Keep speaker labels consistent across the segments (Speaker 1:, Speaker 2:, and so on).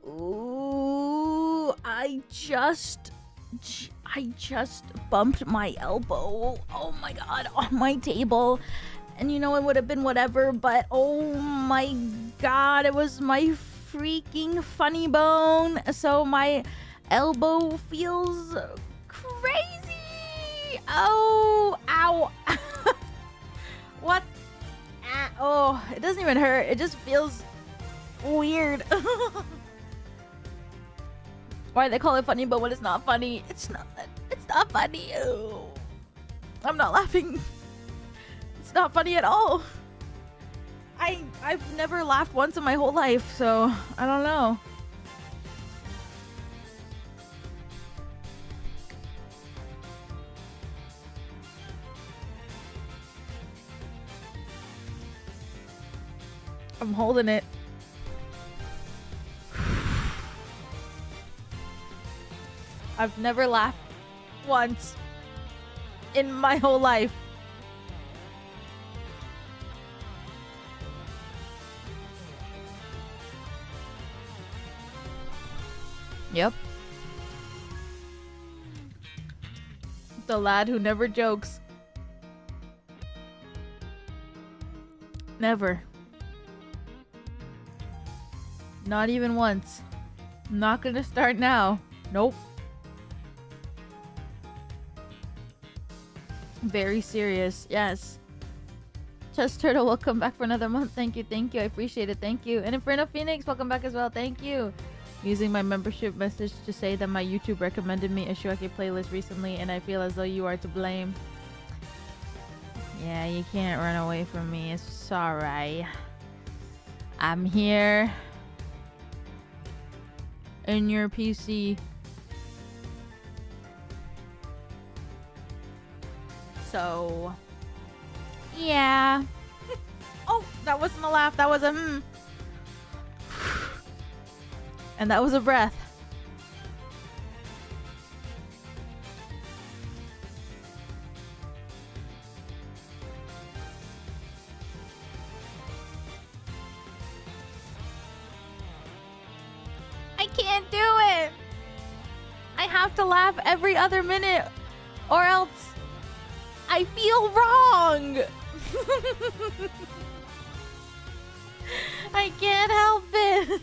Speaker 1: Ooh, I just bumped my elbow. Oh my god, on my table. And you know, it would have been whatever, but oh my god, it was my freaking funny bone. So my elbow feels crazy. Oh, ow. What? Oh, it doesn't even hurt. It just feels weird. Why they call it funny, but when it's not funny, it's not funny. Ew. I'm not laughing. It's not funny at all. I've never laughed once in my whole life, so I don't know. I'm holding it. I've never laughed once in my whole life. Yep. The lad who never jokes. Never. Not even once. Not gonna start now. Nope. Very serious. Yes. Chess Turtle, welcome back for another month. Thank you. Thank you. I appreciate it. Thank you. And Inferno Phoenix, welcome back as well. Thank you. Using my membership message to say that my YouTube recommended me a Shuaki playlist recently and I feel as though you are to blame. Yeah, you can't run away from me. It's alright. I'm here. In your PC. So, yeah. Oh, that wasn't a laugh. That was a And that was a breath. I can't do it. I have to laugh every other minute or else I feel wrong. I can't help it.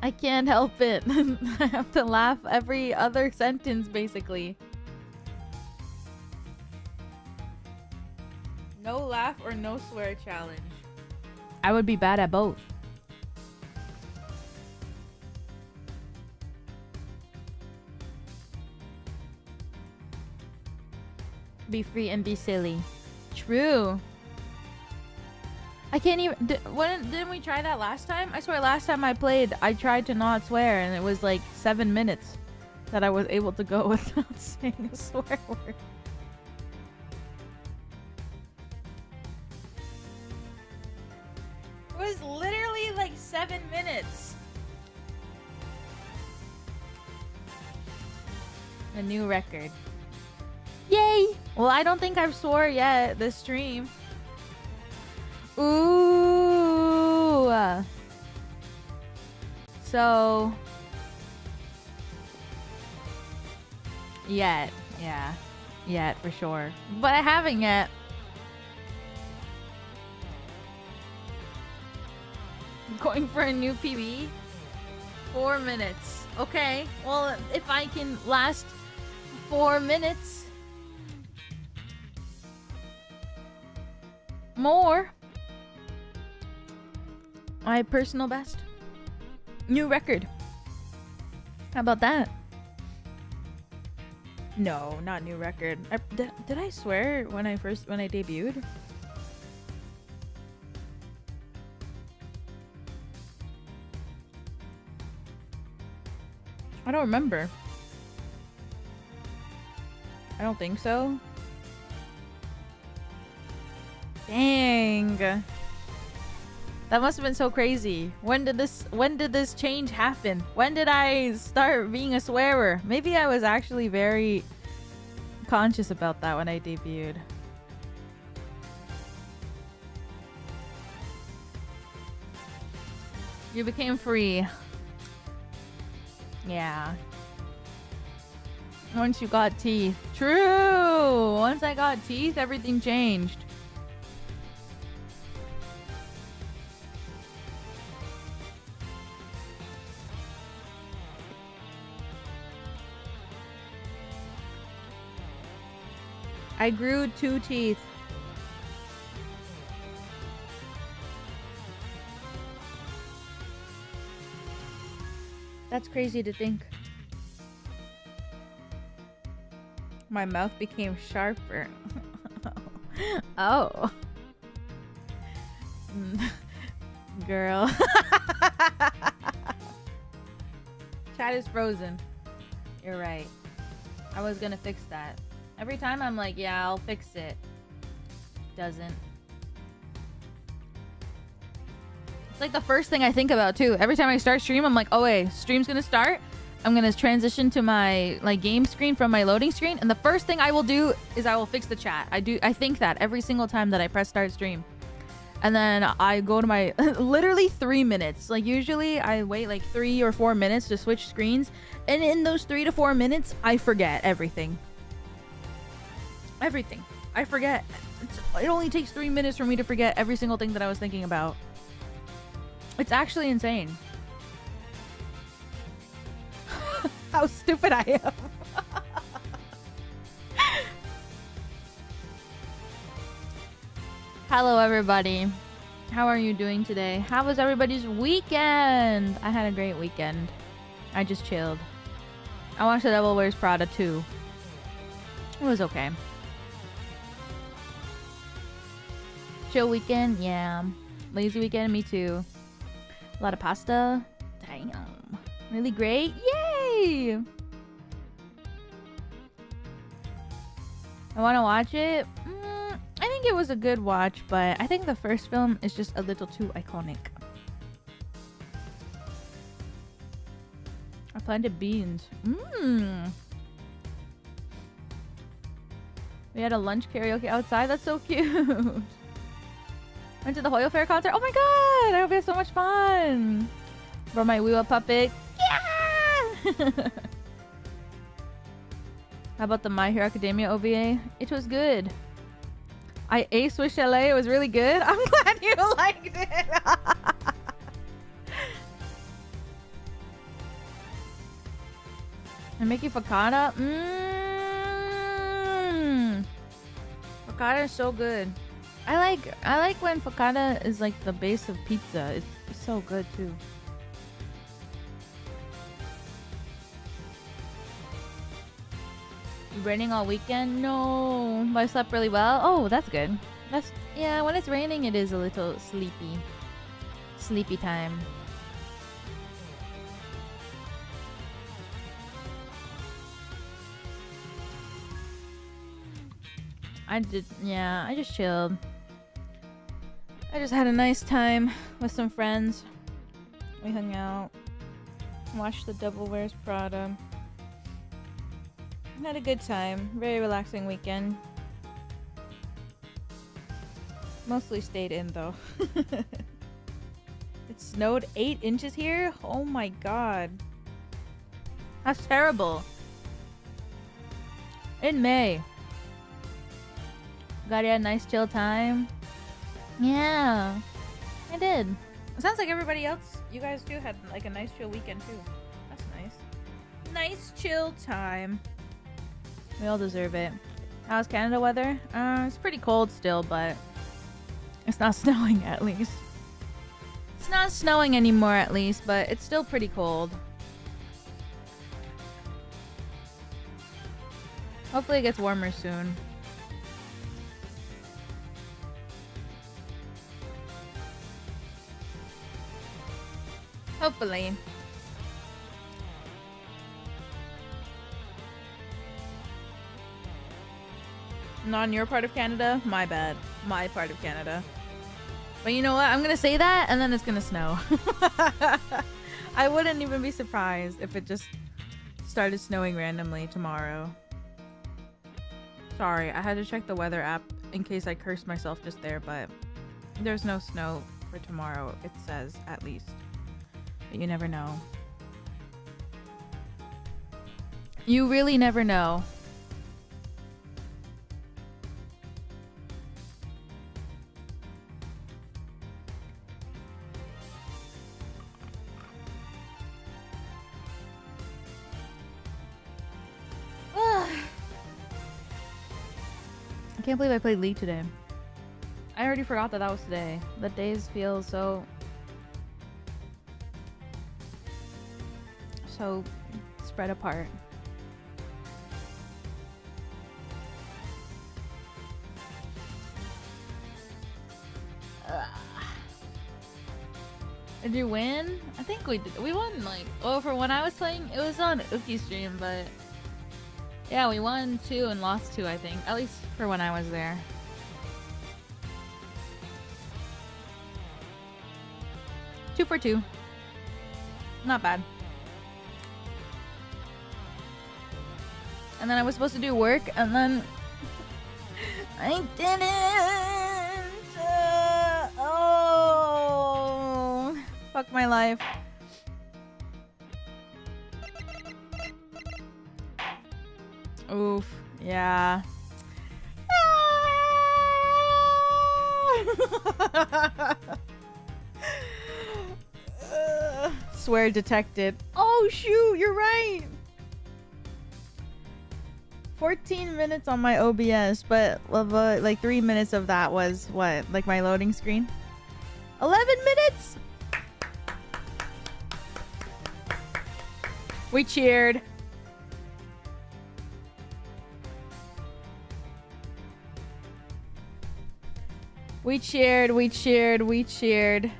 Speaker 1: I can't help it. I have to laugh every other sentence, basically. No laugh or no swear challenge. I would be bad at both. Be free and be silly. True. I can't even. Didn't we try that last time? I swear last time I played, I tried to not swear and it was like 7 minutes that I was able to go without saying a swear word. It was literally like 7 minutes. A new record. Yay! Well, I don't think I've swore yet this stream. Ooh. So. Yet. Yeah. Yet, for sure. But I haven't yet. Going for a new PB? 4 minutes. Okay. Well, if I can last 4 minutes. More. My personal best. New record. How about that? No, not new record. Did I swear when I debuted? I don't remember. I don't think so. Dang. That must have been so crazy. When did this change happen? When did I start being a swearer? Maybe I was actually very conscious about that when I debuted. You became free. Yeah. Once you got teeth. True! Once I got teeth, everything changed. I grew 2 teeth. That's crazy to think. My mouth became sharper. Oh. Girl. Chat is frozen. You're right. I was gonna fix that. Every time I'm like, yeah, I'll fix it. Doesn't. It's like the first thing I think about too. Every time I start stream, I'm like, oh wait, stream's gonna start. I'm gonna transition to my like game screen from my loading screen, and the first thing I will do is I will fix the chat. I think that every single time that I press start stream. And then I go to my literally 3 minutes. Like usually I wait like 3 or 4 minutes to switch screens, and in those 3 to 4 minutes I forget everything. Everything. I forget. It only takes 3 minutes for me to forget every single thing that I was thinking about. It's actually insane. How stupid I am. Hello everybody. How are you doing today? How was everybody's weekend? I had a great weekend. I just chilled. I watched The Devil Wears Prada 2. It was okay. Chill weekend? Yeah. Lazy weekend? Me too. A lot of pasta? Damn. Really great? Yay! I want to watch it? I think it was a good watch, but I think the first film is just a little too iconic. I planted beans. We had a lunch karaoke outside. That's so cute. Went to the Hoyo Fair concert. Oh my god! I hope you had so much fun. Brought my Wiwa puppet. Yeah! How about the My Hero Academia OVA? It was good. I aced Wish LA. It was really good. I'm glad you liked it. And Mickey Fakata. Fakata is so good. I like when fakata is like the base of pizza. It's so good too. Raining all weekend? No, but I slept really well. Oh, that's good. Yeah, when it's raining it is a little sleepy. Sleepy time. I just chilled. I just had a nice time with some friends. We hung out, watched The Devil Wears Prada. Had a good time. Very relaxing weekend. Mostly stayed in though. It snowed 8 inches here? Oh my god. That's terrible. In May. Got a nice chill time. Yeah, I did. It sounds like everybody else, you guys too, had like a nice chill weekend too. That's nice. Nice chill time. We all deserve it. How's Canada weather? It's pretty cold still, but it's not snowing at least. It's not snowing anymore at least, but it's still pretty cold. Hopefully it gets warmer soon. Hopefully. Not in your part of Canada? My bad. My part of Canada. But you know what? I'm gonna say that and then it's gonna snow. I wouldn't even be surprised if it just started snowing randomly tomorrow. Sorry, I had to check the weather app in case I cursed myself just there, but there's no snow for tomorrow, it says, at least. But you never know. You really never know. I can't believe I played League today. I already forgot that that was today. The days feel so spread apart. Did you win? I think we did. We won, like, well, for when I was playing, it was on Uki's stream, but yeah, we won 2 and lost 2, I think. At least for when I was there. Two for 2. Not bad. And then I was supposed to do work, and then I didn't. Oh, fuck my life. Oof. Yeah. Swear detected. Oh shoot, you're right. 14 minutes on my OBS, but like 3 minutes of that was what? Like my loading screen? 11 minutes? We cheered. We cheered, we cheered, we cheered.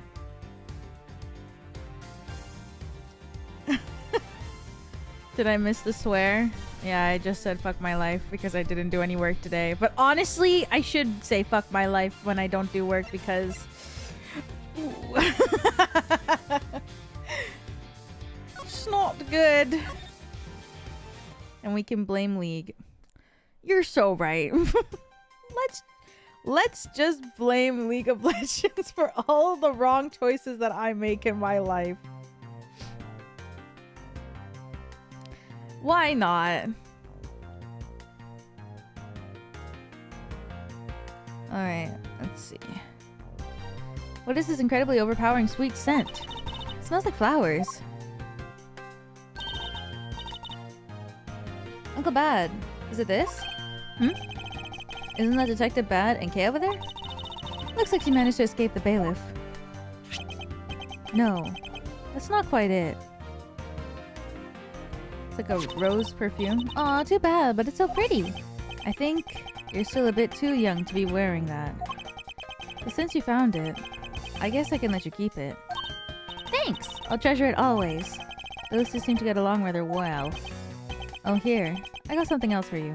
Speaker 1: Did I miss the swear? Yeah, I just said fuck my life because I didn't do any work today. But honestly, I should say fuck my life when I don't do work because... it's not good. And we can blame League. You're so right. Let's just blame League of Legends for all the wrong choices that I make in my life. Why not? Alright, let's see. What is this incredibly overpowering sweet scent? It smells like flowers. Uncle Bad, is it this? Isn't that Detective Bad and Kay over there? Looks like she managed to escape the bailiff. No, that's not quite it. It's like a rose perfume. Aw, too bad, but it's so pretty. I think you're still a bit too young to be wearing that. But since you found it, I guess I can let you keep it. Thanks! I'll treasure it always. Those two seem to get along rather well. Oh, here. I got something else for you.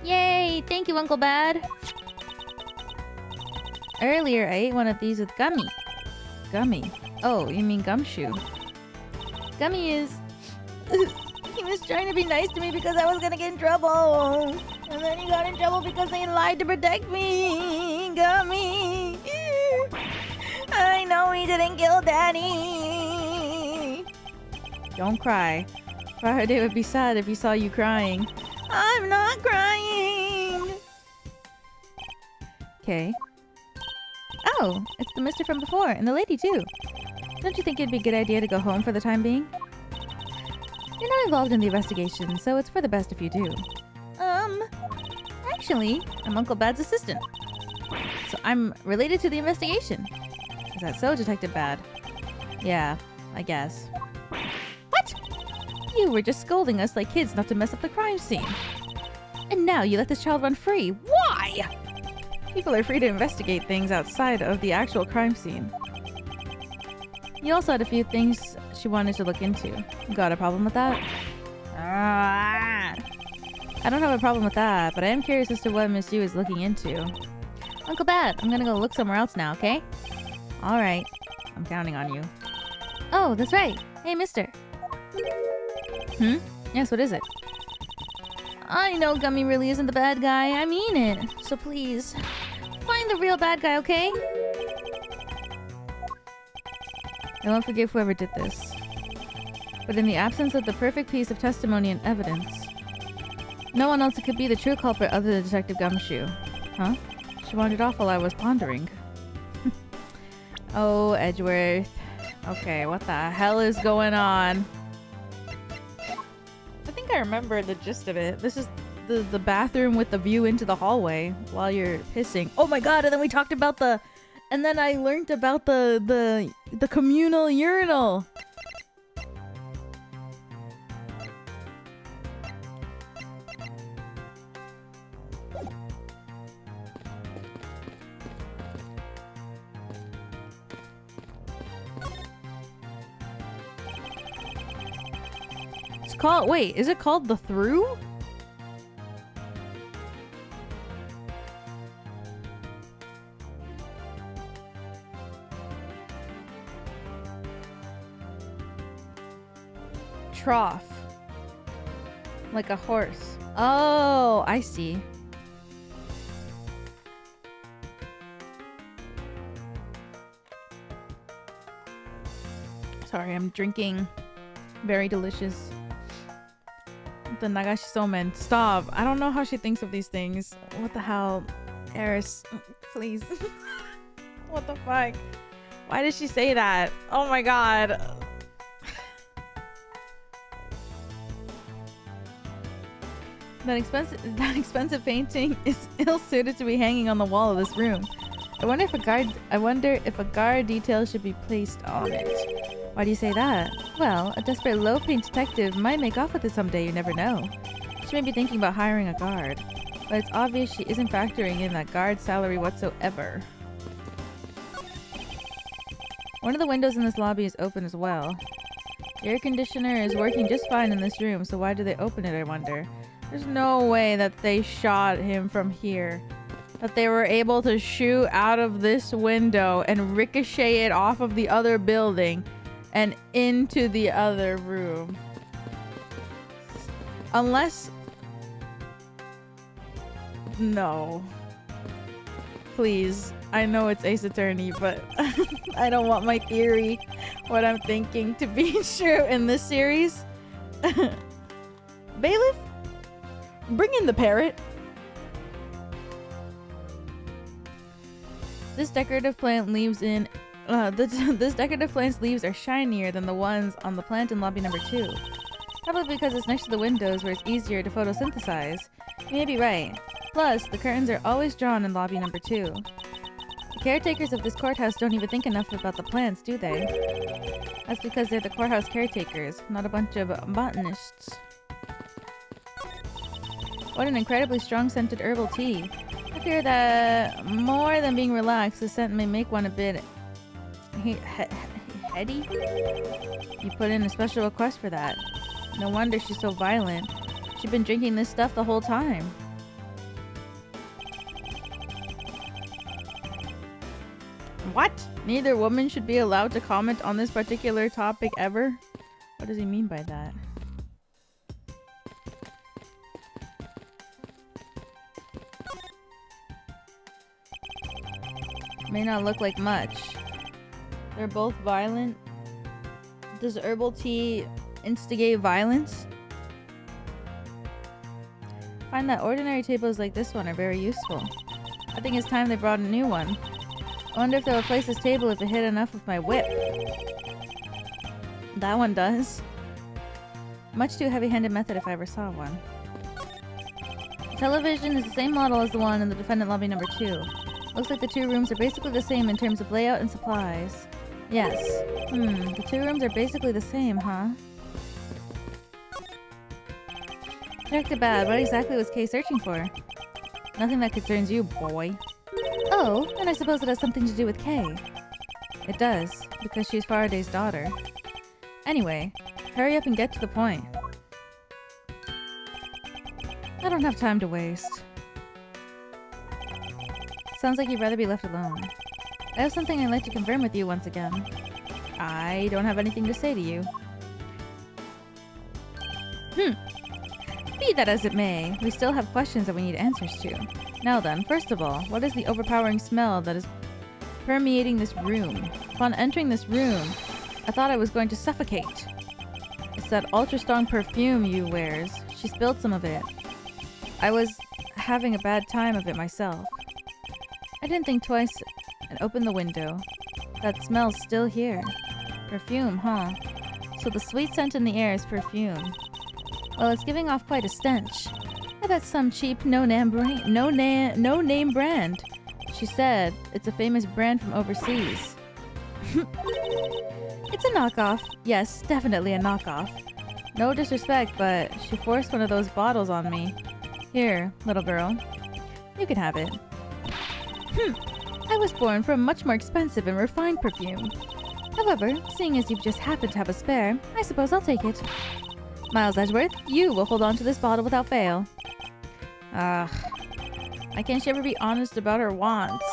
Speaker 1: Yay! Thank you, Uncle Bad! Earlier, I ate one of these with Gummy. Gummy? Oh, you mean Gumshoe. Gummy is... he was trying to be nice to me because I was gonna get in trouble. And then he got in trouble because they lied to protect me. Gummy! I know he didn't kill Daddy. Don't cry. Faraday would be sad if he saw you crying. I'm not crying! Okay. Oh, it's the mister from before, and the lady too. Don't you think it'd be a good idea to go home for the time being? You're not involved in the investigation, so it's for the best if you do. Actually, I'm Uncle Bad's assistant. So I'm related to the investigation. Is that so, Detective Bad? Yeah, I guess. What? You were just scolding us like kids not to mess up the crime scene. And now you let this child run free. Why? People are free to investigate things outside of the actual crime scene. You also had a few things she wanted to look into. Got a problem with that? I don't have a problem with that, but I am curious as to what Miss Yu is looking into. Uncle Bad, I'm gonna go look somewhere else now, okay? Alright. I'm counting on you. Oh, that's right. Hey, mister. Yes, what is it? I know Gummy really isn't the bad guy. I mean it. So please, find the real bad guy, okay? I won't forgive whoever did this. But in the absence of the perfect piece of testimony and evidence, no one else could be the true culprit other than Detective Gumshoe. Huh? She wandered off while I was pondering. Oh, Edgeworth. Okay, what the hell is going on? I think I remember the gist of it. This is the bathroom with the view into the hallway while you're pissing. Oh my god, and then we talked about the... And then I learned about the communal urinal. It's called... Wait, is it called the through? Trough. Like a horse. Oh, I see. Sorry, I'm drinking very delicious the Nagashi Somen. Stop. I don't know how she thinks of these things. What the hell? Eris, please. What the fuck? Why did she say that? Oh my god. That expensive painting is ill-suited to be hanging on the wall of this room. I wonder if a guard detail should be placed on it. Why do you say that? Well, a desperate low-paint detective might make off with it someday, you never know. She may be thinking about hiring a guard, but it's obvious she isn't factoring in that guard's salary whatsoever. One of the windows in this lobby is open as well. The air conditioner is working just fine in this room, so why do they open it, I wonder? There's no way that they shot him from here. That they were able to shoot out of this window and ricochet it off of the other building and into the other room. Unless... No. Please. I know it's Ace Attorney, but I don't want my theory, what I'm thinking, to be true in this series. Bailiff? Bring in the parrot. This decorative plant leaves in this decorative plant's leaves are shinier than the ones on the plant in lobby number 2. Probably because it's next to the windows where it's easier to photosynthesize. You may be right. Plus, the curtains are always drawn in lobby number 2. The caretakers of this courthouse don't even think enough about the plants, do they? That's because they're the courthouse caretakers, not a bunch of botanists. What an incredibly strong-scented herbal tea. I fear that more than being relaxed, the scent may make one a bit heady? You put in a special request for that. No wonder she's so violent. She's been drinking this stuff the whole time. What? Neither woman should be allowed to comment on this particular topic ever? What does he mean by that? May not look like much. They're both violent. Does herbal tea instigate violence? I find that ordinary tables like this one are very useful. I think it's time they brought a new one. I wonder if they'll replace this table if it hit enough with my whip. That one does. Much too heavy-handed method if I ever saw one. The television is the same model as the one in the defendant lobby number 2. Looks like the two rooms are basically the same in terms of layout and supplies. Yes. The two rooms are basically the same, huh? Detective Bad, what exactly was Kay searching for? Nothing that concerns you, boy. Oh, then I suppose it has something to do with Kay. It does, because she's Faraday's daughter. Anyway, hurry up and get to the point. I don't have time to waste. Sounds like you'd rather be left alone. I have something I'd like to confirm with you once again. I don't have anything to say to you. Be that as it may, we still have questions that we need answers to. Now then, first of all, what is the overpowering smell that is permeating this room? Upon entering this room, I thought I was going to suffocate. It's that ultra-strong perfume you wears. She spilled some of it. I was having a bad time of it myself. I didn't think twice and opened the window. That smell's still here. Perfume, huh? So the sweet scent in the air is perfume. Well, it's giving off quite a stench. I bet some cheap no-name brand. She said it's a famous brand from overseas. It's a knockoff. Yes, definitely a knockoff. No disrespect, but she forced one of those bottles on me. Here, little girl. You can have it. I was born for a much more expensive and refined perfume. However, seeing as you've just happened to have a spare, I suppose I'll take it. Miles Edgeworth, you will hold on to this bottle without fail. Ugh. Why can't she ever be honest about her wants?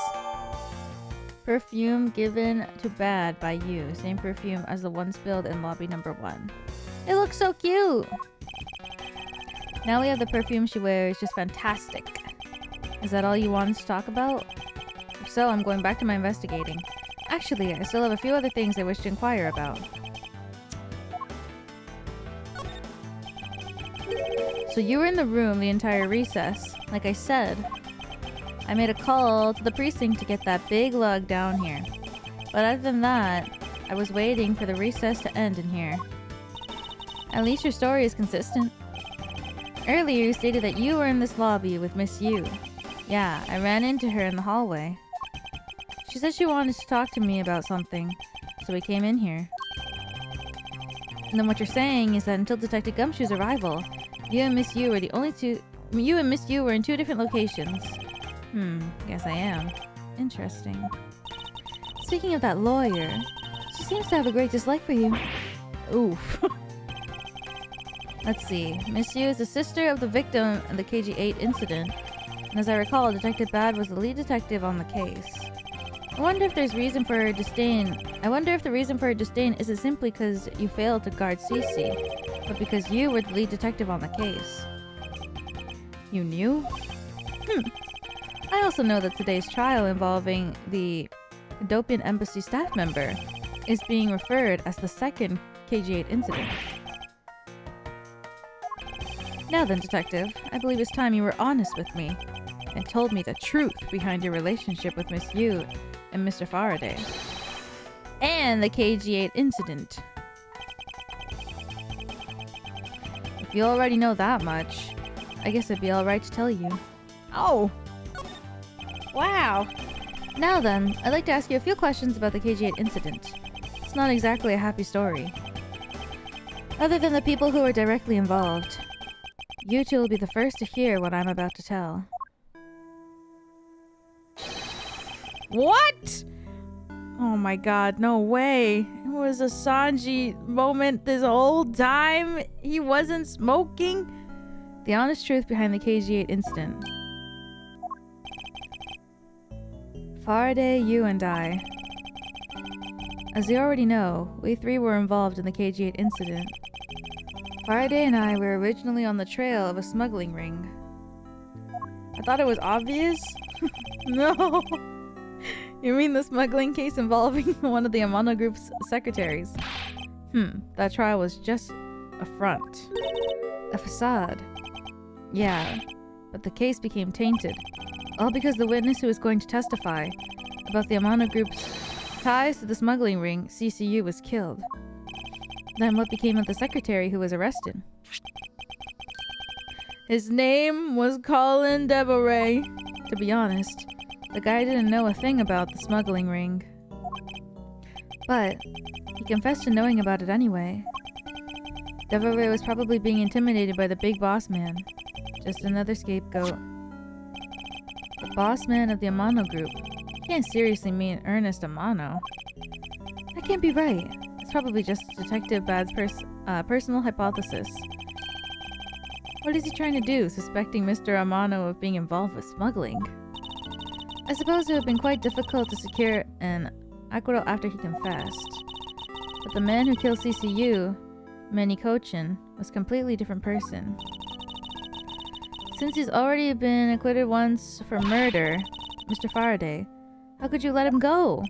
Speaker 1: Perfume given to Bad by you. Same perfume as the one spilled in lobby number 1. It looks so cute! Now we have the perfume she wears. Just fantastic. Is that all you wanted to talk about? If so, I'm going back to my investigating. Actually, I still have a few other things I wish to inquire about. So you were in the room the entire recess. Like I said, I made a call to the precinct to get that big lug down here. But other than that, I was waiting for the recess to end in here. At least your story is consistent. Earlier you stated that you were in this lobby with Miss Yu. Yeah, I ran into her in the hallway. She said she wanted to talk to me about something, so we came in here. And then what you're saying is that until Detective Gumshoe's arrival, you and Miss Yu were in 2 different locations. Guess I am. Interesting. Speaking of that lawyer, she seems to have a great dislike for you. Oof. Let's see. Miss Yu is the sister of the victim of the KG8 incident, and as I recall, Detective Bad was the lead detective on the case. I wonder if the reason for her disdain isn't simply because you failed to guard Cece, but because you were the lead detective on the case. You knew? I also know that today's trial involving the Dopian Embassy staff member is being referred as the second KG8 incident. Now then, Detective, I believe it's time you were honest with me and told me the truth behind your relationship with Miss Yu and Mr. Faraday. And the KG8 incident. If you already know that much, I guess it'd be alright to tell you. Oh! Wow! Now then, I'd like to ask you a few questions about the KG8 incident. It's not exactly a happy story. Other than the people who were directly involved. You two will be the first to hear what I'm about to tell. What?! Oh my god, no way. It was a Sanji moment this whole time. He wasn't smoking. The honest truth behind the KG8 incident. Faraday, you and I. As you already know, we 3 were involved in the KG8 incident. Faraday and I were originally on the trail of a smuggling ring. I thought it was obvious? No! You mean the smuggling case involving one of the Amano Group's secretaries? That trial was just a front. A facade. Yeah, but the case became tainted. All because the witness who was going to testify about the Amano Group's ties to the smuggling ring, CCU, was killed. Then what became of the secretary who was arrested? His name was Colin Deborah. To be honest, the guy didn't know a thing about the smuggling ring. But he confessed to knowing about it anyway. Deborah was probably being intimidated by the big boss man. Just another scapegoat. The boss man of the Amano Group. Can't seriously mean Ernest Amano. That can't be right. It's probably just Detective Bad's personal hypothesis. What is he trying to do, suspecting Mr. Amano of being involved with smuggling? I suppose it would have been quite difficult to secure an acquittal after he confessed. But the man who killed CCU, Manny Kochin, was a completely different person. Since he's already been acquitted once for murder, Mr. Faraday, how could you let him go?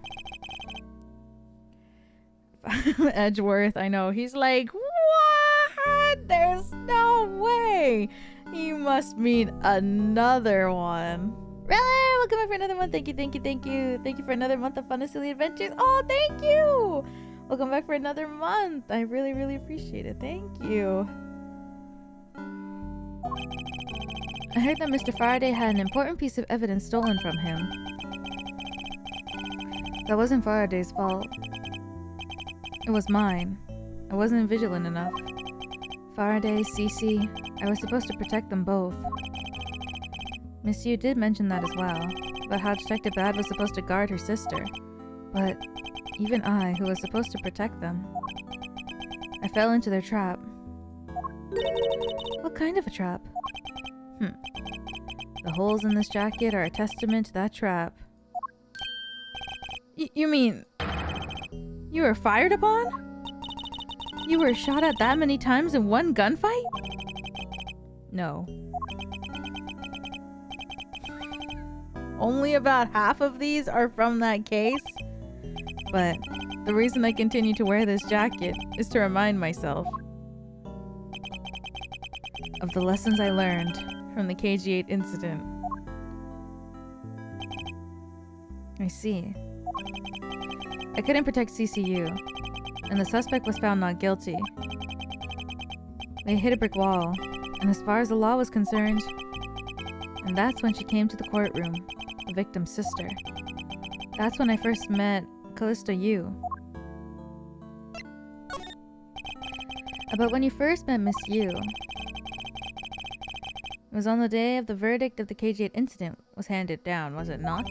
Speaker 1: Edgeworth, I know. He's like, what? There's no way. You must mean another one. Really? Welcome back for another month. Thank you, thank you, thank you. Thank you for another month of fun and silly adventures. Oh, thank you. Welcome back for another month. I really, really appreciate it. Thank you. I heard that Mr. Faraday had an important piece of evidence stolen from him. That wasn't Faraday's fault. It was mine. I wasn't vigilant enough. Faraday, Cece, I was supposed to protect them both. Miss Yu did mention that as well, about how Detective Bad was supposed to guard her sister. But even I, who was supposed to protect them, I fell into their trap. What kind of a trap? The holes in this jacket are a testament to that trap. You mean... you were fired upon? You were shot at that many times in one gunfight? No. Only about half of these are from that case? But the reason I continue to wear this jacket is to remind myself of the lessons I learned from the KG8 incident. I see. I couldn't protect CCU, and the suspect was found not guilty. They hit a brick wall, and as far as the law was concerned, and that's when she came to the courtroom, the victim's sister. That's when I first met Callista Yu. About when you first met Miss Yu. It was on the day of the verdict of the KG8 incident was handed down, was it not?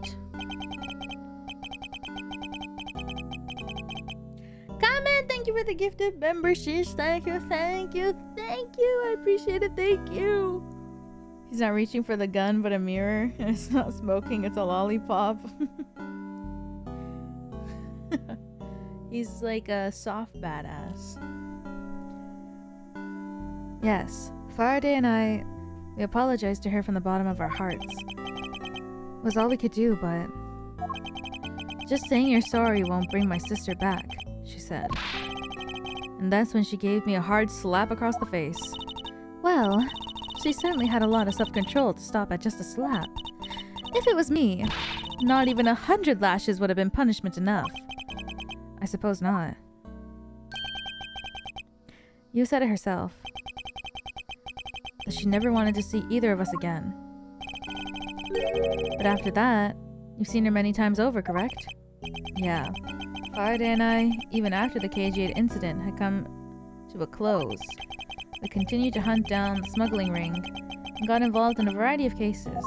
Speaker 1: Comment, thank you for the gifted membership. Thank you, thank you, thank you. I appreciate it, thank you. He's not reaching for the gun, but a mirror. And it's not smoking, it's a lollipop. He's like a soft badass. Yes, Faraday and we apologized to her from the bottom of our hearts. It was all we could do, but... just saying you're sorry won't bring my sister back, she said. And that's when she gave me a hard slap across the face. Well, she certainly had a lot of self-control to stop at just a slap. If it was me, not even 100 lashes would have been punishment enough. I suppose not. You said it herself. That she never wanted to see either of us again. But after that, you've seen her many times over, correct? Yeah. Faraday and I, even after the KG8 incident had come to a close, we continued to hunt down the smuggling ring and got involved in a variety of cases.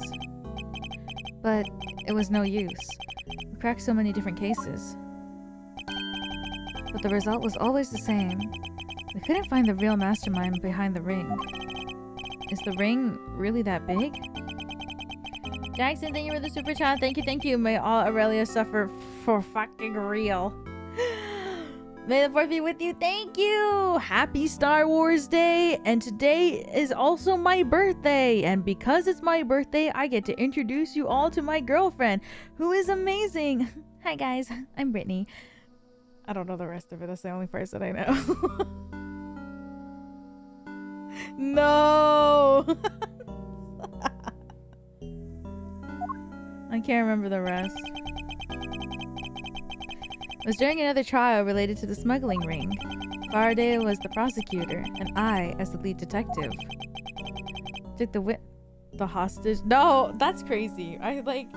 Speaker 1: But it was no use. We cracked so many different cases. But the result was always the same. We couldn't find the real mastermind behind the ring. Is the ring really that big? Jackson, thank you for the super chat. Thank you, thank you. May all Aurelia suffer for fucking real. May the 4th be with you. Thank you. Happy Star Wars Day. And today is also my birthday. And because it's my birthday, I get to introduce you all to my girlfriend, who is amazing. Hi guys, I'm Brittany. I don't know the rest of it. That's the only part that I know. No! I can't remember the rest. It was during another trial related to the smuggling ring. Faraday was the prosecutor, and I, as the lead detective, took the hostage. No, that's crazy. I like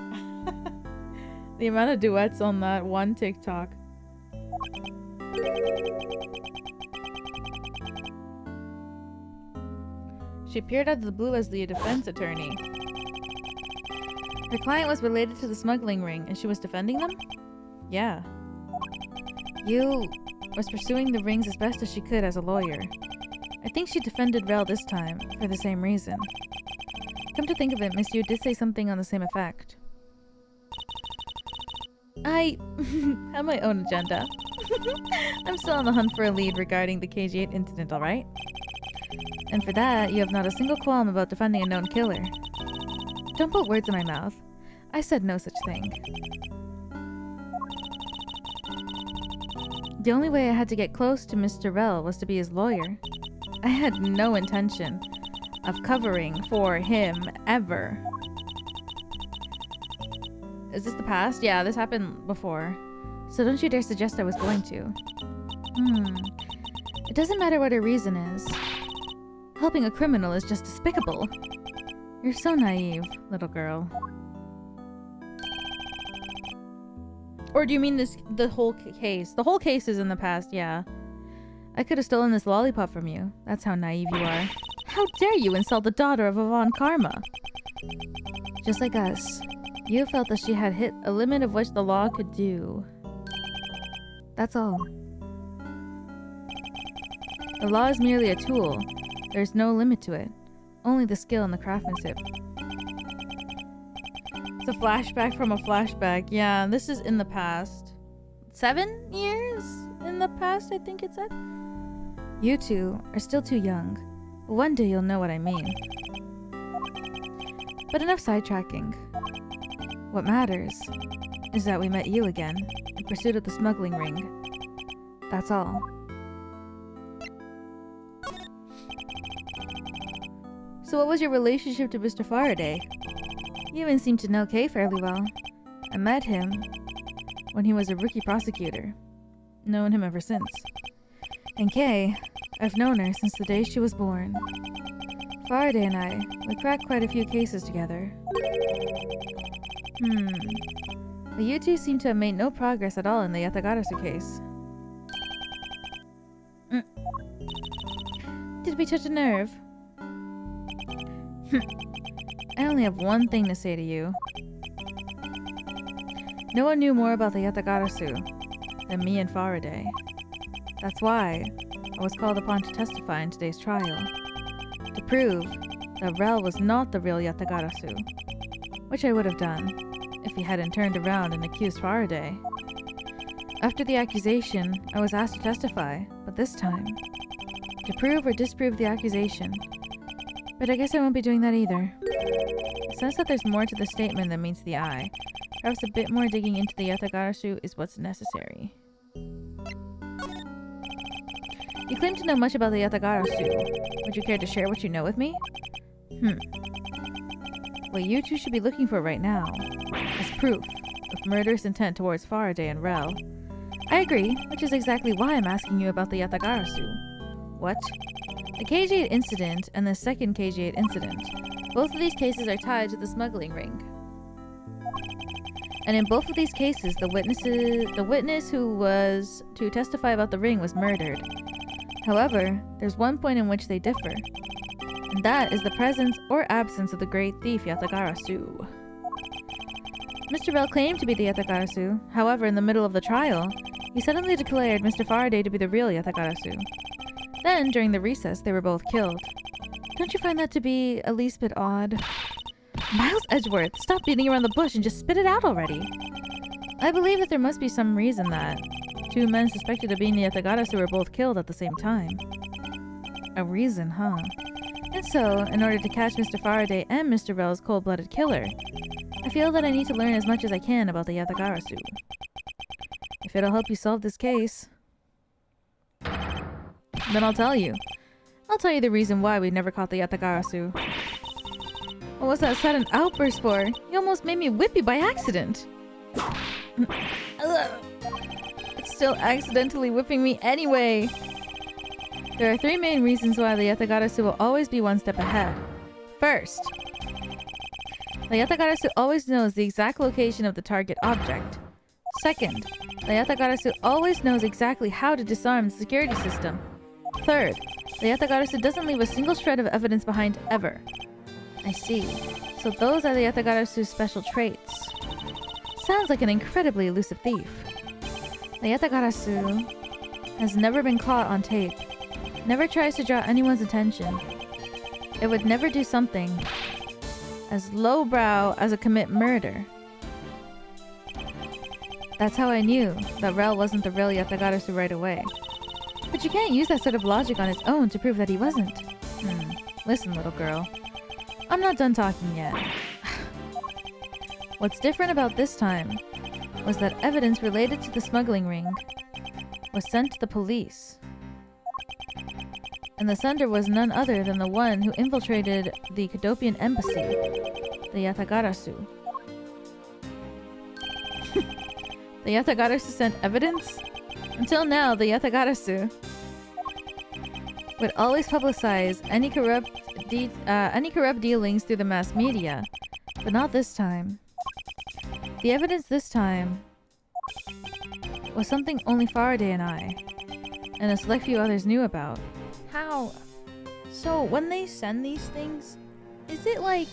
Speaker 1: the amount of duets on that one TikTok. She appeared out of the blue as the defense attorney. Her client was related to the smuggling ring, and she was defending them? Yeah. Yu was pursuing the rings as best as she could as a lawyer. I think she defended Rel this time, for the same reason. Come to think of it, Miss Yu did say something on the same effect. I have my own agenda. I'm still on the hunt for a lead regarding the KG8 incident, alright? And for that, you have not a single qualm about defending a known killer. Don't put words in my mouth. I said no such thing. The only way I had to get close to Mr. Rel was to be his lawyer. I had no intention of covering for him ever. Is this the past? Yeah, this happened before. So don't you dare suggest I was going to. It doesn't matter what her reason is. Helping a criminal is just despicable. You're so naive, little girl. Or do you mean the whole case? The whole case is in the past, yeah. I could have stolen this lollipop from you. That's how naive you are. How dare you insult the daughter of Avon Karma? Just like us, you felt that she had hit a limit of which the law could do. That's all. The law is merely a tool. There's no limit to it. Only the skill and the craftsmanship. It's a flashback from a flashback. Yeah, this is in the past. 7 years in the past, I think it said. You two are still too young. But one day you'll know what I mean. But enough sidetracking. What matters is that we met you again in pursuit of the smuggling ring. That's all. So what was your relationship to Mr. Faraday? You even seem to know Kay fairly well. I met him when he was a rookie prosecutor. Known him ever since. And Kay, I've known her since the day she was born. Faraday and I, we cracked quite a few cases together. But you two seem to have made no progress at all in the Yatagarasu case. Did we touch a nerve? I only have one thing to say to you. No one knew more about the Yatagarasu than me and Faraday. That's why I was called upon to testify in today's trial. To prove that Rel was not the real Yatagarasu. Which I would have done if he hadn't turned around and accused Faraday. After the accusation, I was asked to testify, but this time, to prove or disprove the accusation. But I guess I won't be doing that either. I sense that there's more to the statement than meets the eye. Perhaps a bit more digging into the Yatagarasu is what's necessary. You claim to know much about the Yatagarasu. Would you care to share what you know with me? What you two should be looking for right now is proof of murderous intent towards Faraday and Rel. I agree, which is exactly why I'm asking you about the Yatagarasu. What? The KG8 incident and the second KG8 incident. Both of these cases are tied to the smuggling ring. And in both of these cases, the witness who was to testify about the ring was murdered. However, there's one point in which they differ. And that is the presence or absence of the great thief Yatagarasu. Mr. Rel claimed to be the Yatagarasu. However, in the middle of the trial, he suddenly declared Mr. Faraday to be the real Yatagarasu. Then, during the recess, they were both killed. Don't you find that to be at least a bit odd? Miles Edgeworth, stop beating around the bush and just spit it out already. I believe that there must be some reason that 2 men suspected of being the Yatagarasu were both killed at the same time. A reason, huh? And so, in order to catch Mr. Faraday and Mr. Rel's cold-blooded killer, I feel that I need to learn as much as I can about the Yatagarasu. If it'll help you solve this case, then I'll tell you. I'll tell you the reason why we never caught the Yatagarasu. What was that sudden outburst for? You almost made me whip you by accident. It's still accidentally whipping me anyway. There are 3 main reasons why the Yatagarasu will always be one step ahead. First, the Yatagarasu always knows the exact location of the target object. Second, the Yatagarasu always knows exactly how to disarm the security system. Third, the Yatagarasu doesn't leave a single shred of evidence behind ever. I see. So those are the Yatagarasu's special traits. Sounds like an incredibly elusive thief. The Yatagarasu has never been caught on tape. Never tries to draw anyone's attention. It would never do something as lowbrow as a commit murder. That's how I knew that Rel wasn't the real Yatagarasu right away. But you can't use that sort of logic on its own to prove that he wasn't. Listen, little girl. I'm not done talking yet. What's different about this time was that evidence related to the smuggling ring. was sent to the police. And the sender was none other than the one who infiltrated the Kadopian embassy, the Yatagarasu. The Yatagarasu sent evidence? Until now, the Yatagarasu would always publicize any corrupt dealings through the mass media, but not this time. The evidence this time was something only Faraday and I, and a select few others knew about. How? So, when they send these things, is it like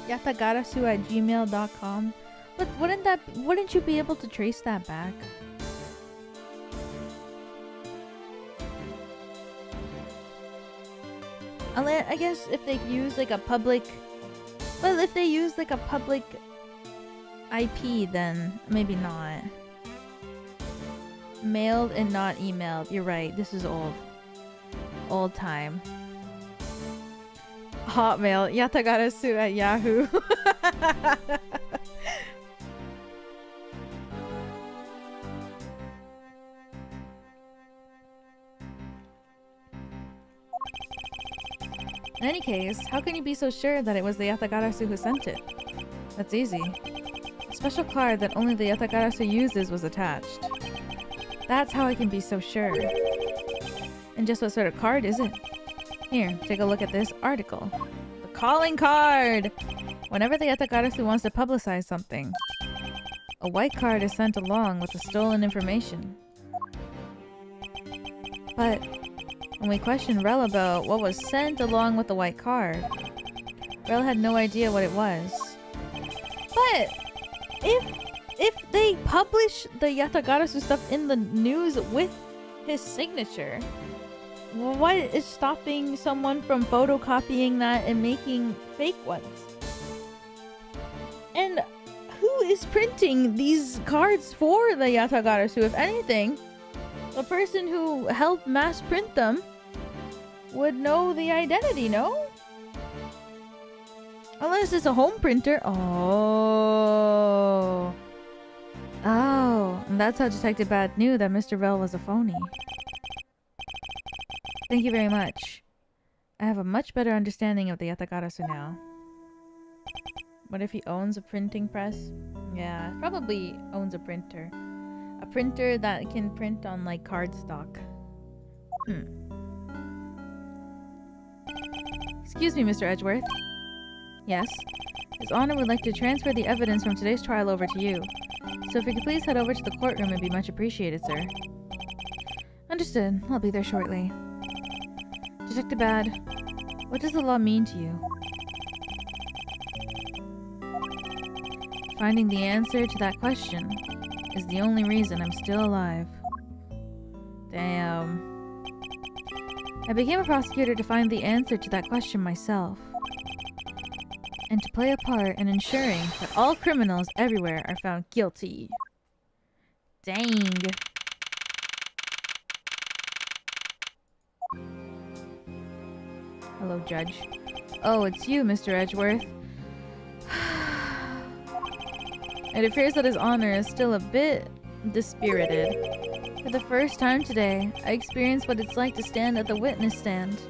Speaker 1: yatagarasu@gmail.com? But wouldn't you be able to trace that back? I guess if they use like a public... Well, if they use like a public IP, then maybe not. Mailed and not emailed. You're right, this is old. Old time. Hotmail. Yatagarasu@yahoo. In any case, how can you be so sure that it was the Yatagarasu who sent it? That's easy. A special card that only the Yatagarasu uses was attached. That's how I can be so sure. And just what sort of card is it? Here, take a look at this article. The calling card! Whenever the Yatagarasu wants to publicize something, a white card is sent along with the stolen information. But when we questioned Rel about what was sent along with the white card, Rel had no idea what it was. But if they publish the Yatagarasu stuff in the news with his signature, what is stopping someone from photocopying that and making fake ones? And who is printing these cards for the Yatagarasu? If anything, the person who helped mass print them would know the identity, no? Unless it's a home printer. Oh, and that's how Detective Bad knew that Mr. Rel was a phony. Thank you very much. I have a much better understanding of the Yatagarasu now. What if he owns a printing press? Yeah, probably owns a printer. A printer that can print on like cardstock. Excuse me, Mr. Edgeworth. Yes? His Honor would like to transfer the evidence from today's trial over to you. So if you could please head over to the courtroom, it'd be much appreciated, sir. Understood. I'll be there shortly. Detective Bad, what does the law mean to you? Finding the answer to that question is the only reason I'm still alive. Damn. I became a prosecutor to find the answer to that question myself. And to play a part in ensuring that all criminals everywhere are found guilty. Dang. Hello, Judge. Oh, it's you, Mr. Edgeworth. It appears that His Honor is still a bit dispirited. For the first time today, I experienced what it's like to stand at the witness stand.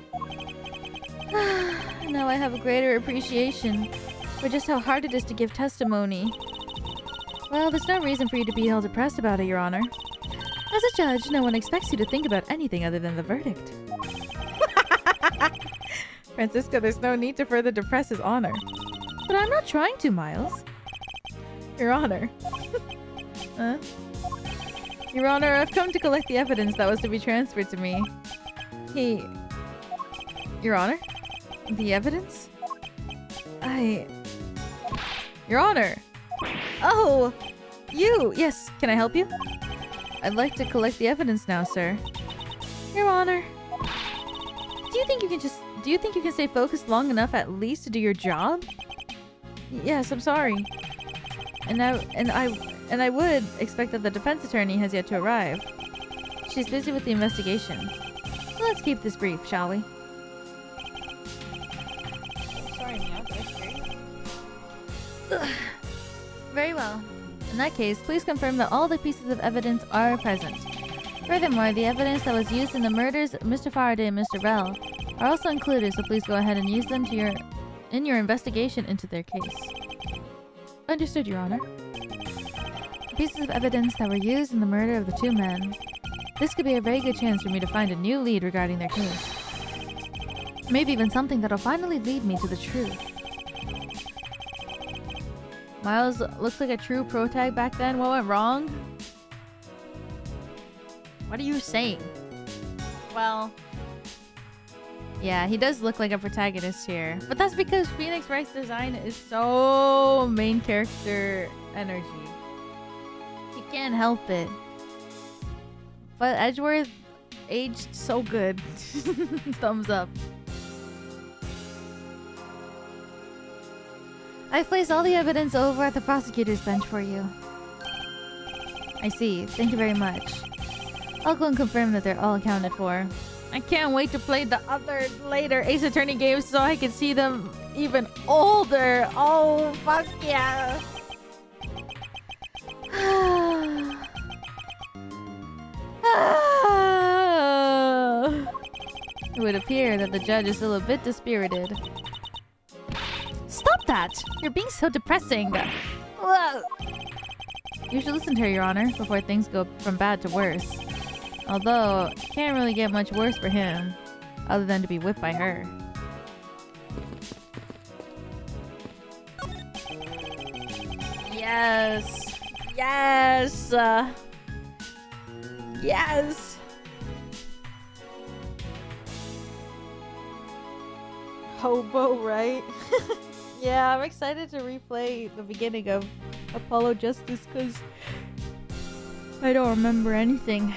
Speaker 1: Now I have a greater appreciation for just how hard it is to give testimony. Well, there's no reason for you to be all depressed about it, Your Honor. As a judge, no one expects you to think about anything other than the verdict. Francisco, there's no need to further depress His Honor. But I'm not trying to, Miles. Your Honor. Huh? Your Honor, I've come to collect the evidence that was to be transferred to me. Your Honor? The evidence? Your Honor! Oh! You! Yes, can I help you? I'd like to collect the evidence now, sir. Your Honor. Do you think you can stay focused long enough at least to do your job? Yes, I'm sorry. And I would expect that the defense attorney has yet to arrive. She's busy with the investigation. So let's keep this brief, shall we? Sorry, Meow. Did I scare you? Very well. In that case, please confirm that all the pieces of evidence are present. Furthermore, the evidence that was used in the murders of Mr. Faraday and Mr. Rell are also included, so please go ahead and use them in your investigation into their case. Understood, Your Honor. Pieces of evidence that were used in the murder of the two men. This could be a very good chance for me to find a new lead regarding their case. Maybe even something that'll finally lead me to the truth. Miles looks like a true pro tag back then. What went wrong? What are you saying? Well, yeah, he does look like a protagonist here. But that's because Phoenix Wright's design is so main character energy. He can't help it. But Edgeworth aged so good. Thumbs up. I've placed all the evidence over at the prosecutor's bench for you. I see. Thank you very much. I'll go and confirm that they're all accounted for. I can't wait to play the other later Ace Attorney games so I can see them even older. Oh, fuck yeah. It would appear that the judge is still a bit dispirited. Stop that! You're being so depressing. Whoa. You should listen to her, Your Honor, before things go from bad to worse. Although, it can't really get much worse for him, other than to be whipped by her. Yes! Yes! Yes! Hobo, right? Yeah, I'm excited to replay the beginning of Apollo Justice because I don't remember anything.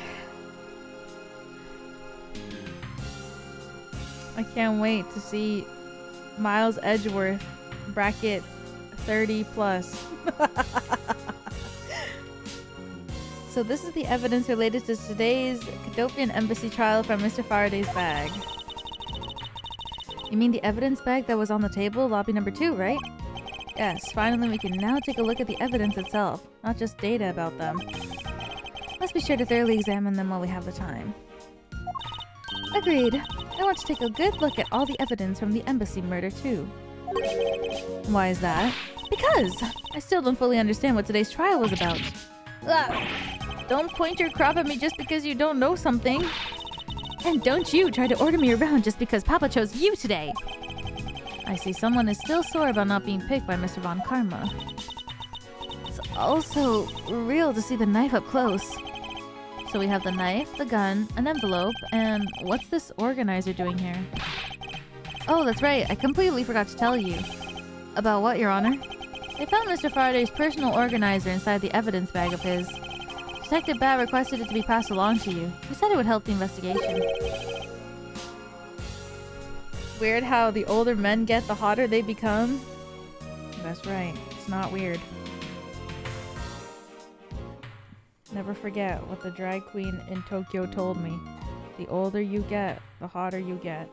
Speaker 1: I can't wait to see Miles Edgeworth bracket 30 plus. So this is the evidence related to today's Cadopian Embassy trial from Mr. Faraday's bag. You mean the evidence bag that was on the table, lobby number 2, right? Yes, finally we can now take a look at the evidence itself, not just data about them. Let's be sure to thoroughly examine them while we have the time. Agreed. I want to take a good look at all the evidence from the embassy murder too. Why is that? Because! I still don't fully understand what today's trial was about. Ugh. Don't point your crop at me just because you don't know something. And don't you try to order me around just because Papa chose you today. I see someone is still sore about not being picked by Mr. Von Karma. It's also real to see the knife up close. So we have the knife, the gun, an envelope, and what's this organizer doing here? Oh, that's right. I completely forgot to tell you. About what, Your Honor? They found Mr. Faraday's personal organizer inside the evidence bag of his. Detective Bat requested it to be passed along to you. He said it would help the investigation. Weird how the older men get, the hotter they become. That's right. It's not weird. Never forget what the drag queen in Tokyo told me. The older you get, the hotter you get.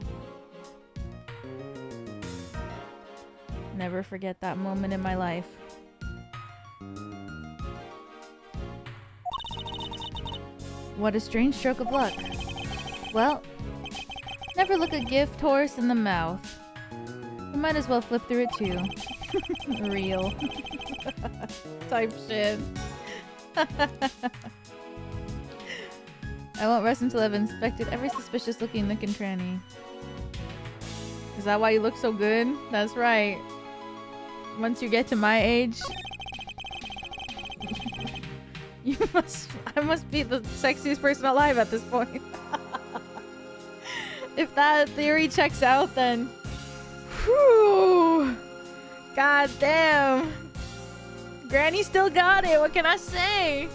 Speaker 1: Never forget that moment in my life. What a strange stroke of luck. Well, never look a gift horse in the mouth. You might as well flip through it too. Real. Type shit. I won't rest until I've inspected every suspicious looking nook and cranny. Is that why you look so good? That's right. Once you get to my age, I must be the sexiest person alive at this point. If that theory checks out, then whew, god damn. Granny still got it. What can I say?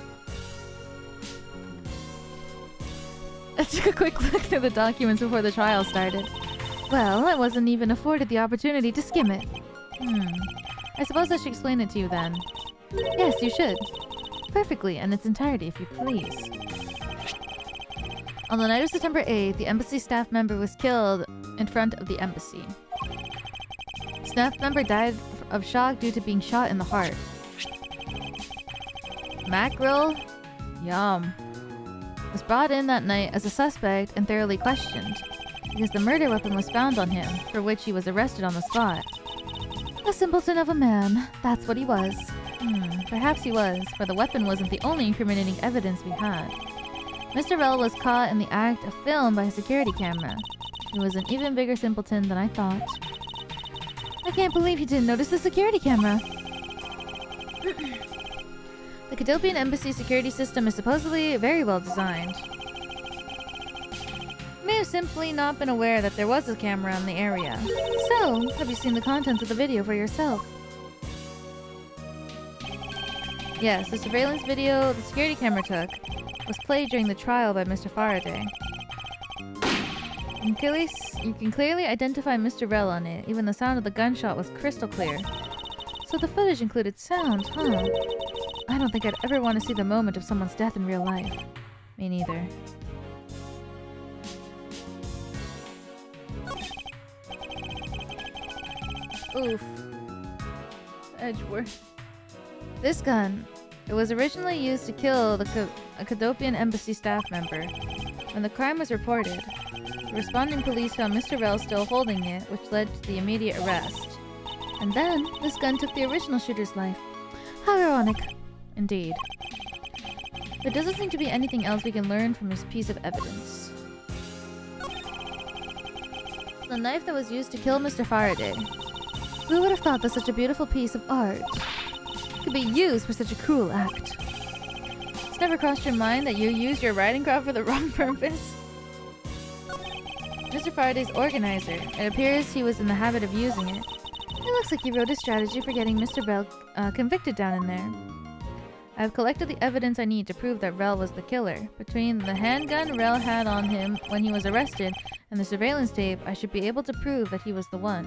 Speaker 1: I took a quick look through the documents before the trial started. Well, I wasn't even afforded the opportunity to skim it. I suppose I should explain it to you then. Yes, you should. Perfectly, in its entirety, if you please. On the night of September 8th, the embassy staff member was killed in front of the embassy. Staff member died of shock due to being shot in the heart. Mackerel? Yum. was brought in that night as a suspect and thoroughly questioned, because the murder weapon was found on him, for which he was arrested on the spot. A simpleton of a man, that's what he was. Perhaps he was, for the weapon wasn't the only incriminating evidence we had. Mr. Rell was caught in the act of film by a security camera. He was an even bigger simpleton than I thought. I can't believe he didn't notice the security camera. The Cadopian Embassy security system is supposedly very well designed. You may have simply not been aware that there was a camera in the area. So, have you seen the contents of the video for yourself? Yes, the surveillance video the security camera took was played during the trial by Mr. Faraday. You can clearly identify Mr. Rell on it. Even the sound of the gunshot was crystal clear. So the footage included sound, huh? I don't think I'd ever want to see the moment of someone's death in real life. Me neither. Oof. Edgeworth. This gun. It was originally used to kill a Cadopian Embassy staff member. When the crime was reported, the responding police found Mr. Rell still holding it, which led to the immediate arrest. And then, this gun took the original shooter's life. How ironic. Indeed. There doesn't seem to be anything else we can learn from this piece of evidence. The knife that was used to kill Mr. Faraday. Who would have thought that such a beautiful piece of art could be used for such a cruel act? It's never crossed your mind that you used your riding crop for the wrong purpose? Mr. Faraday's organizer. It appears he was in the habit of using it. It looks like he wrote a strategy for getting Mr. Rell convicted down in there. I have collected the evidence I need to prove that Rell was the killer. Between the handgun Rell had on him when he was arrested and the surveillance tape, I should be able to prove that he was the one.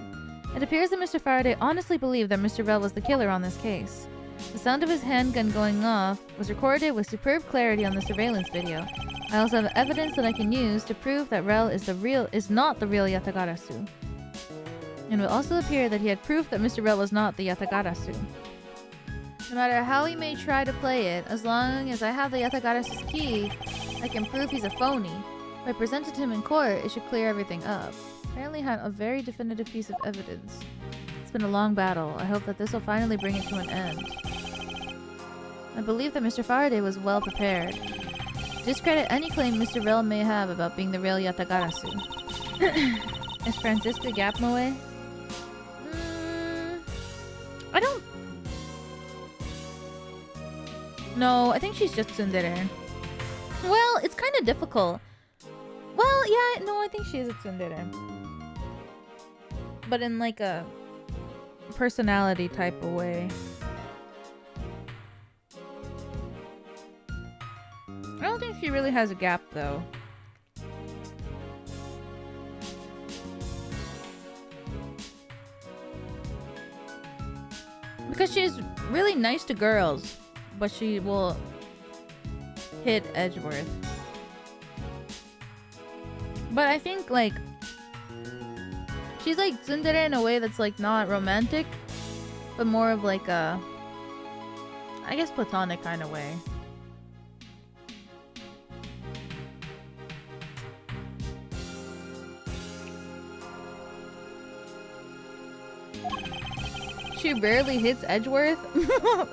Speaker 1: It appears that Mr. Faraday honestly believed that Mr. Rell was the killer on this case. The sound of his handgun going off was recorded with superb clarity on the surveillance video. I also have evidence that I can use to prove that Rell is not the real Yatagarasu. And it will also appear that he had proof that Mr. Rell was not the Yatagarasu. No matter how he may try to play it, as long as I have the Yatagarasu's key, I can prove he's a phony. If I presented him in court, it should clear everything up. Apparently had a very definitive piece of evidence. It's been a long battle. I hope that this will finally bring it to an end. I believe that Mr. Faraday was well prepared. Discredit any claim Mr. Rell may have about being the real Yatagarasu. Is Francisca Gapmoe? I don't... No, I think she's just tsundere. Well, it's kind of difficult. Well, yeah, no, I think she is a tsundere. But in like a personality type of way. I don't think she really has a gap though. Because she's really nice to girls, but she will hit Edgeworth. But I think like she's like tsundere in a way that's like not romantic, but more of like a, I guess, platonic kind of way. She rarely hits Edgeworth.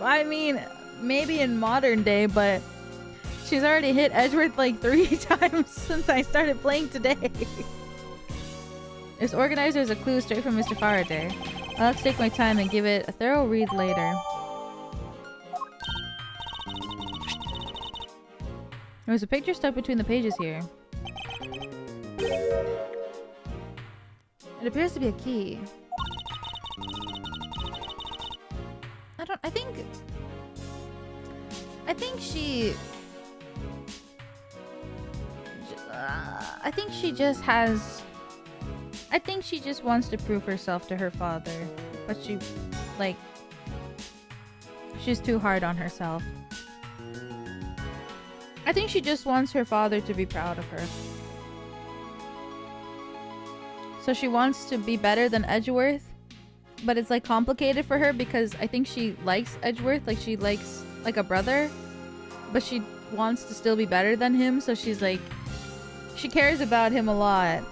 Speaker 1: I mean, maybe in modern day, but she's already hit Edgeworth like 3 times since I started playing today. This organizer is a clue straight from Mr. Faraday. I'll have to take my time and give it a thorough read later. There's a picture stuck between the pages here. It appears to be a key. I think she just wants to prove herself to her father, but she's too hard on herself. I think she just wants her father to be proud of her. So she wants to be better than Edgeworth, but it's like complicated for her because I think she likes Edgeworth, like she likes like a brother, but she wants to still be better than him, so she's like, she cares about him a lot.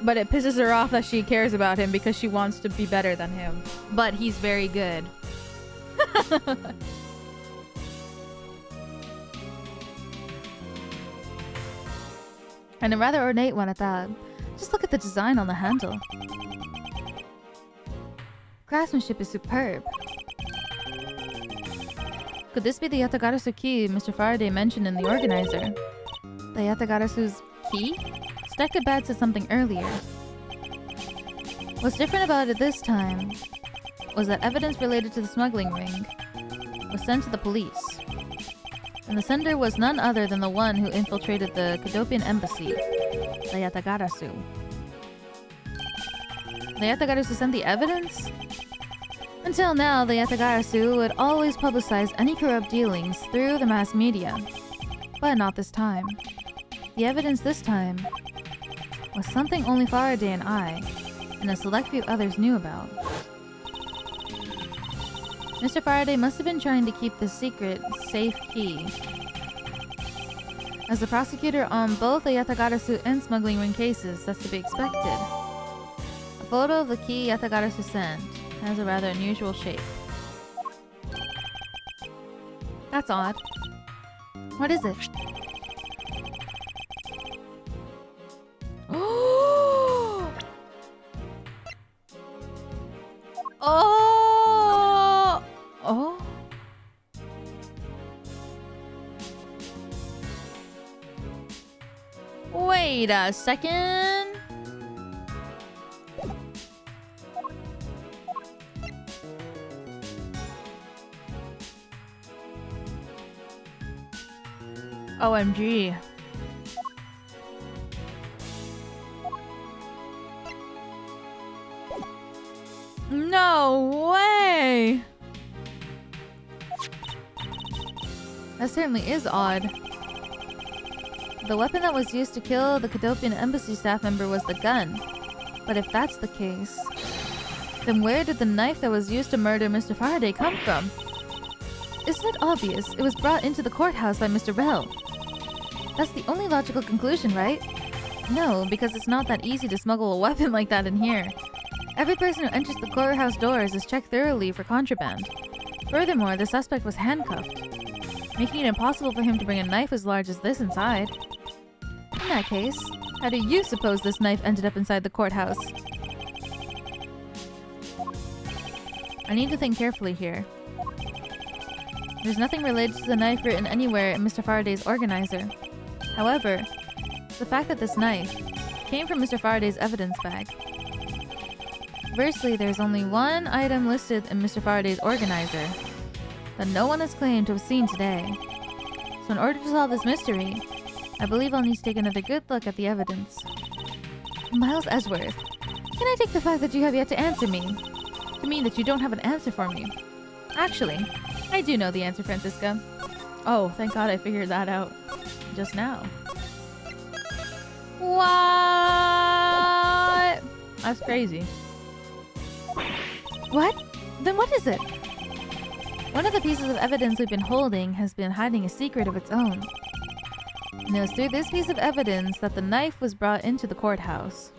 Speaker 1: But it pisses her off that she cares about him because she wants to be better than him. But he's very good. And a rather ornate one at that. Just look at the design on the handle. Craftsmanship is superb. Could this be the Yatagarasu key Mr. Faraday mentioned in the organizer? The Yatagarasu's key? Stekabad said something earlier. What's different about it this time was that evidence related to the smuggling ring was sent to the police. And the sender was none other than the one who infiltrated the Cadopian embassy, the Yatagarasu. The Yatagarasu sent the evidence? Until now, the Yatagarasu would always publicize any corrupt dealings through the mass media. But not this time. The evidence this time was something only Faraday and I, and a select few others knew about. Mr. Faraday must have been trying to keep this secret safe key. As the prosecutor on both the Yatagarasu and smuggling ring cases, that's to be expected. A photo of the key Yatagarasu sent has a rather unusual shape. That's odd. What is it? Oh! Oh! Oh! Wait a second. OMG. No way! That certainly is odd. The weapon that was used to kill the Cadopian embassy staff member was the gun. But if that's the case, then where did the knife that was used to murder Mr. Faraday come from? Isn't it obvious it was brought into the courthouse by Mr. Bell? That's the only logical conclusion, right? No, because it's not that easy to smuggle a weapon like that in here. Every person who enters the courthouse doors is checked thoroughly for contraband. Furthermore, the suspect was handcuffed, making it impossible for him to bring a knife as large as this inside. In that case, how do you suppose this knife ended up inside the courthouse? I need to think carefully here. There's nothing related to the knife written anywhere in Mr. Faraday's organizer. However, the fact that this knife came from Mr. Faraday's evidence bag. Conversely, there's only one item listed in Mr. Faraday's organizer that no one has claimed to have seen today. So in order to solve this mystery, I believe I'll need to take another good look at the evidence. Miles Edgeworth, can I take the fact that you have yet to answer me to mean that you don't have an answer for me? Actually, I do know the answer, Francisca. Oh, thank God I figured that out just now. What? That's crazy. What? Then what is it? One of the pieces of evidence we've been holding has been hiding a secret of its own. And it was through this piece of evidence that the knife was brought into the courthouse.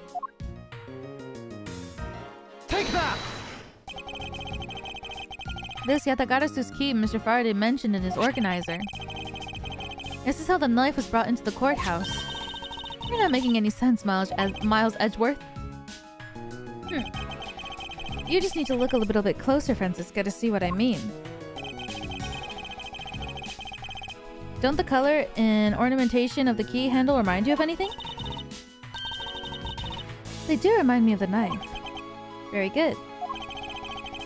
Speaker 2: Take that!
Speaker 1: This Yatagarasu's key Mr. Faraday mentioned in his organizer. This is how the knife was brought into the courthouse. You're not making any sense, Miles Edgeworth. You just need to look a little bit closer, Francisca, to see what I mean. Don't the color and ornamentation of the key handle remind you of anything? They do remind me of the knife. Very good.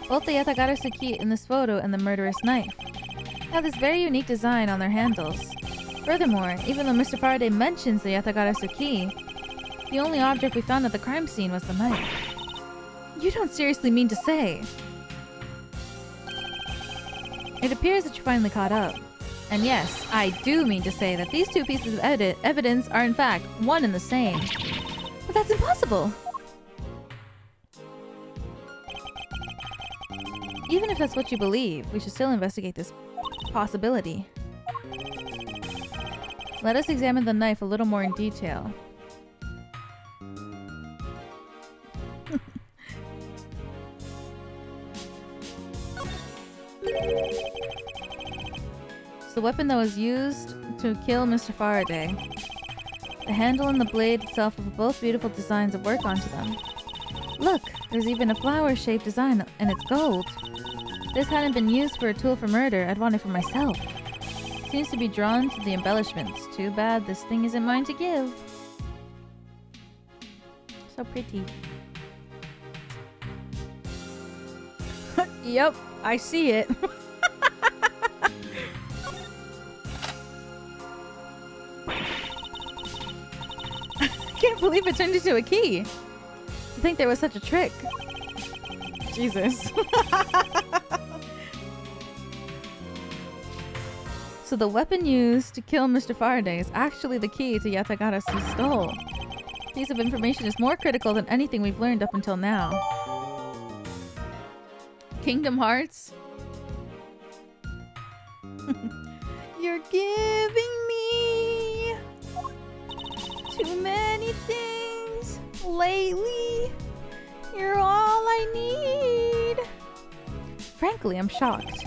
Speaker 1: Both the Yatagarasu key in this photo and the murderous knife have this very unique design on their handles. Furthermore, even though Mr. Faraday mentions the Yatagarasu key, the only object we found at the crime scene was the knife. You don't seriously mean to say? It appears that you finally caught up. And yes, I do mean to say that these two pieces of evidence are in fact one and the same. But that's impossible! Even if that's what you believe, we should still investigate this possibility. Let us examine the knife a little more in detail. It's the weapon that was used to kill Mr. Faraday. The handle and the blade itself have both beautiful designs of work onto them. Look, there's even a flower-shaped design and it's gold. If this hadn't been used for a tool for murder, I'd want it for myself. Seems to be drawn to the embellishments. Too bad this thing isn't mine to give. So pretty. Yep, I see it. I can't believe it turned into a key. I think there was such a trick. Jesus. So the weapon used to kill Mr. Faraday is actually the key to Yatagarasu's stole. Piece of information is more critical than anything we've learned up until now. Kingdom Hearts? You're giving me too many things lately. You're all I need. Frankly, I'm shocked.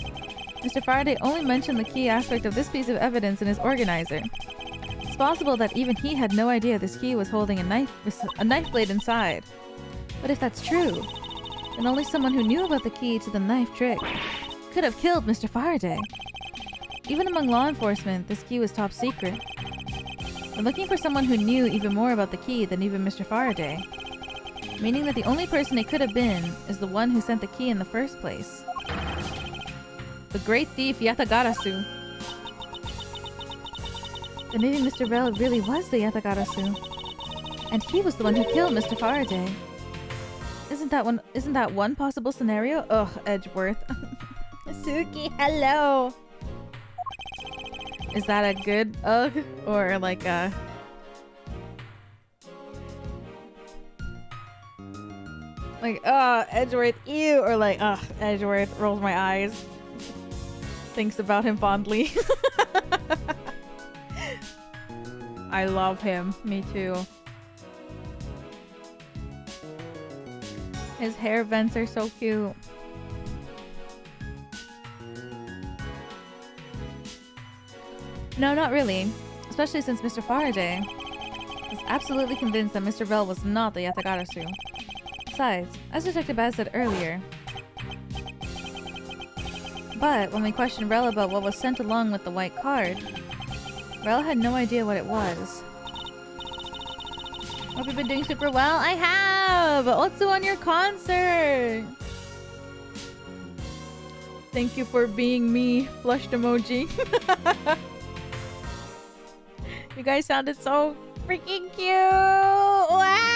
Speaker 1: Mr. Faraday only mentioned the key aspect of this piece of evidence in his organizer. It's possible that even he had no idea this key was holding a knife blade inside. But if that's true, then only someone who knew about the key to the knife trick could have killed Mr. Faraday. Even among law enforcement, this key was top secret. We're looking for someone who knew even more about the key than even Mr. Faraday. Meaning that the only person it could have been is the one who sent the key in the first place. The great thief Yatagarasu. Then maybe Mr. Bell really was the Yatagarasu. And he was the one who killed Mr. Faraday. Isn't that one possible scenario? Ugh, Edgeworth. Suki, hello! Is that a good ugh? Or like a... like, Edgeworth, ew! Or like, Edgeworth rolls my eyes. Thinks about him fondly. I love him. Me too. His hair vents are so cute. No, not really. Especially since Mr. Faraday is absolutely convinced that Mr. Bell was not the Yatagarasu. Besides, as Detective Baz said earlier, but when we questioned Rel about what was sent along with the white card, Rel had no idea what it was. Hope you've been doing super well. I have! Otsu on your concert! Thank you for being me. Flushed emoji. You guys sounded so freaking cute! Wow!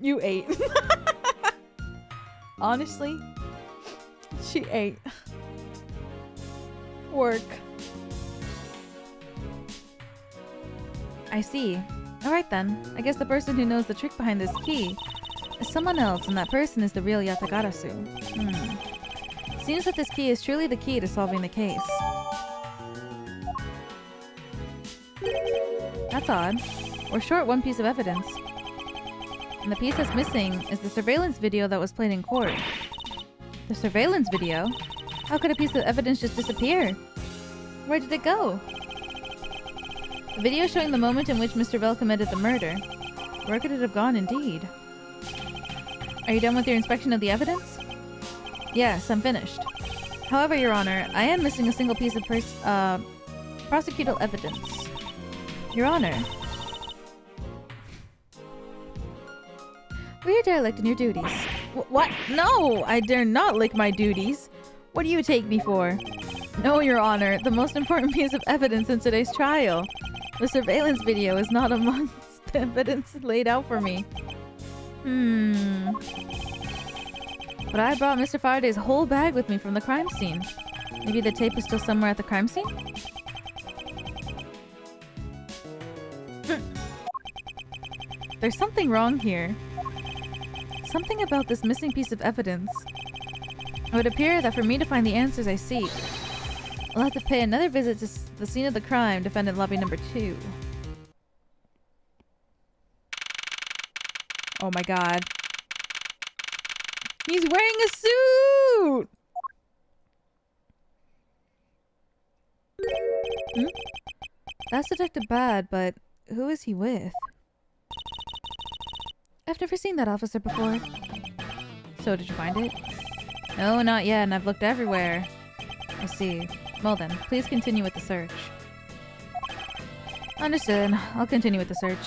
Speaker 1: You ate. Honestly, she ate. Work. I see. Alright then. I guess the person who knows the trick behind this key is someone else, and that person is the real Yatagarasu. Seems that this key is truly the key to solving the case. That's odd. We're short one piece of evidence. And the piece that's missing is the surveillance video that was played in court. The surveillance video? How could a piece of evidence just disappear? Where did it go? The video showing the moment in which Mr. Bell committed the murder. Where could it have gone indeed? Are you done with your inspection of the evidence? Yes, I'm finished. However, Your Honor, I am missing a single piece of prosecutorial evidence. Your Honor. We're derelict in your duties. What? No! I dare not lick my duties. What do you take me for? No, Your Honor. The most important piece of evidence in today's trial. The surveillance video is not amongst the evidence laid out for me. But I brought Mr. Faraday's whole bag with me from the crime scene. Maybe the tape is still somewhere at the crime scene? There's something wrong here. Something about this missing piece of evidence. It would appear that for me to find the answers I seek, I'll have to pay another visit to the scene of the crime, defendant lobby number 2. Oh my god. He's wearing a suit! Hmm? That's Detective Bad, but who is he with? I've never seen that officer before. So, did you find it? No, not yet, and I've looked everywhere. I see. Well then, please continue with the search. Understood. I'll continue with the search.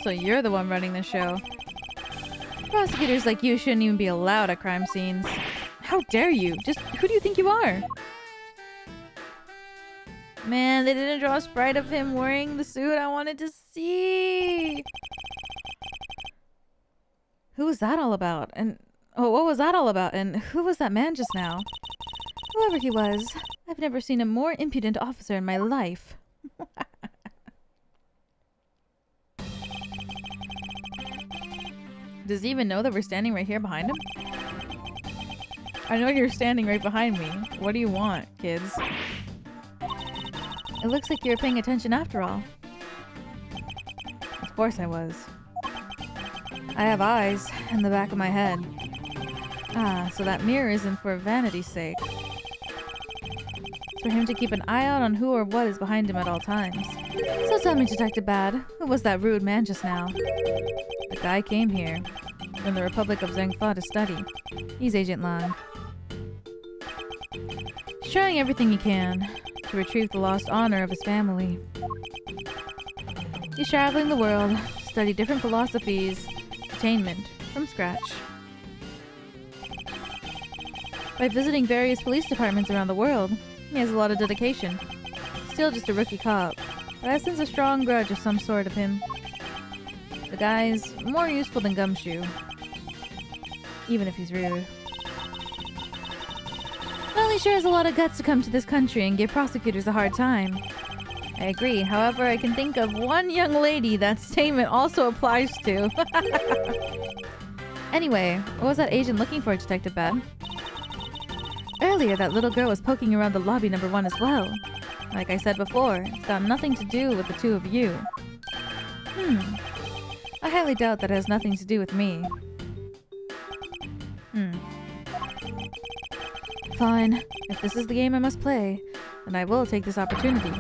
Speaker 1: So you're the one running the show. Prosecutors like you shouldn't even be allowed at crime scenes. How dare you? Just who do you think you are? Man, they didn't draw a sprite of him wearing the suit I wanted to see. Who was that all about? And oh, what was that all about? And who was that man just now? Whoever he was, I've never seen a more impudent officer in my life. Does he even know that we're standing right here behind him? I know you're standing right behind me. What do you want, kids? It looks like you're paying attention after all. Of course I was. I have eyes in the back of my head. Ah, so that mirror isn't for vanity's sake. It's for him to keep an eye out on who or what is behind him at all times. So tell me, Detective Bad, who was that rude man just now? The guy came here from the Republic of Zhengfa to study. He's Agent Lang. He's trying everything he can to retrieve the lost honor of his family. He's traveling the world to study different philosophies, attainment, from scratch. By visiting various police departments around the world, he has a lot of dedication. Still just a rookie cop, but I sense a strong grudge of some sort of him. The guy's more useful than Gumshoe, even if he's rude. Well, he sure has a lot of guts to come to this country and give prosecutors a hard time. I agree, however, I can think of one young lady that statement also applies to. Anyway, what was that agent looking for, Detective Bad? Earlier, that little girl was poking around the lobby number 1 as well. Like I said before, it's got nothing to do with the two of you. I highly doubt that it has nothing to do with me. Fine. If this is the game I must play, then I will take this opportunity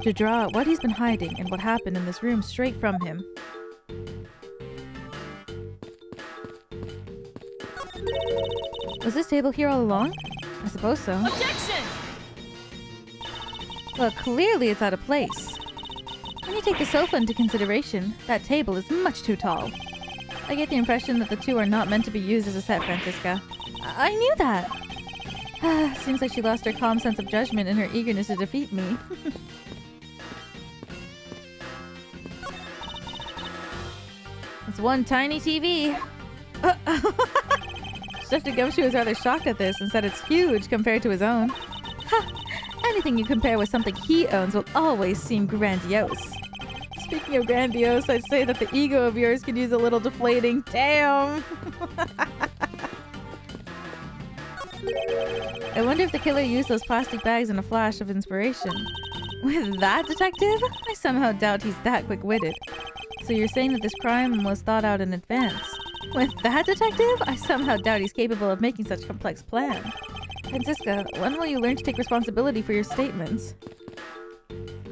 Speaker 1: to draw out what he's been hiding and what happened in this room straight from him. Was this table here all along? I suppose so.
Speaker 2: Objection!
Speaker 1: Well, clearly it's out of place. When you take the sofa into consideration, that table is much too tall. I get the impression that the two are not meant to be used as a set, Francisca. I knew that! Seems like she lost her calm sense of judgment in her eagerness to defeat me. It's one tiny TV. Detective Gumshoe is rather shocked at this and said it's huge compared to his own. Ha! Anything you compare with something he owns will always seem grandiose. Speaking of grandiose, I'd say that the ego of yours could use a little deflating. Damn! I wonder if the killer used those plastic bags in a flash of inspiration. With that, detective? I somehow doubt he's that quick-witted. So you're saying that this crime was thought out in advance? With that, detective? I somehow doubt he's capable of making such complex plan. Francisca, when will you learn to take responsibility for your statements?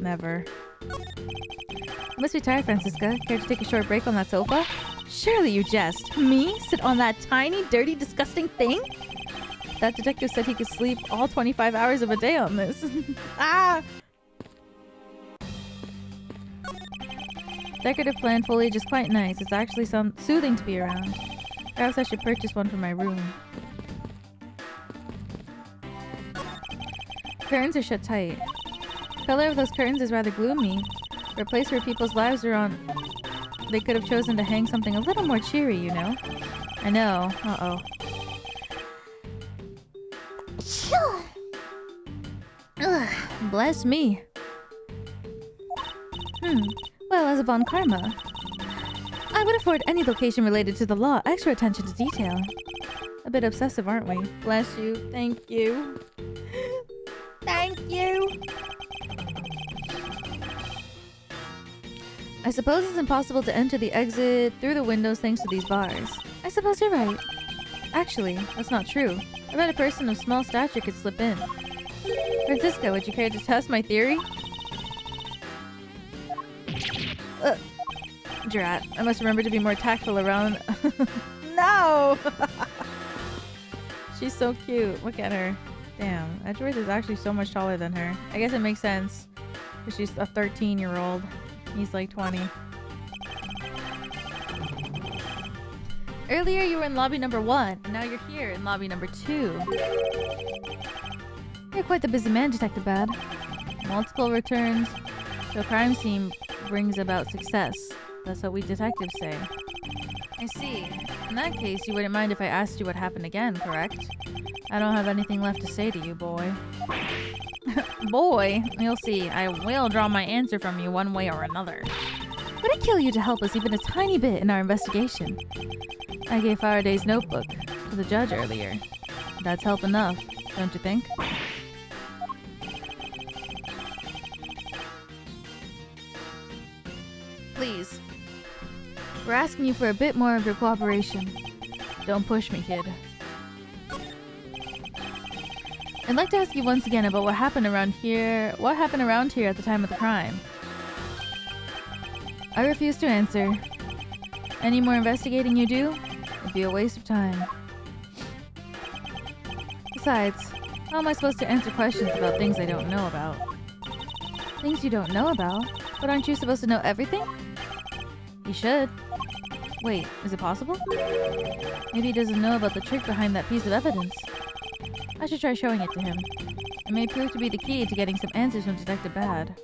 Speaker 1: Never. You must be tired, Francisca. Care to take a short break on that sofa? Surely you jest. Me? Sit on that tiny, dirty, disgusting thing? That detective said he could sleep all 25 hours of a day on this. Ah! Decorative plant foliage is quite nice. It's actually soothing to be around. Perhaps I should purchase one for my room. Curtains are shut tight. The color of those curtains is rather gloomy. For a place where people's lives are on... They could have chosen to hang something a little more cheery, you know? I know. Uh-oh. Ugh, bless me. Well, as a Von Karma, I would afford any location related to the law extra attention to detail. A bit obsessive, aren't we? Bless you. Thank you. Thank you. I suppose it's impossible to enter the exit through the windows thanks to these bars. I suppose you're right. Actually, that's not true. I bet a person of small stature could slip in. Francisca, would you care to test my theory? Drat. I must remember to be more tactful around... No! She's so cute. Look at her. Damn. Edgeworth is actually so much taller than her. I guess it makes sense. Because she's a 13-year-old. He's like 20. Earlier you were in lobby number 1, and now you're here in lobby number 2. You're quite the busy man, Detective Bad. Multiple returns to a crime scene brings about success. That's what we detectives say. I see. In that case, you wouldn't mind if I asked you what happened again, correct? I don't have anything left to say to you, boy. Boy, you'll see. I will draw my answer from you one way or another. Would it kill you to help us even a tiny bit in our investigation? I gave Faraday's notebook to the judge earlier. That's help enough, don't you think? Please. We're asking you for a bit more of your cooperation. Don't push me, kid. I'd like to ask you once again about what happened around here. What happened around here at the time of the crime? I refuse to answer. Any more investigating you do, it'd be a waste of time. Besides, how am I supposed to answer questions about things I don't know about? Things you don't know about? But aren't you supposed to know everything? You should. Wait, is it possible? Maybe he doesn't know about the trick behind that piece of evidence. I should try showing it to him. It may prove to be the key to getting some answers from Detective Bad.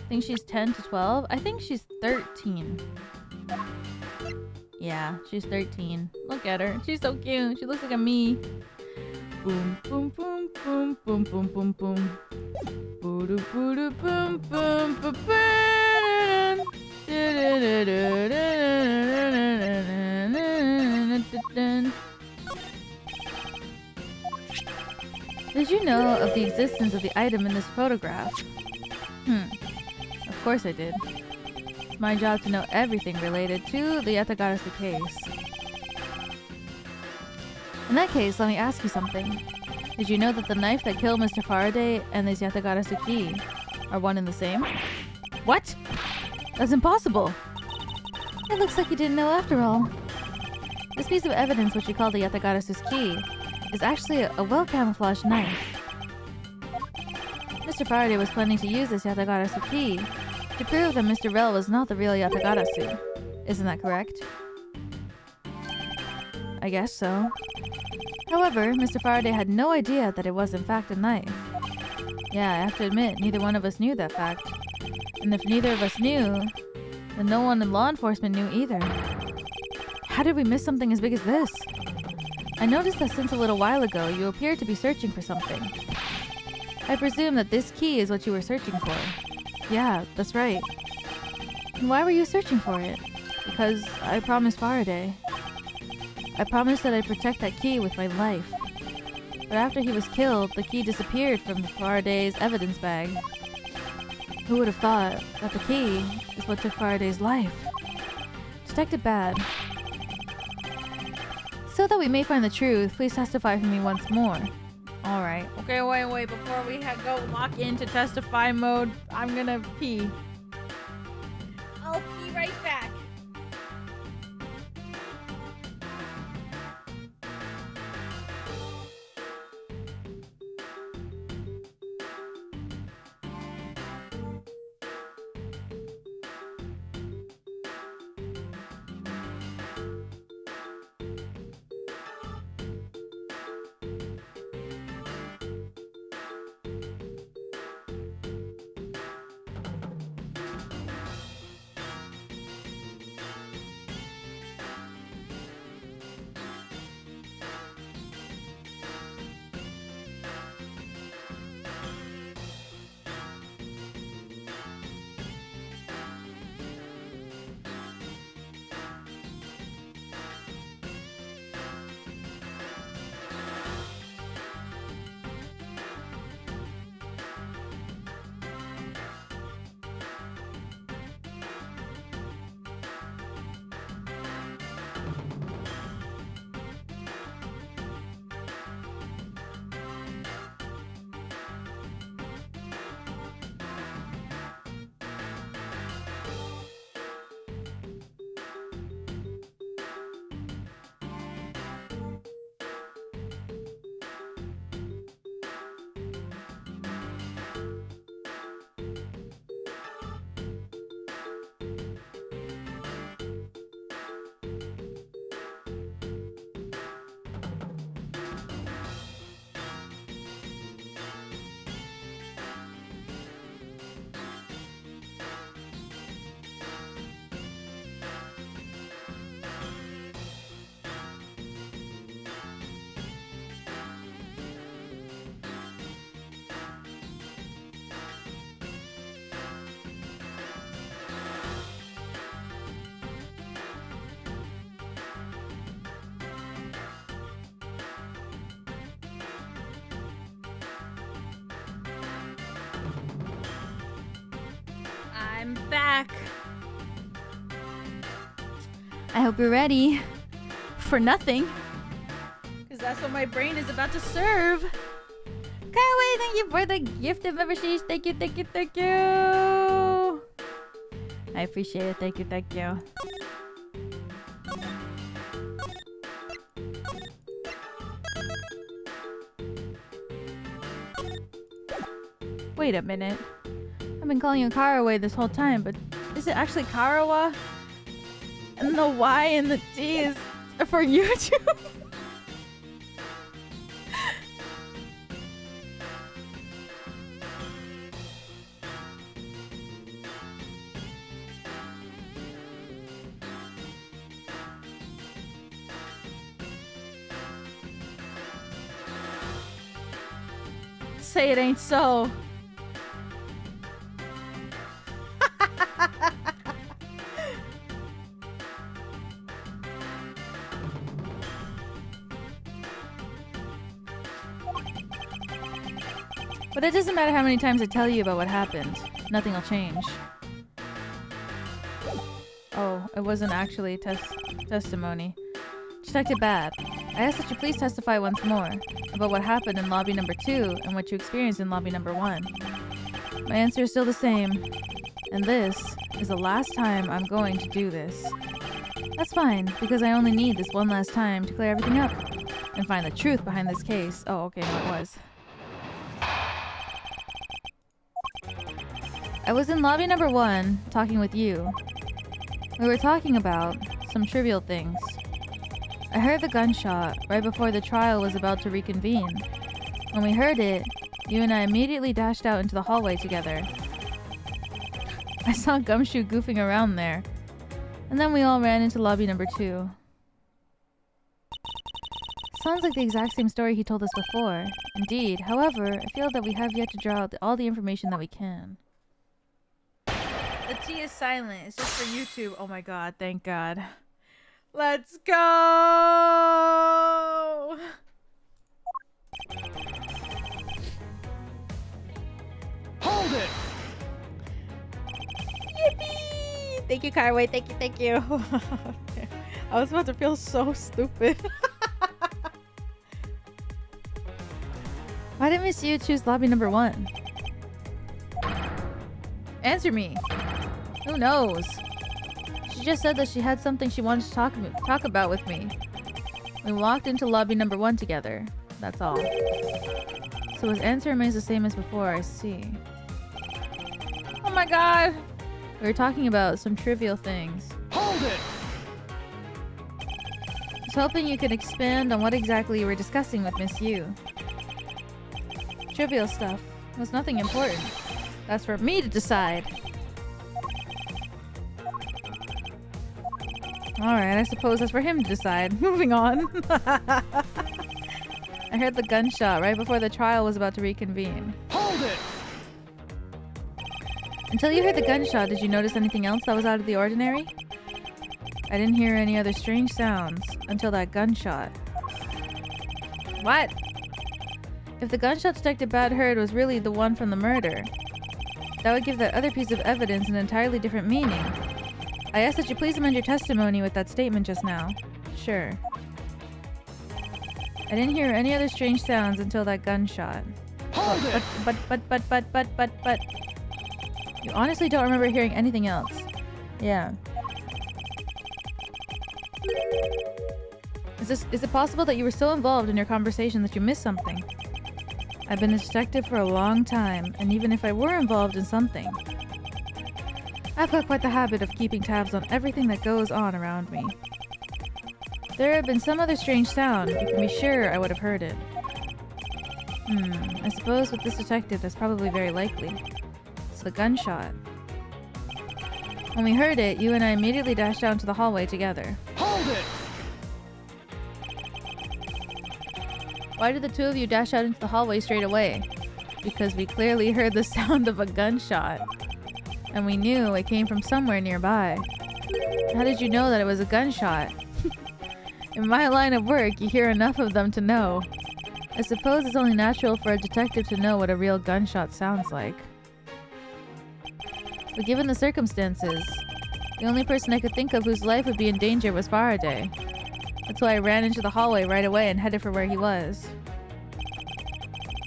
Speaker 1: Think she's 10 to 12? I think she's 13. Yeah, she's 13. Look at her. She's so cute. She looks like a me. Boom, boom, boom, boom, boom, boom, boom, boom. Boo-doo, boo-doo, boom, boom, boom, boom. Did you know of the existence of the item in this photograph? Of course I did. It's my job to know everything related to the Yatagarasu case. In that case, let me ask you something. Did you know that the knife that killed Mr. Faraday and this Yatagarasu key are one and the same? What? That's impossible! It looks like you didn't know after all. This piece of evidence, which you call the Yatagarasu's key, is actually a well-camouflaged knife. Mr. Faraday was planning to use this Yatagarasu key to prove that Mr. Rel was not the real Yatagarasu. Isn't that correct? I guess so. However, Mr. Faraday had no idea that it was in fact a knife. Yeah, I have to admit, neither one of us knew that fact. And if neither of us knew, then no one in law enforcement knew either. How did we miss something as big as this? I noticed that since a little while ago, you appeared to be searching for something. I presume that this key is what you were searching for. Yeah, that's right. And why were you searching for it? Because I promised Faraday. I promised that I'd protect that key with my life. But after he was killed, the key disappeared from Faraday's evidence bag. Who would have thought that the key is what took Faraday's life? Detective Bad. So that we may find the truth, please testify for me once more. Alright. Okay, wait. Before we go lock into testify mode, I'm gonna pee. I'll be right back. I'm back. I hope you're ready for nothing, because that's what my brain is about to serve. Kaiway, thank you for the gift of membership. Thank you, thank you, thank you. I appreciate it. Thank you, thank you. Wait a minute. I've been calling you Karaway this whole time, but is it actually Karawa? And the Y and the T is for YouTube? Say it ain't so. But it doesn't matter how many times I tell you about what happened. Nothing will change. Oh, it wasn't actually testimony. Detective Bad, I ask that you please testify once more about what happened in lobby number 2 and what you experienced in lobby number 1. My answer is still the same. And this is the last time I'm going to do this. That's fine, because I only need this one last time to clear everything up and find the truth behind this case. Oh, okay, no, it was. I was in lobby number 1, talking with you. We were talking about some trivial things. I heard the gunshot right before the trial was about to reconvene. When we heard it, you and I immediately dashed out into the hallway together. I saw Gumshoe goofing around there. And then we all ran into lobby number 2. Sounds like the exact same story he told us before. Indeed, however, I feel that we have yet to draw out all the information that we can. The T is silent. It's just for YouTube. Oh my god, thank god. Let's go!
Speaker 2: Hold it!
Speaker 1: Yippee! Thank you, Carway. Thank you, thank you. I was about to feel so stupid. Why did Miss Yu choose lobby number 1? Answer me. Who knows? She just said that she had something she wanted to talk about with me. We walked into lobby number 1 together. That's all. So his answer remains the same as before, I see. Oh my god! We were talking about some trivial things.
Speaker 2: Hold it!
Speaker 1: I was hoping you could expand on what exactly you were discussing with Miss Yu. Trivial stuff. It was nothing important. That's for me to decide. Alright, I suppose that's for him to decide. Moving on. I heard the gunshot right before the trial was about to reconvene.
Speaker 2: Hold it!
Speaker 1: Until you heard the gunshot, did you notice anything else that was out of the ordinary? I didn't hear any other strange sounds until that gunshot. What? If the gunshot Detective Bad heard was really the one from the murder, that would give that other piece of evidence an entirely different meaning. I ask that you please amend your testimony with that statement just now. Sure. I didn't hear any other strange sounds until that gunshot. But. You honestly don't remember hearing anything else. Yeah. Is it possible that you were so involved in your conversation that you missed something? I've been a detective for a long time, and even if I were involved in something, I've got quite the habit of keeping tabs on everything that goes on around me. If there had been some other strange sound, you can be sure I would have heard it. I suppose with this detective that's probably very likely. It's the gunshot. When we heard it, you and I immediately dashed out into the hallway together.
Speaker 2: Hold it!
Speaker 1: Why did the two of you dash out into the hallway straight away? Because we clearly heard the sound of a gunshot. And we knew it came from somewhere nearby. How did you know that it was a gunshot? In my line of work, you hear enough of them to know. I suppose it's only natural for a detective to know what a real gunshot sounds like. But given the circumstances, the only person I could think of whose life would be in danger was Faraday. That's why I ran into the hallway right away and headed for where he was.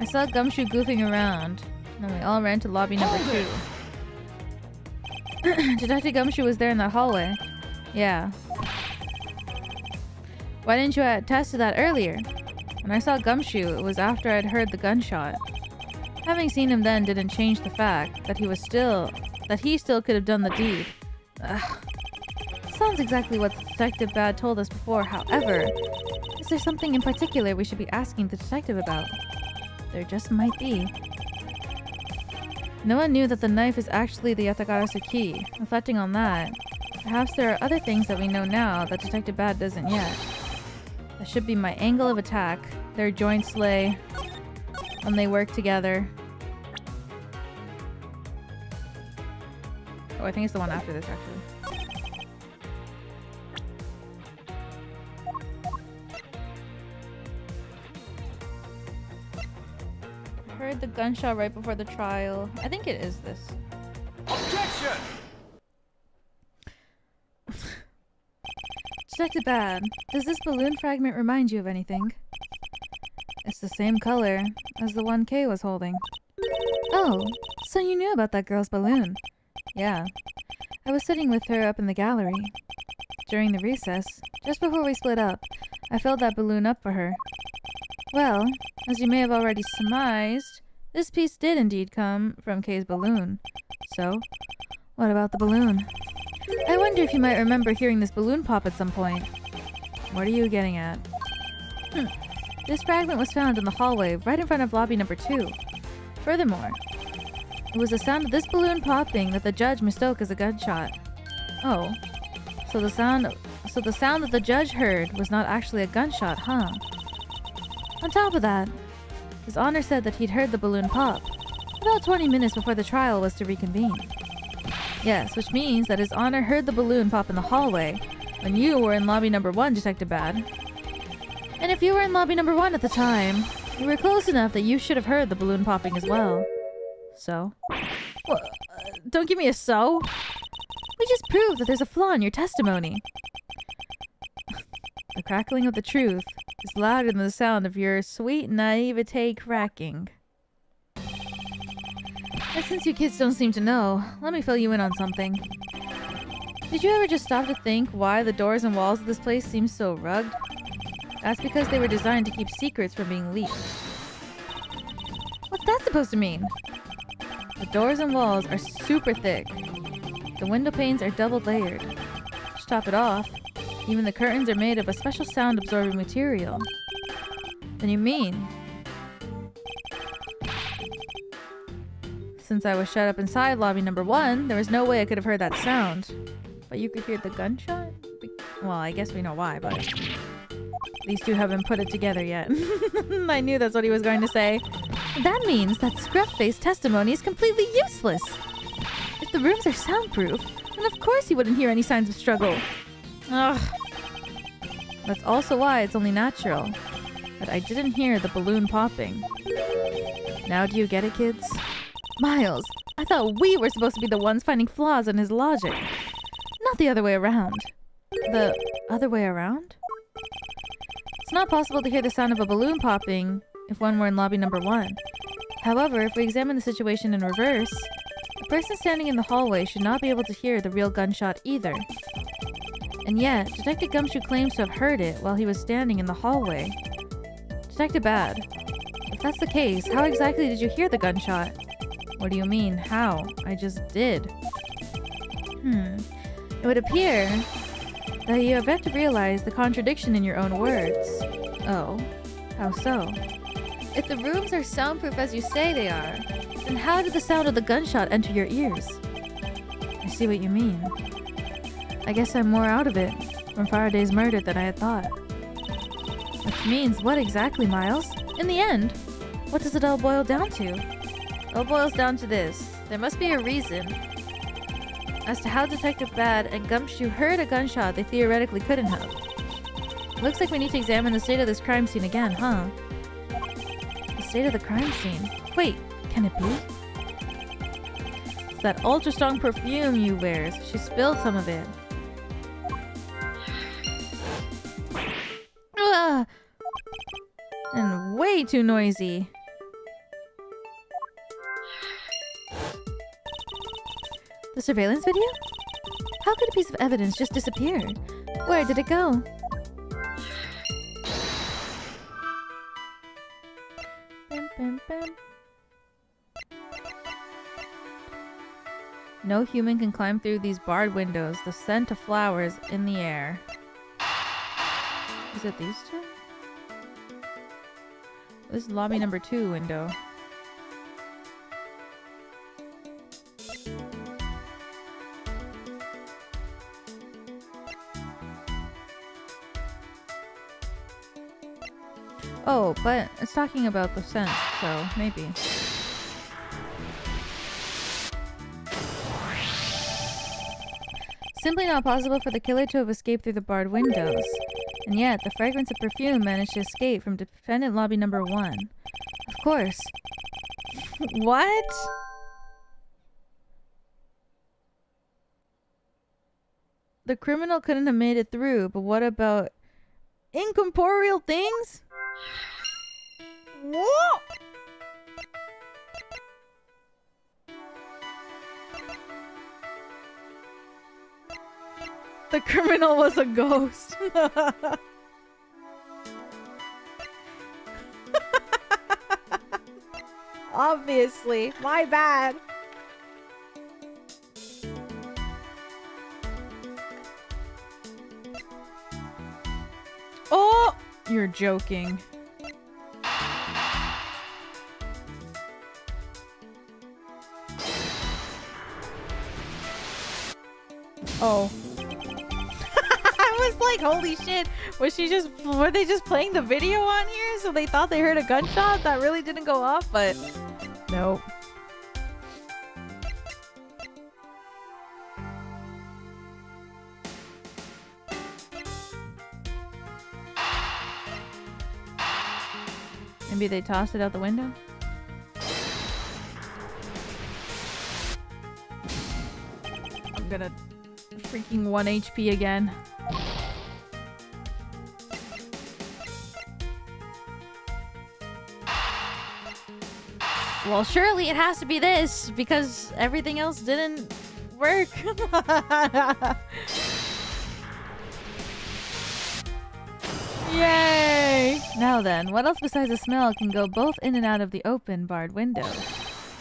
Speaker 1: I saw Gumshoe goofing around, and then we all ran to lobby number 2. Detective Gumshoe was there in that hallway. Yeah. Why didn't you attest to that earlier? When I saw Gumshoe, it was after I'd heard the gunshot. Having seen him then didn't change the fact that he still could have done the deed. Ugh. Sounds exactly what Detective Bad told us before. However, is there something in particular we should be asking the detective about? There just might be. No one knew that the knife is actually the Yatagarasu key. Reflecting on that, perhaps there are other things that we know now that Detective Bad doesn't yet. That should be my angle of attack, their joint slay, when they work together. Oh, I think it's the one after this, actually. I heard the gunshot right before the trial. I think it is this.
Speaker 2: Objection!
Speaker 1: Detective Bad, does this balloon fragment remind you of anything? It's the same color as the one Kay was holding. Oh, so you knew about that girl's balloon. Yeah. I was sitting with her up in the gallery. During the recess, just before we split up, I filled that balloon up for her. Well, as you may have already surmised, this piece did indeed come from Kay's balloon. So, what about the balloon? I wonder if you might remember hearing this balloon pop at some point. What are you getting at? This fragment was found in the hallway right in front of lobby number 2. Furthermore, it was the sound of this balloon popping that the judge mistook as a gunshot. Oh, so the sound that the judge heard was not actually a gunshot, huh? On top of that, His Honor said that he'd heard the balloon pop about 20 minutes before the trial was to reconvene. Yes, which means that His Honor heard the balloon pop in the hallway when you were in lobby number 1, Detective Bad. And if you were in lobby number 1 at the time, you were close enough that you should have heard the balloon popping as well. So? Well, don't give me a so. We just proved that there's a flaw in your testimony. The crackling of the truth is louder than the sound of your sweet naivete cracking. And since you kids don't seem to know, let me fill you in on something. Did you ever just stop to think why the doors and walls of this place seem so rugged? That's because they were designed to keep secrets from being leaked. What's that supposed to mean? The doors and walls are super thick. The window panes are double layered. To top it off, even the curtains are made of a special sound-absorbing material. Then you mean... Since I was shut up inside lobby number 1, there was no way I could have heard that sound. But you could hear the gunshot? Well, I guess we know why, but... These two haven't put it together yet. I knew that's what he was going to say. That means that Scruff-Face's testimony is completely useless. If the rooms are soundproof, then of course you wouldn't hear any signs of struggle. Ugh. That's also why it's only natural that I didn't hear the balloon popping. Now do you get it, kids? Miles, I thought we were supposed to be the ones finding flaws in his logic. Not the other way around. The other way around? It's not possible to hear the sound of a balloon popping if one were in lobby number 1. However, if we examine the situation in reverse, the person standing in the hallway should not be able to hear the real gunshot either. And yet, Detective Gumshoe claims to have heard it while he was standing in the hallway. Detective Bad, if that's the case, how exactly did you hear the gunshot? What do you mean, how? I just did. It would appear that you have yet to realize the contradiction in your own words. Oh, how so? If the rooms are soundproof as you say they are, then how did the sound of the gunshot enter your ears? I see what you mean. I guess I'm more out of it from Faraday's murder than I had thought. Which means what exactly, Miles? In the end, what does it all boil down to? It all boils down to this. There must be a reason as to how Detective Bad and Gumshoe heard a gunshot they theoretically couldn't have. Looks like we need to examine the state of this crime scene again, huh? The state of the crime scene? Wait, can it be? It's that ultra strong perfume you wear. She spilled some of it. Ugh. And way too noisy. The surveillance video? How could a piece of evidence just disappear? Where did it go? Bam, bam, bam. No human can climb through these barred windows. The scent of flowers in the air. Is it these two? This is lobby number 2 window. Oh, but it's talking about the scent, so maybe. Simply not possible for the killer to have escaped through the barred windows. And yet, the fragrance of perfume managed to escape from defendant lobby number 1. Of course. What? The criminal couldn't have made it through, but what about incorporeal things? What? The criminal was a ghost. Obviously. My bad. Oh! You're joking. Oh. I was like, holy shit. Were they just playing the video on here? So they thought they heard a gunshot that really didn't go off, but nope. Maybe they tossed it out the window? I'm gonna freaking 1 HP again. Well, surely it has to be this, because everything else didn't work. Yay! Now then, what else besides the smell can go both in and out of the open, barred window?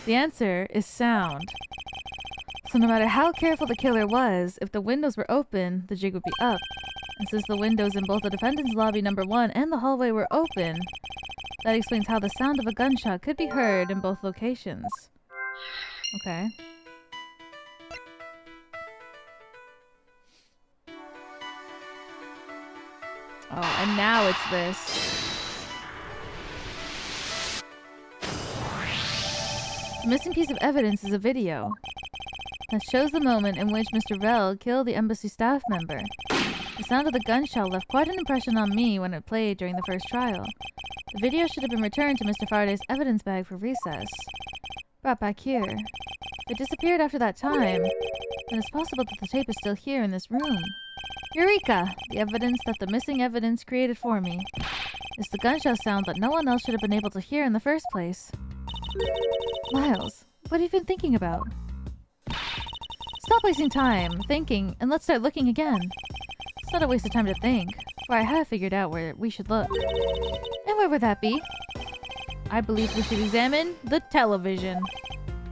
Speaker 1: The answer is sound. So no matter how careful the killer was, if the windows were open, the jig would be up. And since the windows in both the defendant's lobby number 1 and the hallway were open, that explains how the sound of a gunshot could be heard in both locations. Okay. Oh, and now it's this. The missing piece of evidence is a video that shows the moment in which Mr. Rell killed the embassy staff member. The sound of the gunshot left quite an impression on me when it played during the first trial. The video should have been returned to Mr. Faraday's evidence bag for recess. Brought back here. If it disappeared after that time, then it's possible that the tape is still here in this room. Eureka! The evidence that the missing evidence created for me is the gunshot sound that no one else should have been able to hear in the first place. Miles, what have you been thinking about? Stop wasting time thinking and let's start looking again. It's not a waste of time to think, for I have figured out where we should look. And where would that be? I believe we should examine the television.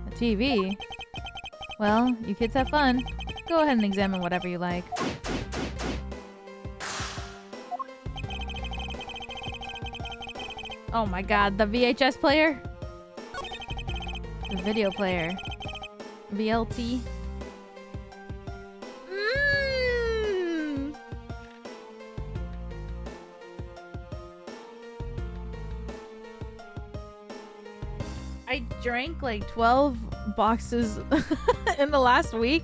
Speaker 1: The TV? Well, you kids have fun. Go ahead and examine whatever you like. Oh my god, the VHS player? The video player. VLT? I drank like 12 boxes in the last week.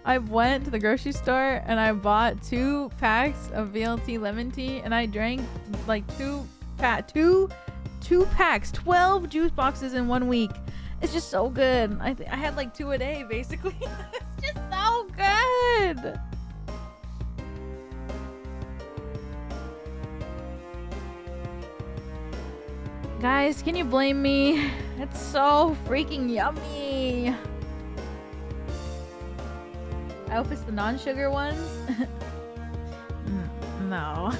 Speaker 1: I went to the grocery store and I bought 2 packs of VLT lemon tea and I drank like two packs, 12 juice boxes in 1 week. It's just so good. I had like 2 a day basically. It's just so good. Guys, can you blame me? It's so freaking yummy. I hope it's the non-sugar ones. No.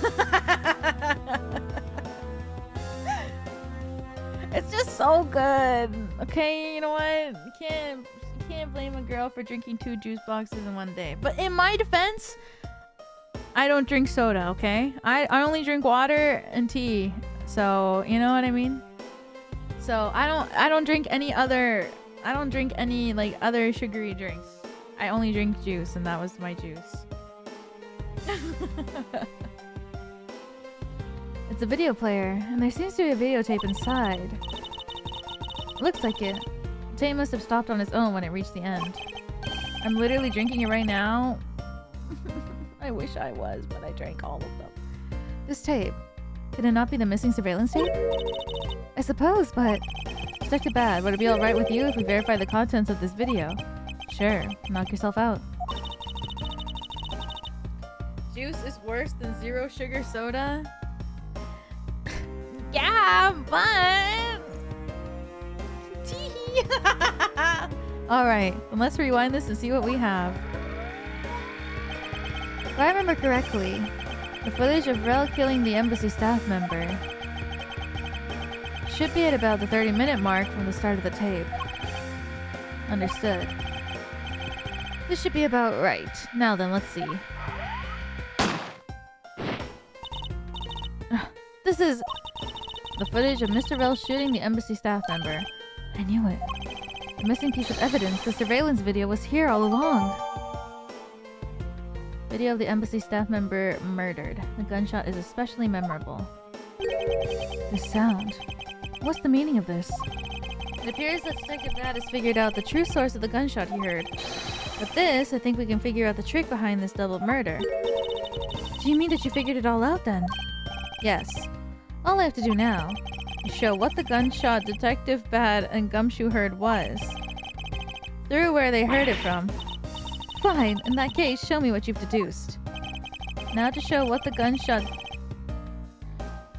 Speaker 1: It's just so good. Okay, you know what? You can't blame a girl for drinking 2 juice boxes in 1 day. But in my defense, I don't drink soda, okay? I only drink water and tea. So, you know what I mean? So, I don't drink any other like other sugary drinks. I only drink juice, and that was my juice. It's a video player, and there seems to be a videotape inside. Looks like it. The tape must have stopped on its own when it reached the end. I'm literally drinking it right now. I wish I was, but I drank all of them. This tape. Could it not be the missing surveillance tape? I suppose, but... Detective Bad, would it be alright with you if we verify the contents of this video? Sure, knock yourself out. Juice is worse than 0 sugar soda? Yeah, but... Alright, then let's rewind this and see what we have. If I remember correctly, the footage of Rel killing the embassy staff member should be at about the 30-minute mark from the start of the tape. Understood. This should be about right. Now then, let's see. This is the footage of Mr. Rel shooting the embassy staff member. I knew it. The missing piece of evidence, the surveillance video, was here all along. Video of the embassy staff member murdered. The gunshot is especially memorable. This sound. What's the meaning of this? It appears that Detective Bad has figured out the true source of the gunshot he heard. With this, I think we can figure out the trick behind this double murder. Do you mean that you figured it all out then? Yes. All I have to do now is show what the gunshot Detective Bad and Gumshoe heard was. Through where they heard it from. Fine, in that case, show me what you've deduced. Now to show what the gunshot...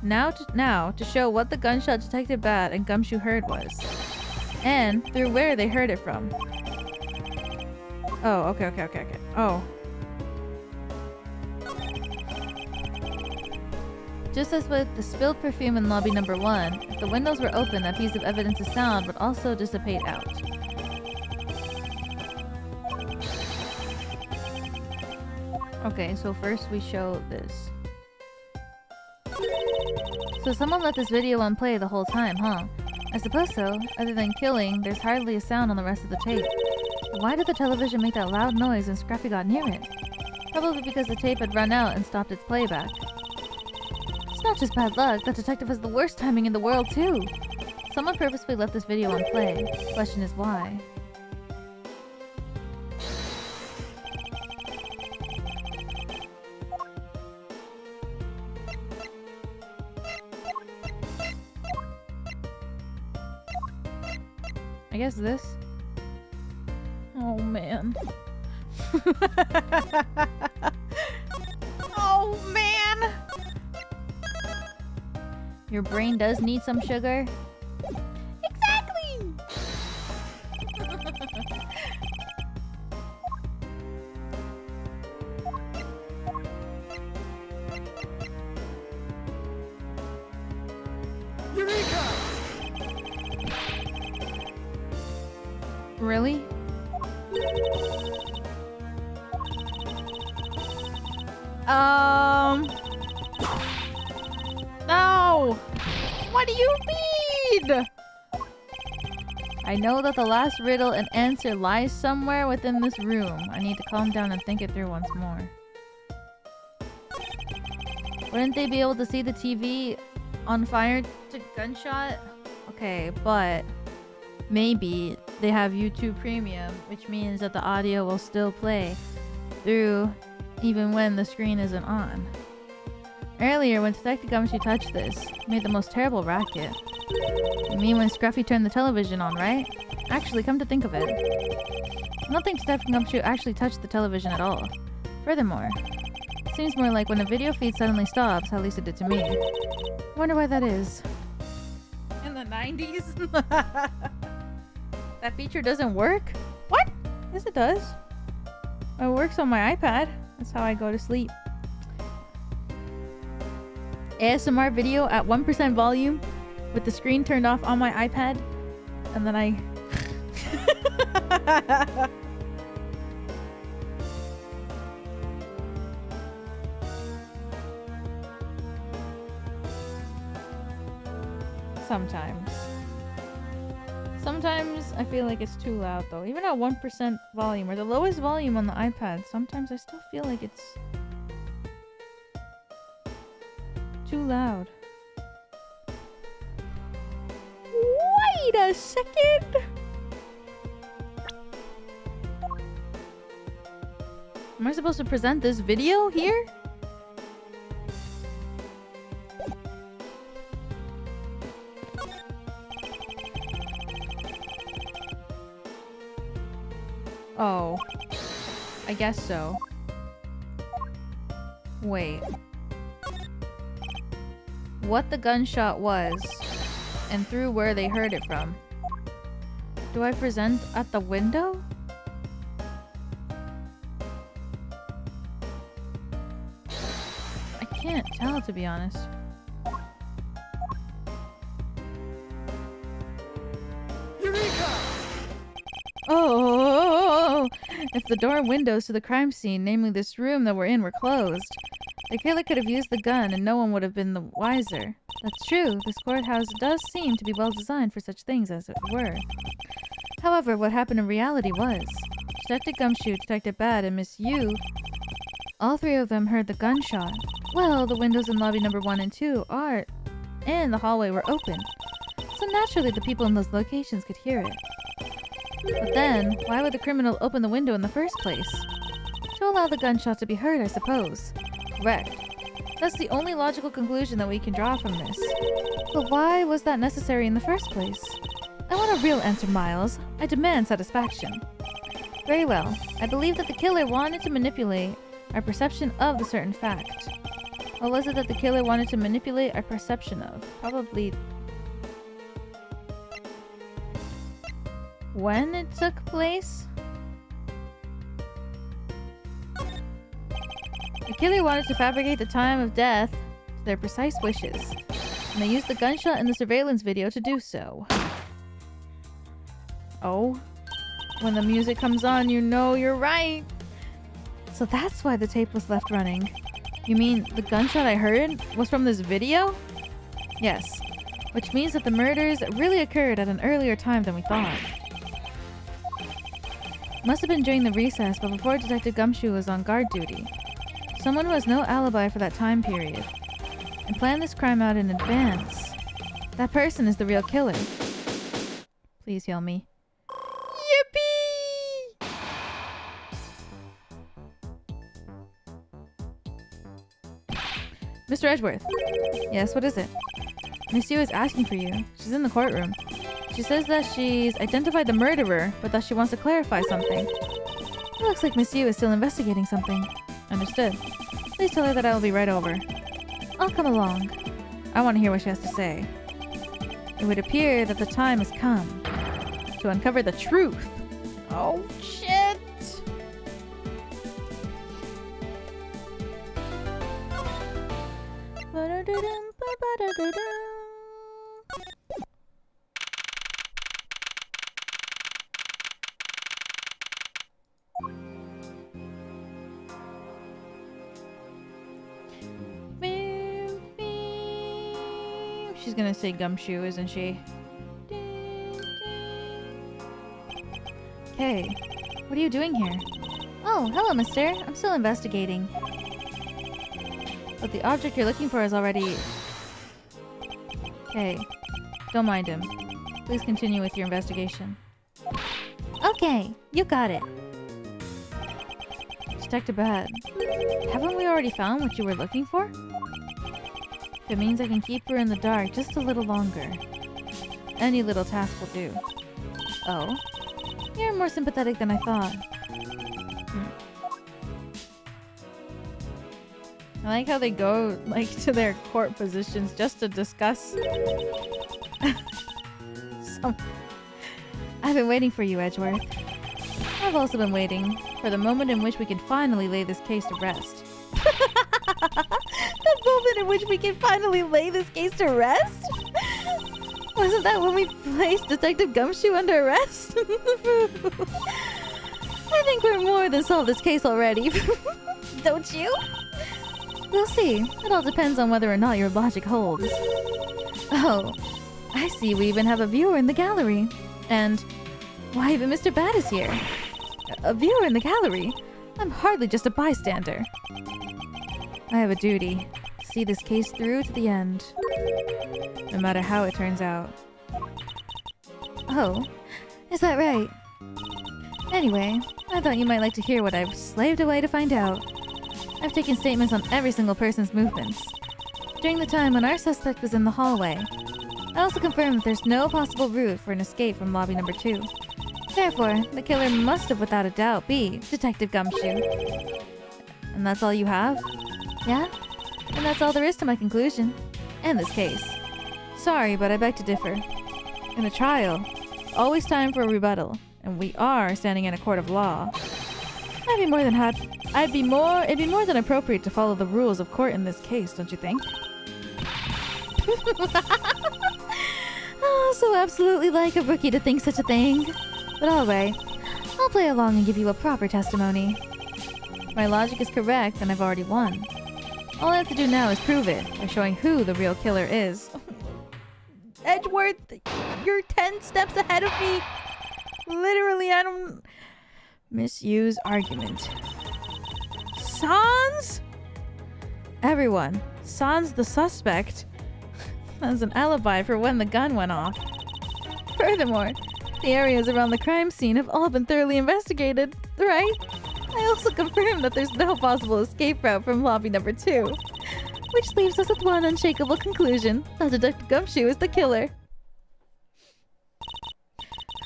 Speaker 1: Now to show what the gunshot Detective Bad and Gumshoe heard was. And through where they heard it from. Oh, okay. Oh. Just as with the spilled perfume in lobby number 1, if the windows were open, that piece of evidence's sound would also dissipate out. Okay, so first we show this. So someone let this video on play the whole time, huh? I suppose so. Other than killing, there's hardly a sound on the rest of the tape. But why did the television make that loud noise when Scruffy got near it? Probably because the tape had run out and stopped its playback. It's not just bad luck, that detective has the worst timing in the world too! Someone purposefully left this video on play. The question is why. I guess this. Oh man. Oh man! Your brain does need some sugar? Exactly!
Speaker 2: Eureka!
Speaker 1: Really? No! What do you mean? I know that the last riddle and answer lies somewhere within this room. I need to calm down and think it through once more. Wouldn't they be able to see the TV on fire to gunshot? Okay, but maybe they have YouTube Premium, which means that the audio will still play through even when the screen isn't on. Earlier, when Detective Gumshoe touched this, it made the most terrible racket. You mean when Scruffy turned the television on, right? Actually, come to think of it, I don't think Detective Gumshoe actually touched the television at all. Furthermore, it seems more like when a video feed suddenly stops, at least it did to me. I wonder why that is. In the 90s? That feature doesn't work? What? Yes, it does. It works on my iPad. That's how I go to sleep. ASMR video at 1% volume with the screen turned off on my iPad. And then I... Sometimes. Sometimes I feel like it's too loud though. Even at 1% volume or the lowest volume on the iPad, sometimes I still feel like it's too loud. Wait a second! Am I supposed to present this video here? Oh, I guess so. Wait. What the gunshot was, and through where they heard it from. Do I present at the window? I can't tell, to be honest. Oh, if the door and windows to the crime scene, namely this room that we're in, were closed, the killer could have used the gun and no one would have been the wiser. That's true. This courthouse does seem to be well designed for such things, as it were. However, what happened in reality was, Detective Gumshoe, Detective Bad, and Miss Yu, all three of them heard the gunshot. Well, the windows in lobby number 1 and 2 and the hallway were open. So naturally the people in those locations could hear it. But then, why would the criminal open the window in the first place? To allow the gunshot to be heard, I suppose. Correct. That's the only logical conclusion that we can draw from this. But why was that necessary in the first place? I want a real answer, Miles. I demand satisfaction. Very well. I believe that the killer wanted to manipulate our perception of the certain fact. What was it that the killer wanted to manipulate our perception of? Probably... when it took place? The killer wanted to fabricate the time of death to their precise wishes, and they used the gunshot in the surveillance video to do so. Oh, when the music comes on, you know you're right. So that's why the tape was left running. You mean the gunshot I heard was from this video? Yes, which means that the murders really occurred at an earlier time than we thought. Must have been during the recess, but before Detective Gumshoe was on guard duty. Someone who has no alibi for that time period, and planned this crime out in advance. That person is the real killer. Please heal me. Yippee! Mr. Edgeworth. Yes, what is it? Miss Yu is asking for you. She's in the courtroom. She says that she's identified the murderer, but that she wants to clarify something. It looks like Miss Yu is still investigating something. Understood. Please tell her that I will be right over. I'll come along. I want to hear what she has to say. It would appear that the time has come to uncover the truth. Oh, shit! She's gonna say Gumshoe, isn't she? Hey, what are you doing here? Oh, hello, mister. I'm still investigating. But the object you're looking for is already... Okay, don't mind him. Please continue with your investigation. Okay, you got it. Detective Bad, haven't we already found what you were looking for? If it means I can keep her in the dark just a little longer, any little task will do. Oh? You're more sympathetic than I thought. I like how they go, like, to their court positions just to discuss... I've been waiting for you, Edgeworth. I've also been waiting for the moment in which we can finally lay this case to rest. The moment in which we can finally lay this case to rest? Wasn't that when we placed Detective Gumshoe under arrest? I think we're more than solved this case already. Don't you? We'll see. It all depends on whether or not your logic holds. Oh, I see we even have a viewer in the gallery. And why even Mr. Bad is here? A viewer in the gallery? I'm hardly just a bystander. I have a duty. See this case through to the end. No matter how it turns out. Oh, is that right? Anyway, I thought you might like to hear what I've slaved away to find out. I've taken statements on every single person's movements. During the time when our suspect was in the hallway, I also confirmed that there's no possible route for an escape from lobby number 2. Therefore, the killer must have without a doubt be Detective Gumshoe. And that's all you have? Yeah? And that's all there is to my conclusion. And this case. Sorry, but I beg to differ. In a trial, it's always time for a rebuttal, and we are standing in a court of law. It'd be more than appropriate to follow the rules of court in this case, don't you think? Oh, so absolutely like a rookie to think such a thing. But alright, I'll play along and give you a proper testimony. If my logic is correct, then I've already won. All I have to do now is prove it by showing who the real killer is. Edgeworth, you're 10 steps ahead of me. Literally, I don't... Misuse argument. Sans? Everyone, Sans the suspect has an alibi for when the gun went off. Furthermore, the areas around the crime scene have all been thoroughly investigated, right? I also confirmed that there's no possible escape route from lobby number 2. Which leaves us with one unshakable conclusion, that Detective Gumshoe is the killer.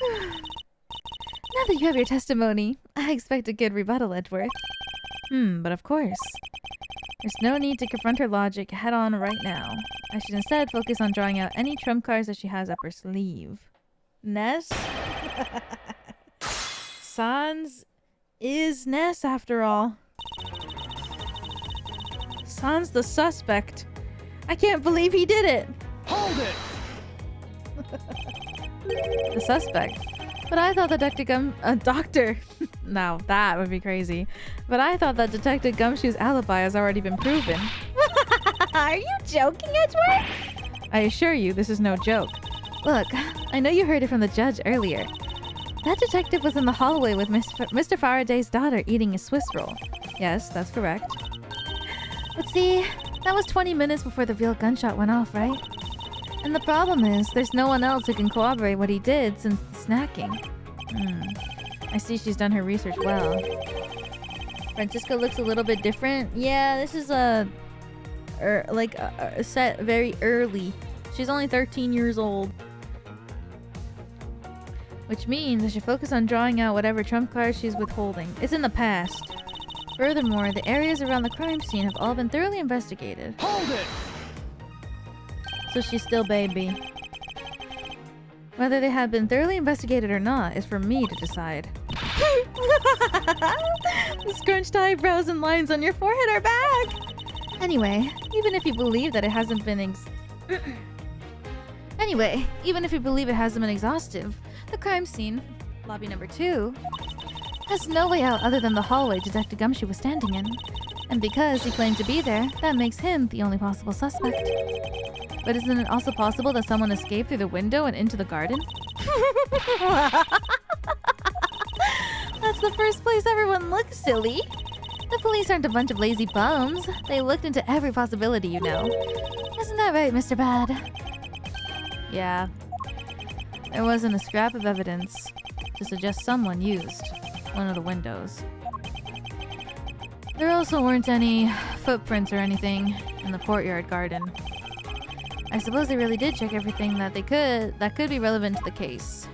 Speaker 1: Now that you have your testimony, I expect a good rebuttal, Edgeworth. But of course. There's no need to confront her logic head-on right now. I should instead focus on drawing out any trump cards that she has up her sleeve. Ness? Sans is Ness after all. Sans the suspect. I can't believe he did it!
Speaker 2: Hold it!
Speaker 1: The suspect. But I thought that Doctor... Now that would be crazy. But I thought that Detective Gumshoe's alibi has already been proven. Are you joking, Edgeworth? I assure you, this is no joke. Look, I know you heard it from the judge earlier. That detective was in the hallway with Mr. Faraday's daughter eating a Swiss roll. Yes, that's correct. But see, that was 20 minutes before the real gunshot went off, right? And the problem is, there's no one else who can corroborate what he did since the snacking. I see she's done her research well. Francisco looks a little bit different. Yeah, this is set very early. She's only 13 years old. Which means I should focus on drawing out whatever trump card she's withholding. It's in the past. Furthermore, the areas around the crime scene have all been thoroughly investigated.
Speaker 2: Hold it!
Speaker 1: So she's still baby. Whether they have been thoroughly investigated or not is for me to decide. The scrunched eyebrows and lines on your forehead are back! Anyway, even if you believe that it hasn't been exhaustive, the crime scene, lobby number 2, has no way out other than the hallway Detective Gumshoe was standing in. And because he claimed to be there, that makes him the only possible suspect. But isn't it also possible that someone escaped through the window and into the garden? That's the first place everyone looks, silly. The police aren't a bunch of lazy bums. They looked into every possibility, you know. Isn't that right, Mr. Bad? Yeah. There wasn't a scrap of evidence to suggest someone used one of the windows. There also weren't any footprints or anything in the courtyard garden. I suppose they really did check everything that they could that could be relevant to the case.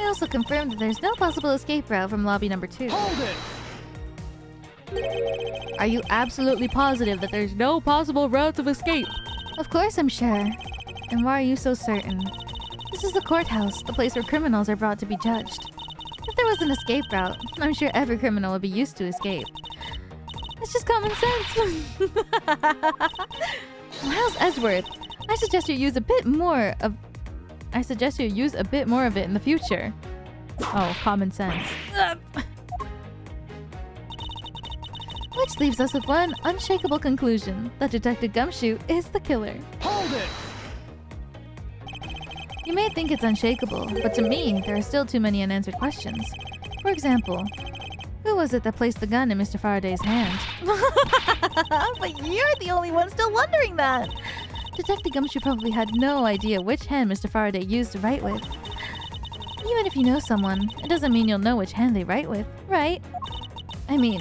Speaker 1: also confirmed that there's no possible escape route from lobby number 2.
Speaker 2: Hold it!
Speaker 1: Are you absolutely positive that there's no possible routes of escape? Of course I'm sure. And why are you so certain? This is the courthouse, the place where criminals are brought to be judged. If there was an escape route, I'm sure every criminal would be used to escape. It's just common sense. Miles Edgeworth, I suggest you use a bit more of it in the future. Oh, common sense. Which leaves us with one unshakable conclusion, that Detective Gumshoe is the killer.
Speaker 2: Hold it!
Speaker 1: You may think it's unshakable, but to me, there are still too many unanswered questions. For example, who was it that placed the gun in Mr. Faraday's hand? But you're the only one still wondering that! Detective Gumshoe probably had no idea which hand Mr. Faraday used to write with. Even if you know someone, it doesn't mean you'll know which hand they write with, right? I mean,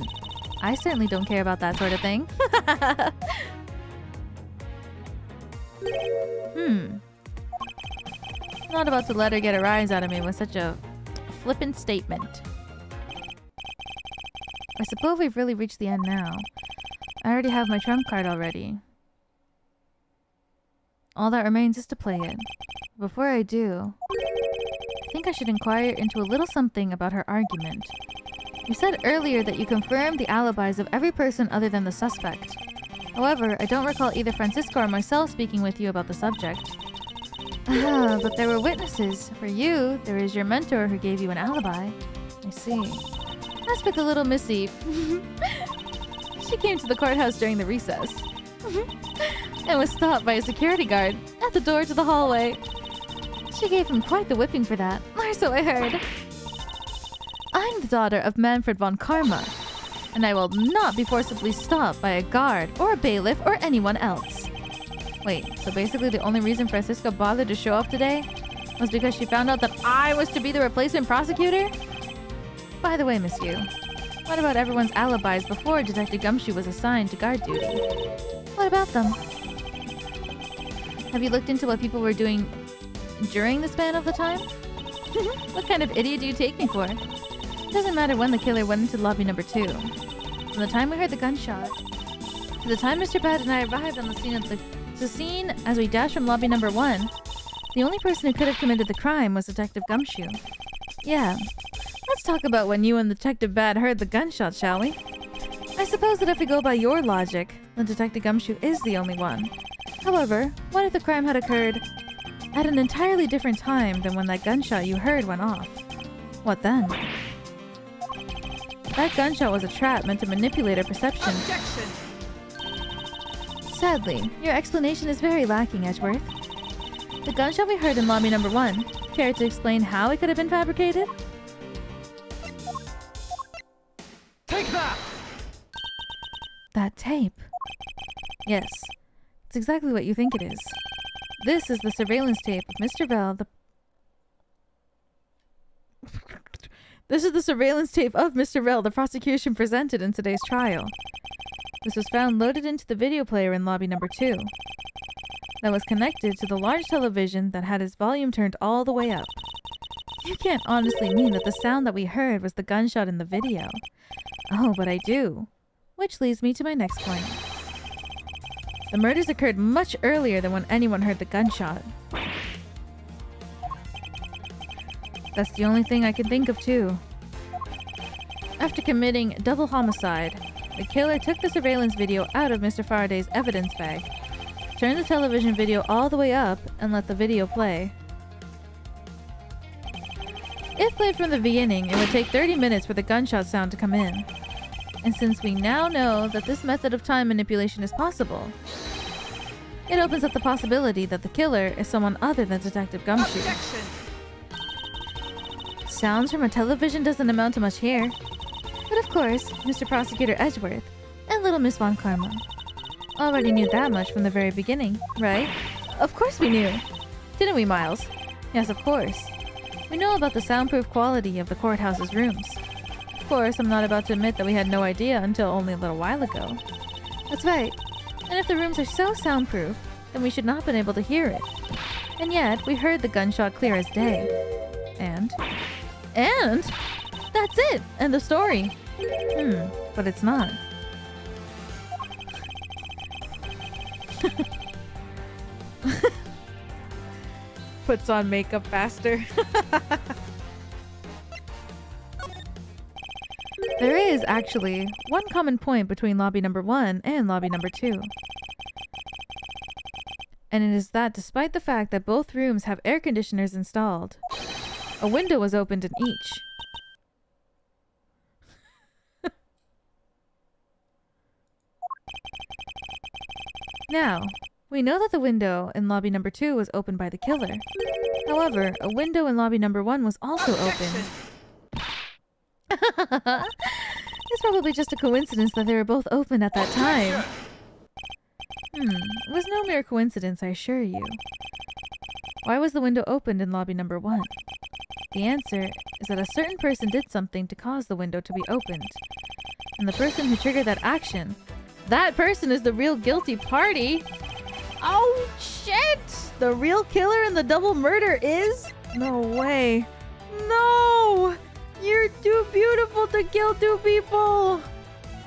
Speaker 1: I certainly don't care about that sort of thing. Not about to let her get a rise out of me with such a flippant statement. I suppose we've really reached the end now. I already have my trump card already. All that remains is to play it. Before I do, I think I should inquire into a little something about her argument. You said earlier that you confirmed the alibis of every person other than the suspect. However, I don't recall either Francisco or myself speaking with you about the subject. But there were witnesses. For you, there is your mentor who gave you an alibi. I see. As for the little Missy, she came to the courthouse during the recess. And was stopped by a security guard at the door to the hallway. She gave him quite the whipping for that, or so I heard. I'm the daughter of Manfred von Karma, and I will not be forcibly stopped by a guard or a bailiff or anyone else. Wait, so basically the only reason Francisca bothered to show up today was because she found out that I was to be the replacement prosecutor? By the way, Miss Yu, what about everyone's alibis before Detective Gumshoe was assigned to guard duty? What about them? Have you looked into what people were doing during the span of the time? What kind of idiot do you take me for? It doesn't matter when the killer went into lobby number 2. From the time we heard the gunshot, to the time Mr. Bad and I arrived on the scene as we dashed from lobby number 1, the only person who could have committed the crime was Detective Gumshoe. Yeah, let's talk about when you and Detective Bad heard the gunshot, shall we? I suppose that if we go by your logic, then Detective Gumshoe is the only one. However, what if the crime had occurred at an entirely different time than when that gunshot you heard went off? What then? That gunshot was a trap meant to manipulate our perception.
Speaker 2: Objection!
Speaker 1: Sadly, your explanation is very lacking, Edgeworth. The gunshot we heard in lobby number 1, care to explain how it could have been fabricated?
Speaker 2: Take that!
Speaker 1: That tape. Yes, it's exactly what you think it is. This is the surveillance tape of Mr. Bell, This is the surveillance tape of Mr. Bell the prosecution presented in today's trial. This was found loaded into the video player in lobby number 2. That was connected to the large television that had its volume turned all the way up. You can't honestly mean that the sound that we heard was the gunshot in the video. Oh, but I do. Which leads me to my next point. The murders occurred much earlier than when anyone heard the gunshot. That's the only thing I can think of too. After committing double homicide, the killer took the surveillance video out of Mr. Faraday's evidence bag, turned the television video all the way up, and let the video play. If played from the beginning, it would take 30 minutes for the gunshot sound to come in. And since we now know that this method of time manipulation is possible, it opens up the possibility that the killer is someone other than Detective Gumshoe.
Speaker 2: Objection!
Speaker 1: Sounds from a television doesn't amount to much here. But of course, Mr. Prosecutor Edgeworth and Little Miss Von Karma already knew that much from the very beginning, right? Of course we knew! Didn't we, Miles? Yes, of course. We know about the soundproof quality of the courthouse's rooms. Of course, I'm not about to admit that we had no idea until only a little while ago. That's right. And if the rooms are so soundproof, then we should not have been able to hear it. And yet, we heard the gunshot clear as day. And And that's it. End of story. But it's not. Puts on makeup faster. There is actually one common point between lobby number 1 and lobby number 2. And it is that despite the fact that both rooms have air conditioners installed, a window was opened in each. Now, we know that the window in lobby number 2 was opened by the killer. However, a window in lobby number 1 was also opened. It's probably just a coincidence that they were both open at that time. It was no mere coincidence, I assure you. Why was the window opened in lobby number 1? The answer is that a certain person did something to cause the window to be opened. And the person who triggered that action, that person is the real guilty party. Oh shit! The real killer in the double murder is? No way. No! You're too beautiful to kill two people!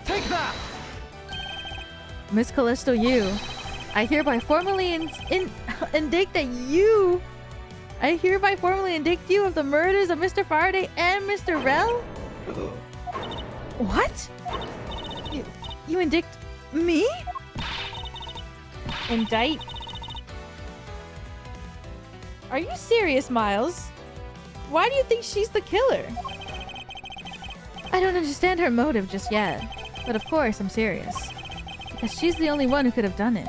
Speaker 2: Take that!
Speaker 1: Miss Callisto Yu, I hereby formally indict that you... I hereby formally indict you of the murders of Mr. Faraday and Mr. Rel? What? You indict me? Indict? Are you serious, Miles? Why do you think she's the killer? I don't understand her motive just yet, but of course I'm serious. Because she's the only one who could have done it.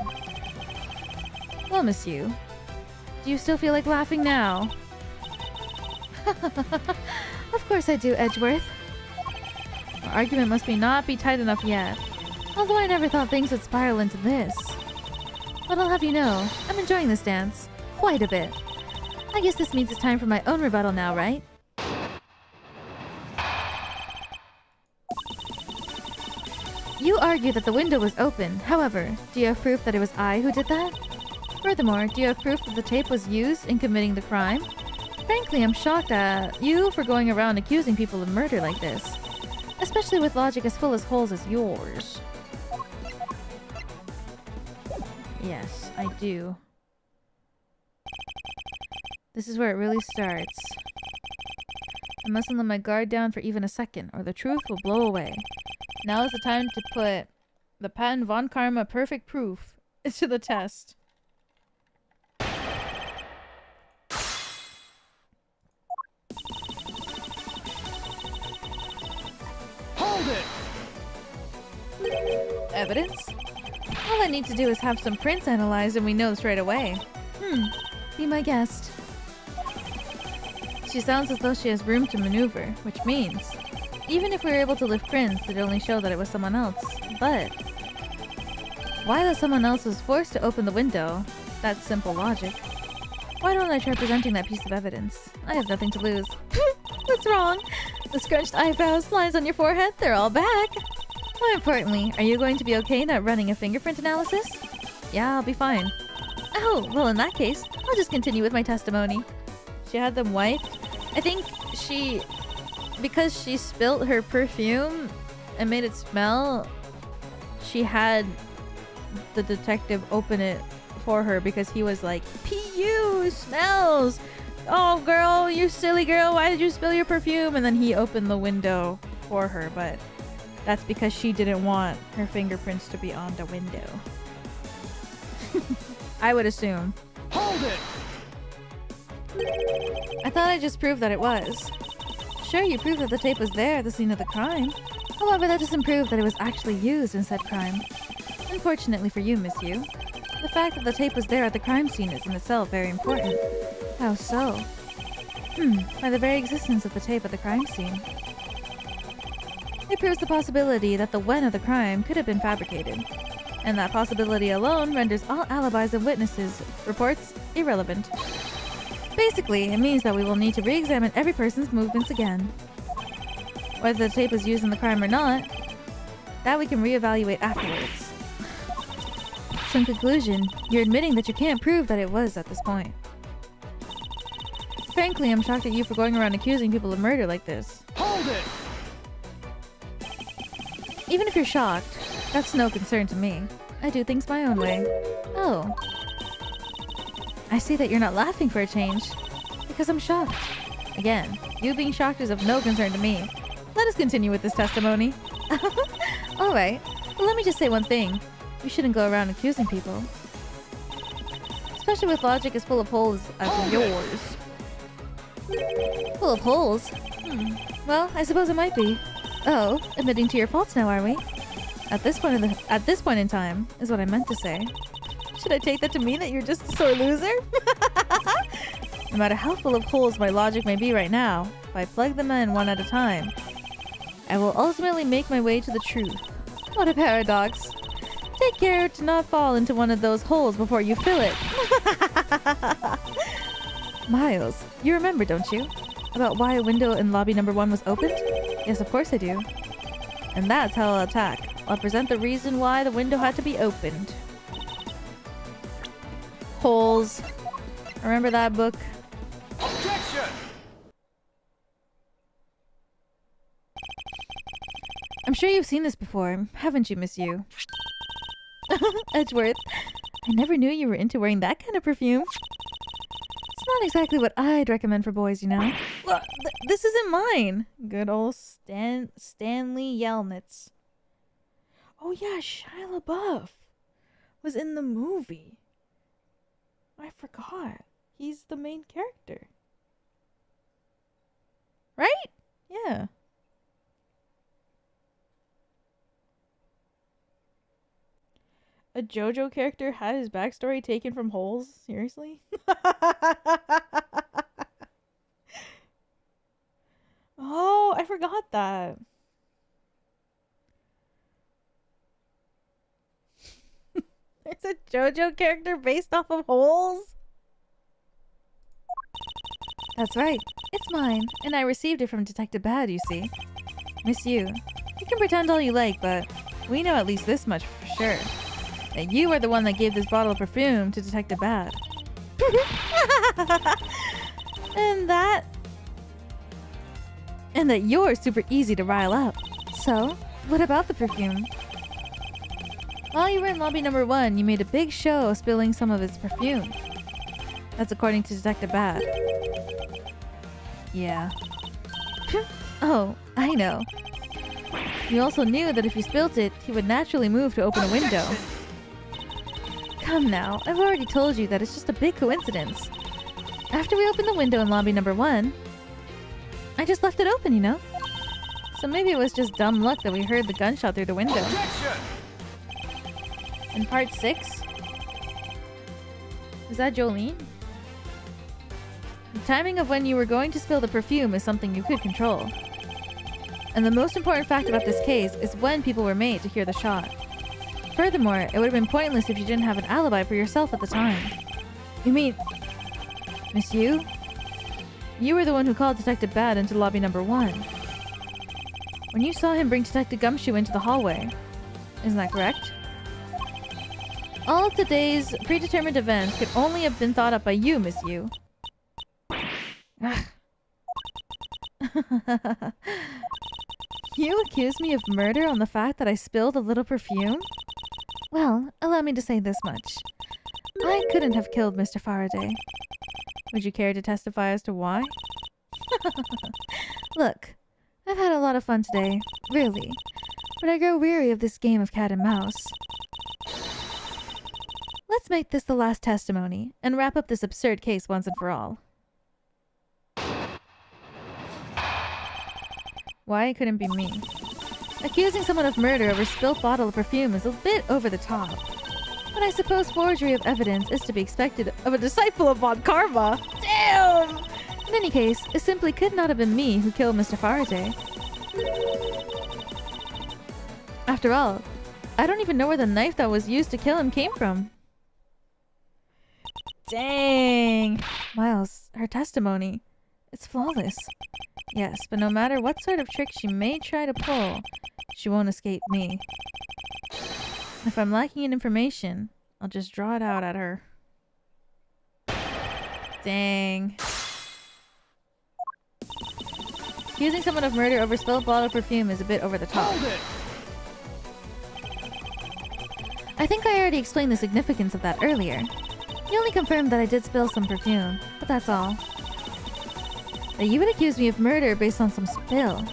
Speaker 1: Well, Miss Yu, do you still feel like laughing now? Of course I do, Edgeworth. Our argument must not be tight enough yet. Although I never thought things would spiral into this. But I'll have you know, I'm enjoying this dance. Quite a bit. I guess this means it's time for my own rebuttal now, right? You argue that the window was open. However, do you have proof that it was I who did that? Furthermore, do you have proof that the tape was used in committing the crime? Frankly, I'm shocked at you for going around accusing people of murder like this. Especially with logic as full as holes as yours. Yes, I do. This is where it really starts. I mustn't let my guard down for even a second, or the truth will blow away. Now is the time to put the patent Von Karma perfect proof to the test.
Speaker 2: Hold it!
Speaker 1: Evidence? All I need to do is have some prints analyzed and we know straight away. Be my guest. She sounds as though she has room to maneuver, which means even if we were able to lift prints, it'd only show that it was someone else. But why that someone else was forced to open the window? That's simple logic. Why don't I try presenting that piece of evidence? I have nothing to lose. What's wrong? The scrunched eyebrows, lines on your forehead, they're all back. More importantly, are you going to be okay not running a fingerprint analysis? Yeah, I'll be fine. Oh, well in that case, I'll just continue with my testimony. She had them wiped. I think because she spilt her perfume and made it smell, she had the detective open it for her because he was like, PU smells! Oh girl, you silly girl, why did you spill your perfume? And then he opened the window for her, but that's because she didn't want her fingerprints to be on the window. I would assume.
Speaker 2: Hold it!
Speaker 1: I thought I just proved that it was. Sure, you proved that the tape was there at the scene of the crime. However, that doesn't prove that it was actually used in said crime. Unfortunately for you, Miss Yu, the fact that the tape was there at the crime scene is in itself very important. How so? By the very existence of the tape at the crime scene. It proves the possibility that the when of the crime could have been fabricated. And that possibility alone renders all alibis and witnesses' reports irrelevant. Basically, it means that we will need to re-examine every person's movements again. Whether the tape was used in the crime or not, that we can re-evaluate afterwards. So in conclusion, you're admitting that you can't prove that it was at this point. frankly, I'm shocked at you for going around accusing people of murder like this.
Speaker 2: Hold it!
Speaker 1: Even if you're shocked, that's no concern to me. I do things my own way. Oh. I see that you're not laughing for a change. Because I'm shocked. Again, you being shocked is of no concern to me. Let us continue with this testimony. Alright, but let me just say one thing. You shouldn't go around accusing people. Especially with logic as full of holes as yours. Full of holes? Well, I suppose it might be. Oh, admitting to your faults now, are we? At this point in time, is what I meant to say. Should I take that to mean that you're just a sore loser? No matter how full of holes my logic may be right now, if I plug them in one at a time, I will ultimately make my way to the truth. What a paradox. Take care to not fall into one of those holes before you fill it. Miles, you remember, don't you? About why a window in lobby number 1 was opened? Yes, of course I do. And that's how I'll attack. I'll present the reason why the window had to be opened. Holes. Remember that book?
Speaker 2: Objection!
Speaker 1: I'm sure you've seen this before, haven't you, Miss Yu? Edgeworth, I never knew you were into wearing that kind of perfume. It's not exactly what I'd recommend for boys, you know. Look, this isn't mine. Good old Stanley Yelnats. Oh yeah, Shia LaBeouf was in the movie. I forgot. He's the main character. Right? Yeah. A JoJo character had his backstory taken from holes? Seriously? Oh, I forgot that. There's a JoJo character based off of holes? That's right. It's mine, and I received it from Detective Bad, you see. Miss Yu, you can pretend all you like, but we know at least this much for sure. That you are the one that gave this bottle of perfume to Detective Bad. And that you're super easy to rile up. So, what about the perfume? While you were in lobby number 1, you made a big show of spilling some of its perfume. That's according to Detective Bad. Yeah. Oh, I know. You also knew that if you spilt it, he would naturally move to open a window. Come now, I've already told you that it's just a big coincidence. After we opened the window in lobby number 1, I just left it open, you know? So maybe it was just dumb luck that we heard the gunshot through the window.
Speaker 2: Objection!
Speaker 1: In part 6? Is that Jolene? The timing of when you were going to spill the perfume is something you could control. And the most important fact about this case is when people were made to hear the shot. Furthermore, it would have been pointless if you didn't have an alibi for yourself at the time. You mean... Miss Yu? You were the one who called Detective Bad into lobby number 1. When you saw him bring Detective Gumshoe into the hallway. Isn't that correct? All of today's predetermined events could only have been thought up by you, Miss Yu. You accuse me of murder on the fact that I spilled a little perfume? Well, allow me to say this much. I couldn't have killed Mr. Faraday. Would you care to testify as to why? Look, I've had a lot of fun today, really. But I grow weary of this game of cat and mouse. Let's make this the last testimony, and wrap up this absurd case once and for all. Why it couldn't be me? Accusing someone of murder over spilt bottle of perfume is a bit over the top. But I suppose forgery of evidence is to be expected of a disciple of Von Karma. Damn! In any case, it simply could not have been me who killed Mr. Faraday. After all, I don't even know where the knife that was used to kill him came from. Dang! Miles, her testimony. It's flawless. Yes, but no matter what sort of trick she may try to pull, she won't escape me. If I'm lacking in information, I'll just draw it out at her. Dang. Accusing someone of murder over spilled bottle of perfume is a bit over the top.
Speaker 2: Hold it!
Speaker 1: I think I already explained the significance of that earlier. You only confirmed that I did spill some perfume, but that's all. Now you would accuse me of murder based on some spill.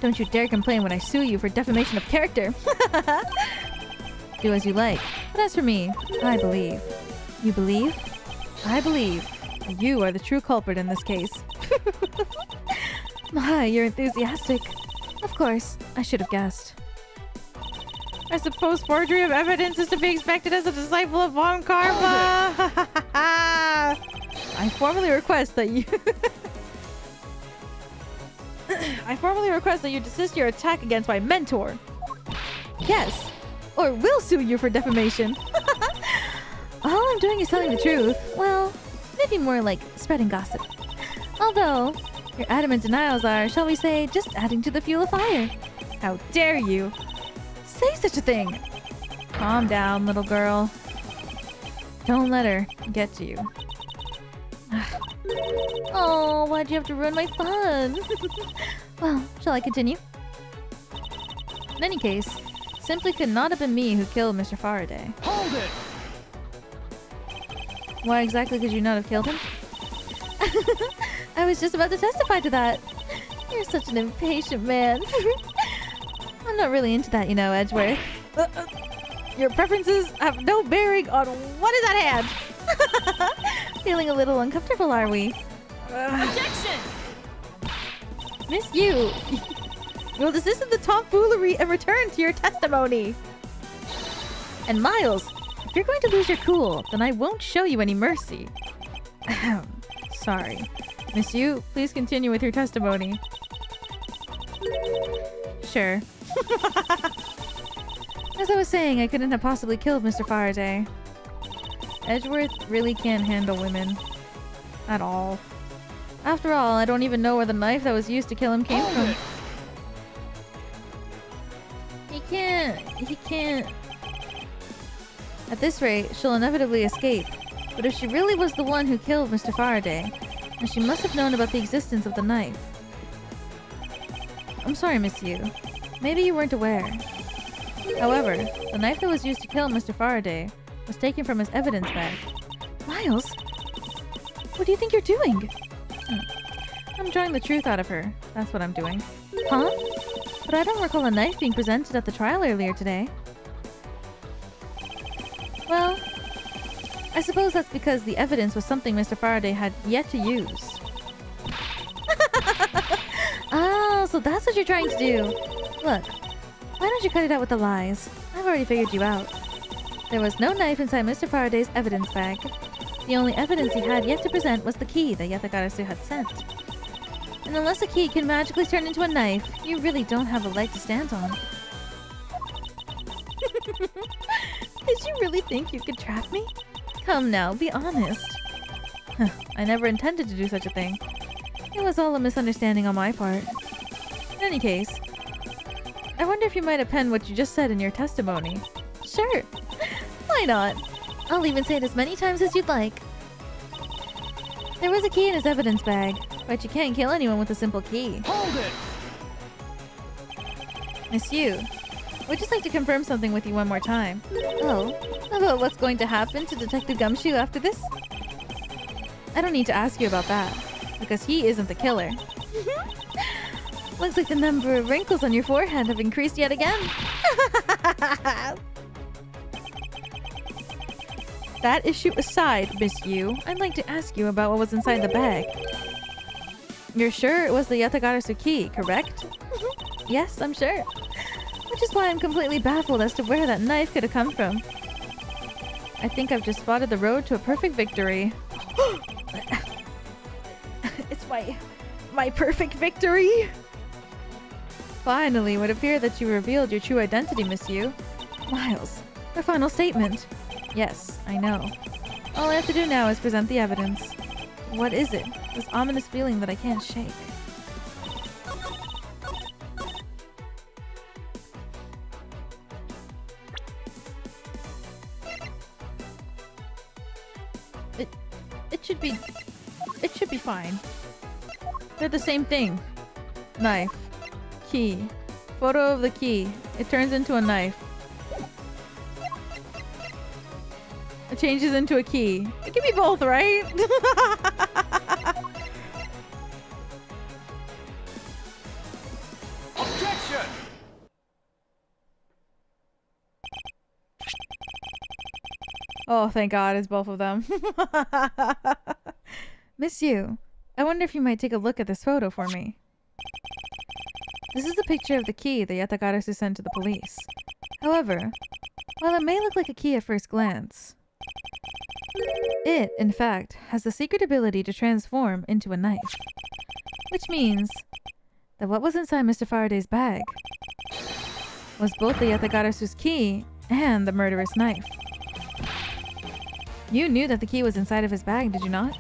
Speaker 1: Don't you dare complain when I sue you for defamation of character. Do as you like. But as for me, I believe. You believe? I believe. You are the true culprit in this case. My, you're enthusiastic. Of course, I should have guessed. I suppose forgery of evidence is to be expected as a disciple of Von Karma. I formally request that you... I formally request that you desist your attack against my mentor. Yes, or we'll sue you for defamation. All I'm doing is telling the truth. Well, maybe more like spreading gossip. Although, your adamant denials are, shall we say, just adding to the fuel of fire. How dare you? Say such a thing! Calm down, little girl. Don't let her get to you. Oh, why'd you have to ruin my fun? Well, shall I continue? In any case, simply could not have been me who killed Mr. Faraday.
Speaker 2: Hold it!
Speaker 1: Why exactly could you not have killed him? I was just about to testify to that. You're such an impatient man. I'm not really into that, you know, Edgeworth. Your preferences have no bearing on what is at hand. Feeling a little uncomfortable, are we?
Speaker 2: Objection!
Speaker 1: Miss you. You'll desist of the tomfoolery and return to your testimony. And Miles, if you're going to lose your cool, then I won't show you any mercy. Sorry. Miss Yu, please continue with your testimony. Sure. As I was saying, I couldn't have possibly killed Mr. Faraday. Edgeworth really can't handle women. At all. After all, I don't even know where the knife that was used to kill him came from. He can't. At this rate, she'll inevitably escape. But if she really was the one who killed Mr. Faraday, then she must have known about the existence of the knife. I'm sorry, Miss Yu. Maybe you weren't aware. However, the knife that was used to kill Mr. Faraday was taken from his evidence bag. Miles? What do you think you're doing? I'm drawing the truth out of her. That's what I'm doing. Huh? But I don't recall a knife being presented at the trial earlier today. Well, I suppose that's because the evidence was something Mr. Faraday had yet to use. Oh, so that's what you're trying to do. Look, why don't you cut it out with the lies? I've already figured you out. There was no knife inside Mr. Faraday's evidence bag. The only evidence he had yet to present was the key that Yatagarasu had sent. And unless a key can magically turn into a knife, you really don't have a leg to stand on. Did you really think you could trap me? Come now, be honest. I never intended to do such a thing. It was all a misunderstanding on my part. In any case, I wonder if you might have penned what you just said in your testimony. Sure. Why not? I'll even say it as many times as you'd like. There was a key in his evidence bag, but you can't kill anyone with a simple key.
Speaker 2: Hold it!
Speaker 1: Miss Yu, would just like to confirm something with you one more time. Oh, about what's going to happen to Detective Gumshoe after this? I don't need to ask you about that, because he isn't the killer. Looks like the number of wrinkles on your forehead have increased yet again. That issue aside, Miss Yu, I'd like to ask you about what was inside the bag. You're sure it was the Yatagarasu key, correct? Yes, I'm sure. Which is why I'm completely baffled as to where that knife could have come from. I think I've just spotted the road to a perfect victory. It's my perfect victory! Finally, it would appear that you revealed your true identity, Miss Yu. Miles, my final statement. Yes, I know. All I have to do now is present the evidence. What is it? This ominous feeling that I can't shake. It should be fine. They're the same thing. Knife. Key. Photo of the key. It turns into a knife. It changes into a key. It can be both, right?
Speaker 2: Objection!
Speaker 1: Oh, thank God, it's both of them. Miss Yu, I wonder if you might take a look at this photo for me. This is a picture of the key that Yatagarasu sent to the police. However, while it may look like a key at first glance, it, in fact, has the secret ability to transform into a knife. Which means that what was inside Mr. Faraday's bag was both the Yatagarasu's key and the murderous knife. You knew that the key was inside of his bag, did you not?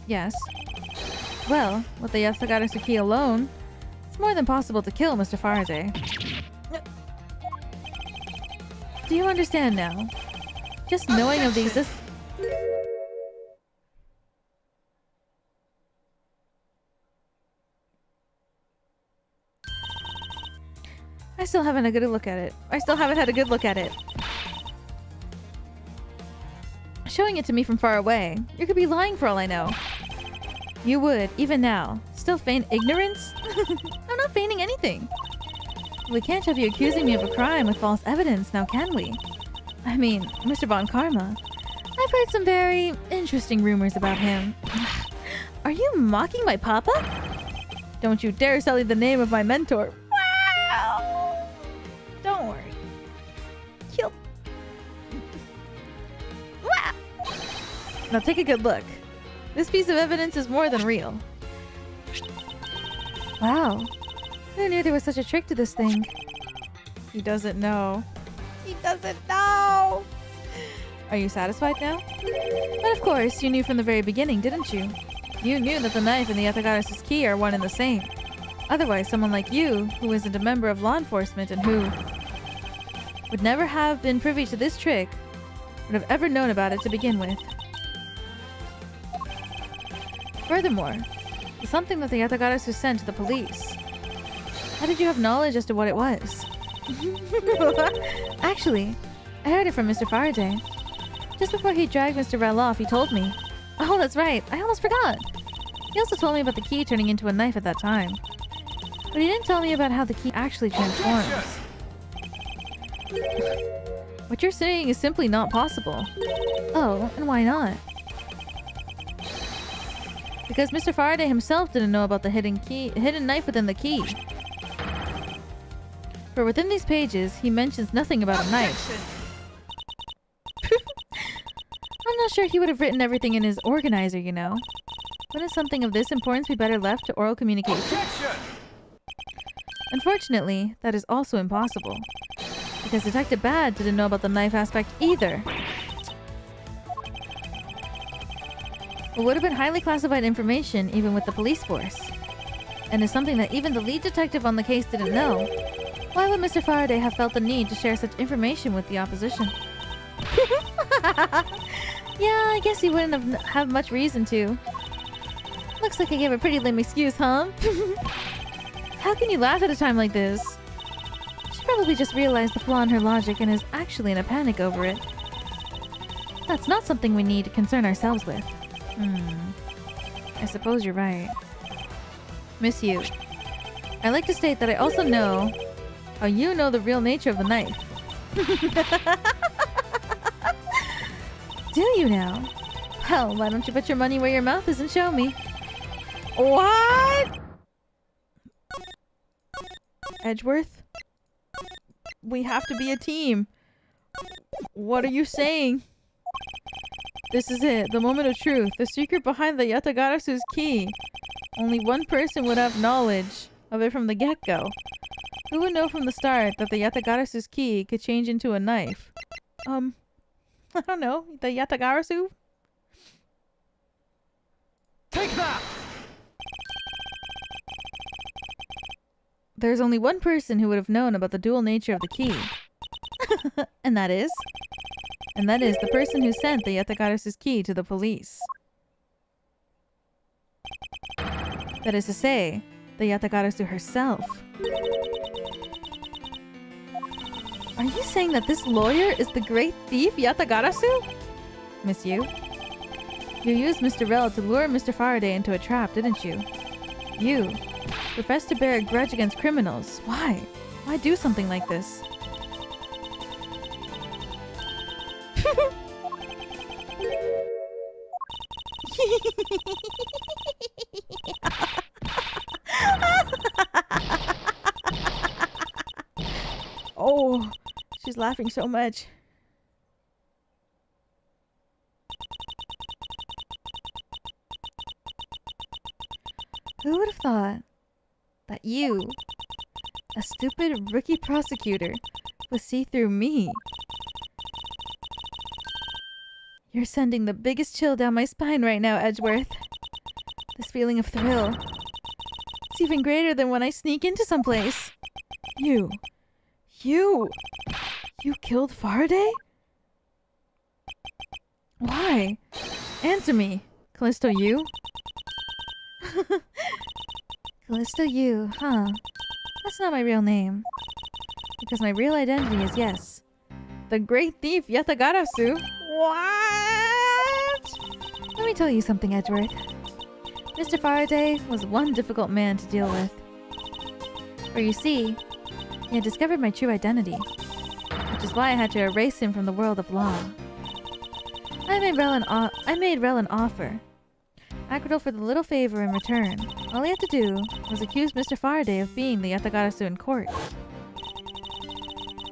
Speaker 1: Yes. Well, with the Yatagarasu key alone, it's more than possible to kill Mr. Faraday. Do you understand now? Just knowing of the existence... I still haven't had a good look at it. Showing it to me from far away. You could be lying for all I know. You would, even now, still feign ignorance? I'm not feigning anything. We can't have you accusing me of a crime with false evidence, now can we? I mean, Mr. Von Karma. I've heard some very interesting rumors about him. Are you mocking my papa? Don't you dare sully the name of my mentor. Wow! Don't worry. He'll... Wow! Now take a good look. This piece of evidence is more than real. Wow. Who knew there was such a trick to this thing? He doesn't know. He doesn't know! Are you satisfied now? But of course, you knew from the very beginning, didn't you? You knew that the knife and the Yatagarasu's key are one and the same. Otherwise, someone like you, who isn't a member of law enforcement and who would never have been privy to this trick, would have ever known about it to begin with. Furthermore, it's something that the Yatagarasu sent to the police. How did you have knowledge as to what it was? Actually, I heard it from Mr. Faraday. Just before he dragged Mr. Rel off, he told me. Oh, that's right. I almost forgot. He also told me about the key turning into a knife at that time. But he didn't tell me about how the key actually transforms. What you're saying is simply not possible. Oh, and why not? Because Mr. Faraday himself didn't know about the hidden knife within the key. For within these pages, he mentions nothing about a knife. I'm not sure he would have written everything in his organizer, you know. Wouldn't something of this importance be better left to oral communication? Unfortunately, that is also impossible. Because Detective Bad didn't know about the knife aspect either. It would have been highly classified information even with the police force. And is something that even the lead detective on the case didn't know. Why would Mr. Faraday have felt the need to share such information with the opposition? Yeah, I guess he wouldn't have much reason to. Looks like I gave a pretty lame excuse, huh? How can you laugh at a time like this? She probably just realized the flaw in her logic and is actually in a panic over it. That's not something we need to concern ourselves with. I suppose you're right. Miss Yu, I'd like to state that I also know how you know the real nature of the knife. Do you now? Well, why don't you put your money where your mouth is and show me? What? Edgeworth? We have to be a team. What are you saying? This is it, the moment of truth, the secret behind the Yatagarasu's key. Only one person would have knowledge of it from the get-go. Who would know from the start that the Yatagarasu's key could change into a knife? I don't know, the Yatagarasu?
Speaker 2: Take that!
Speaker 1: There's only one person who would have known about the dual nature of the key. And that is? And that is the person who sent the Yatagarasu's key to the police. That is to say, the Yatagarasu herself. Are you saying that this lawyer is the great thief Yatagarasu? Miss Yu? You used Mr. Rel to lure Mr. Faraday into a trap, didn't you? You professed to bear a grudge against criminals. Why? Why do something like this? Oh, she's laughing so much. Who would have thought that you, a stupid rookie prosecutor, would see through me? You're sending the biggest chill down my spine right now, Edgeworth. This feeling of thrill. It's even greater than when I sneak into someplace. You killed Faraday? Why? Answer me, Callisto Yu. Callisto Yu, huh? That's not my real name. Because my real identity is, yes, the great thief Yatagarasu. What? Let me tell you something, Edgeworth. Mr. Faraday was one difficult man to deal with. For you see, he had discovered my true identity, which is why I had to erase him from the world of law. I made Rel an offer. Acquittal for the little favor in return. All he had to do was accuse Mr. Faraday of being the Yatagarasu in court.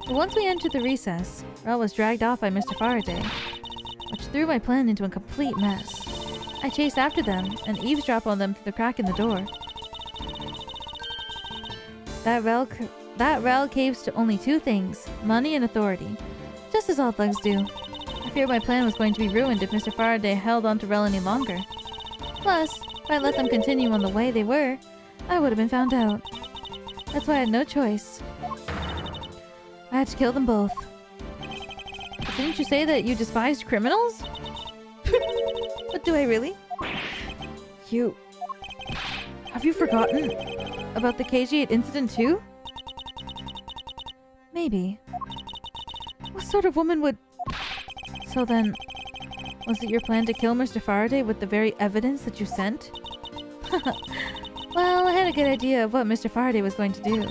Speaker 1: But once we entered the recess, Rel was dragged off by Mr. Faraday, which threw my plan into a complete mess. I chased after them and eavesdropped on them through the crack in the door. That Rel caves to only two things, money and authority, just as all thugs do. I feared my plan was going to be ruined if Mr. Faraday held on to Rel any longer. Plus, if I let them continue on the way they were, I would have been found out. That's why I had no choice. I had to kill them both. But didn't you say that you despised criminals? But do I really? Have you forgotten about the KG8 incident too? Maybe. What sort of woman would... So then, was it your plan to kill Mr. Faraday with the very evidence that you sent? Well, I had a good idea of what Mr. Faraday was going to do.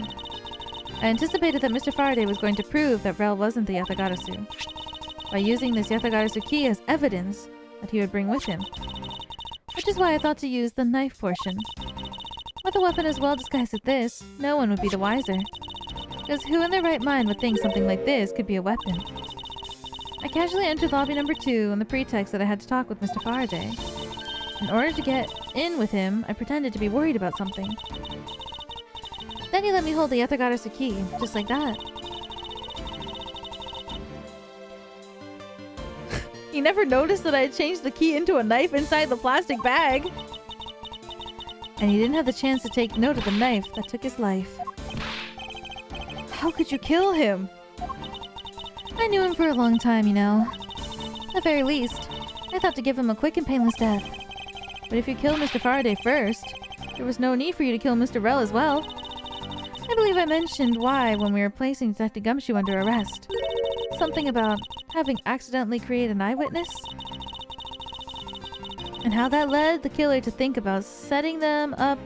Speaker 1: I anticipated that Mr. Faraday was going to prove that Rel wasn't the Yatagarasu, by using this Yatagarasu key as evidence that he would bring with him. Which is why I thought to use the knife portion. With a weapon as well disguised as this, no one would be the wiser. Because who in their right mind would think something like this could be a weapon? I casually entered lobby number 2 on the pretext that I had to talk with Mr. Faraday. In order to get in with him, I pretended to be worried about something. Then he let me hold the Yatagarasu key, just like that. He never noticed that I had changed the key into a knife inside the plastic bag. And he didn't have the chance to take note of the knife that took his life. How could you kill him? I knew him for a long time, you know. At the very least, I thought to give him a quick and painless death. But if you killed Mr. Faraday first, there was no need for you to kill Mr. Rel as well. I believe I mentioned why when we were placing Detective Gumshoe under arrest. Something about having accidentally created an eyewitness? And how that led the killer to think about setting them up...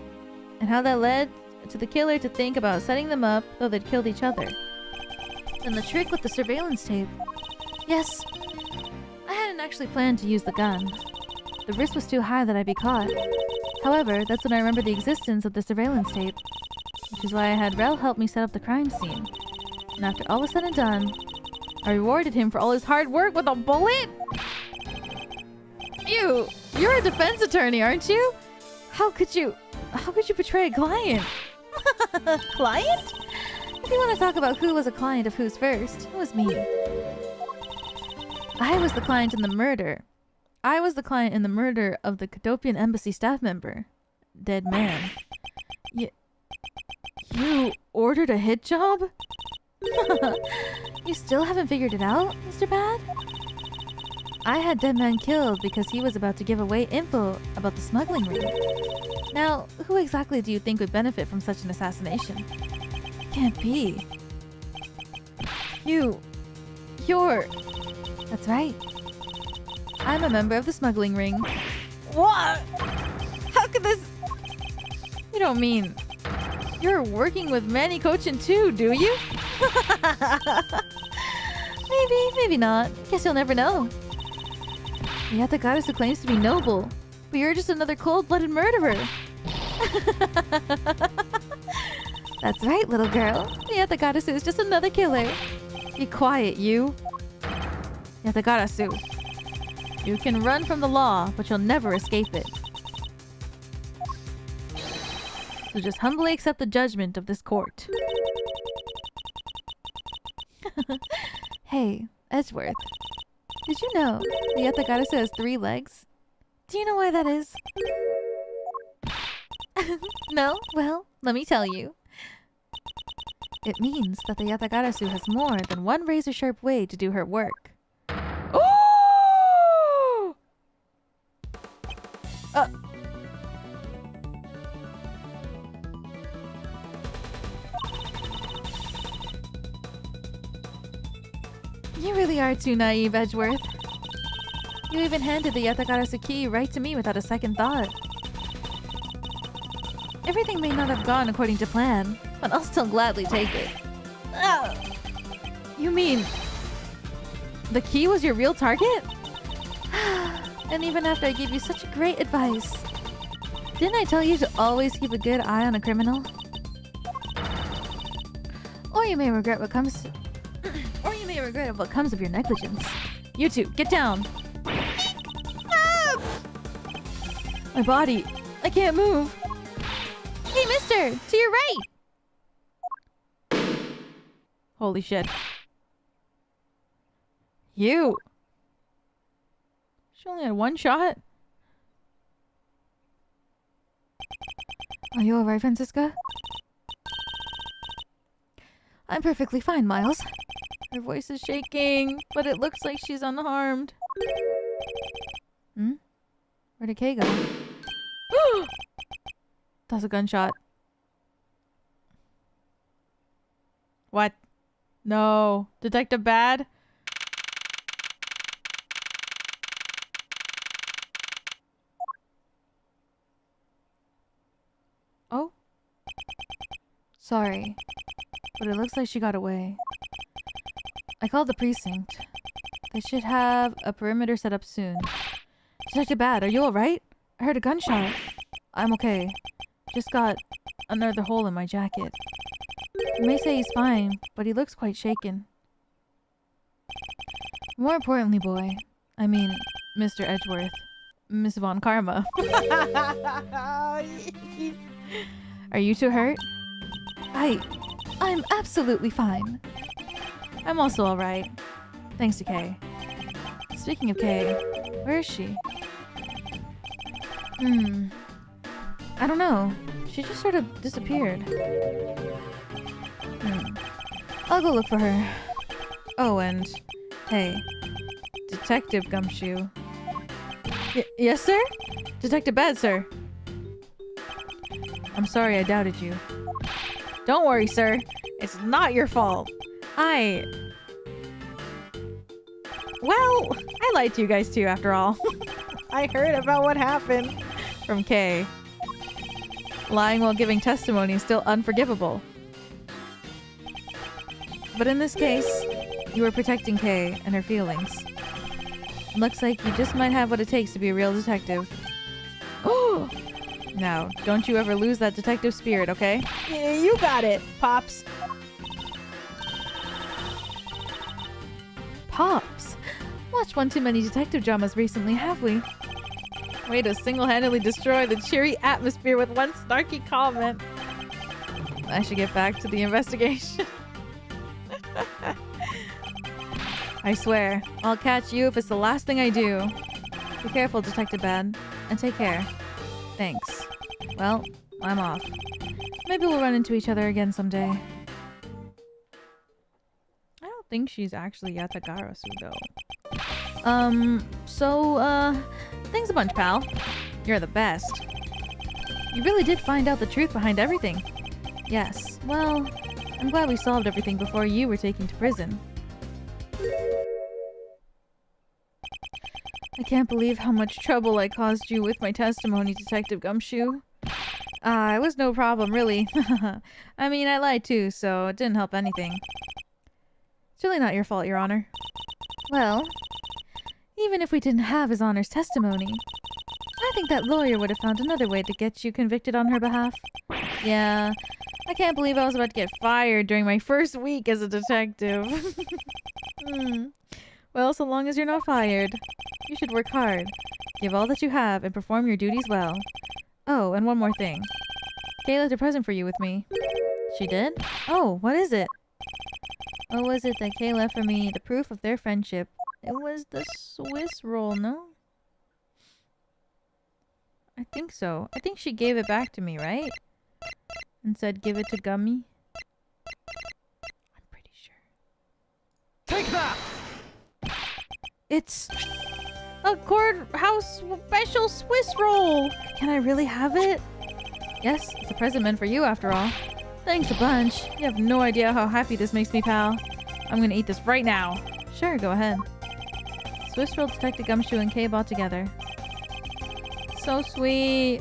Speaker 1: though they'd killed each other. Then the trick with the surveillance tape. Yes, I hadn't actually planned to use the gun. The risk was too high that I'd be caught. However, that's when I remembered the existence of the surveillance tape, which is why I had Rel help me set up the crime scene. And after all was said and done, I rewarded him for all his hard work with a bullet? Ew, you're a defense attorney, aren't you? How could you betray a client? Client? If you want to talk about who was a client of whose first, it was me. I was the client in the murder. I was the client in the murder of the Cadopian embassy staff member. Dead man. You ordered a hit job? You still haven't figured it out, Mr. Bad? I had Dead Man killed because he was about to give away info about the smuggling ring. Now, who exactly do you think would benefit from such an assassination? Can't be. You're... That's right. I'm a member of the smuggling ring. What? How could this... You don't mean... You're working with Manny Cochin too, do you? Maybe not. Guess you'll never know. Yatagarasu claims to be noble, but you're just another cold-blooded murderer. That's right, little girl. Yatagarasu is just another killer. Be quiet, you. Yatagarasu. You can run from the law, but you'll never escape it. So just humbly accept the judgment of this court. Hey, Edgeworth. Did you know the Yatagarasu has 3 legs? Do you know why that is? No? Well, let me tell you. It means that the Yatagarasu has more than one razor-sharp way to do her work. Oh! You really are too naive, Edgeworth. You even handed the Yatagarasu key right to me without a second thought. Everything may not have gone according to plan, but I'll still gladly take it. Ugh. You mean... the key was your real target? And even after I gave you such great advice. Didn't I tell you to always keep a good eye on a criminal? Or you may regret what comes... or you may regret what comes of your negligence. You two, get down! My body! I can't move! Hey, mister! To your right! Holy shit. You! She only had 1 shot? Are you alright, Francisca? I'm perfectly fine, Miles. Her voice is shaking, but it looks like she's unharmed. Hmm? Where did Kay go? That's a gunshot. What? No. Detective Bad? Oh? Sorry. But it looks like she got away. I called the precinct. They should have a perimeter set up soon. Detective Bad, are you alright? I heard a gunshot. I'm okay. Just got another hole in my jacket. You may say he's fine, but he looks quite shaken. More importantly, boy, I mean, Mr. Edgeworth, Miss Von Karma. Are you two hurt? I'm absolutely fine. I'm also alright. Thanks to Kay. Speaking of Kay, where is she? I don't know. She just sort of disappeared. I'll go look for her. Oh, and... hey. Detective Gumshoe. Yes, sir? Detective Bad, sir. I'm sorry I doubted you. Don't worry, sir. It's not your fault. Well, I lied to you guys too, after all. I heard about what happened from Kay. Lying while giving testimony is still unforgivable. But in this case, you were protecting Kay and her feelings. Looks like you just might have what it takes to be a real detective. Oh! Now, don't you ever lose that detective spirit, okay? Yeah, you got it, Pops. Pops? Watched one too many detective dramas recently, have we? Way to single-handedly destroy the cheery atmosphere with one snarky comment. I should get back to the investigation. I swear, I'll catch you if it's the last thing I do. Be careful, Detective Bad, and take care. Thanks. Well, I'm off. Maybe we'll run into each other again someday. I don't think she's actually Yatagarasu, though. Thanks a bunch, pal. You're the best. You really did find out the truth behind everything. Yes, well, I'm glad we solved everything before you were taken to prison. I can't believe how much trouble I caused you with my testimony, Detective Gumshoe. It was no problem, really. I mean, I lied too, so it didn't help anything. It's really not your fault, Your Honor. Well, even if we didn't have His Honor's testimony, I think that lawyer would have found another way to get you convicted on her behalf. Yeah, I can't believe I was about to get fired during my first week as a detective. Well, so long as you're not fired, you should work hard, give all that you have, and perform your duties well. Oh, and one more thing. Kay left a present for you with me. She did? Oh, what is it? What was it that Kay left for me? The proof of their friendship. It was the Swiss roll, no? I think so. I think she gave it back to me, right? And said give it to Gummy. I'm pretty sure.
Speaker 2: Take that!
Speaker 1: It's a courthouse special Swiss roll! Can I really have it? Yes, it's a present meant for you after all. Thanks a bunch. You have no idea how happy this makes me, pal. I'm gonna eat this right now. Sure, go ahead. Swiss roll Detective Gumshoe and Kay bought together. So sweet.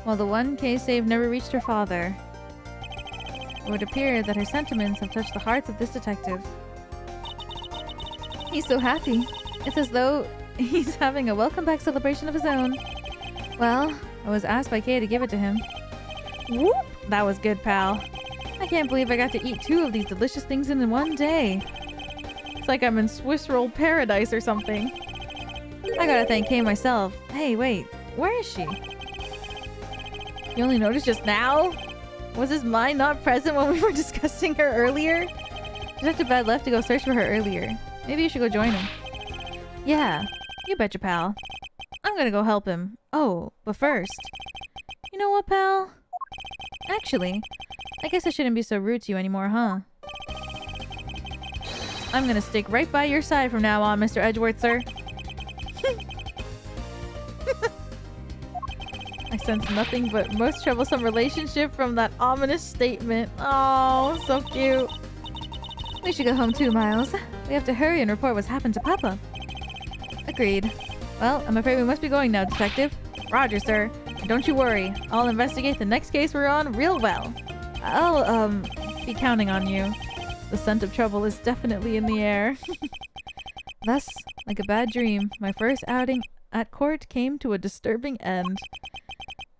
Speaker 1: While the one Kay saved never reached her father, it would appear that her sentiments have touched the hearts of this detective. He's so happy. It's as though he's having a welcome back celebration of his own. Well, I was asked by Kay to give it to him. Whoop! That was good, pal. I can't believe I got to eat 2 of these delicious things in one day. It's like I'm in Swiss roll paradise or something. I gotta thank Kay myself. Hey, wait. Where is she? You only noticed just now? Was his mind not present when we were discussing her earlier? Detective Bad left to go search for her earlier. Maybe you should go join him. Yeah, you betcha, pal. I'm gonna go help him. Oh, but first... You know what, pal? Actually, I guess I shouldn't be so rude to you anymore, huh? I'm gonna stick right by your side from now on, Mr. Edgeworth, sir. I sense nothing but most troublesome relationship from that ominous statement. Oh, so cute. We should go home too, Miles. We have to hurry and report what's happened to Papa. Agreed. Well, I'm afraid we must be going now, Detective. Roger, sir. And don't you worry. I'll investigate the next case we're on real well. I'll, be counting on you. The scent of trouble is definitely in the air. Thus, like a bad dream, my first outing at court came to a disturbing end.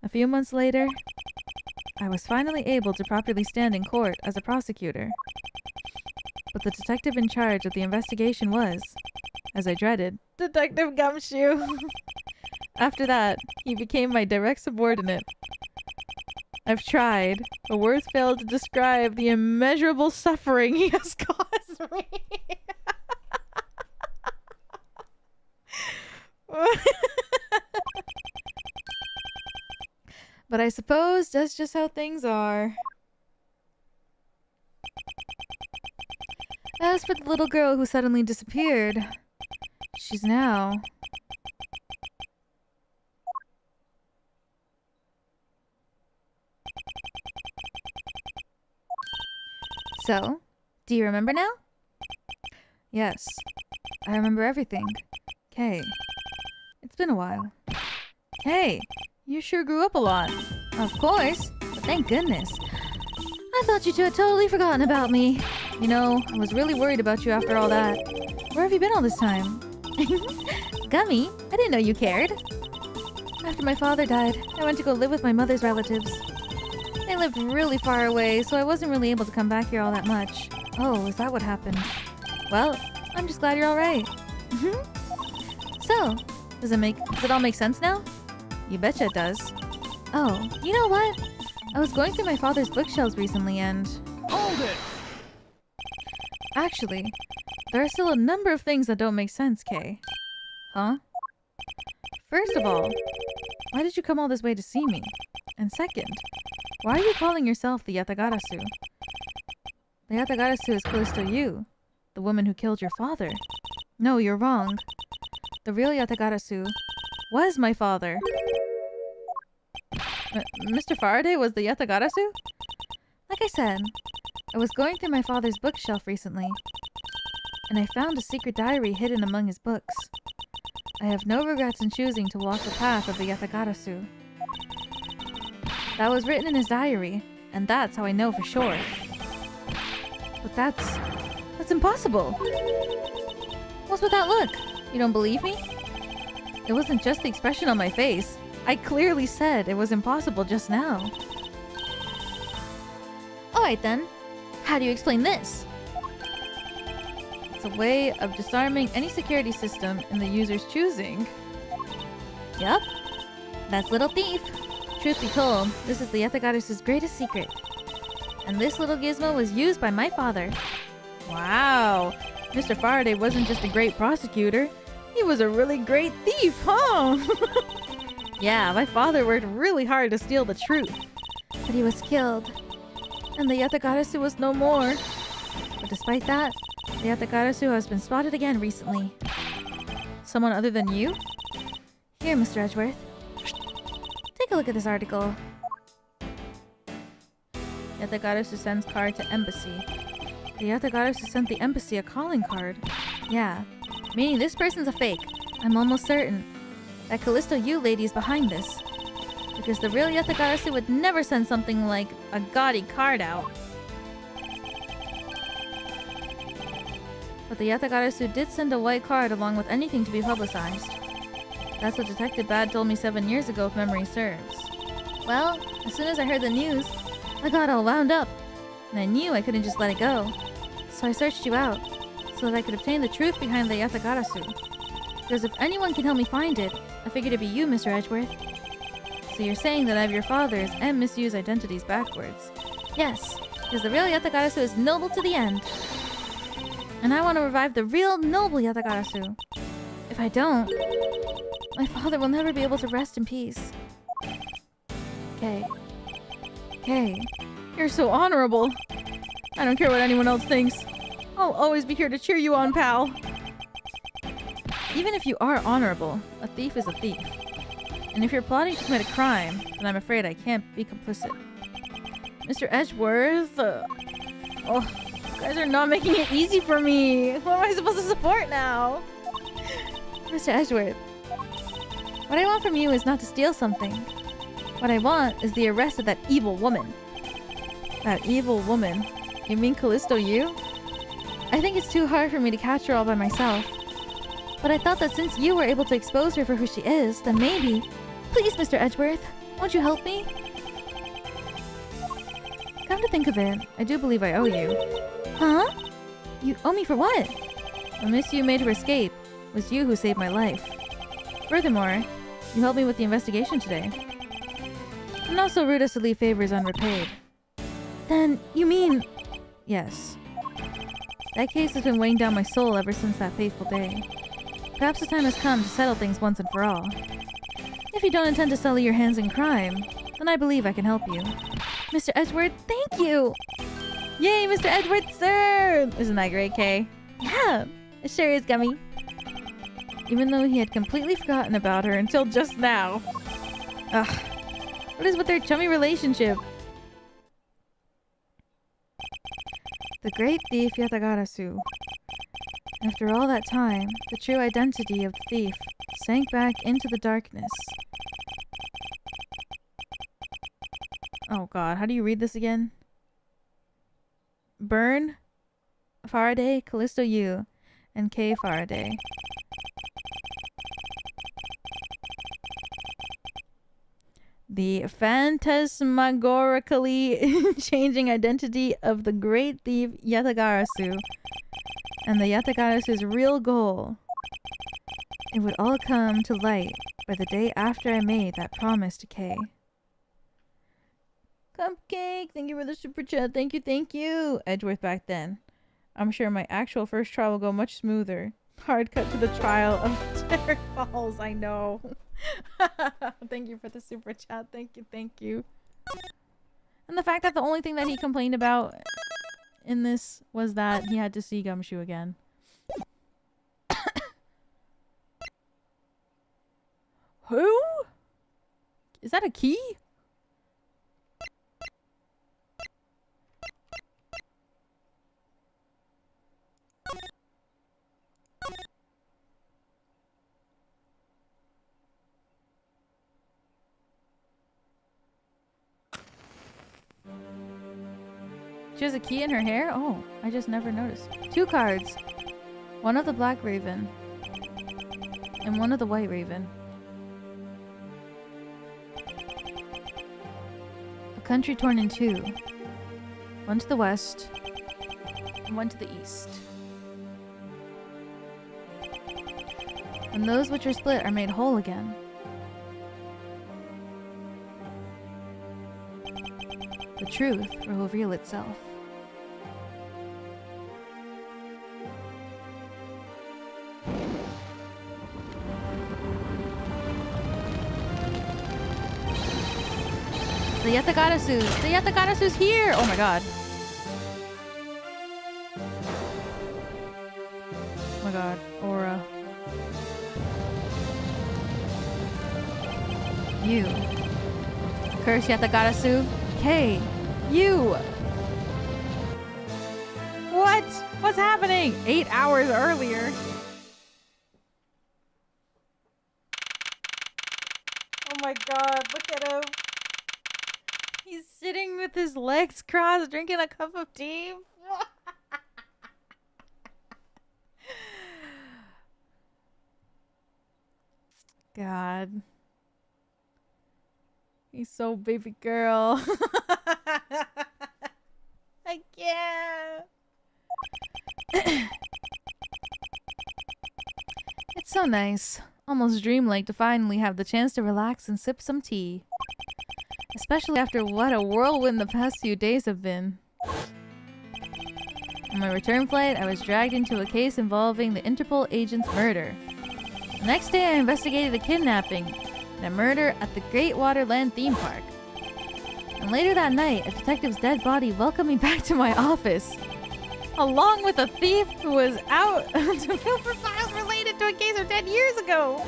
Speaker 1: A few months later, I was finally able to properly stand in court as a prosecutor. But the detective in charge of the investigation was, as I dreaded, Detective Gumshoe. After that, he became my direct subordinate. I've tried, but words fail to describe the immeasurable suffering he has caused me. But I suppose that's just how things are. As for the little girl who suddenly disappeared, she's now... So, do you remember now? Yes, I remember everything. Kay, it's been a while. Kay, you sure grew up a lot. Of course, but thank goodness. I thought you two had totally forgotten about me. You know, I was really worried about you after all that. Where have you been all this time? Gummy, I didn't know you cared. After my father died, I went to go live with my mother's relatives. They lived really far away, so I wasn't really able to come back here all that much. Oh, is that what happened? Well, I'm just glad you're alright. So, does it all make sense now? You betcha it does. Oh, you know what? I was going through my father's bookshelves recently and...
Speaker 2: Hold it!
Speaker 1: Actually, there are still a number of things that don't make sense, Kay. Huh? First of all, why did you come all this way to see me? And second, why are you calling yourself the Yatagarasu? The Yatagarasu is close to you, the woman who killed your father. No, you're wrong. The real Yatagarasu was my father. Mr. Faraday was the Yatagarasu? Like I said, I was going through my father's bookshelf recently, and I found a secret diary hidden among his books. I have no regrets in choosing to walk the path of the Yatagarasu. That was written in his diary, and that's how I know for sure. But that's impossible. What's with that look? You don't believe me? It wasn't just the expression on my face. I clearly said it was impossible just now. Alright then. How do you explain this? It's a way of disarming any security system in the user's choosing. Yup. That's Little Thief. Truth be told, this is the Yatagarasu's greatest secret. And this little gizmo was used by my father. Wow. Mr. Faraday wasn't just a great prosecutor. He was a really great thief, huh? Yeah, my father worked really hard to steal the truth. But he was killed. And the Yatagarasu was no more. But despite that, the Yatagarasu has been spotted again recently. Someone other than you? Here, Mr. Edgeworth. Take a look at this article. Yatagarasu sends card to embassy. The Yatagarasu sent the embassy a calling card. Yeah, meaning this person's a fake. I'm almost certain that Callisto Yu lady is behind this. Because the real Yatagarasu would never send something like a gaudy card out. But the Yatagarasu did send a white card along with anything to be publicized. That's what Detective Bad told me 7 years ago, if memory serves. Well, as soon as I heard the news, I got all wound up. And I knew I couldn't just let it go. So I searched you out, so that I could obtain the truth behind the Yatagarasu. Because if anyone can help me find it, I figured it'd be you, Mr. Edgeworth. So you're saying that I have your father's and misused identities backwards. Yes, because the real Yatagarasu is noble to the end. And I want to revive the real noble Yatagarasu. If I don't, my father will never be able to rest in peace. Kay. Kay, you're so honorable. I don't care what anyone else thinks. I'll always be here to cheer you on, pal. Even if you are honorable, a thief is a thief. And if you're plotting to commit a crime, then I'm afraid I can't be complicit. Mr. Edgeworth? Oh, you guys are not making it easy for me. Who am I supposed to support now? Mr. Edgeworth, what I want from you is not to steal something. What I want is the arrest of that evil woman. That evil woman? You mean Callisto Yu? I think it's too hard for me to catch her all by myself. But I thought that since you were able to expose her for who she is, then maybe... Please, Mr. Edgeworth, won't you help me? Come to think of it, I do believe I owe you. Huh? You owe me for what? The miss you made her escape was you who saved my life. Furthermore, you helped me with the investigation today. I'm not so rude as to leave favors unrepaid. Then, you mean... Yes. That case has been weighing down my soul ever since that fateful day. Perhaps the time has come to settle things once and for all. If you don't intend to sully your hands in crime, then I believe I can help you. Mr. Edgeworth, thank you! Yay, Mr. Edgeworth, sir! Isn't that great, Kay? Yeah, it sure is, Gummy. Even though he had completely forgotten about her until just now. Ugh. What is with their chummy relationship? The great thief Yatagarasu. After all that time, the true identity of the thief sank back into the darkness. Oh god, how do you read this again? Burn, Faraday, Callisto Yu, and Kay Faraday. The phantasmagorically changing identity of the great thief Yatagarasu, and the Yatagarasu's real goal. It would all come to light by the day after I made that promise to Kay. Cupcake, thank you for the super chat. Thank you, thank you. Edgeworth back then. I'm sure my actual first trial will go much smoother. Hard cut to the trial of Terror Falls, I know. Thank you for the super chat. Thank you, thank you. And the fact that the only thing that he complained about in this was that he had to see Gumshoe again. Who? Is that a key? She has a key in her hair? Oh, I just never noticed. 2 cards. One of the Black Raven. And one of the White Raven. A country torn in 2. One to the west. And one to the east. And those which are split are made whole again. The truth will reveal itself. The Yatagarasu! The Yatagarasu's here! Oh my god. Oh my god. Aura. You. Curse Yatagarasu. Hey! You! What? What's happening? 8 hours earlier. Oh my god, look at him. He's sitting with his legs crossed, drinking a cup of tea. God. He's so baby girl. I can't. It's so nice. Almost dreamlike to finally have the chance to relax and sip some tea. Especially after what a whirlwind the past few days have been. On my return flight, I was dragged into a case involving the Interpol agent's murder. The next day, I investigated a kidnapping and a murder at the Great Waterland theme park. And later that night, a detective's dead body welcomed me back to my office, along with a thief who was out to pilfer files related to a case of 10 years ago.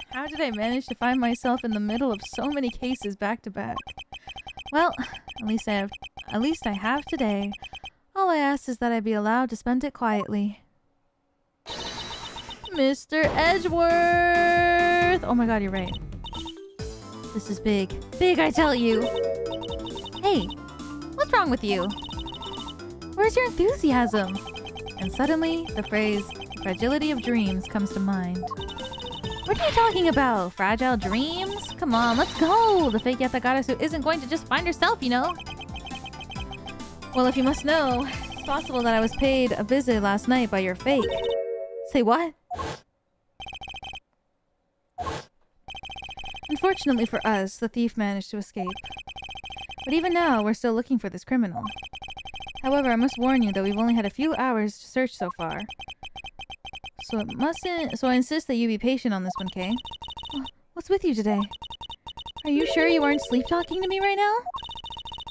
Speaker 1: How did I manage to find myself in the middle of so many cases back to back? Well, at least I have today. All I ask is that I be allowed to spend it quietly. Mr. Edgeworth! Oh my god, you're right. This is big. Big, I tell you! Hey, what's wrong with you? Where's your enthusiasm? And suddenly, the phrase, fragility of dreams, comes to mind. What are you talking about? Fragile dreams? Come on, let's go! The fake Yatagarasu isn't going to just find herself, you know? Well, if you must know, it's possible that I was paid a visit last night by your fake. Say what? Unfortunately for us, the thief managed to escape. But even now, we're still looking for this criminal. However, I must warn you that we've only had a few hours to search so far. So I insist that you be patient on this one, Kay. What's with you today? Are you sure you aren't sleep-talking to me right now?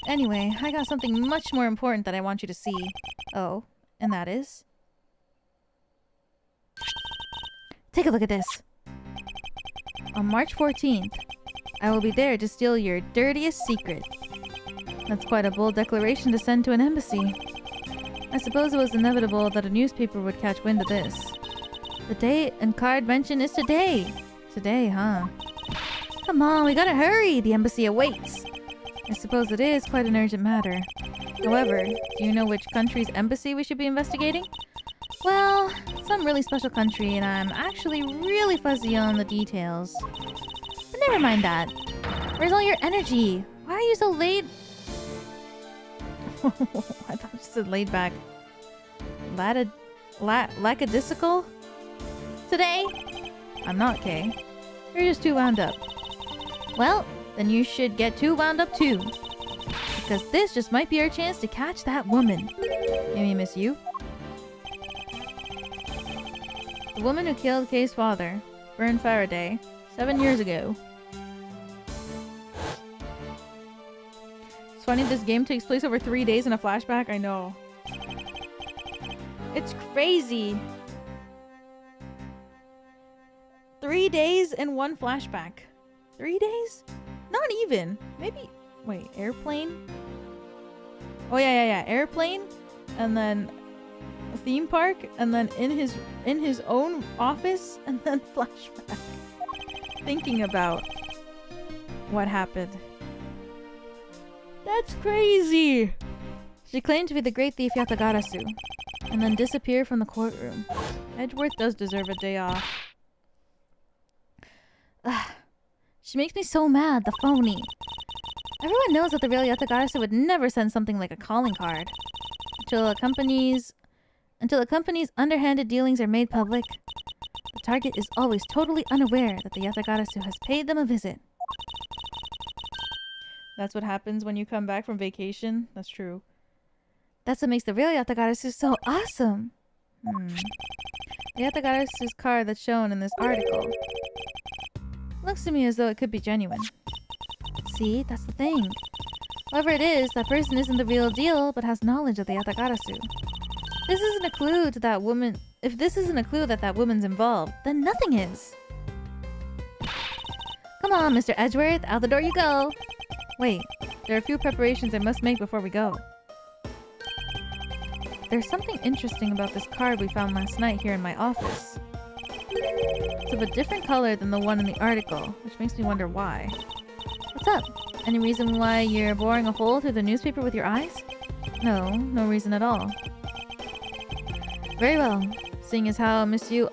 Speaker 1: Anyway, I got something much more important that I want you to see. Oh, and that is? Take a look at this. On March 14th, I will be there to steal your dirtiest secret. That's quite a bold declaration to send to an embassy. I suppose it was inevitable that a newspaper would catch wind of this. The date and card mentioned is today. Today, huh? Come on, we gotta hurry! The embassy awaits! I suppose it is quite an urgent matter. However, do you know which country's embassy we should be investigating? Well, some really special country, and I'm actually really fuzzy on the details. But never mind that. Where's all your energy? Why are you so laid? I thought you said laid back. Lackadaisical? Today? I'm not, Kay. You're just too wound up. Well, then you should get too wound up too. Because this just might be our chance to catch that woman. Maybe miss you? The woman who killed Kay's father, Byrne Faraday, 7 years ago. It's funny this game takes place over 3 days in a flashback. I know. It's crazy. 3 days and 1 flashback. 3 days? Not even. Maybe. Wait, airplane? Oh yeah. Airplane, and then a theme park, and then in his own office, and then flashback. Thinking about what happened. That's crazy. She claimed to be the great thief Yatagarasu, and then disappeared from the courtroom. Edgeworth does deserve a day off. Ugh. She makes me so mad, the phony. Everyone knows that the real Yatagarasu would never send something like a calling card. Until a company's underhanded dealings are made public, the target is always totally unaware that the Yatagarasu has paid them a visit. That's what happens when you come back from vacation? That's true. That's what makes the real Yatagarasu so awesome. The Yatagarasu's card that's shown in this article looks to me as though it could be genuine. See, that's the thing. Whoever it is, that person isn't the real deal, but has knowledge of the Yatagarasu. This isn't a clue to that woman. If this isn't a clue that that woman's involved, then nothing is. Come on, Mr. Edgeworth, out the door you go. Wait, there are a few preparations I must make before we go. There's something interesting about this card we found last night here in my office. It's of a different color than the one in the article, which makes me wonder why. What's up? Any reason why you're boring a hole through the newspaper with your eyes? No, no reason at all. Very well, seeing as how Miss Yu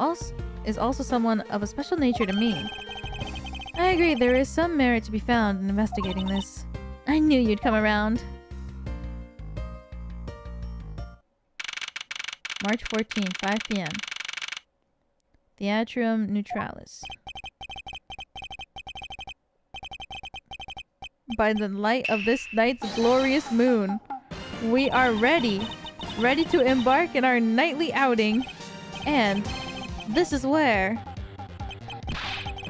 Speaker 1: is also someone of a special nature to me. I agree there is some merit to be found in investigating this. I knew you'd come around. March 14, 5 p.m. Theatrum Neutralis. By the light of this night's glorious moon, we are ready to embark in our nightly outing, and this is where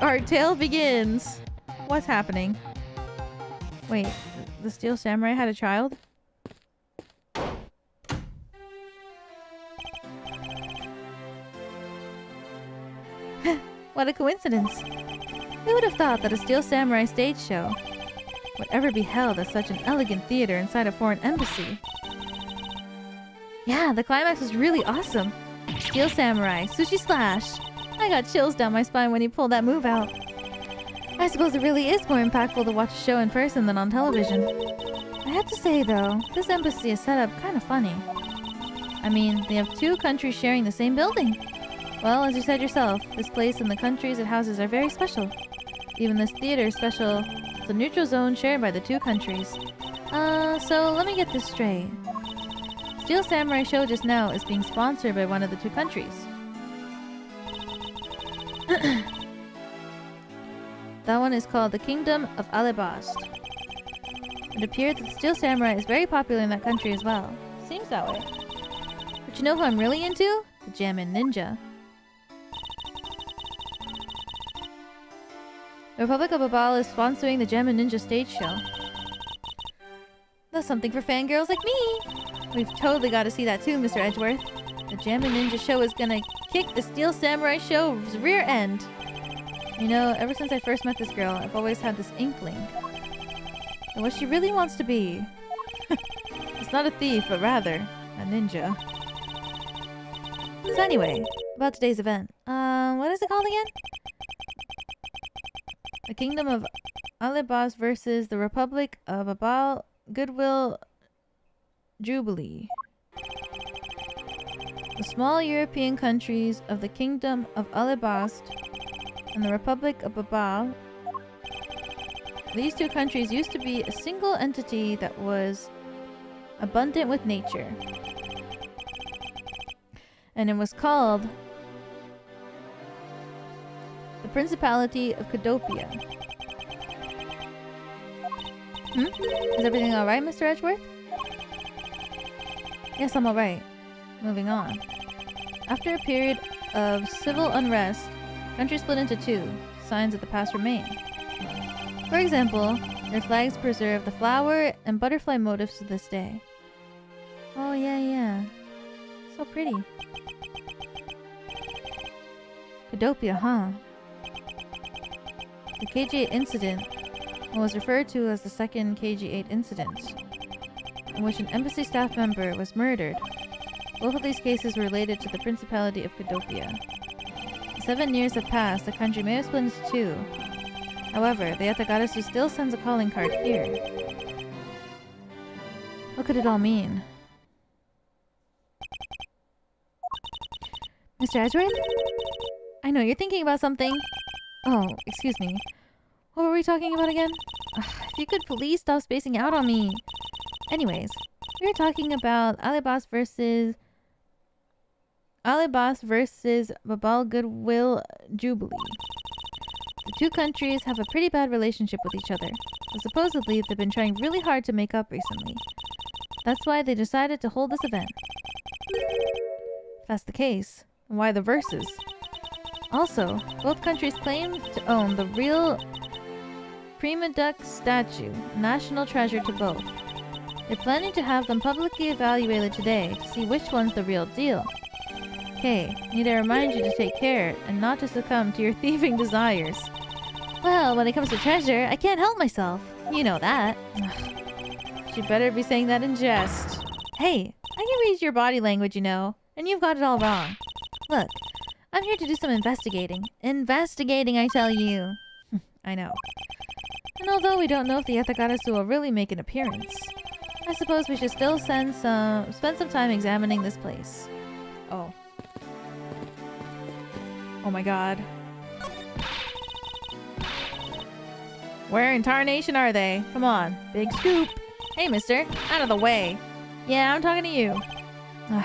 Speaker 1: our tale begins. What's happening? Wait, the Steel Samurai had a child? What a coincidence. Who would have thought that a Steel Samurai stage show would ever be held at such an elegant theater inside a foreign embassy? Yeah, the climax was really awesome. Steel Samurai, Sushi Slash. I got chills down my spine when he pulled that move out. I suppose it really is more impactful to watch a show in person than on television. I have to say though, this embassy is set up kind of funny. I mean, they have 2 countries sharing the same building. Well, as you said yourself, this place and the countries it houses are very special. Even this theater is special. It's a neutral zone shared by the 2 countries. So let me get this straight. Steel Samurai show just now is being sponsored by one of the 2 countries. That one is called the Kingdom of Alibis. It appeared that the Steel Samurai is very popular in that country as well. Seems that way. But you know who I'm really into? The Jammin' Ninja. The Republic of Babal is sponsoring the Jammin' Ninja stage show. That's something for fangirls like me! We've totally got to see that too, Mr. Edgeworth. The Jammin' Ninja show is gonna kick the Steel Samurai show's rear end. You know, ever since I first met this girl, I've always had this inkling. And what she really wants to be. It's not a thief, but rather a ninja. So anyway, about today's event. What is it called again? The Kingdom of Alibis versus the Republic of Babal Goodwill Jubilee. The small European countries of the Kingdom of Alibis and the Republic of Babal. These 2 countries used to be a single entity that was abundant with nature. And it was called the Principality of Cadopia. Is everything alright, Mr. Edgeworth? Yes, I'm alright. Moving on. After a period of civil unrest, countries split into 2. Signs of the past remain. For example, their flags preserve the flower and butterfly motifs to this day. Oh yeah. So pretty. Cadopia, huh? The KG8 incident was referred to as the second KG8 incident, in which an embassy staff member was murdered. Both of these cases were related to the Principality of Cadopia. 7 years have passed, the country may have split into two. However, the Yatagarasu still sends a calling card here. What could it all mean? Mr. Edgeworth? I know you're thinking about something. Oh, excuse me. What were we talking about again? If you could please stop spacing out on me. Anyways, we were talking about alibis versus Babal Goodwill Jubilee. The two countries have a pretty bad relationship with each other, but supposedly they've been trying really hard to make up recently. That's why they decided to hold this event. If that's the case, then why the verses? Also, both countries claim to own the real Prima Duck statue, national treasure to both. They're planning to have them publicly evaluated today to see which one's the real deal. Okay, need to remind you to take care and not to succumb to your thieving desires. Well, when it comes to treasure, I can't help myself. You know that. She better be saying that in jest. Hey, I can read your body language, you know, and you've got it all wrong. Look, I'm here to do some investigating. Investigating, I tell you. I know. And although we don't know if the Yatagarasu will really make an appearance, I suppose we should still spend some time examining this place. Oh. Oh my god. Where in tarnation are they? Come on, big scoop. Hey, mister, out of the way. Yeah, I'm talking to you. Ugh.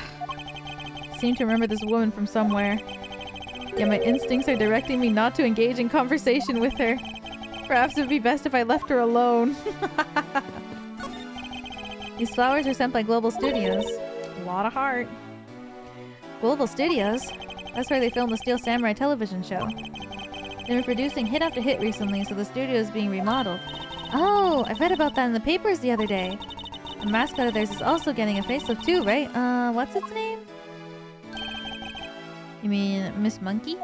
Speaker 1: I seem to remember this woman from somewhere. Yet my instincts are directing me not to engage in conversation with her. Perhaps it would be best if I left her alone. These flowers are sent by Global Studios. A lot of heart. Global Studios? That's where they filmed the Steel Samurai television show. They've been producing hit after hit recently, so the studio is being remodeled. Oh, I read about that in the papers the other day. The mascot of theirs is also getting a facelift too, right? What's its name? You mean Miss Monkey?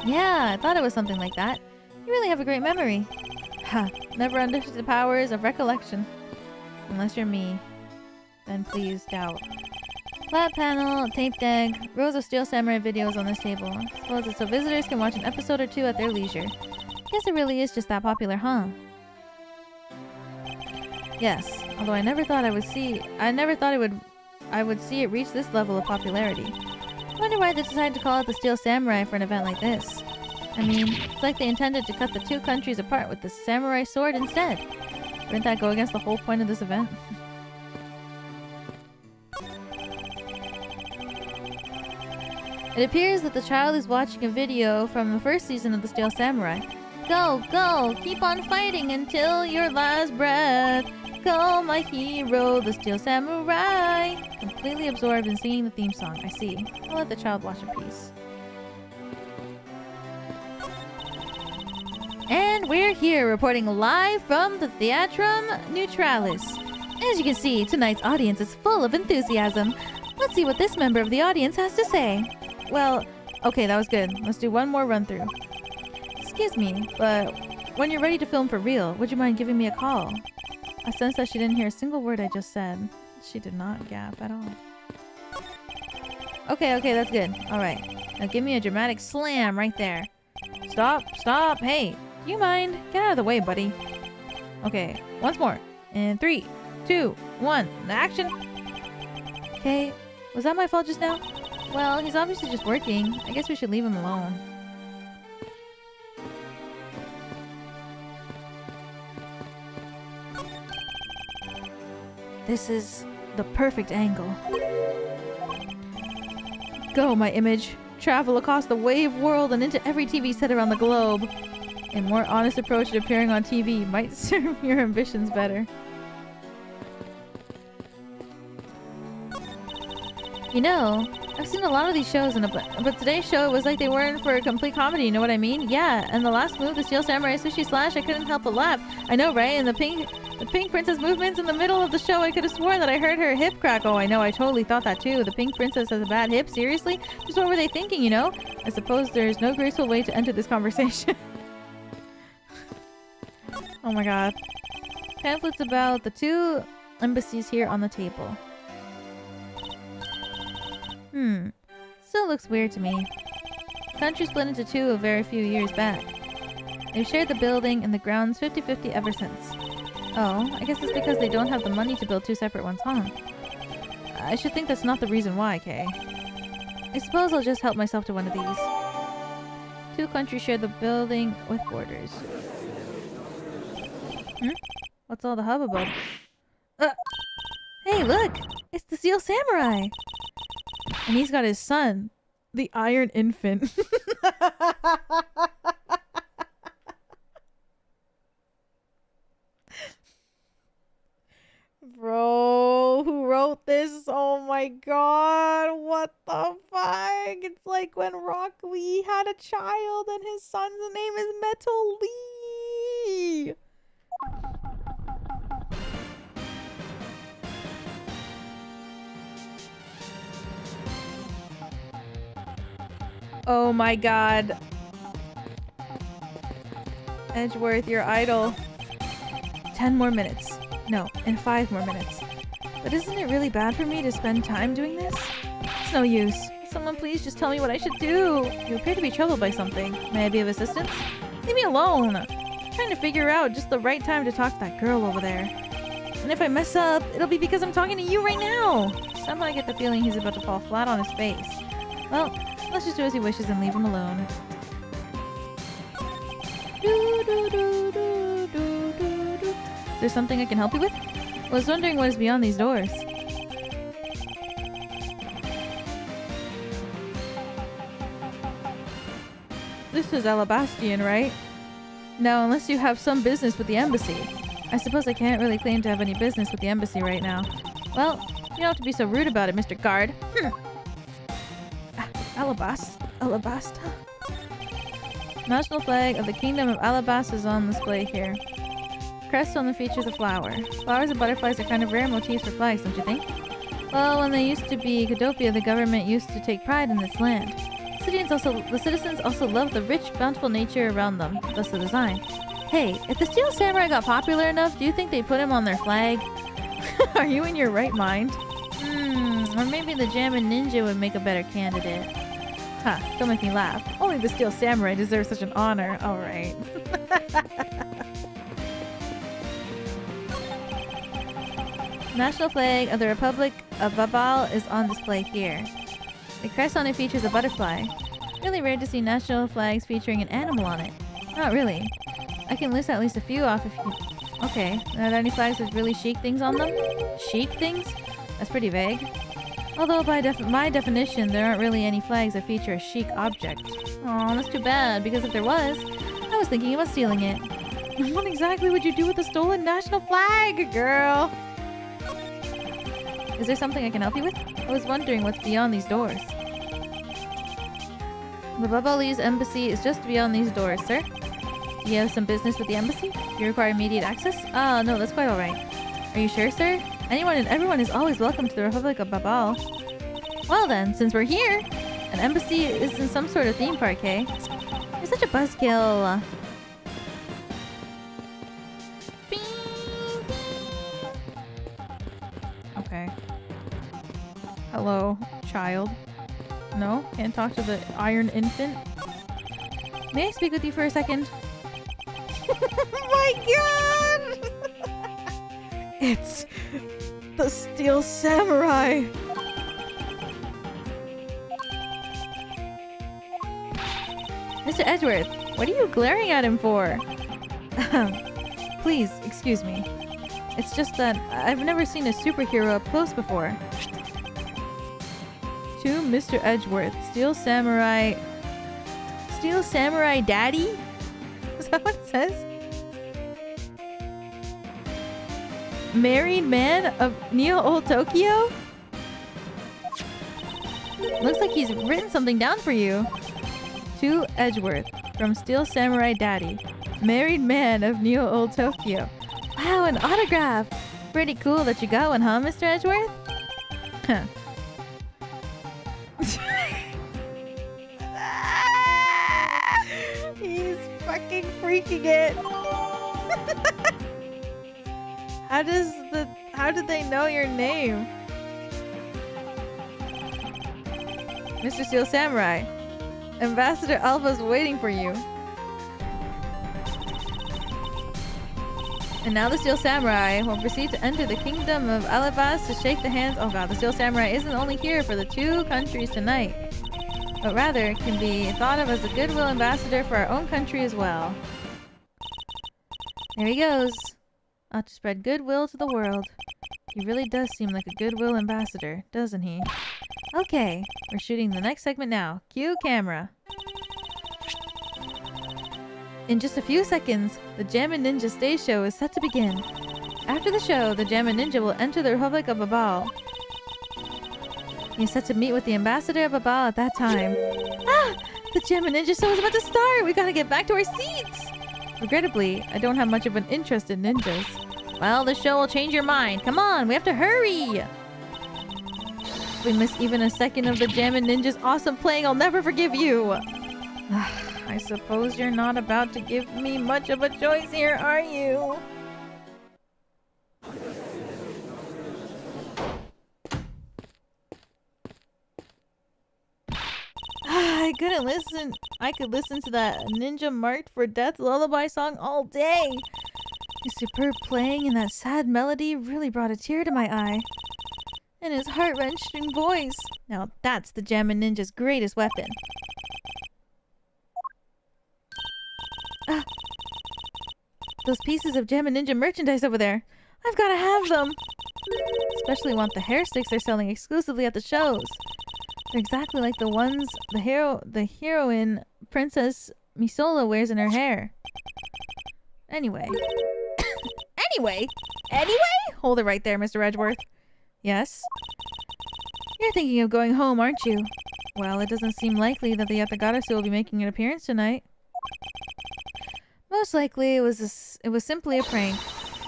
Speaker 1: Yeah, I thought it was something like that. You really have a great memory. Ha, never understood the powers of recollection. Unless you're me. Then please doubt. Flat panel, tape deck, rows of Steel Samurai videos on this table. Suppose it's so visitors can watch an episode or two at their leisure. Guess it really is just that popular, huh? Yes, although I never thought I would see it reach this level of popularity. Wonder why they decided to call it the Steel Samurai for an event like this. I mean, it's like they intended to cut the two countries apart with the samurai sword instead. Wouldn't that go against the whole point of this event? It appears that the child is watching a video from the first season of the Steel Samurai. Go, go! Keep on fighting until your last breath! Go, my hero, the Steel Samurai! Completely absorbed in singing the theme song. I see. I'll let the child watch in peace. And we're here reporting live from the Theatrum Neutralis. As you can see, tonight's audience is full of enthusiasm. Let's see what this member of the audience has to say. Well, okay, that was good. Let's do one more run through. Excuse me, but when you're ready to film for real, would you mind giving me a call? I sense that she didn't hear a single word I just said. She did not gap at all. Okay, that's good. Alright. Now give me a dramatic slam right there. Stop, hey! Do you mind? Get out of the way, buddy. Okay, once more. In 3, 2, 1, action! Okay, was that my fault just now? Well, he's obviously just working. I guess we should leave him alone. This is the perfect angle. Go, my image. Travel across the wave world and into every TV set around the globe. A more honest approach to appearing on TV might serve your ambitions better. You know, I've seen a lot of these shows, but today's show was like they weren't for a complete comedy, you know what I mean? Yeah, and the last move, the Steel Samurai Sushi Slash, I couldn't help but laugh. I know, right? And the pink princess movements in the middle of the show, I could have sworn that I heard her hip crack. Oh, I know, I totally thought that too. The pink princess has a bad hip? Seriously? Just what were they thinking, you know? I suppose there's no graceful way to enter this conversation. Oh my god. Pamphlets about the 2 embassies here on the table. Still looks weird to me. The country split into 2 a very few years back. They've shared the building and the grounds 50-50 ever since. Oh, I guess it's because they don't have the money to build 2 separate ones, huh? I should think that's not the reason why, Kay. I suppose I'll just help myself to one of these. 2 countries share the building with borders. What's all the hubbub? Hey, look! It's the Steel Samurai! And he's got his son, the Iron Infant. Bro, who wrote this? Oh my god, what the fuck? It's like when Rock Lee had a child and his son's name is Metal Lee. Oh my god. Edgeworth, your idol. 10 more minutes. No, in 5 more minutes. But isn't it really bad for me to spend time doing this? It's no use. Someone please just tell me what I should do. You appear to be troubled by something. May I be of assistance? Leave me alone. I'm trying to figure out just the right time to talk to that girl over there. And if I mess up, it'll be because I'm talking to you right now. Somehow I get the feeling he's about to fall flat on his face. Well, let's just do as he wishes and leave him alone. Is there something I can help you with? I was wondering what is beyond these doors. This is Alabastian, right? No, unless you have some business with the embassy. I suppose I can't really claim to have any business with the embassy right now. Well, you don't have to be so rude about it, Mr. Guard. Alabasta. National flag of the Kingdom of Alabas is on display here. Crest only features a flower. Flowers and butterflies are kind of rare motifs for flags, don't you think? Well, when they used to be Godopia, the government used to take pride in this land. The citizens also love the rich, bountiful nature around them, thus the design. Hey, if the Steel Samurai got popular enough, do you think they'd put him on their flag? Are you in your right mind? Or maybe the Jammin' Ninja would make a better candidate. Ha, don't make me laugh. Only the Steel Samurai deserves such an honor. Alright. National flag of the Republic of Babal is on display here. The crest on it features a butterfly. Really rare to see national flags featuring an animal on it. Not really. I can list at least a few off if you... Okay, are there any flags with really chic things on them? Chic things? That's pretty vague. Although by my definition, there aren't really any flags that feature a chic object. Aw, that's too bad, because if there was, I was thinking about stealing it. What exactly would you do with the stolen national flag, girl? Is there something I can help you with? I was wondering what's beyond these doors. The Babalese embassy is just beyond these doors, sir. Do you have some business with the embassy? Do you require immediate access? Ah, no, that's quite alright. Are you sure, sir? Anyone and everyone is always welcome to the Republic of Babal. Well then, since we're here, an embassy is in some sort of theme park, eh? You're such a buzzkill. Okay. Hello, child. No? Can't talk to the Iron Infant? May I speak with you for a second? My god! It's the Steel Samurai! Mr. Edgeworth, what are you glaring at him for? Please, excuse me. It's just that I've never seen a superhero up close before. To Mr. Edgeworth, Steel Samurai Daddy? Is that what it says? Married man of Neo Old Tokyo? Looks like he's written something down for you. To Edgeworth, from Steel Samurai Daddy. Married man of Neo Old Tokyo. Wow, an autograph! Pretty cool that you got one, huh, Mr. Edgeworth? Huh. He's fucking freaking it. How did they know your name? Mr. Steel Samurai, Ambassador Alpha's waiting for you. And now the Steel Samurai will proceed to enter the kingdom of Alibis to shake the hands. Oh god, the Steel Samurai isn't only here for the two countries tonight, but rather can be thought of as a goodwill ambassador for our own country as well. There he goes. Ought to spread goodwill to the world. He really does seem like a goodwill ambassador, doesn't he? Okay, we're shooting the next segment now. Cue camera. In just a few seconds, the Jammin' Ninja stage show is set to begin. After the show, the Jammin' Ninja will enter the Republic of Babal. He's set to meet with the ambassador of Babal at that time. Ah! The Jammin' Ninja show is about to start! We gotta get back to our seats! Regrettably, I don't have much of an interest in ninjas. Well, the show will change your mind. Come on, we have to hurry! If we miss even a second of the Jammin' Ninja's awesome playing, I'll never forgive you! I suppose you're not about to give me much of a choice here, are you? I could listen to that ninja marked for death lullaby song all day. His superb playing and that sad melody really brought a tear to my eye. And his heart-wrenching voice. Now that's the Jammin' Ninja's greatest weapon. Those pieces of Jammin' Ninja merchandise over there. I've got to have them. Especially want the hair sticks they're selling exclusively at the shows. They're exactly like the ones the heroine Princess Misola wears in her hair. Anyway. Anyway? Hold it right there, Mr. Edgeworth. Yes? You're thinking of going home, aren't you? Well, it doesn't seem likely that the Yatagarasu will be making an appearance tonight. Most likely it was simply a prank.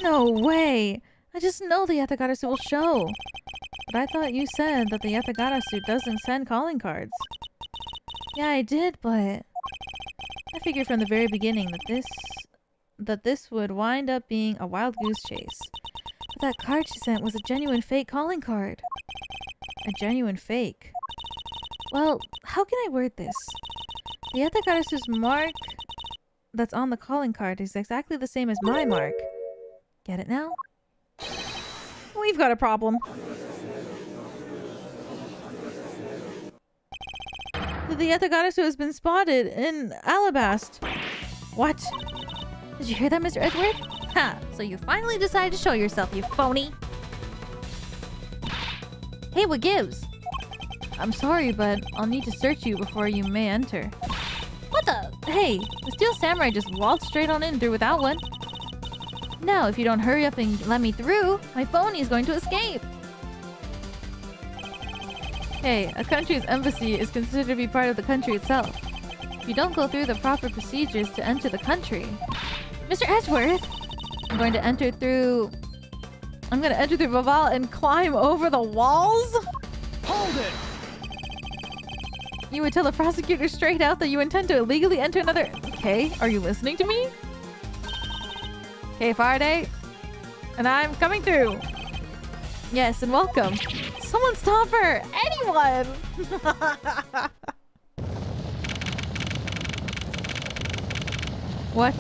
Speaker 1: No way! I just know the Yatagarasu will show. But I thought you said that the Yatagarasu doesn't send calling cards. Yeah, I did, but I figured from the very beginning that this would wind up being a wild goose chase. But that card she sent was a genuine fake calling card. A genuine fake. Well, how can I word this? The Yatagarasu's mark that's on the calling card is exactly the same as my mark. Get it now? We've got a problem. The Yatagarasu has been spotted in Alabast. What? Did you hear that, Mr. Edgeworth? Ha! So you finally decided to show yourself, you phony! Hey, what gives? I'm sorry, but I'll need to search you before you may enter. What the? Hey, the Steel Samurai just waltzed straight on in through without one. Now, if you don't hurry up and let me through, my phony is going to escape. Hey, a country's embassy is considered to be part of the country itself. If you don't go through the proper procedures to enter the country... Mr. Edgeworth! I'm going to enter through Babal and climb over the walls?
Speaker 2: Hold it!
Speaker 1: You would tell the prosecutor straight out that you intend to illegally enter another... Okay, are you listening to me? Okay, Faraday. And I'm coming through. Yes, and welcome. Someone stop her! Anyone! What?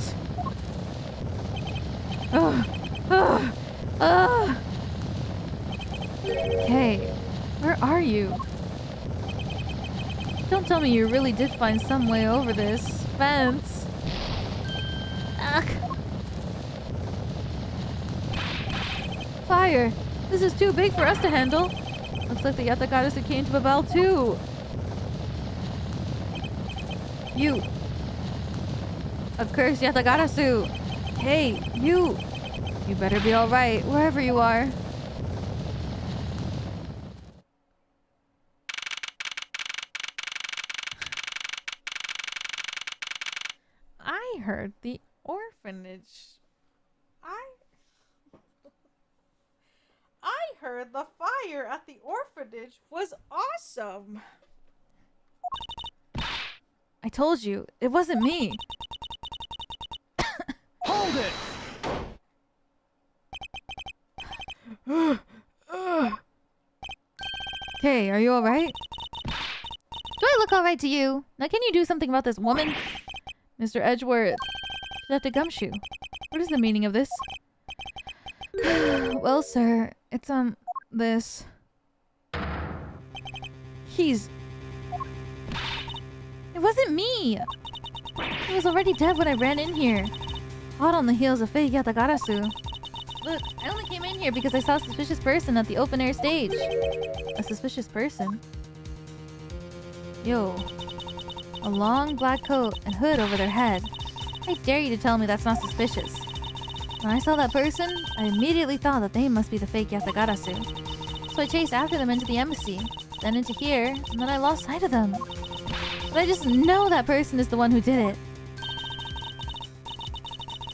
Speaker 1: Hey, where are you? Don't tell me you really did find some way over this fence. Ugh. Fire! This is too big for us to handle. Looks like the Yatagarasu came to Babel too. You! Accursed Yatagarasu! Hey, you! You better be alright, wherever you are. I heard the orphanage. I heard the fire at the orphanage was awesome. I told you, it wasn't me.
Speaker 2: Hold it!
Speaker 1: Okay, are you alright? Do I look alright to you? Now can you do something about this woman? Mr. Edgeworth. Detective Gumshoe. What is the meaning of this? Well, sir, it's, this. He's... It wasn't me! He was already dead when I ran in here. Hot on the heels of fake Yatagarasu. Look, I only came in here because I saw a suspicious person at the open-air stage. A suspicious person? Yo. A long black coat and hood over their head. I dare you to tell me that's not suspicious. When I saw that person, I immediately thought that they must be the fake Yatagarasu. So I chased after them into the embassy, then into here, and then I lost sight of them. But I just know that person is the one who did it.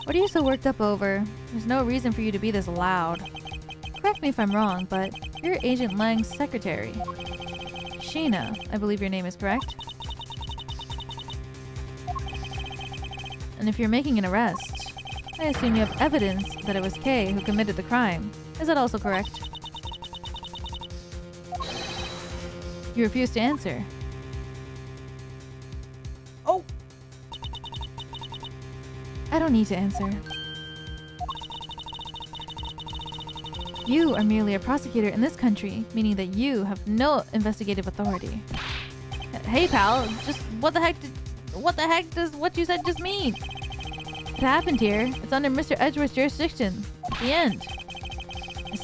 Speaker 1: What are you so worked up over? There's no reason for you to be this loud. Correct me if I'm wrong, but you're Agent Lang's secretary. Sheena, I believe your name is correct. And if you're making an arrest, I assume you have evidence that it was Kay who committed the crime. Is that also correct? You refuse to answer.
Speaker 2: Oh!
Speaker 1: I don't need to answer. You are merely a prosecutor in this country, meaning that you have no investigative authority. Hey pal, just what the heck does what you said just mean? It happened here. It's under Mr. Edgeworth's jurisdiction. The end.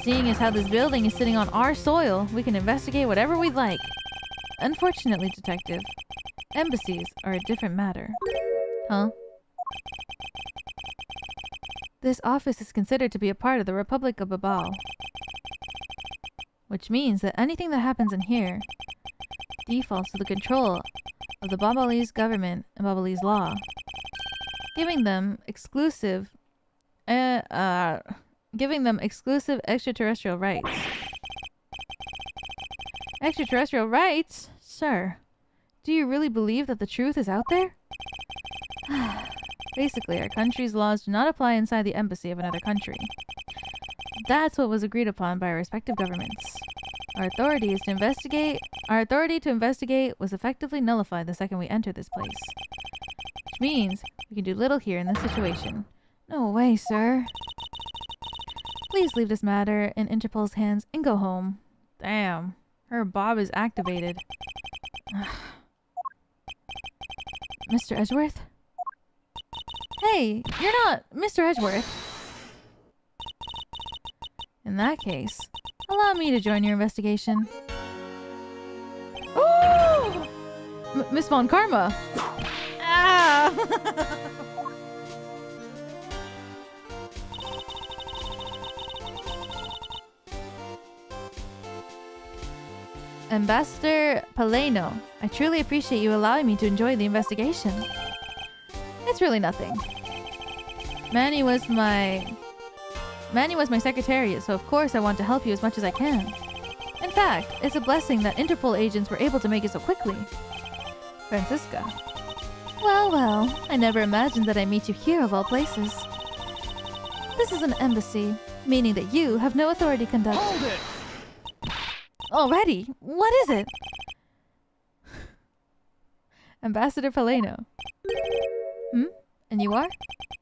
Speaker 1: Seeing as how this building is sitting on our soil, we can investigate whatever we'd like. Unfortunately, detective, embassies are a different matter. Huh? This office is considered to be a part of the Republic of Babal. Which means that anything that happens in here defaults to the control of the Babalese government and Babalese law, giving them exclusive extraterrestrial rights. Extraterrestrial rights? Sir, do you really believe that the truth is out there? Basically, our country's laws do not apply inside the embassy of another country. That's what was agreed upon by our respective governments. Our authority to investigate was effectively nullified the second we entered this place. Which means we can do little here in this situation. No way, sir. Please leave this matter in Interpol's hands and go home. Damn. Her Bob is activated. Mr. Edgeworth? Hey, you're not Mr. Edgeworth. In that case, allow me to join your investigation. Ooh! Miss Von Karma! Ah! Ambassador Paleno, I truly appreciate you allowing me to enjoy the investigation. It's really nothing. Manny was my secretariat, so of course I want to help you as much as I can. In fact, it's a blessing that Interpol agents were able to make it so quickly. Francisca. Well, well, I never imagined that I'd meet you here of all places. This is an embassy, meaning that you have no authority to conduct...
Speaker 2: Hold it!
Speaker 1: Already? What is it? Ambassador Paleno. And you are?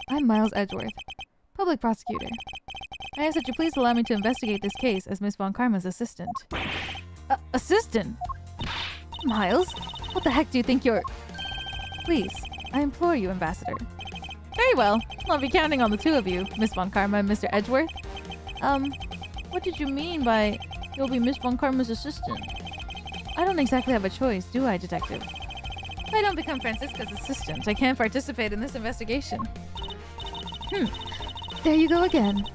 Speaker 1: I'm Miles Edgeworth, public prosecutor. I ask that you please allow me to investigate this case as Miss Von Karma's assistant. Assistant? Miles? What the heck do you think you're... Please, I implore you, Ambassador. Very well. I'll be counting on the two of you, Miss Von Karma and Mr. Edgeworth. What did you mean by you'll be Miss Von Karma's assistant? I don't exactly have a choice, do I, detective? If I don't become Francisca's assistant, I can't participate in this investigation. There you go again.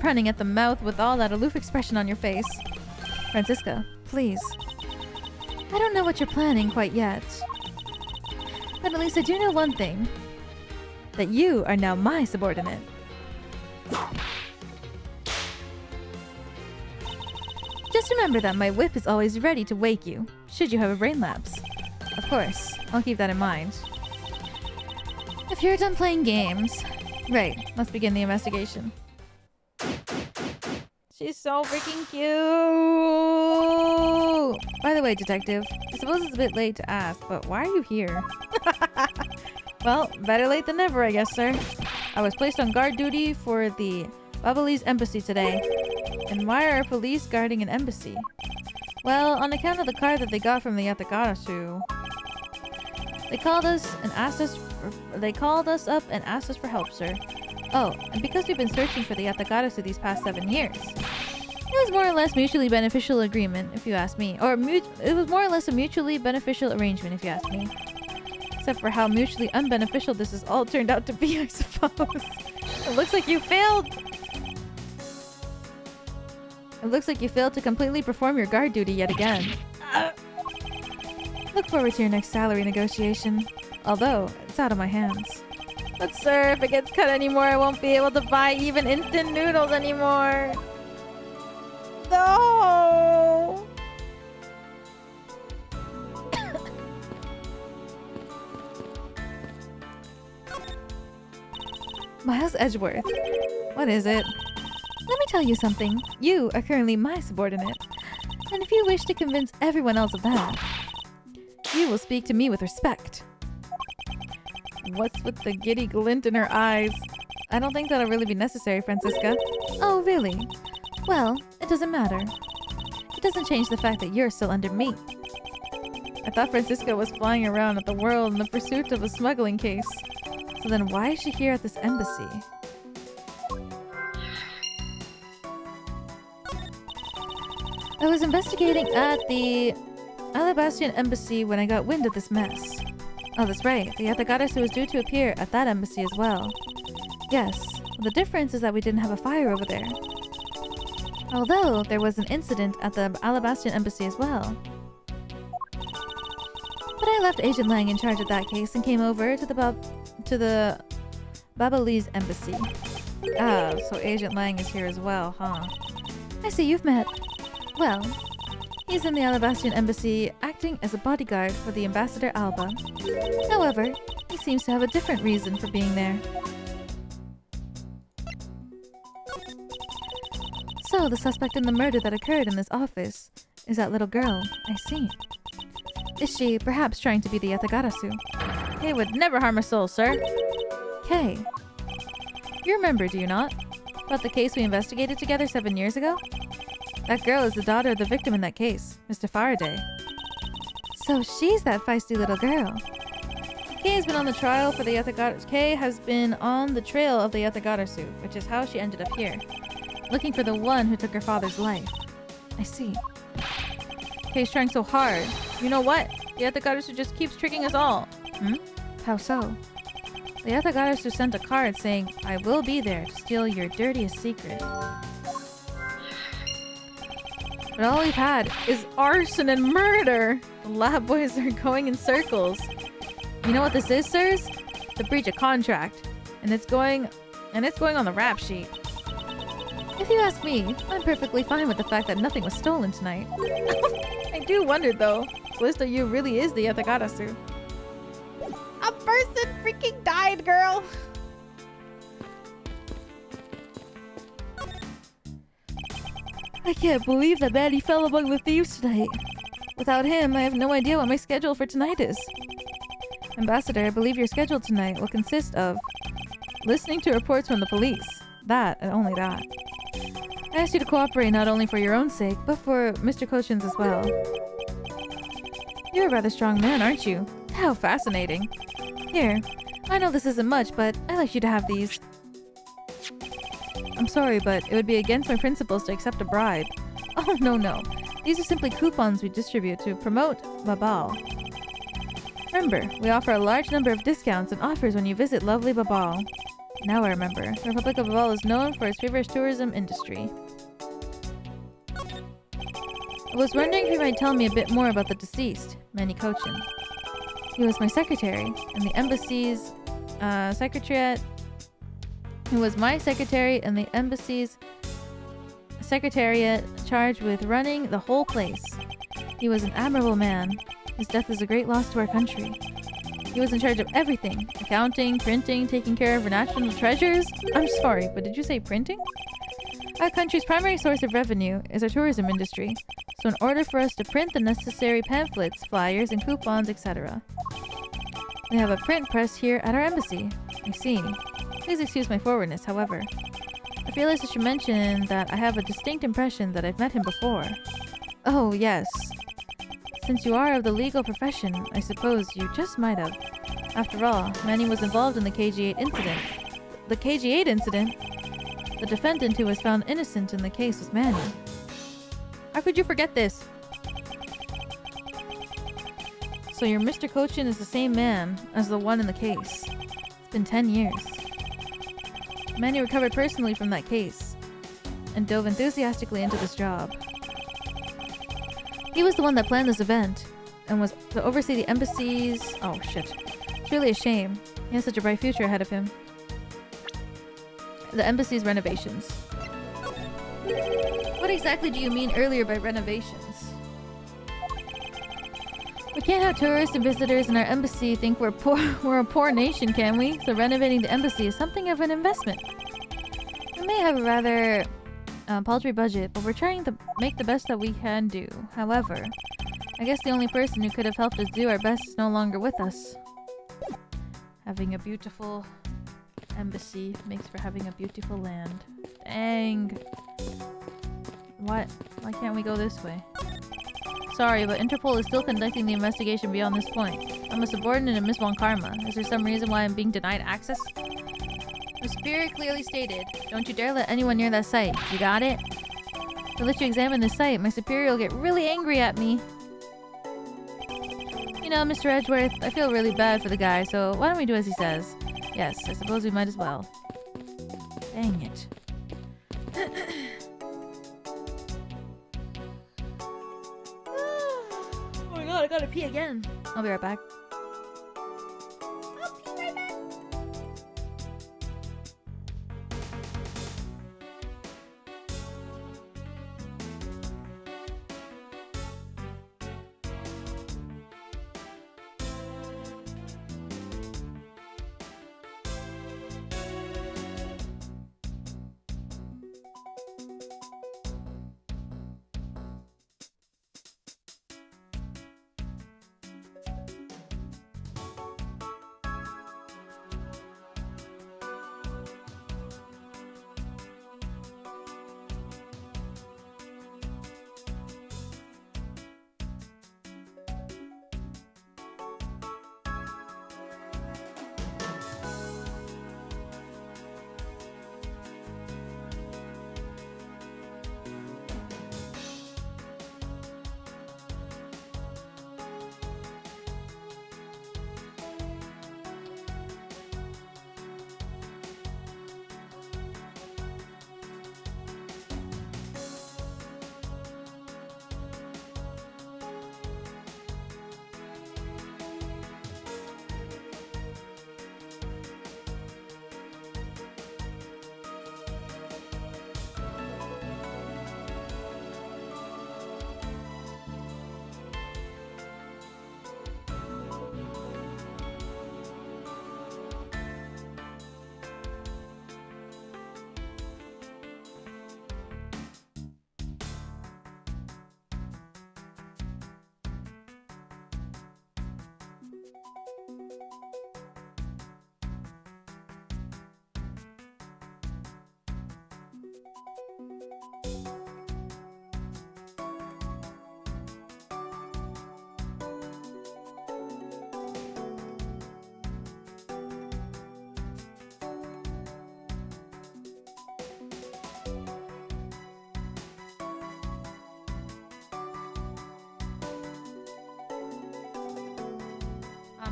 Speaker 1: Running at the mouth with all that aloof expression on your face. Francisca, please. I don't know what you're planning quite yet. But at least I do know one thing. That you are now my subordinate. Just remember that my whip is always ready to wake you, should you have a brain lapse. Of course, I'll keep that in mind. If you're done playing games... Right, let's begin the investigation. She's so freaking cute. By the way, detective, I suppose it's a bit late to ask, but why are you here? Well, better late than never, I guess, sir. I was placed on guard duty for the Babalese embassy today. And why are police guarding an embassy? Well, on account of the card that they got from the Yatagarasu. They called us up and asked us for help, sir. Oh, and because we've been searching for the Yatagarasu these past 7 years. It was more or less mutually beneficial agreement, if you ask me. Or it was more or less a mutually beneficial arrangement, if you ask me. Except for how mutually unbeneficial this has all turned out to be, I suppose. It looks like you failed! It looks like you failed to completely perform your guard duty yet again. Look forward to your next salary negotiation. Although, it's out of my hands. But sir, if it gets cut anymore, I won't be able to buy even instant noodles anymore. No! Miles Edgeworth. What is it? Let me tell you something. You are currently my subordinate. And if you wish to convince everyone else of that, you will speak to me with respect. What's with the giddy glint in her eyes? I don't think that'll really be necessary, Francisca. Oh, really? Well, it doesn't matter. It doesn't change the fact that you're still under me. I thought Francisca was flying around at the world in the pursuit of a smuggling case. So then why is she here at this embassy? I was investigating at the Alabastian embassy when I got wind of this mess. Oh, that's right. The Yatagarasu was due to appear at that embassy as well. Yes. The difference is that we didn't have a fire over there. Although, there was an incident at the Alabastian embassy as well. But I left Agent Lang in charge of that case and came over to the Babalese embassy. Ah, so Agent Lang is here as well, huh? I see you've met. Well, he's in the Alabastian embassy acting as a bodyguard for the Ambassador Alba. However, he seems to have a different reason for being there. So, the suspect in the murder that occurred in this office is that little girl. I see. Is she perhaps trying to be the Yatagarasu? Kay would never harm a soul, sir. Kay. You remember, do you not? About the case we investigated together 7 years ago? That girl is the daughter of the victim in that case, Mr. Faraday. So she's that feisty little girl. Kay has been on the trial for the Yatagarasu. Kay has been on the trail of the Yatagarasu, which is how she ended up here. Looking for the one who took her father's life. I see. Kay's trying so hard. You know what? The Yatagarasu just keeps tricking us all. Hmm? How so? The Yatagarasu sent a card saying, I will be there to steal your dirtiest secret. But all we've had is arson and murder! The lab boys are going in circles. You know what this is, sirs? The breach of contract. And it's going on the rap sheet. If you ask me, I'm perfectly fine with the fact that nothing was stolen tonight. I do wonder though, Callisto Yu really is the Yatagarasu. A person freaking died, girl! I can't believe that Maddie fell among the thieves tonight. Without him, I have no idea what my schedule for tonight is. Ambassador, I believe your schedule tonight will consist of listening to reports from the police. That, and only that. I ask you to cooperate not only for your own sake, but for Mr. Koshin's as well. You're a rather strong man, aren't you? How fascinating. Here, I know this isn't much, but I'd like you to have these. I'm sorry, but it would be against my principles to accept a bribe. Oh, no. These are simply coupons we distribute to promote Babal. Remember, we offer a large number of discounts and offers when you visit lovely Babal. Now I remember. The Republic of Babal is known for its feverish tourism industry. I was wondering if you might tell me a bit more about the deceased, Manny Kochin. He was my secretary, and the embassy's secretariat. He was my secretary and the embassy's secretariat charged with running the whole place. He was an admirable man. His death is a great loss to our country. He was in charge of everything. Accounting, printing, taking care of our national treasures. I'm sorry, but did you say printing? Our country's primary source of revenue is our tourism industry, so in order for us to print the necessary pamphlets, flyers, and coupons, etc., we have a print press here at our embassy. I see. Please excuse my forwardness, however. I realize I should mention that I have a distinct impression that I've met him before. Oh, yes. Since you are of the legal profession, I suppose you just might have. After all, Manny was involved in the KG8 incident. The KG8 incident? The defendant who was found innocent in the case was Manny. How could you forget this? So your Mr. Cochin is the same man as the one in the case. It's been 10 years. Manny recovered personally from that case and dove enthusiastically into this job. He was the one that planned this event and was to oversee the embassy's... Oh shit. It's really a shame. He has such a bright future ahead of him. The embassy's renovations. What exactly do you mean earlier by renovations? We can't have tourists and visitors in our embassy think we're a poor nation, can we? So renovating the embassy is something of an investment. We may have a rather paltry budget, but we're trying to make the best that we can do. However, I guess the only person who could have helped us do our best is no longer with us. Having a beautiful embassy makes for having a beautiful land. Dang. What? Why can't we go this way? Sorry, but Interpol is still conducting the investigation beyond this point. I'm a subordinate of Miss Von Karma. Is there some reason why I'm being denied access? The superior clearly stated, don't you dare let anyone near that site. You got it? If I let you examine this site, my superior will get really angry at me. You know, Mr. Edgeworth, I feel really bad for the guy, so why don't we do as he says? Yes, I suppose we might as well. Dang it. Oh my god, I gotta pee again. I'll be right back. I'll pee right back.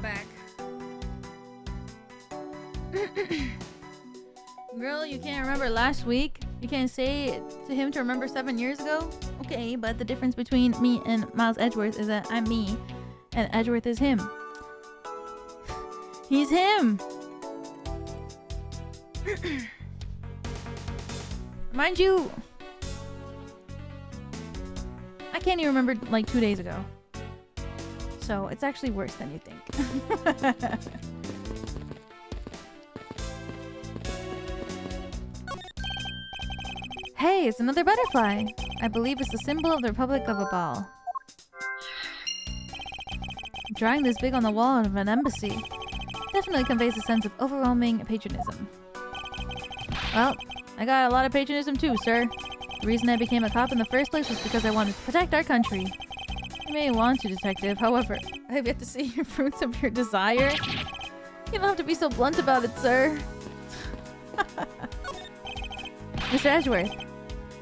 Speaker 1: Back. Girl, you can't remember last week? You can't say to him to remember 7 years ago? Okay, but the difference between me and Miles Edgeworth is that I'm me and Edgeworth is him. He's him! Mind you, I can't even remember like 2 days ago. So it's actually worse than you think. Hey, it's another butterfly. I believe it's the symbol of the Republic of Abal. Drawing this big on the wall of an embassy definitely conveys a sense of overwhelming patriotism. Well, I got a lot of patriotism too, sir. The reason I became a cop in the first place was because I wanted to protect our country. You may want to, detective. However, I have yet to see your fruits of your desire. You don't have to be so blunt about it, sir. Mr. Edgeworth,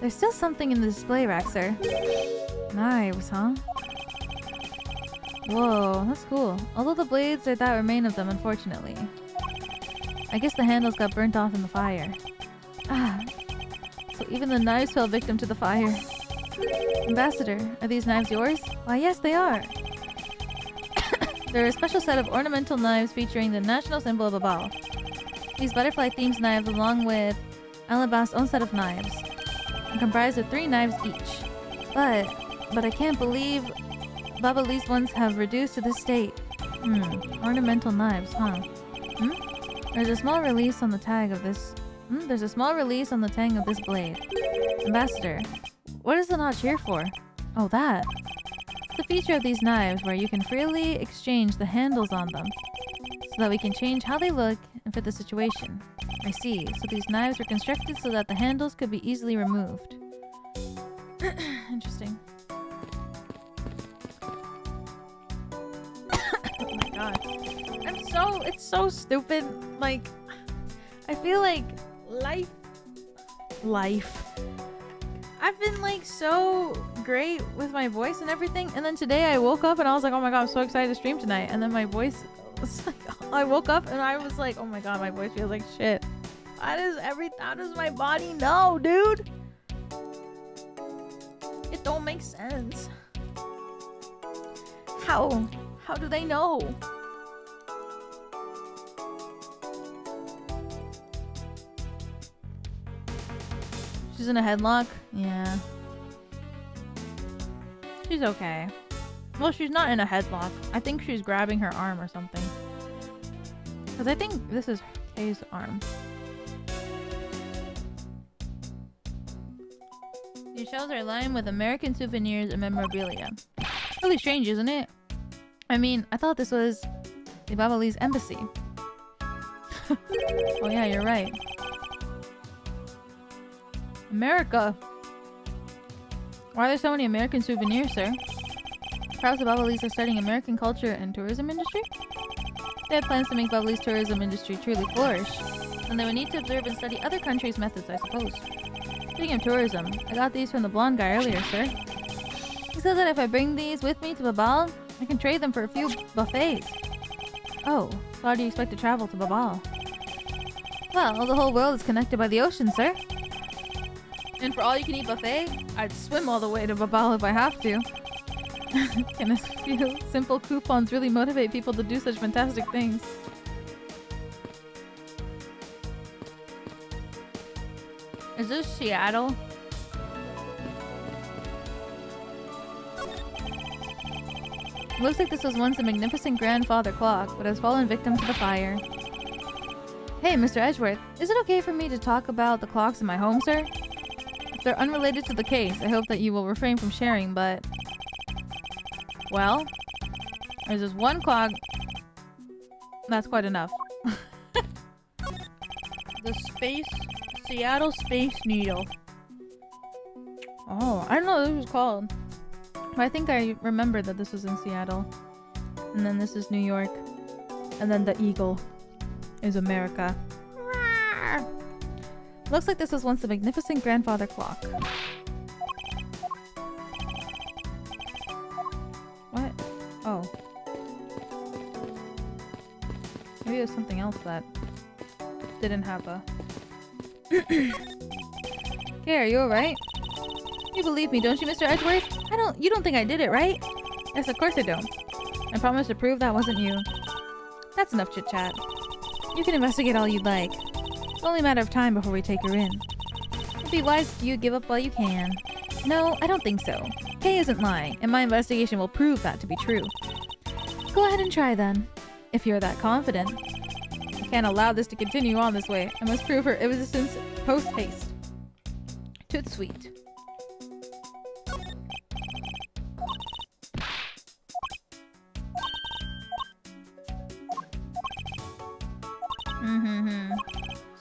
Speaker 1: there's still something in the display rack, sir. Knives, huh? Whoa, that's cool. Although the blades are that remain of them, unfortunately. I guess the handles got burnt off in the fire. Ah, so even the knives fell victim to the fire. Ambassador, are these knives yours? Why, yes, they are. They're a special set of ornamental knives featuring the national symbol of Abal. These butterfly-themed knives, along with Alibas' own set of knives, are comprised of 3 knives each. But I can't believe Baba Lee's ones have reduced to this state. Ornamental knives, huh? There's a small release on the tag of this. There's a small release on the tang of this blade. Ambassador, what is the notch here for? Oh, that. It's a feature of these knives where you can freely exchange the handles on them, so that we can change how they look and fit the situation. I see. So these knives were constructed so that the handles could be easily removed. Interesting. Oh my god. It's so stupid. Like, I feel like life. I've been like so great with my voice and everything, and then today I woke up and I was like, oh my god, I'm so excited to stream tonight, and then my voice was like, I woke up and I was like, oh my god, my voice feels like shit. How does my body know, dude? It don't make sense. How do they know? She's in a headlock? Yeah. She's okay. Well, she's not in a headlock. I think she's grabbing her arm or something. Because I think this is Kay's arm. These shelves are lined with American souvenirs and memorabilia. Really strange, isn't it? I mean, I thought this was the Babali's embassy. Oh yeah, you're right. America! Why are there so many American souvenirs, sir? Perhaps the Babalis are studying American culture and tourism industry? They had plans to make Babali's tourism industry truly flourish, and they would need to observe and study other countries' methods, I suppose. Speaking of tourism, I got these from the blonde guy earlier, sir. He said that if I bring these with me to Babal, I can trade them for a few buffets. Oh, so how do you expect to travel to Babal? Well, the whole world is connected by the ocean, sir. And for all you can eat buffet, I'd swim all the way to Babal if I have to. Can a few simple coupons really motivate people to do such fantastic things? Is this Seattle? Looks like this was once a magnificent grandfather clock, but has fallen victim to the fire. Hey, Mr. Edgeworth, is it okay for me to talk about the clocks in my home, sir? If they're unrelated to the case, I hope that you will refrain from sharing, but... Well, there's this one clock. That's quite enough. The Seattle Space Needle. Oh, I don't know what this was called. But I think I remember that this was in Seattle. And then this is New York. And then the eagle is America. Looks like this was once a magnificent grandfather clock. What? Oh. Maybe it was something else that didn't have a... Okay, are you alright? You believe me, don't you, Mr. Edgeworth? You don't think I did it, right? Yes, of course I don't. I promise to prove that wasn't you. That's enough chit-chat. You can investigate all you'd like. It's only a matter of time before we take her in. It'd be wise if you give up while you can. No, I don't think so. Kay isn't lying, and my investigation will prove that to be true. Go ahead and try then, if you're that confident. I can't allow this to continue on this way. I must prove her innocence post-haste. Toot sweet.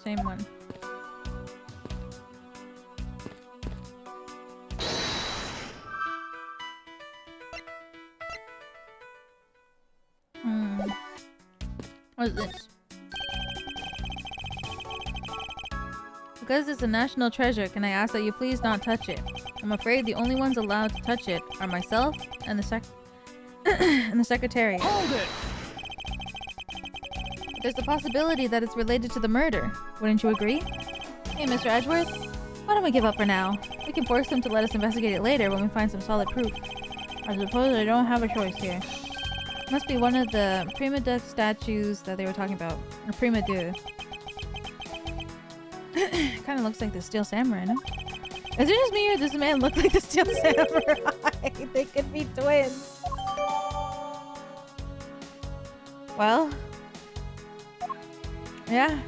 Speaker 1: Same one. What is this? Because it's a national treasure, can I ask that you please not touch it? I'm afraid the only ones allowed to touch it are myself and the and the secretary.
Speaker 2: Hold it!
Speaker 1: There's the possibility that it's related to the murder. Wouldn't you agree? Hey, Mr. Edgeworth, why don't we give up for now? We can force them to let us investigate it later when we find some solid proof. I suppose I don't have a choice here. Must be one of the prima duck statues that they were talking about. Or prima deux. Kind of looks like the Steel Samurai, no? Is it just me or does the man look like the Steel Samurai? They could be twins. Well. Yeah.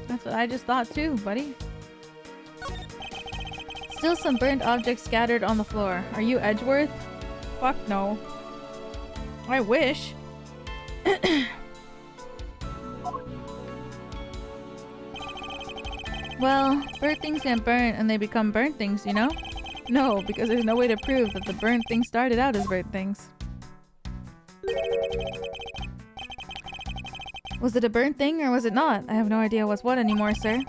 Speaker 1: That's what I just thought too, buddy. Still some burnt objects scattered on the floor. Are you Edgeworth? Fuck no. I wish. Well, burnt things can burn and they become burnt things, you know? No, because there's no way to prove that the burnt thing started out as burnt things. Was it a burnt thing or was it not? I have no idea what's what anymore, sir.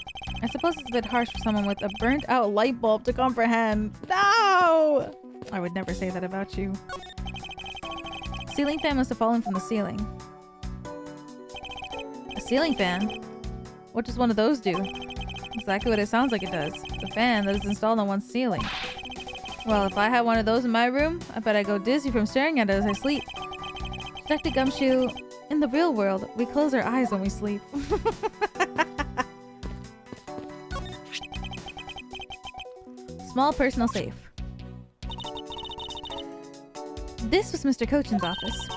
Speaker 1: I suppose it's a bit harsh for someone with a burnt out light bulb to comprehend. No! I would never say that about you. Ceiling fan must have fallen from the ceiling. A ceiling fan? What does one of those do? Exactly what it sounds like it does. It's a fan that is installed on one's ceiling. Well, if I had one of those in my room, I bet I'd go dizzy from staring at it as I sleep. Detective Gumshoe, in the real world, we close our eyes when we sleep. Small personal safe. This was Mr. Cochin's office.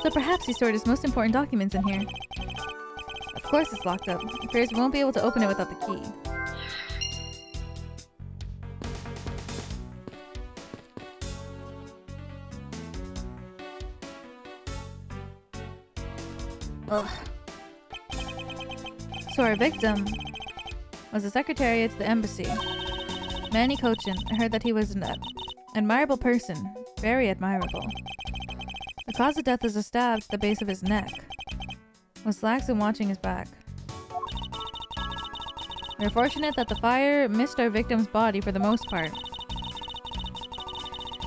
Speaker 1: So perhaps he stored his most important documents in here. Of course it's locked up. It appears we won't be able to open it without the key. Ugh. So our victim was the secretary to the embassy. Manny Cochin. I heard that he was an admirable person. Very admirable. The cause of death is a stab to the base of his neck. Was lax in watching his back. We're fortunate that the fire missed our victim's body for the most part.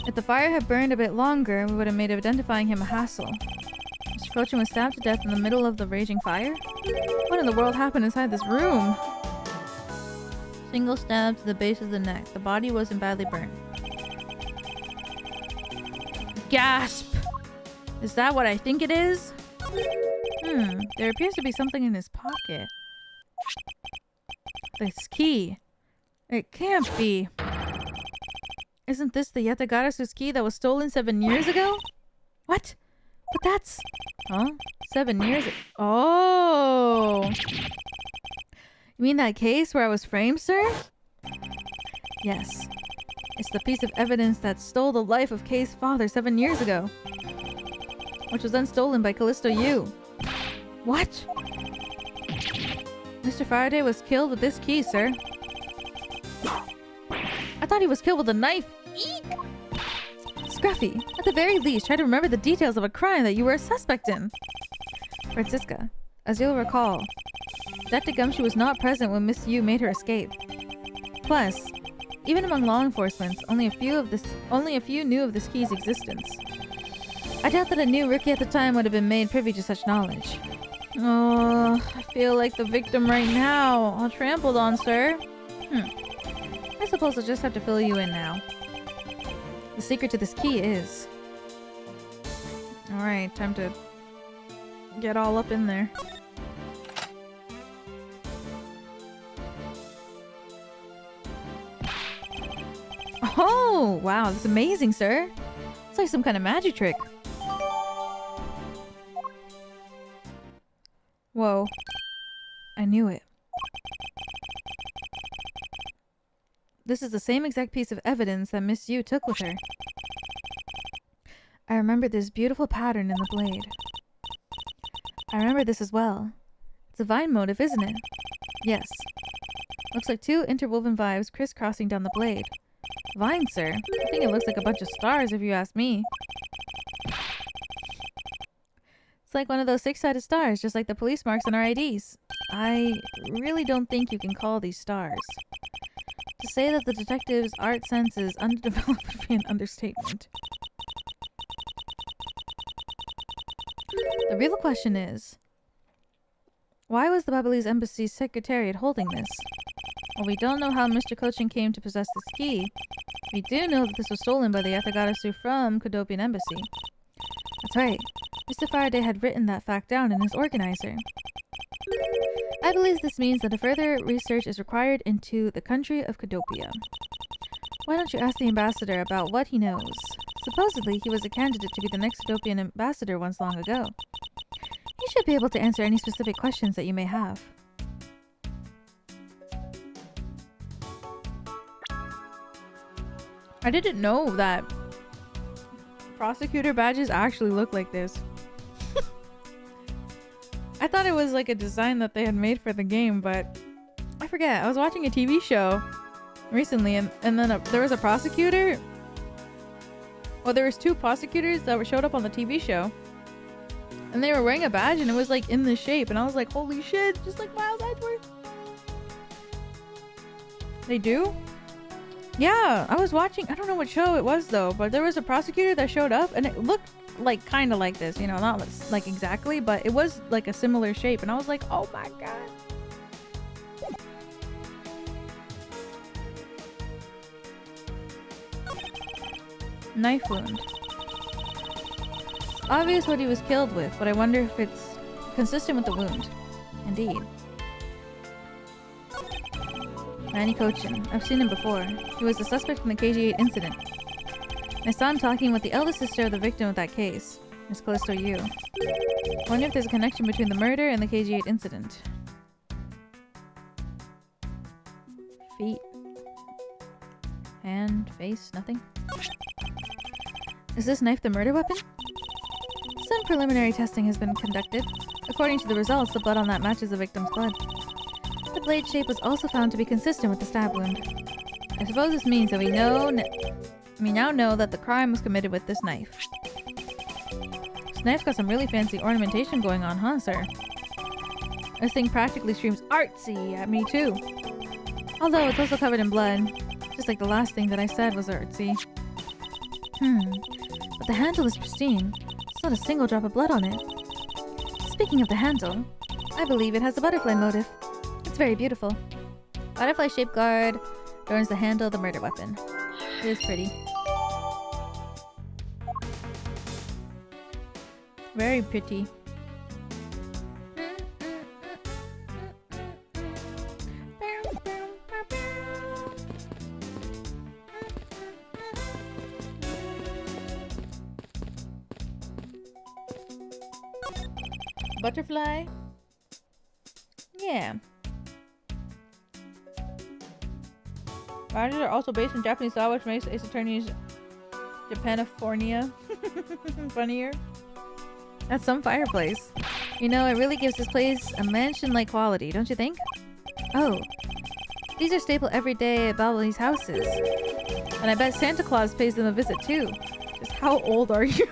Speaker 1: If the fire had burned a bit longer, we would have made identifying him a hassle. Mr. Cochin was stabbed to death in the middle of the raging fire? What in the world happened inside this room? Single stab to the base of the neck. The body wasn't badly burned. Gasp! Is that what I think it is? There appears to be something in his pocket. This key. It can't be. Isn't this the Yatagarasu's key that was stolen 7 years ago? What? But that's... Huh? 7 years... Oh! You mean that case where I was framed, sir? Yes. It's the piece of evidence that stole the life of Kay's father 7 years ago. Which was then stolen by Callisto Yu. What? Mr. Faraday was killed with this key, sir. I thought he was killed with a knife. Eek! Scruffy, at the very least, try to remember the details of a crime that you were a suspect in. Francisca, as you'll recall, Detective Gumshoe was not present when Miss Yu made her escape. Plus, even among law enforcement, only a few knew of this key's existence. I doubt that a new rookie at the time would have been made privy to such knowledge. Oh, I feel like the victim right now. All trampled on, sir. I suppose I'll just have to fill you in now. The secret to this key is... Alright, time to get all up in there. Oh, wow, that's amazing, sir. It's like some kind of magic trick. Whoa. I knew it. This is the same exact piece of evidence that Miss Yu took with her. I remember this beautiful pattern in the blade. I remember this as well. It's a vine motif, isn't it? Yes. Looks like two interwoven vines crisscrossing down the blade. Vine, sir? I think it looks like a bunch of stars if you ask me. It's like one of those six-sided stars, just like the police marks on our IDs. I really don't think you can call these stars. To say that the detective's art sense is underdeveloped would be an understatement. The real question is, why was the Babalese Embassy's secretariat holding this? Well, we don't know how Mr. Cochin came to possess this key. We do know that this was stolen by the Yatagarasu from Kodopian Embassy. That's right. Mr. Faraday had written that fact down in his organizer. I believe this means that a further research is required into the country of Kodopia. Why don't you ask the ambassador about what he knows? Supposedly, he was a candidate to be the next Kodopian ambassador once long ago. He should be able to answer any specific questions that you may have. I didn't know that prosecutor badges actually look like this. I thought it was like a design that they had made for the game, but I forget. I was watching a TV show recently and then there was a prosecutor. Well, there was two prosecutors that showed up on the TV show. And they were wearing a badge and it was like in this shape. And I was like, holy shit, just like Miles Edgeworth. They do? Yeah, I was watching, I don't know what show it was though, but there was a prosecutor that showed up and it looked like kind of like this, you know, not like exactly, but it was like a similar shape. And I was like, oh my god. Knife wound. It's obvious what he was killed with, but I wonder if it's consistent with the wound. Indeed. Manny Cochin. I've seen him before. He was the suspect in the KG8 incident. I saw him talking with the eldest sister of the victim of that case, Miss Callisto Yu. I wonder if there's a connection between the murder and the KG8 incident. Feet. Hand, face, nothing. Is this knife the murder weapon? Some preliminary testing has been conducted. According to the results, the blood on that matches the victim's blood. The blade shape was also found to be consistent with the stab wound. I suppose this means that we now know that the crime was committed with this knife. This knife's got some really fancy ornamentation going on, huh, sir? This thing practically screams artsy at me too. Although it's also covered in blood, just like the last thing that I said was artsy. But the handle is pristine. There's not a single drop of blood on it. Speaking of the handle, I believe it has a butterfly motif. It's very beautiful. Butterfly-shaped guard adorns the handle of the murder weapon. It is pretty. Very pretty. Butterfly? Yeah. Badges are also based in Japanese style, which makes Ace Attorney's Japanifornia funnier. That's some fireplace. You know, it really gives this place a mansion-like quality, don't you think? Oh. These are staple everyday at Babalese houses. And I bet Santa Claus pays them a visit too. Just how old are you?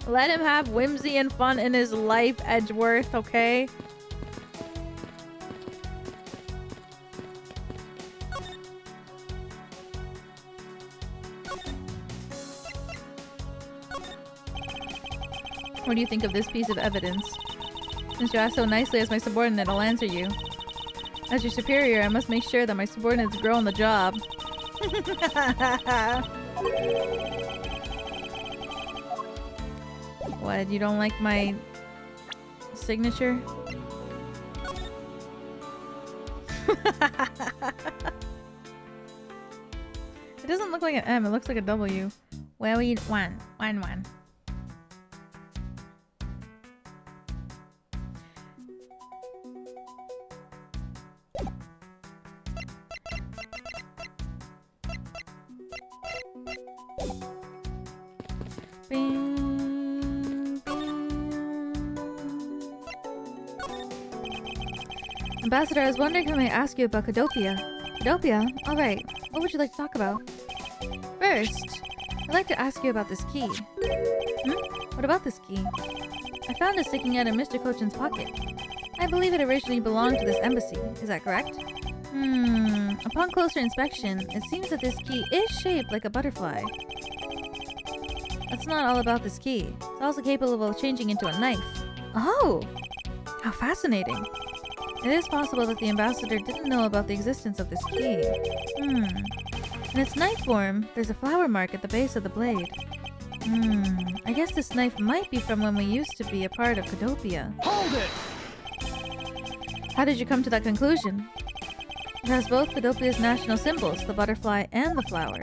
Speaker 1: Let him have whimsy and fun in his life, Edgeworth, okay? What do you think of this piece of evidence? Since you asked so nicely as my subordinate, I'll answer you. As your superior, I must make sure that my subordinates grow on the job. What, you don't like my signature? It doesn't look like an M, it looks like a W. Well, we one. Ambassador, I was wondering if I may ask you about Cadopia. Cadopia? Alright. What would you like to talk about? First, I'd like to ask you about this key. What about this key? I found it sticking out of Mr. Kochin's pocket. I believe it originally belonged to this embassy. Is that correct? Upon closer inspection, it seems that this key is shaped like a butterfly. That's not all about this key. It's also capable of changing into a knife. Oh! How fascinating. It is possible that the ambassador didn't know about the existence of this key. In its knife form, there's a flower mark at the base of the blade. I guess this knife might be from when we used to be a part of Cadopia.
Speaker 2: Hold it!
Speaker 1: How did you come to that conclusion? It has both Cadopia's national symbols, the butterfly and the flower.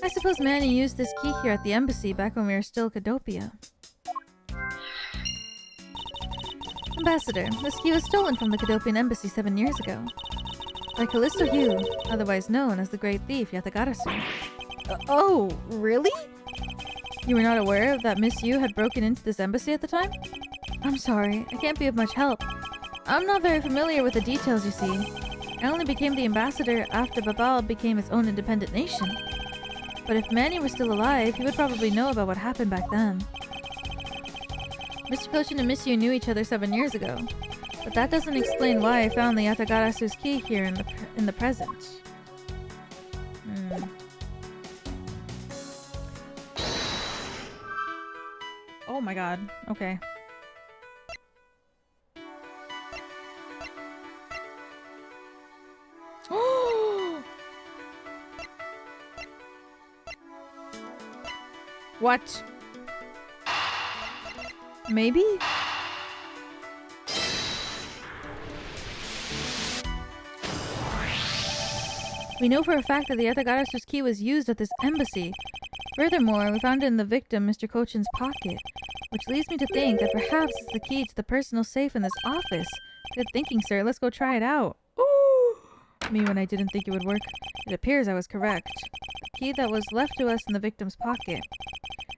Speaker 1: I suppose Manny used this key here at the embassy back when we were still Cadopia. Ambassador, this key was stolen from the Cadopian embassy 7 years ago. By Callisto Hugh, otherwise known as the Great Thief Yatagarasu. Oh, really? You were not aware that Miss Yu had broken into this embassy at the time? I'm sorry, I can't be of much help. I'm not very familiar with the details, you see. I only became the ambassador after Babal became its own independent nation. But if Manny were still alive, he would probably know about what happened back then. Mr. Kochin and Miss Yu knew each other 7 years ago. But that doesn't explain why I found the Yatagarasu's key here in the present. Oh my god. Okay. What? Maybe? We know for a fact that the Yatagarasu's key was used at this embassy. Furthermore, we found it in the victim, Mr. Kochin's pocket, which leads me to think that perhaps it's the key to the personal safe in this office. Good thinking, sir. Let's go try it out. Ooh! Me when I didn't think it would work. It appears I was correct. The key that was left to us in the victim's pocket.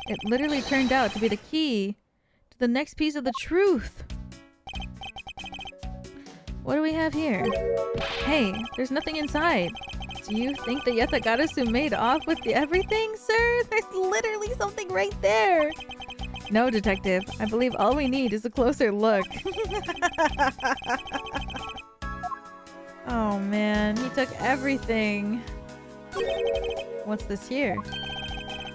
Speaker 1: It literally turned out to be the key to the next piece of the truth. What do we have here? Hey, there's nothing inside. Do you think that Yatagarasu made off with everything, sir? There's literally something right there. No, detective. I believe all we need is a closer look. Oh man, he took everything. What's this here?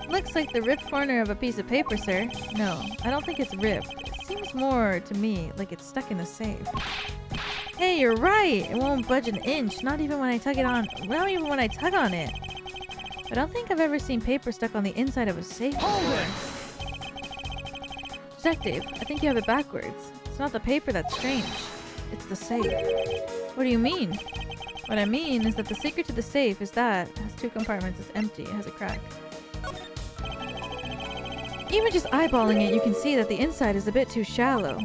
Speaker 1: Looks like the ripped corner of a piece of paper, sir. No, I don't think it's ripped. It seems more to me like it's stuck in a safe. Hey, you're right! It won't budge an inch, not even when I tug on it. I don't think I've ever seen paper stuck on the inside of a safe before. Detective, I think you have it backwards. It's not the paper that's strange. It's the safe. What do you mean? What I mean is that the secret to the safe is that it has 2 compartments, it's empty, it has a crack. Even just eyeballing it, you can see that the inside is a bit too shallow.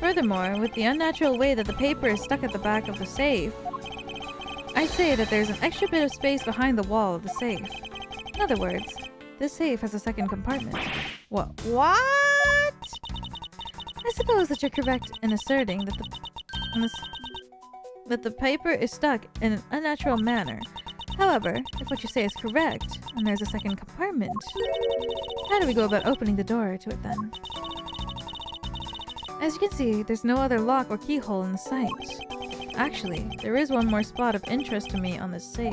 Speaker 1: Furthermore, with the unnatural way that the paper is stuck at the back of the safe, I say that there's an extra bit of space behind the wall of the safe. In other words, this safe has a second compartment. What? I suppose that you're correct in asserting that the paper is stuck in an unnatural manner. However, if what you say is correct, and there's a second compartment, how do we go about opening the door to it then? As you can see, there's no other lock or keyhole in the site. Actually, there is one more spot of interest to me on this safe.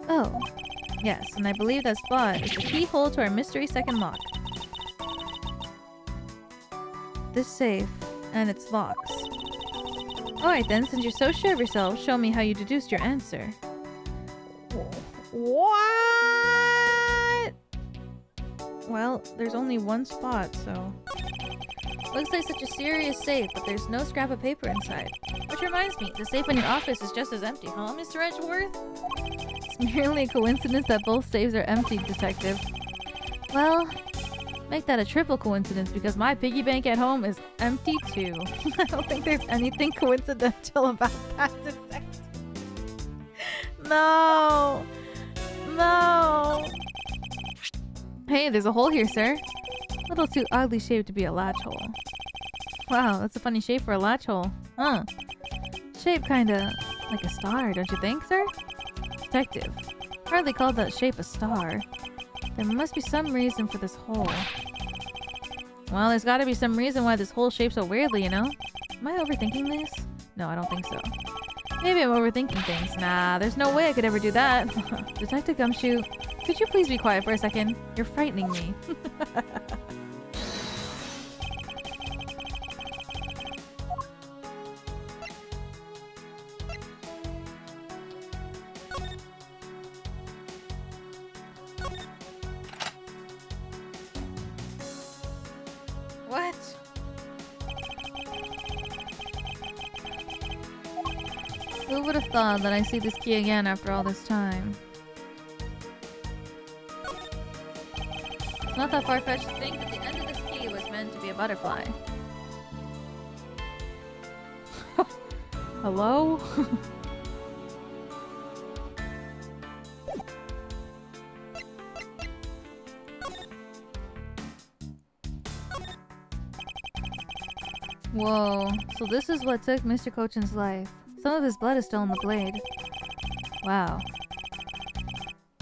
Speaker 1: Oh, yes, and I believe that spot is the keyhole to our mystery second lock. This safe and its locks. Alright then, since you're so sure of yourself, show me how you deduced your answer. What? Well, there's only one spot, so... Looks like such a serious safe, but there's no scrap of paper inside. Which reminds me, the safe in your office is just as empty, huh, Mr. Edgeworth? It's merely a coincidence that both safes are empty, detective. Well, make that a triple coincidence because my piggy bank at home is empty too. I don't think there's anything coincidental about that, detective. No! No! Hey, there's a hole here, sir. A little too oddly shaped to be a latch hole. Wow, that's a funny shape for a latch hole. Huh. shape kinda like a star, don't you think, sir? Detective. Hardly call that shape a star. There must be some reason for this hole. Well, there's gotta be some reason why this hole shapes so weirdly, you know? Am I overthinking this? No, I don't think so. Maybe I'm overthinking things. Nah, there's no way I could ever do that. Detective Gumshoe, could you please be quiet for a second? You're frightening me. What? Who would have thought that I see this key again after all this time? It's not that far-fetched to think that the end of this key was meant to be a butterfly. Hello? Whoa, so this is what took Mr. Kochin's life. Some of his blood is still in the blade. Wow.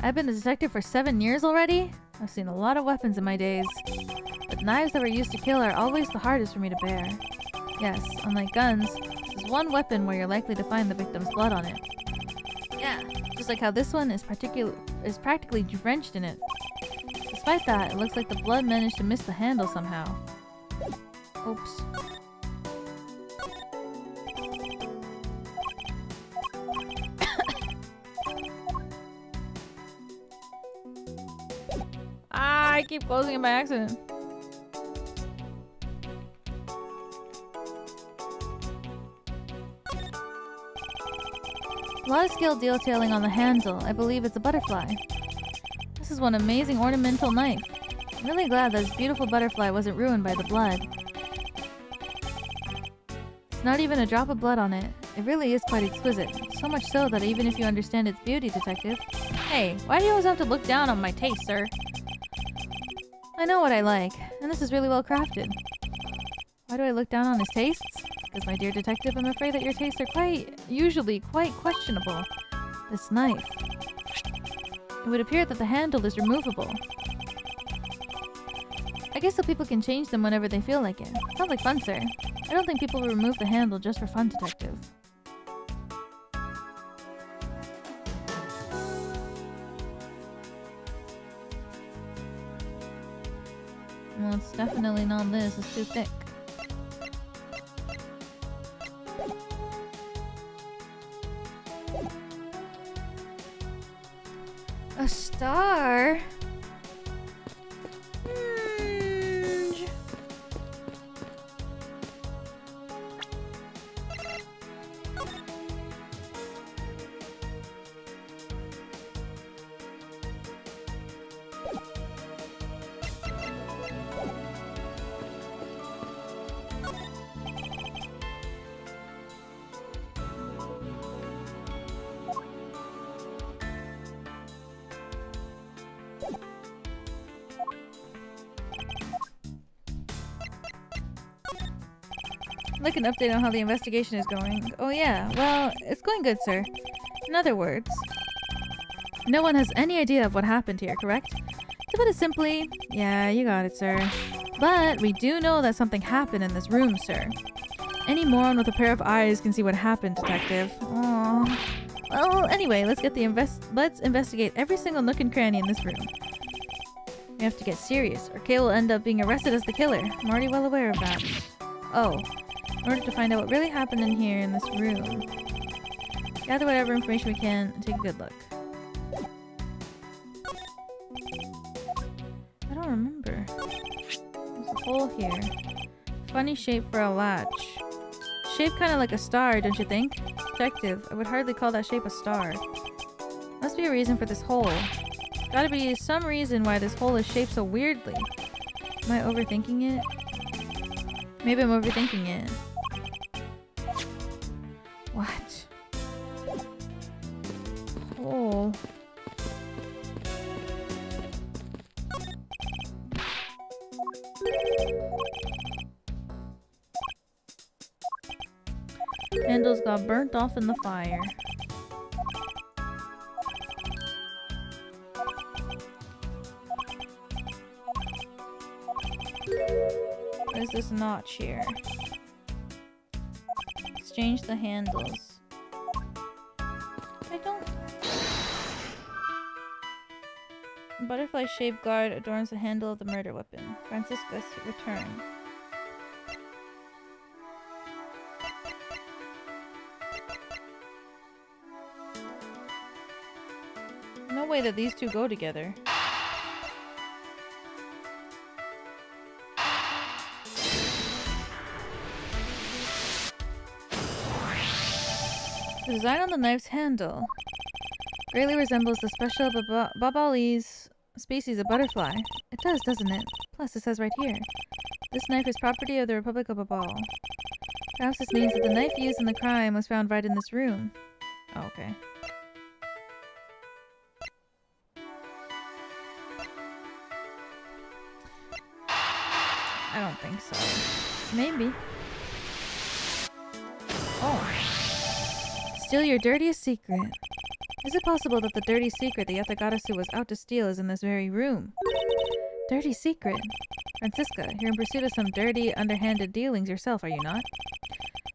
Speaker 1: I've been a detective for 7 years already? I've seen a lot of weapons in my days. But knives that were used to kill are always the hardest for me to bear. Yes, unlike guns, this is one weapon where you're likely to find the victim's blood on it. Yeah, just like how this one is practically drenched in it. Despite that, it looks like the blood managed to miss the handle somehow. Oops. I keep closing it by accident. A lot of skilled detailing on the handle. I believe it's a butterfly. This is one amazing ornamental knife. I'm really glad that this beautiful butterfly wasn't ruined by the blood. It's not even a drop of blood on it. It really is quite exquisite. So much so that even if you understand its beauty, Detective... Hey, why do you always have to look down on my taste, sir? I know what I like, and this is really well crafted. Why do I look down on his tastes? Because, my dear detective, I'm afraid that your tastes are usually quite questionable. This knife. It would appear that the handle is removable. I guess so people can change them whenever they feel like it. Sounds like fun, sir. I don't think people will remove the handle just for fun, Detective. Well, it's definitely not this. It's too thick. A star? Like an update on how the investigation is going. Oh yeah, well, it's going good, sir. In other words, no one has any idea of what happened here, correct? To put it simply, yeah, you got it, sir. But we do know that something happened in this room, sir. Any moron with a pair of eyes can see what happened, Detective. Aww. Well, anyway, let's investigate every single nook and cranny in this room. We have to get serious, or Kay will end up being arrested as the killer. I'm already well aware of that. Oh. In order to find out what really happened in here in this room. Gather whatever information we can and take a good look. I don't remember. There's a hole here. Funny shape for a latch. Shaped kind of like a star, don't you think? Detective, I would hardly call that shape a star. Must be a reason for this hole. Gotta be some reason why this hole is shaped so weirdly. Am I overthinking it? Maybe I'm overthinking it. What? Oh. handles got burnt off in the fire. What is this notch here? Exchange the handles. I don't... Butterfly shaped guard adorns the handle of the murder weapon. Francisca's return. No way that these two go together. The design on the knife's handle greatly resembles the special Babalis species of butterfly. It does, doesn't it? Plus, it says right here, this knife is property of the Republic of Babal. Perhaps this means that the knife used in the crime was found right in this room. Oh, okay. I don't think so. Maybe. Oh. Steal your dirtiest secret. Is it possible that the dirty secret that Yatagarasu was out to steal is in this very room? Dirty secret? Francisca, you're in pursuit of some dirty, underhanded dealings yourself, are you not?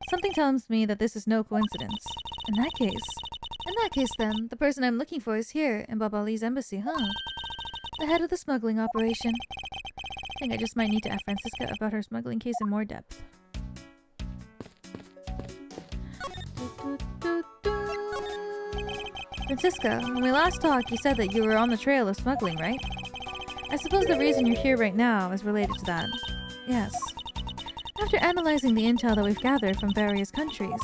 Speaker 1: Something tells me that this is no coincidence. In that case then, the person I'm looking for is here in Babali's embassy, huh? The head of the smuggling operation. I think I just might need to ask Francisca about her smuggling case in more depth. Francisca, when we last talked, you said that you were on the trail of smuggling, right? I suppose the reason you're here right now is related to that. Yes. After analyzing the intel that we've gathered from various countries,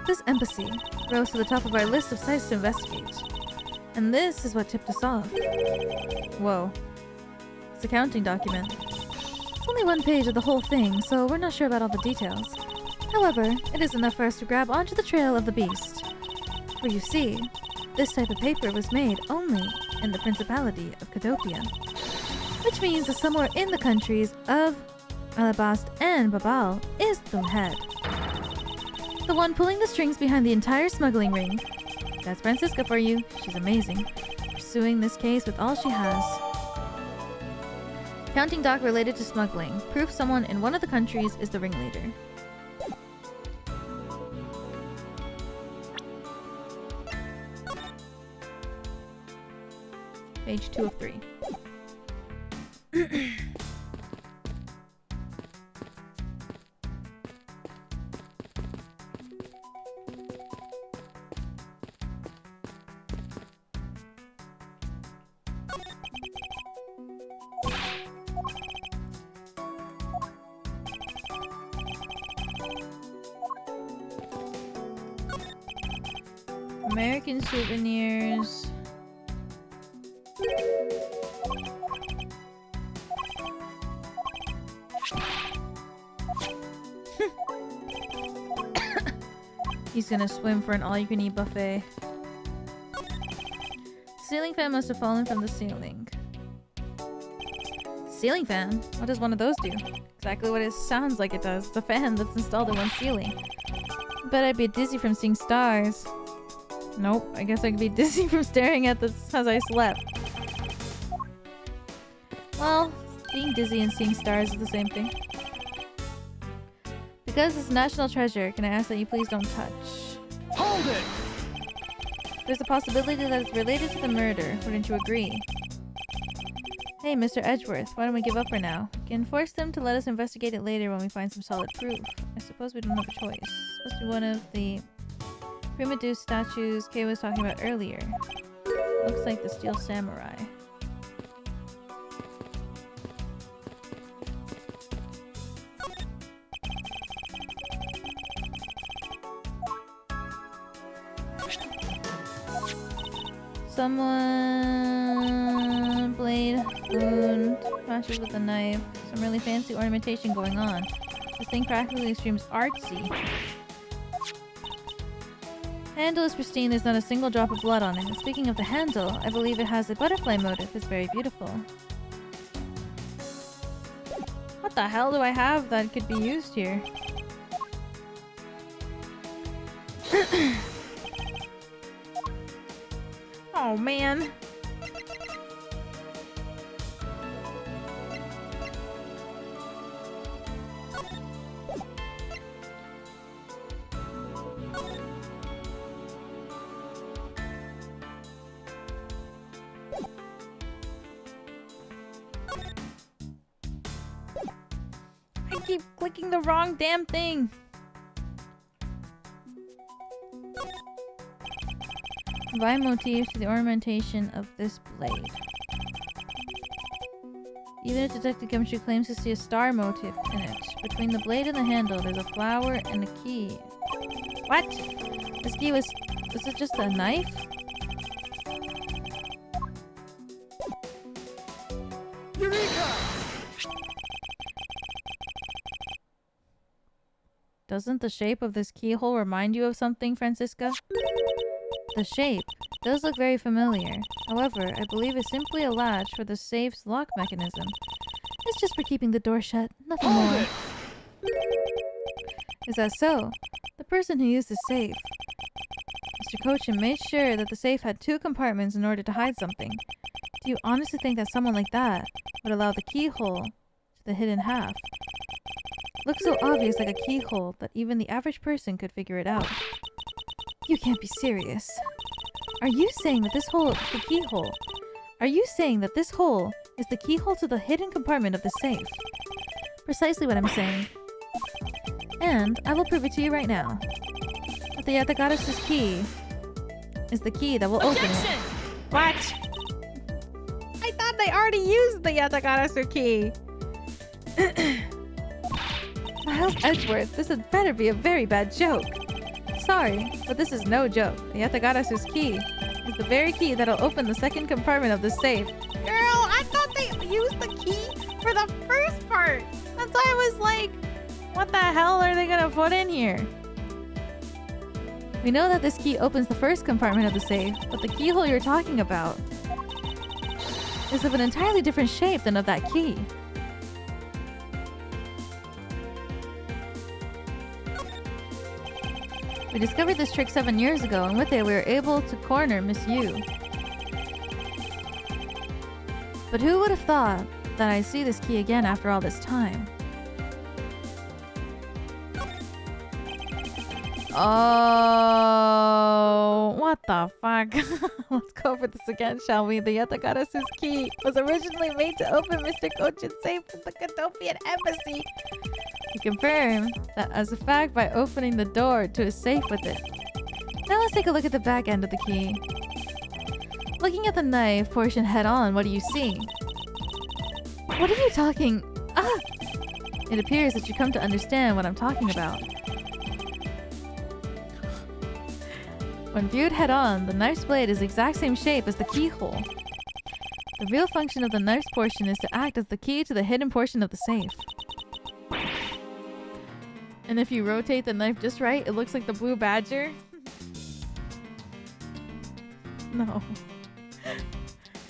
Speaker 1: this embassy rose to the top of our list of sites to investigate. And this is what tipped us off. Whoa. It's a counting document. It's only one page of the whole thing, so we're not sure about all the details. However, it is enough for us to grab onto the trail of the beast. For you see, this type of paper was made only in the Principality of Cadopia. Which means that somewhere in the countries of Alabast and Babal is the head. The one pulling the strings behind the entire smuggling ring. That's Francisca for you. She's amazing. Pursuing this case with all she has. Counting doc related to smuggling. Proof someone in one of the countries is the ringleader. Page 2 of 3. American souvenirs. He's gonna swim for an all-you-can-eat buffet. Ceiling fan must have fallen from the ceiling. Ceiling fan? What does one of those do? Exactly what it sounds like it does. It's a fan that's installed in one ceiling. Bet I'd be dizzy from seeing stars. Nope, I guess I could be dizzy from staring at this as I slept. Well, being dizzy and seeing stars is the same thing. Because it's national treasure, can I ask that you please don't touch?
Speaker 2: Hold it!
Speaker 1: There's a possibility that it's related to the murder. Wouldn't you agree? Hey, Mr. Edgeworth, why don't we give up for now? We can force them to let us investigate it later when we find some solid proof. I suppose we don't have a choice. It's supposed to be one of the primitive statues Kay was talking about earlier. Looks like the Steel Samurai. Someone blade, wound, matches with a knife. Some really fancy ornamentation going on. This thing practically screams artsy. Handle is pristine, there's not a single drop of blood on it. And speaking of the handle, I believe it has a butterfly motif. It's very beautiful. What the hell do I have that could be used here? Oh man. I keep clicking the wrong damn thing. Combine motifs to the ornamentation of this blade. Even if Detective Gumshoe claims to see a star motif in it, between the blade and the handle, there's a flower and a key. What? This key was... This is just a knife?
Speaker 2: Eureka!
Speaker 1: Doesn't the shape of this keyhole remind you of something, Francisca? The shape does look very familiar. However, I believe it's simply a latch for the safe's lock mechanism. It's just for keeping the door shut, nothing
Speaker 2: Hold
Speaker 1: more.
Speaker 2: it!
Speaker 1: Is that so? The person who used the safe. Mr. Cochin made sure that the safe had 2 compartments in order to hide something. Do you honestly think that someone like that would allow the keyhole to the hidden half? Looks so obvious like a keyhole that even the average person could figure it out. You can't be serious. Are you saying that this hole is the keyhole? Are you saying that this hole is the keyhole to the hidden compartment of the safe? Precisely what I'm saying. And I will prove it to you right now. That the Yatagarasu key is the key that will open it. What? I thought they already used the Yatagarasu key. Miles Edgeworth, this had better be a very bad joke. Sorry, but this is no joke. The Yatagarasu's key is the very key that'll open the second compartment of the safe. Girl, I thought they used the key for the first part. That's why I was like, what the hell are they gonna put in here? We know that this key opens the first compartment of the safe, but the keyhole you're talking about is of an entirely different shape than of that key. We discovered this trick 7 years ago, and with it we were able to corner Miss Yu. But who would have thought that I see this key again after all this time? Oh, what the fuck? Let's go over this again, shall we? The Yatagarasu's key was originally made to open Mr. Cochin's safe at the Cadopian embassy. He confirmed that as a fact by opening the door to his safe with it. Now let's take a look at the back end of the key. Looking at the knife portion head on, what do you see? What are you talking? Ah! It appears that you come to understand what I'm talking about. When viewed head on, the knife's blade is the exact same shape as the keyhole. The real function of the knife's portion is to act as the key to the hidden portion of the safe. And if you rotate the knife just right, it looks like the blue badger. No.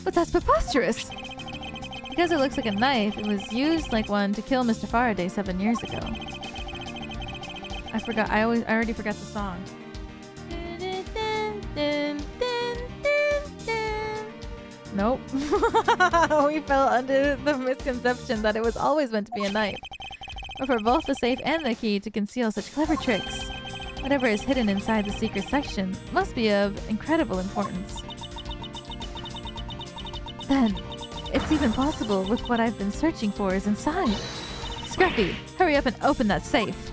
Speaker 1: But that's preposterous! Because it looks like a knife, it was used like one to kill Mr. Faraday 7 years ago. I forgot, I already forgot the song. Nope. We fell under the misconception that it was always meant to be a knife. But for both the safe and the key to conceal such clever tricks, whatever is hidden inside the secret section must be of incredible importance. Then, it's even possible with what I've been searching for is inside. Scruffy, hurry up and open that safe.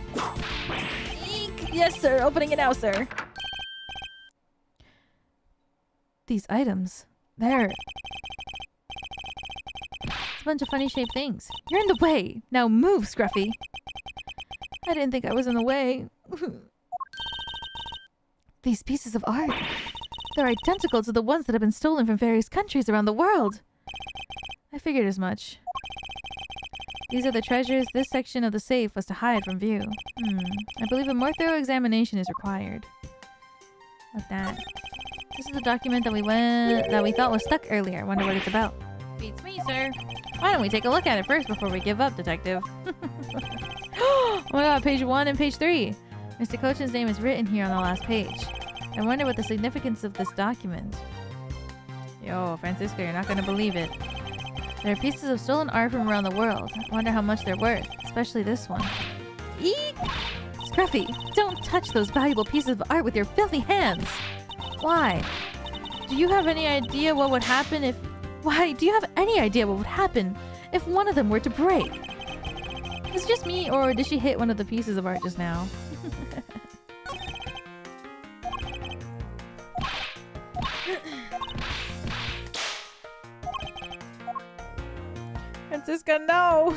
Speaker 1: Eek! Yes, sir. Opening it now, sir. These items, they're... It's a bunch of funny shaped things. You're in the way! Now move, Scruffy! I didn't think I was in the way. These pieces of art, they're identical to the ones that have been stolen from various countries around the world. I figured as much. These are the treasures this section of the safe was to hide from view. I believe a more thorough examination is required. What's that? This is the document that we thought was stuck earlier. Wonder what it's about. Beats me, sir. Why don't we take a look at it first before we give up, detective? Oh my god, page 1 and page 3. Mr. Kochin's name is written here on the last page. I wonder what the significance of this document. Yo, Francisco, you're not gonna believe it. There are pieces of stolen art from around the world. I wonder how much they're worth, especially this one. Eek! Scruffy, don't touch those valuable pieces of art with your filthy hands! Why? Do you have any idea what would happen if... Why, do you have any idea what would happen if one of them were to break? Is it just me, or did she hit one of the pieces of art just now? Francisca, no!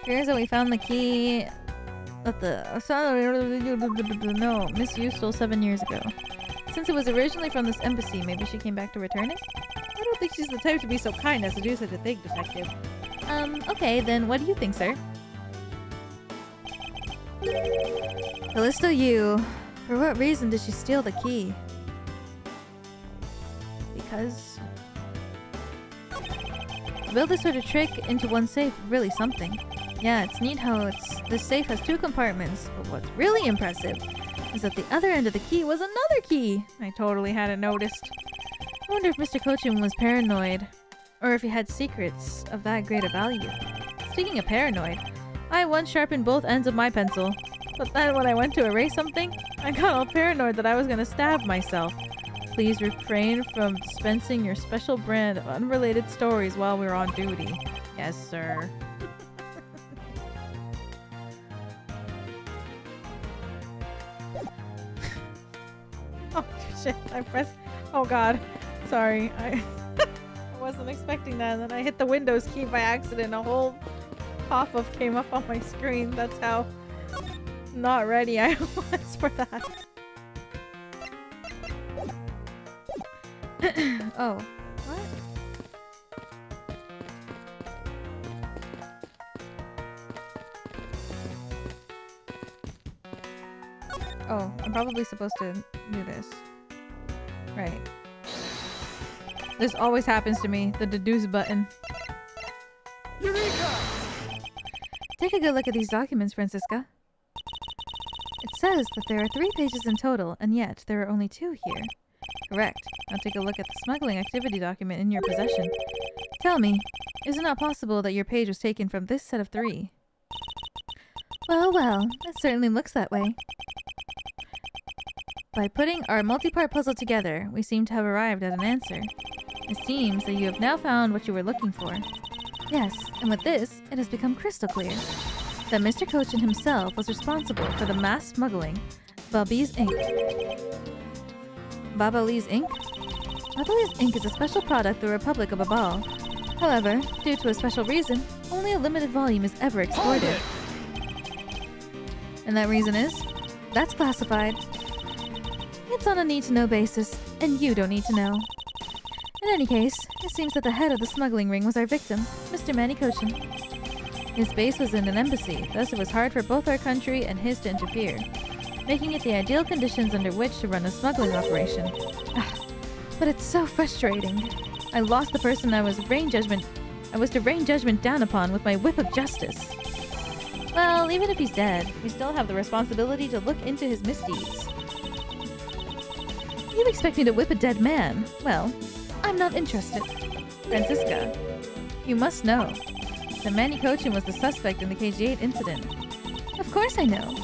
Speaker 1: Here's how we found the key that Miss Yu stole 7 years ago. Since it was originally from this embassy, maybe she came back to return it?
Speaker 2: I don't think she's the type to be so kind as to do such a thing, Detective.
Speaker 1: Okay, then what do you think, sir? Callisto Yu. For what reason did she steal the key? Because... to build this sort of trick into one safe is really something. Yeah, it's neat how this safe has 2 compartments, but what's really impressive is that the other end of the key was another key! I totally hadn't noticed. I wonder if Mr. Kochin was paranoid, or if he had secrets of that great a value. Speaking of paranoid, I once sharpened both ends of my pencil, but then when I went to erase something, I got all paranoid that I was gonna stab myself. Please refrain from dispensing your special brand of unrelated stories while we're on duty. Yes, sir.
Speaker 2: Oh shit, I pressed... Oh god. Sorry, I wasn't expecting that, and then I hit the Windows key by accident. A whole pop-up came up on my screen. That's how not ready I was for that.
Speaker 1: Oh. What? Oh, I'm probably supposed to do this. Right.
Speaker 2: This always happens to me, the deduce button.
Speaker 3: Eureka!
Speaker 1: Take a good look at these documents, Francisca. It says that there are 3 pages in total, and yet there are only 2 here. Correct. Now take a look at the smuggling activity document in your possession. Tell me, is it not possible that your page was taken from this set of 3? Well, well, it certainly looks that way. By putting our multi-part puzzle together, we seem to have arrived at an answer. It seems that you have now found what you were looking for. Yes, and with this, it has become crystal clear that Mr. Kochin himself was responsible for the mass smuggling Babi's ink. Babali's ink? Babali's ink is a special product of the Republic of Babal. However, due to a special reason, only a limited volume is ever exported. And that reason is? That's classified. It's on a need-to-know basis, and you don't need to know. In any case, it seems that the head of the smuggling ring was our victim, Mr. Manny Kochin. His base was in an embassy, thus it was hard for both our country and his to interfere, making it the ideal conditions under which to run a smuggling operation. But it's so frustrating. I lost the person I was to rain judgment down upon with my whip of justice. Well, even if he's dead, we still have the responsibility to look into his misdeeds. You expect me to whip a dead man? Well, I'm not interested. Francisca, you must know that Manny Kochin was the suspect in the KG-8 incident. Of course I know.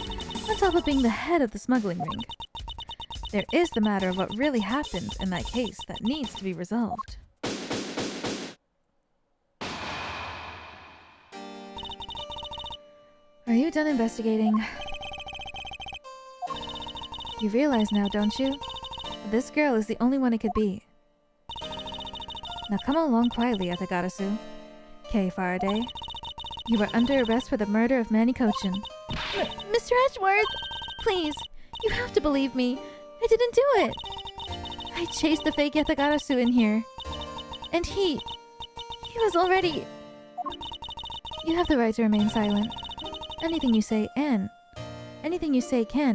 Speaker 1: On top of being the head of the smuggling ring. There is the matter of what really happened in that case that needs to be resolved. Are you done investigating? You realize now, don't you? This girl is the only one it could be. Now come along quietly, Yatagarasu. Kay Faraday. You are under arrest for the murder of Manny Kochin. Mr. Edgeworth! Please, you have to believe me. I didn't do it. I chased the fake Yatagarasu in here. And he was already... You have the right to remain silent. Anything you say can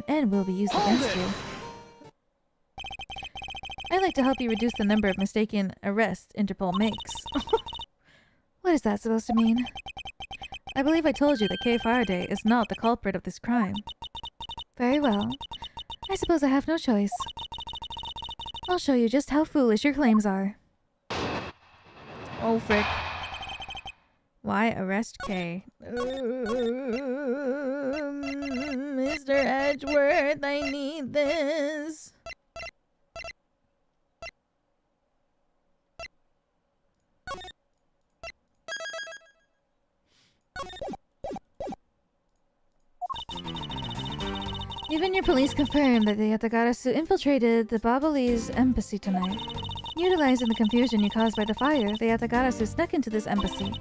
Speaker 1: and will be used against you. I'd like to help you reduce the number of mistaken arrests Interpol makes. What is that supposed to mean? I believe I told you that Kay Faraday is not the culprit of this crime. Very well. I suppose I have no choice. I'll show you just how foolish your claims are. Oh, frick. Why arrest Kay? Mr. Edgeworth, I need this. Even your police confirmed that the Yatagarasu infiltrated the Babalese embassy tonight. Utilizing the confusion you caused by the fire, the Yatagarasu snuck into this embassy.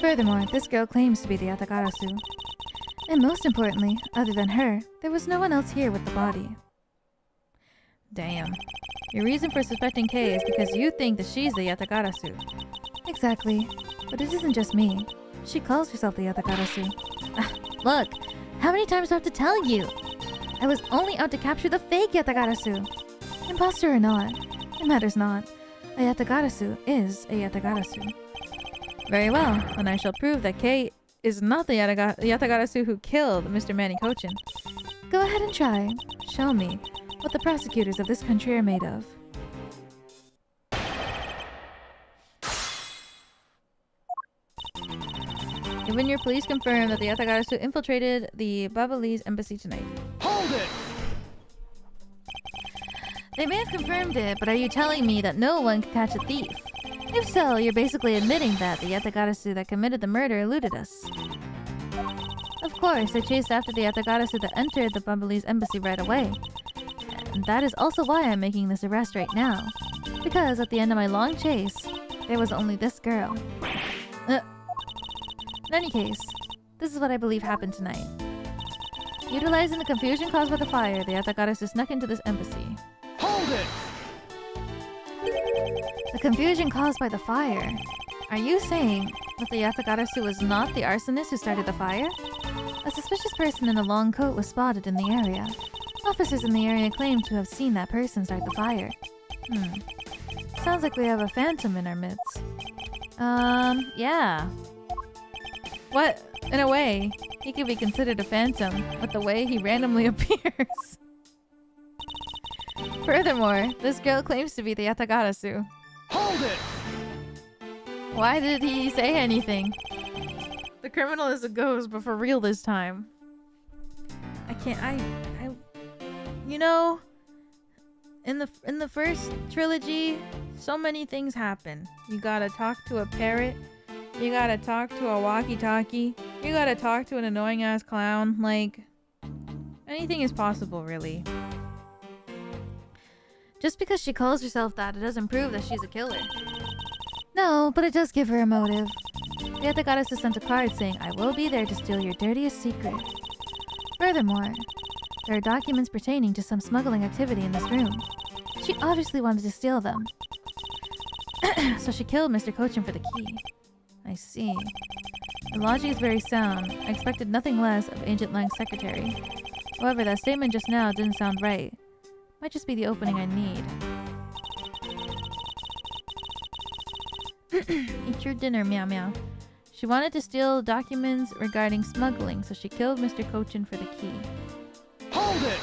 Speaker 1: Furthermore, this girl claims to be the Yatagarasu. And most importantly, other than her, there was no one else here with the body. Damn. Your reason for suspecting Kay is because you think that she's the Yatagarasu. Exactly. But it isn't just me. She calls herself the Yatagarasu. Look, how many times do I have to tell you? I was only out to capture the fake Yatagarasu. Imposter or not, it matters not. A Yatagarasu is a Yatagarasu. Very well, then I shall prove that Kay is not the Yatagarasu who killed Mr. Manny Cochin. Go ahead and try. Show me what the prosecutors of this country are made of. Even your police confirm that the Yatagarasu infiltrated the Babalese embassy tonight. Hold it! They may have confirmed it, but are you telling me that no one could catch a thief? If so, you're basically admitting that the Yatagarasu that committed the murder eluded us. Of course, they chased after the Yatagarasu that entered the Babalese embassy right away. And that is also why I'm making this arrest right now. Because at the end of my long chase, there was only this girl. In any case, this is what I believe happened tonight. Utilizing the confusion caused by the fire, the Yatagarasu snuck into this embassy. Hold it! The confusion caused by the fire? Are you saying that the Yatagarasu was not the arsonist who started the fire? A suspicious person in a long coat was spotted in the area. Officers in the area claim to have seen that person start the fire. Sounds like we have a phantom in our midst. Yeah. What? In a way, he could be considered a phantom with the way he randomly appears. Furthermore, this girl claims to be the Yatagarasu. Hold it! Why did he say anything? The criminal is a ghost, but for real this time. I can't. You know, in the first trilogy, so many things happen. You gotta talk to a parrot. You gotta talk to a walkie-talkie. You gotta talk to an annoying-ass clown. Like, anything is possible, really. Just because she calls herself that, it doesn't prove that she's a killer. No, but it does give her a motive. The Yatagarasu sent a card saying, I will be there to steal your dirtiest secret. Furthermore, there are documents pertaining to some smuggling activity in this room. She obviously wanted to steal them. So she killed Mr. Cochin for the key. I see. The logic is very sound. I expected nothing less of Agent Lang's secretary. However, that statement just now didn't sound right. Might just be the opening I need. Eat your dinner, meow meow. She wanted to steal documents regarding smuggling, so she killed Mr. Cochin for the key. Hold it!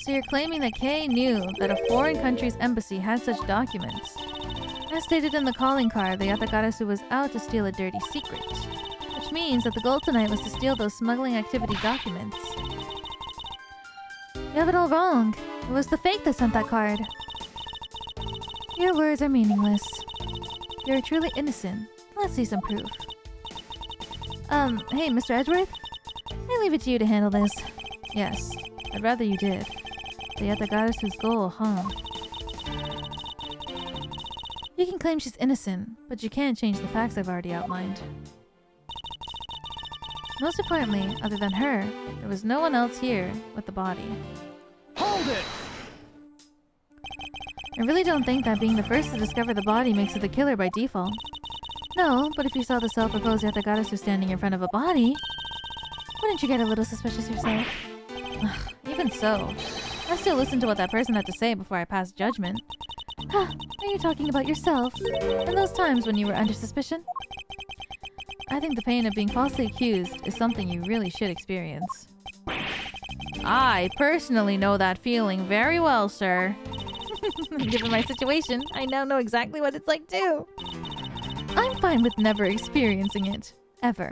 Speaker 1: So you're claiming that Kay knew that a foreign country's embassy had such documents. As stated in the calling card, the Yatagarasu was out to steal a dirty secret. Which means that the goal tonight was to steal those smuggling activity documents. You have it all wrong. It was the fake that sent that card. Your words are meaningless. You're truly innocent. Let's see some proof. Hey, Mr. Edgeworth? I leave it to you to handle this. Yes, I'd rather you did. The Yatagarasu's goal, huh? You can claim she's innocent, but you can't change the facts I've already outlined. Most importantly, other than her, there was no one else here with the body. Hold it! I really don't think that being the first to discover the body makes her the killer by default. No, but if you saw the self-proposed Yatagarasu standing in front of a body, wouldn't you get a little suspicious yourself? Even so, I still listen to what that person had to say before I pass judgment. Are you talking about yourself? And those times when you were under suspicion? I think the pain of being falsely accused is something you really should experience. I personally know that feeling very well, sir. Given my situation, I now know exactly what it's like too. I'm fine with never experiencing it. Ever.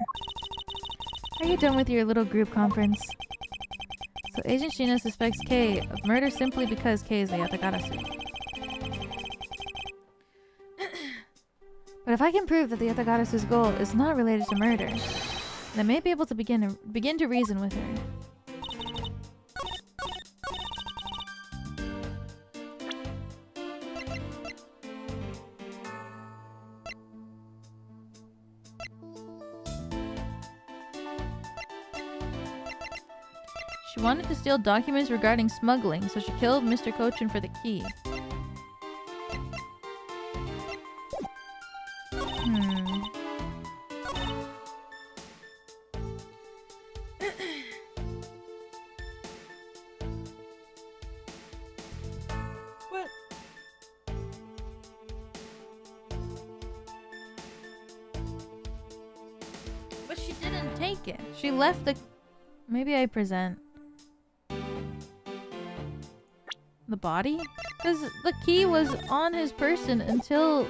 Speaker 1: Are you done with your little group conference? So Agent Shina suspects Kei of murder simply because Kei is a Yatagarasu. But if I can prove that the Yatagarasu's goal is not related to murder, then I may be able to begin to reason with her. She wanted to steal documents regarding smuggling, so she killed Mr. Kochin for the key.
Speaker 2: What?
Speaker 1: But she didn't take it. She left the... Maybe I present... the body? Because the key was on his person until...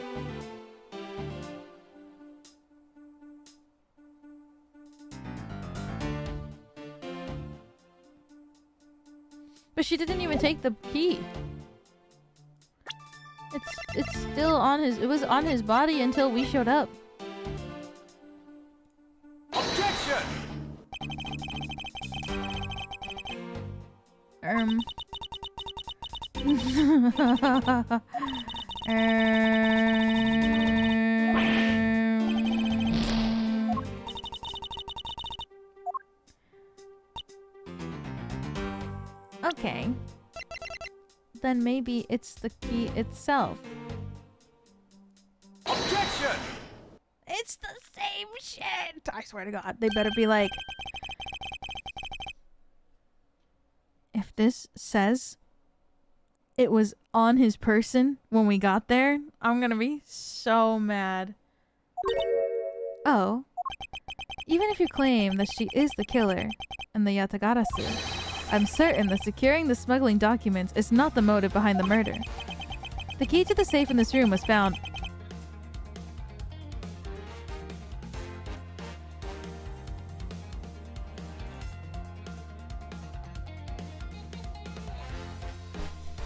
Speaker 1: But she didn't even take the key. It's still on his... It was on his body until we showed up.
Speaker 3: Objection!
Speaker 1: Okay. Then maybe it's the key itself.
Speaker 3: Objection!
Speaker 1: It's the same shit! I swear to God, they better be like... If this says it was on his person when we got there, I'm gonna be so mad. Oh. Even if you claim that she is the killer and the Yatagarasu, I'm certain that securing the smuggling documents is not the motive behind the murder. The key to the safe in this room was found...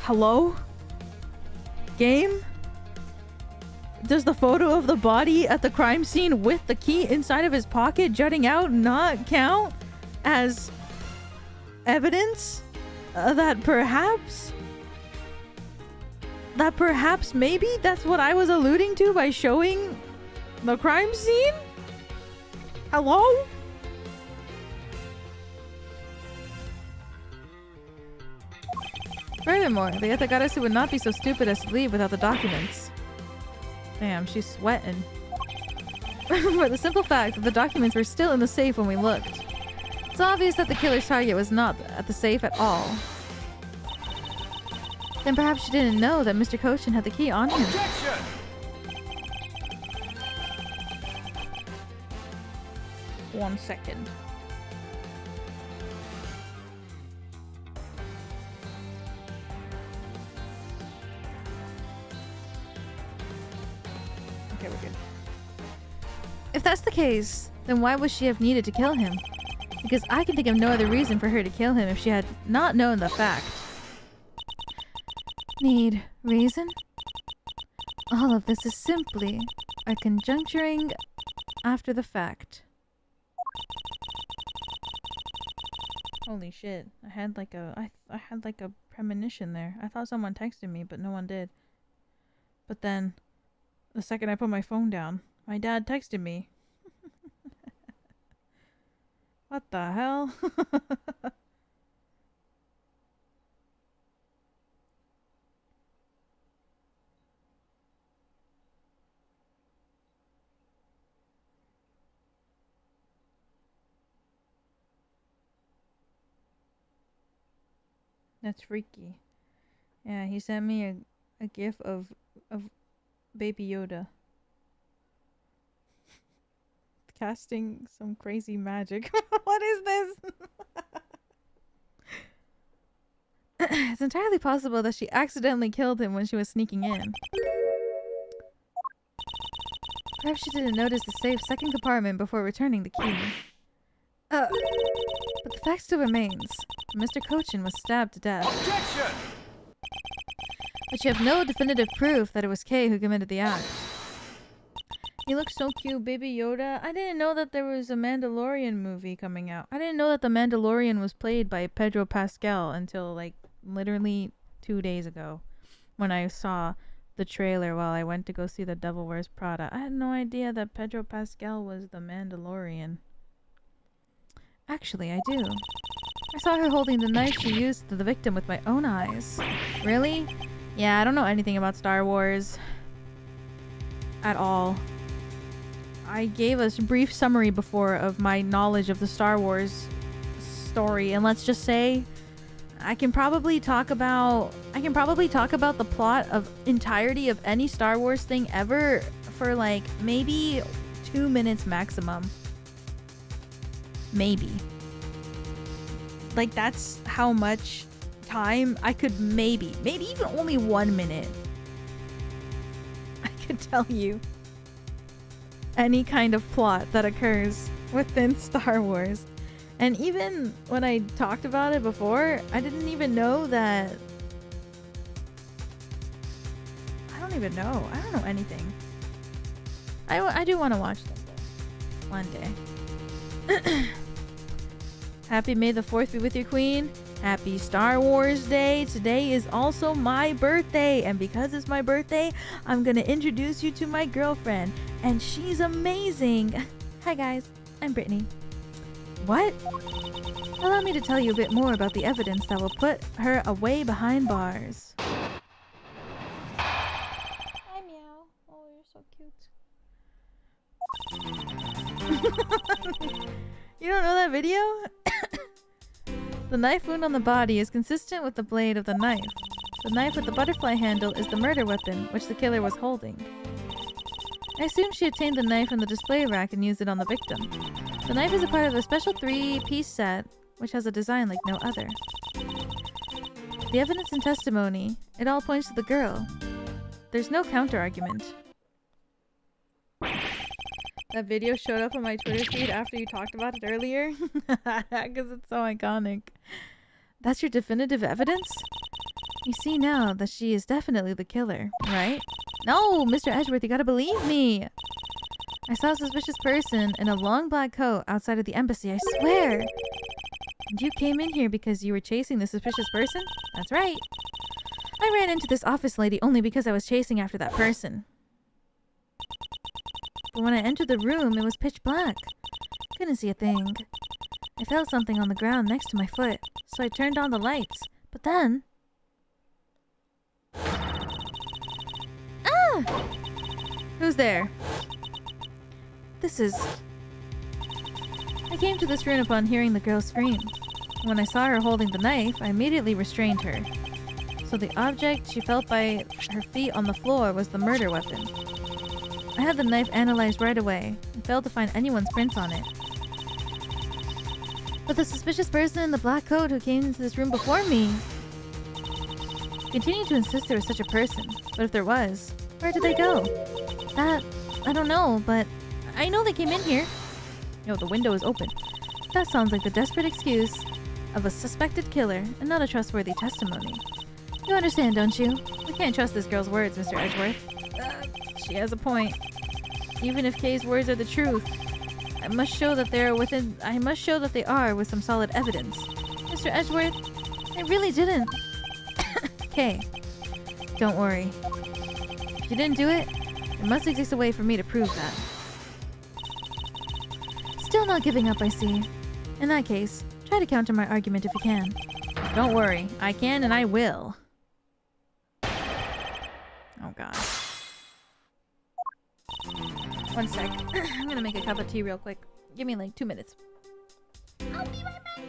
Speaker 1: Hello? Game? Does the photo of the body at the crime scene with the key inside of his pocket jutting out not count as evidence that perhaps maybe that's what I was alluding to by showing the crime scene? Hello? Furthermore, the Yatagarasu would not be so stupid as to leave without the documents. Damn, she's sweating. For the simple fact that the documents were still in the safe when we looked. It's obvious that the killer's target was not at the safe at all. Then perhaps she didn't know that Mr. Kochin had the key on him.
Speaker 3: Objection!
Speaker 1: One second. Okay, we're good. If that's the case, then why would she have needed to kill him? Because I can think of no other reason for her to kill him if she had not known the fact. Need reason? All of this is simply a conjuncturing after the fact. Holy shit. I had like a premonition there. I thought someone texted me, but no one did. But then the second I put my phone down, my dad texted me. What the hell? That's freaky. Yeah, he sent me a gif of Baby Yoda.
Speaker 2: casting some crazy magic. What is this?
Speaker 1: It's entirely possible that she accidentally killed him when she was sneaking in. Perhaps she didn't notice the safe second compartment before returning the key. But the fact still remains. Mr. Cochin was stabbed to death.
Speaker 3: Objection!
Speaker 1: But you have no definitive proof that it was Kay who committed the act. He looks so cute, Baby Yoda. I didn't know that there was a Mandalorian movie coming out. I didn't know that the Mandalorian was played by Pedro Pascal until like literally 2 days ago when I saw the trailer while I went to go see The Devil Wears Prada. I had no idea that Pedro Pascal was the Mandalorian. Actually, I do. I saw her holding the knife she used to the victim with my own eyes. Really? Yeah, I don't know anything about Star Wars at all. I gave a brief summary before of my knowledge of the Star Wars story, and let's just say I can probably talk about the plot of entirety of any Star Wars thing ever for like maybe 2 minutes maximum. Maybe. Like that's how much time I could maybe even only 1 minute. I could tell you any kind of plot that occurs within Star Wars. And even when I talked about it before, I didn't even know that... I don't even know. I don't know anything. I do want to watch them though. One day. Happy May the 4th be with you, Queen. Happy Star Wars Day. Today is also my birthday. And because it's my birthday, I'm going to introduce you to my girlfriend. And she's amazing. Hi guys, I'm Brittany. What? Allow me to tell you a bit more about the evidence that will put her away behind bars. Hi, Meow. Oh, you're so cute. You don't know that video? The knife wound on the body is consistent with the blade of the knife. The knife with the butterfly handle is the murder weapon, which the killer was holding. I assume she obtained the knife from the display rack and used it on the victim. The knife is a part of a special 3-piece set, which has a design like no other. The evidence and testimony, it all points to the girl. There's no counter-argument. That video showed up on my Twitter feed after you talked about it earlier? Because it's so iconic. That's your definitive evidence? You see now that she is definitely the killer, right? No, Mr. Edgeworth, you gotta believe me! I saw a suspicious person in a long black coat outside of the embassy, I swear! And you came in here because you were chasing the suspicious person? That's right. I ran into this office lady only because I was chasing after that person. But when I entered the room, it was pitch black. Couldn't see a thing. I felt something on the ground next to my foot, so I turned on the lights. But then... Ah! Who's there? This is... I came to this room upon hearing the girl scream. When I saw her holding the knife, I immediately restrained her. So the object she felt by her feet on the floor was the murder weapon. I had the knife analyzed right away and failed to find anyone's prints on it. But the suspicious person in the black coat who came into this room before me continued to insist there was such a person. But if there was, where did they go? That... I don't know, but I know they came in here. Yo, the window is open. That sounds like the desperate excuse of a suspected killer and not a trustworthy testimony. You understand, don't you? We can't trust this girl's words, Mr. Edgeworth. She has a point. Even if Kay's words are the truth, I must show that they are with some solid evidence. Mr. Edgeworth, I really didn't. Kay, don't worry. If you didn't do it, there must exist a way for me to prove that. Still not giving up, I see. In that case, try to counter my argument if you can. Don't worry, I can and I will. Oh god. One sec. I'm gonna make a cup of tea real quick. Give me like 2 minutes. I'll be right back.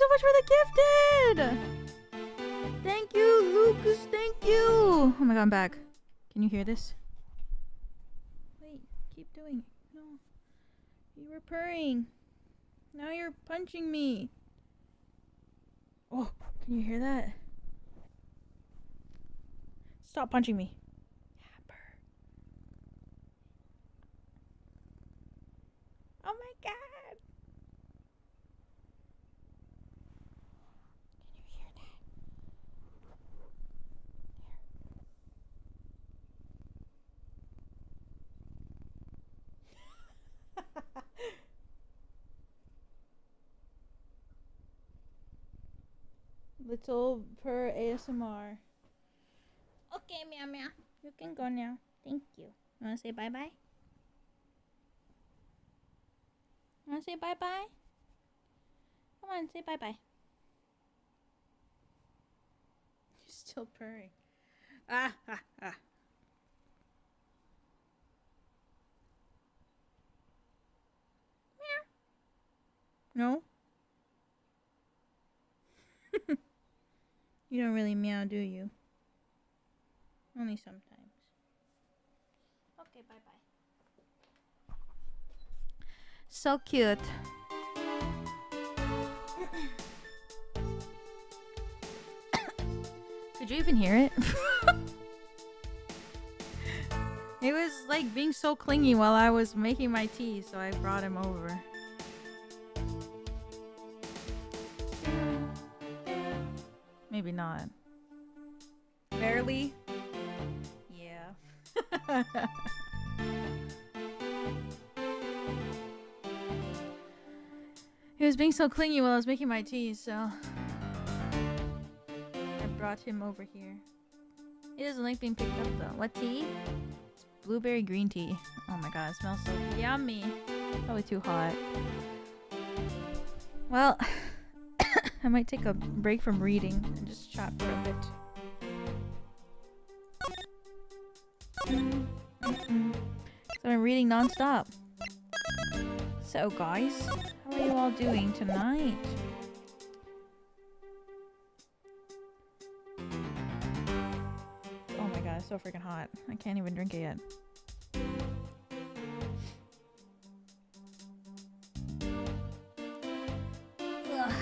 Speaker 1: so much for the gifted! Thank you, Lucas. Thank you. Oh my god, I'm back. Can you hear this? Wait, keep doing it. No. You were purring. Now you're punching me. Oh, can you hear that? Stop punching me. Oh my god. Can you hear that? Little purr ASMR. Okay, meow meow. You can go now. Thank you. You wanna say bye bye? You wanna say bye bye? Come on, say bye bye. You're still purring. Ah ha ha. Meow. No? You don't really meow, do you? Only sometimes. Okay, bye bye. So cute. Could you even hear it? It was like being so clingy while I was making my tea, so I brought him over. Maybe not. Barely? Yeah. He was being so clingy while I was making my tea, so I brought him over here. He doesn't like being picked up though. What tea? It's blueberry green tea. Oh my god, it smells so yummy. Probably too hot. Well, I might take a break from reading and just chat for a bit. So I'm reading non-stop. So guys, how are you all doing tonight? Oh my god, it's so freaking hot. I can't even drink it yet. Ugh.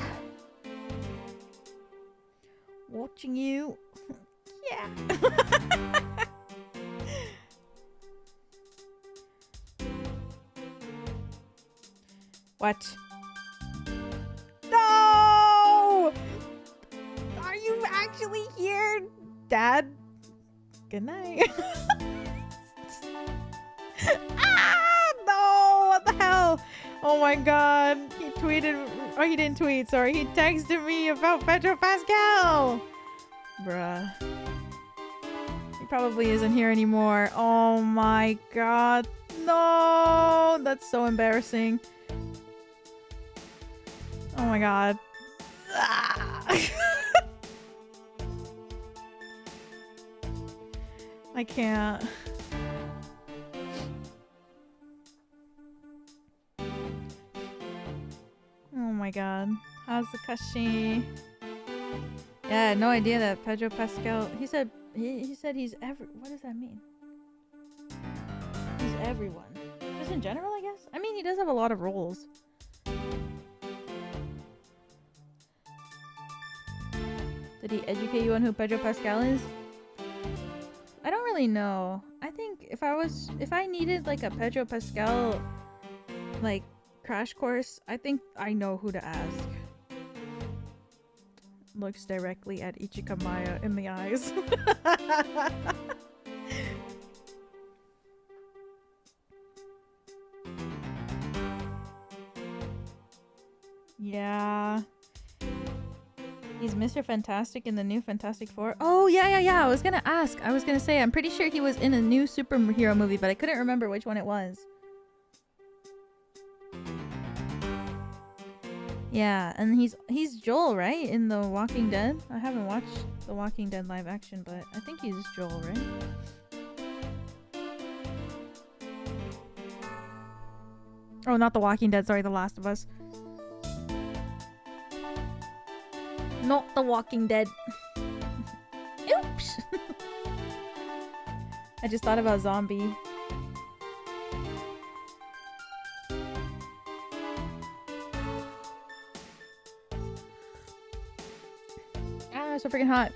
Speaker 1: Watching you. Yeah. What? No! Are you actually here, Dad? Good night. Ah! No! What the hell? Oh my god. He tweeted... Oh, he didn't tweet. Sorry. He texted me about Pedro Pascal. Bruh. He probably isn't here anymore. Oh my god. No! That's so embarrassing. Oh my god. I can't. Oh my god. Hazukashi. Yeah, I had no idea that Pedro Pascal. He said he's every. What does that mean? He's everyone. Just in general, I guess. I mean, he does have a lot of roles. Did he educate you on who Pedro Pascal is? I don't really know. I think if I needed like a Pedro Pascal like crash course, I think I know who to ask. Looks directly at Ichikamaya in the eyes. Yeah. He's Mr. Fantastic in the new Fantastic Four. Oh, yeah. I was gonna ask. I was gonna say, I'm pretty sure he was in a new superhero movie, but I couldn't remember which one it was. Yeah, and he's Joel, right? In The Walking Dead? I haven't watched The Walking Dead live action, but I think he's Joel, right? Oh, not The Walking Dead, sorry, The Last of Us.
Speaker 2: Not The Walking Dead.
Speaker 1: Oops. I just thought about zombie. Ah, so freaking hot.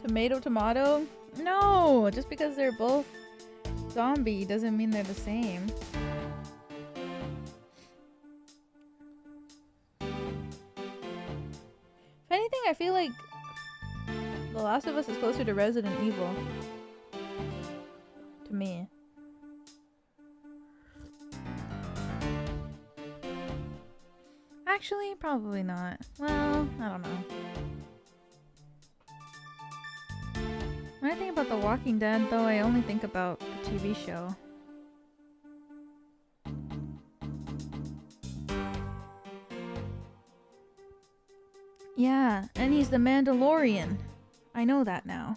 Speaker 1: Tomato, tomato? No, just because they're both zombie doesn't mean they're the same. If anything, I feel like The Last of Us is closer to Resident Evil. To me. Actually, probably not. Well, I don't know. When I think about The Walking Dead, though, I only think about the TV show. Yeah, and he's the Mandalorian. I know that now.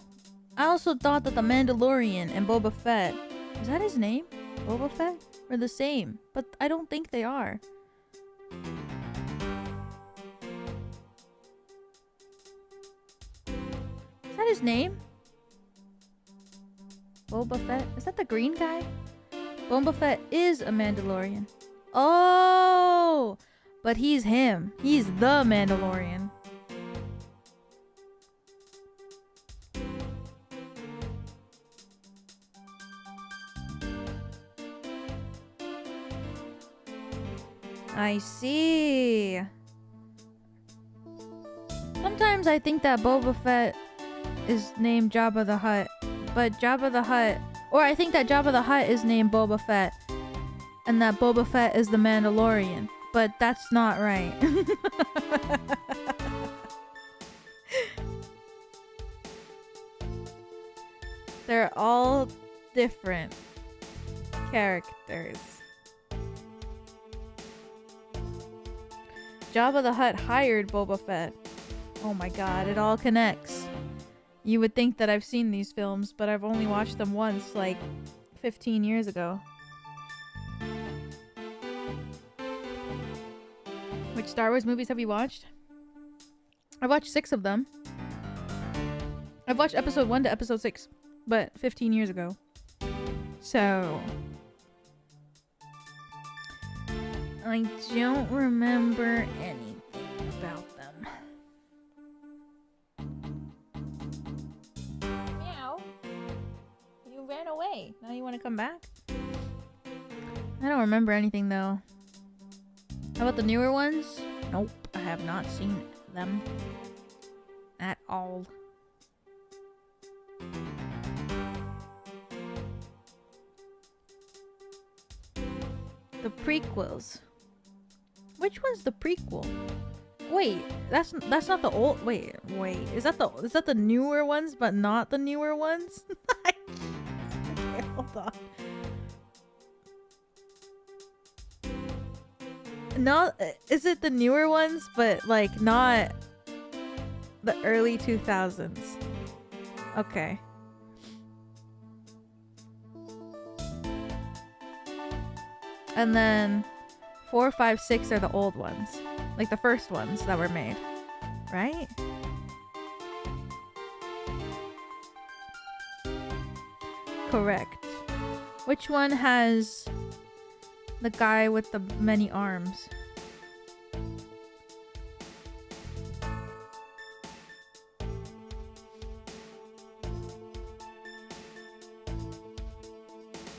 Speaker 1: I also thought that the Mandalorian and Boba Fett, is that his name? Boba Fett? Are the same, but I don't think they are. Is that his name? Boba Fett? Is that the green guy? Boba Fett is a Mandalorian. Oh! But he's him. He's the Mandalorian. I see. Sometimes I think that Boba Fett is named Jabba the Hutt, but Jabba the Hutt, or I think that Jabba the Hutt is named Boba Fett, and that Boba Fett is the Mandalorian, but that's not right. They're all different characters. Jabba the Hutt hired Boba Fett. Oh my god, it all connects. You would think that I've seen these films, but I've only watched them once, like 15 years ago. Which Star Wars movies have you watched? I've watched 6 of them. I've watched episode 1 to episode 6, but 15 years ago. So I don't remember anything about them. Meow. You ran away. Now you want to come back? I don't remember anything though. How about the newer ones? Nope, I have not seen them at all. The prequels. Which one's the prequel? Wait, that's not the old. Wait. Is that the newer ones, but not the newer ones? Okay, hold on. Not is it the newer ones, but like not the early 2000s? Okay. And then 4, 5, 6 are the old ones. Like the first ones that were made. Right? Correct. Which one has the guy with the many arms?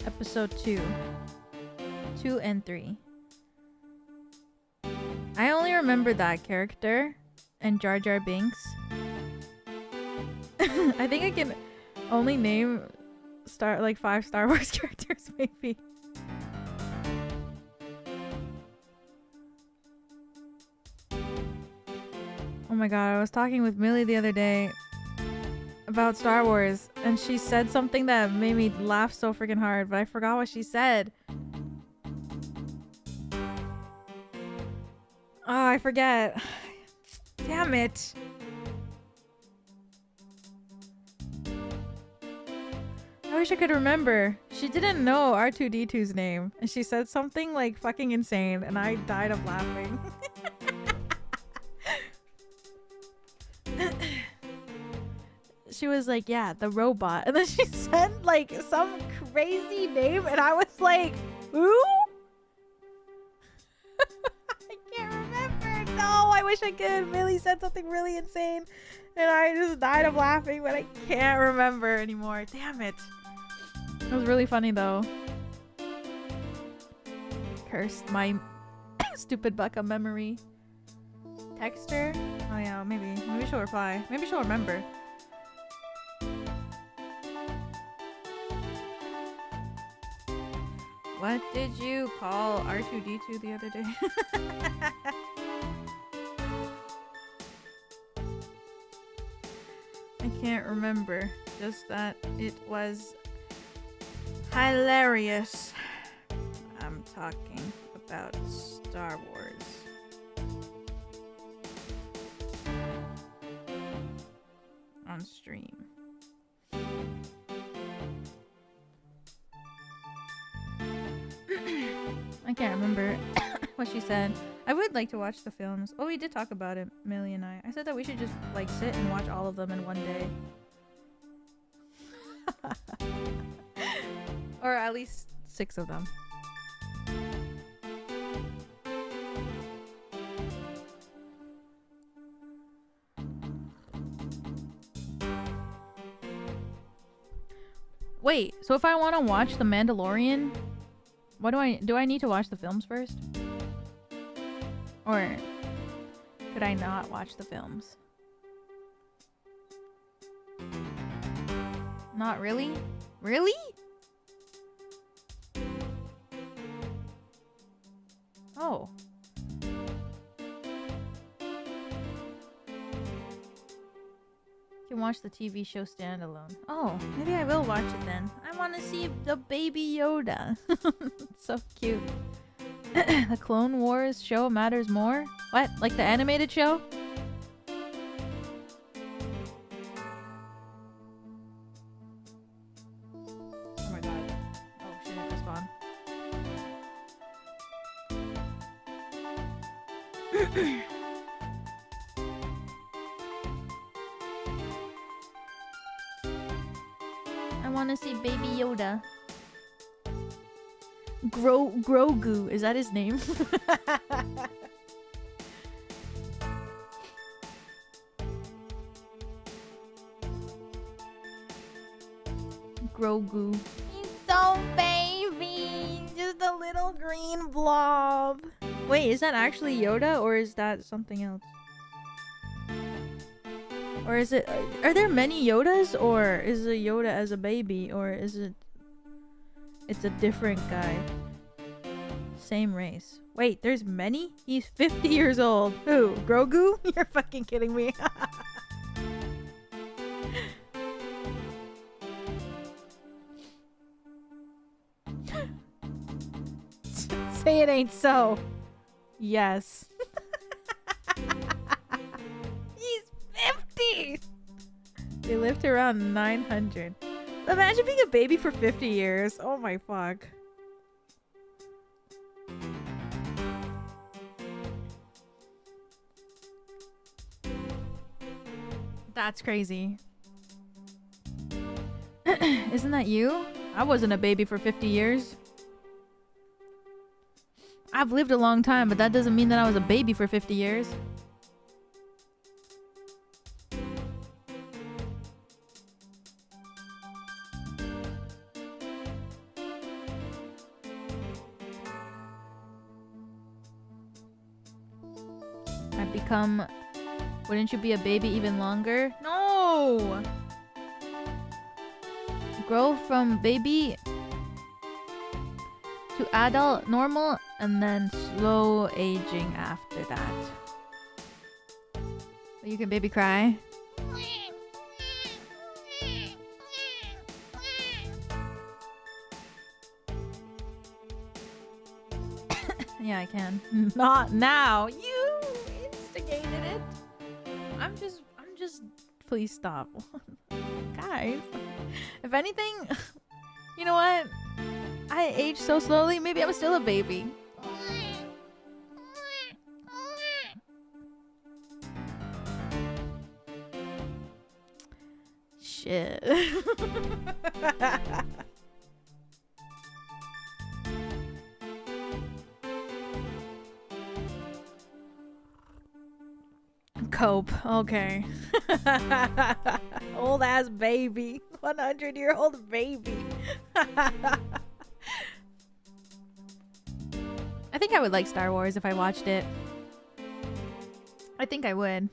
Speaker 1: Episode 2. 2 and 3. I only remember that character and Jar Jar Binks. I think I can only name 5 Star Wars characters maybe. Oh my god, I was talking with Millie the other day about Star Wars and she said something that made me laugh so freaking hard, but I forgot what she said. Oh, I forget. Damn it.
Speaker 2: I wish I could remember. She didn't know R2D2's name, and she said something like fucking insane, and I died of laughing. She was like, yeah, the robot. And then she said like some crazy name, and I was like, who? I can't remember. No, I wish I could. Millie said something really insane, and I just died of laughing, but I can't remember anymore. Damn it. It was really funny though. Cursed my stupid Bucka memory. Text her? Oh yeah, maybe she'll reply. Maybe she'll remember. What did you call R2D2 the other day? I can't remember. Just that it was hilarious. I'm talking about Star Wars. On stream. I can't remember what she said. I would like to watch the films. Oh, we did talk about it, Millie and I. I said that we should just like sit and watch all of them in one day. Or at least 6 of them. Wait, so if I want to watch The Mandalorian, what do I need to watch the films first? Or could I not watch the films? Not really? Really? Oh. You can watch the TV show standalone. Oh, maybe I will watch it then. I want to see the baby Yoda. So cute. The Clone Wars show matters more? What? Like the animated show? Oh my god. Oh, she didn't respond. I want to see baby Yoda. Grogu, is that his name? Grogu. He's so baby, just a little green blob. Wait, is that actually Yoda or is that something else? Or is it, are there many Yodas, or is it Yoda as a baby, or is it, it's a different guy? Same race. Wait, there's many? He's 50 years old. Who? Grogu? You're fucking kidding me. Say it ain't so. Yes. He's 50! They lived to around 900. Imagine being a baby for 50 years. Oh my fuck. That's crazy. Isn't that you? I wasn't a baby for 50 years. I've lived a long time, but that doesn't mean that I was a baby for 50 years. I've become... Wouldn't you be a baby even longer? No! Grow from baby to adult, normal, and then slow aging after that. You can baby cry. Yeah, I can. Not now. You instigated it. I'm just please stop. Guys, if
Speaker 1: If anything, you know what? I aged so slowly. Maybe I was still a baby. Shit. Cope. Okay.
Speaker 2: Old ass baby. 100-year-old baby.
Speaker 1: I think I would like Star Wars if I watched it. I think I would.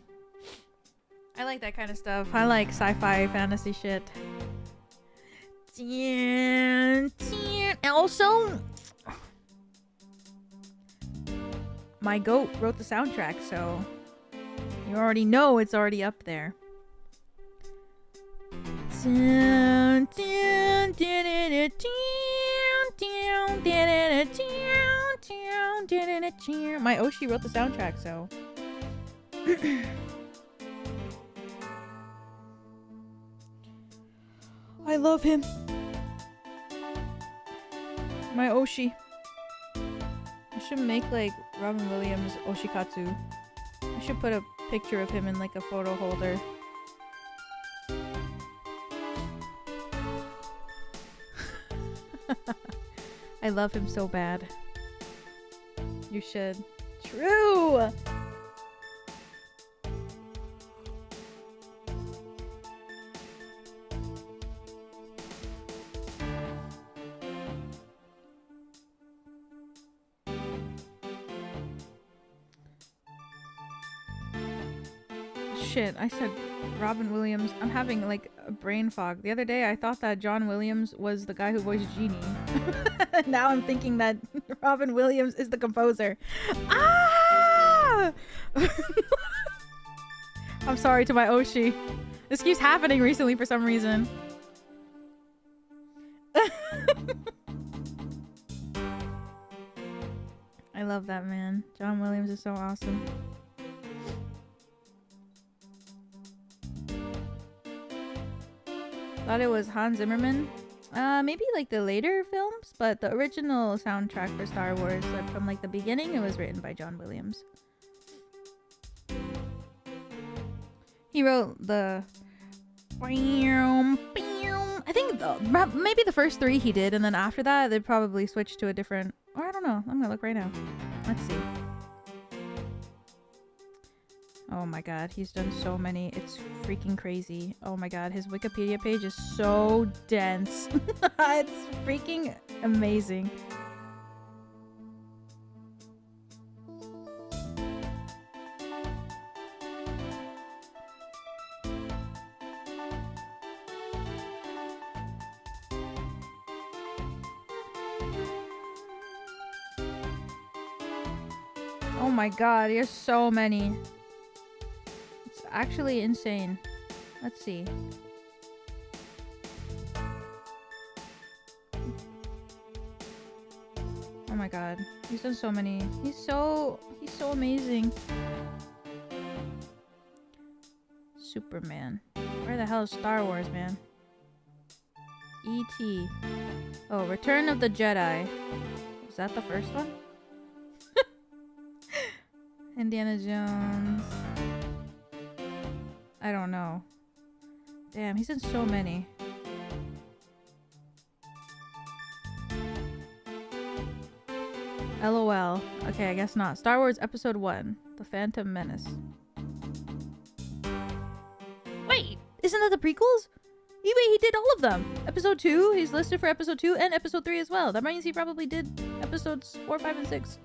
Speaker 1: I like that kind of stuff. I like sci-fi fantasy shit. And also, my goat wrote the soundtrack, so you already know it's already up there. My Oshi wrote the soundtrack, so I love him. My Oshi. I should make like Robin Williams Oshikatsu. I should put a picture of him in like a photo holder. I love him so bad. You should. True! Shit, I said Robin Williams. I'm having like a brain fog. The other day I thought that John Williams was the guy who voiced Genie. Now I'm thinking that Robin Williams is the composer. Ah! I'm sorry to my Oshi. This keeps happening recently for some reason. I love that man. John Williams is so awesome. Thought it was Hans Zimmerman. Maybe like the later films, but the original soundtrack for Star Wars, like from like the beginning, it was written by John Williams. He wrote the I think maybe the first 3 he did, and then after that they probably switched to a different, or I don't know. I'm gonna look right now. Let's see. Oh my god, he's done so many. It's freaking crazy. Oh my god, his Wikipedia page is so dense. It's freaking amazing. Oh my god, he has so many. Actually insane. Let's see. Oh my god, he's done so many. He's so amazing. Superman. Where the hell is Star Wars, man? E.T. Oh, Return of the Jedi. Is that the first one? Indiana Jones. I don't know. Damn, he's in so many. LOL. Okay, I guess not. Star Wars Episode 1. The Phantom Menace. Wait! Isn't that the prequels? Wait, he did all of them! Episode 2, he's listed for Episode 2 and Episode 3 as well. That means he probably did Episodes 4, 5, and 6.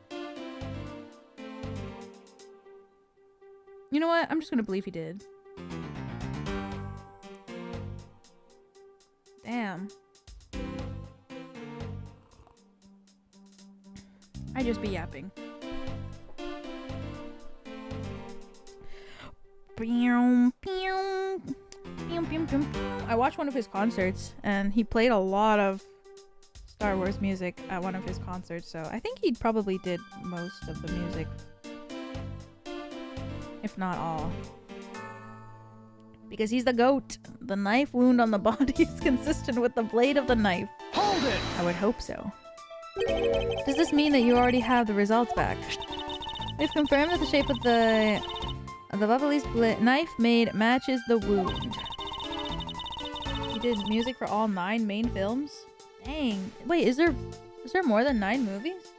Speaker 1: You know what? I'm just gonna believe he did. Damn. I just be yapping. I watched one of his concerts and he played a lot of Star Wars music at one of his concerts, so I think he probably did most of the music, if not all. Because he's the GOAT. The knife wound on the body is consistent with the blade of the knife.
Speaker 3: Hold it!
Speaker 1: I would hope so. Does this mean that you already have the results back? We've confirmed that the shape of the Bubbly's knife made matches the wound. He did music for all 9 main films? Dang. Wait, is there more than 9 movies?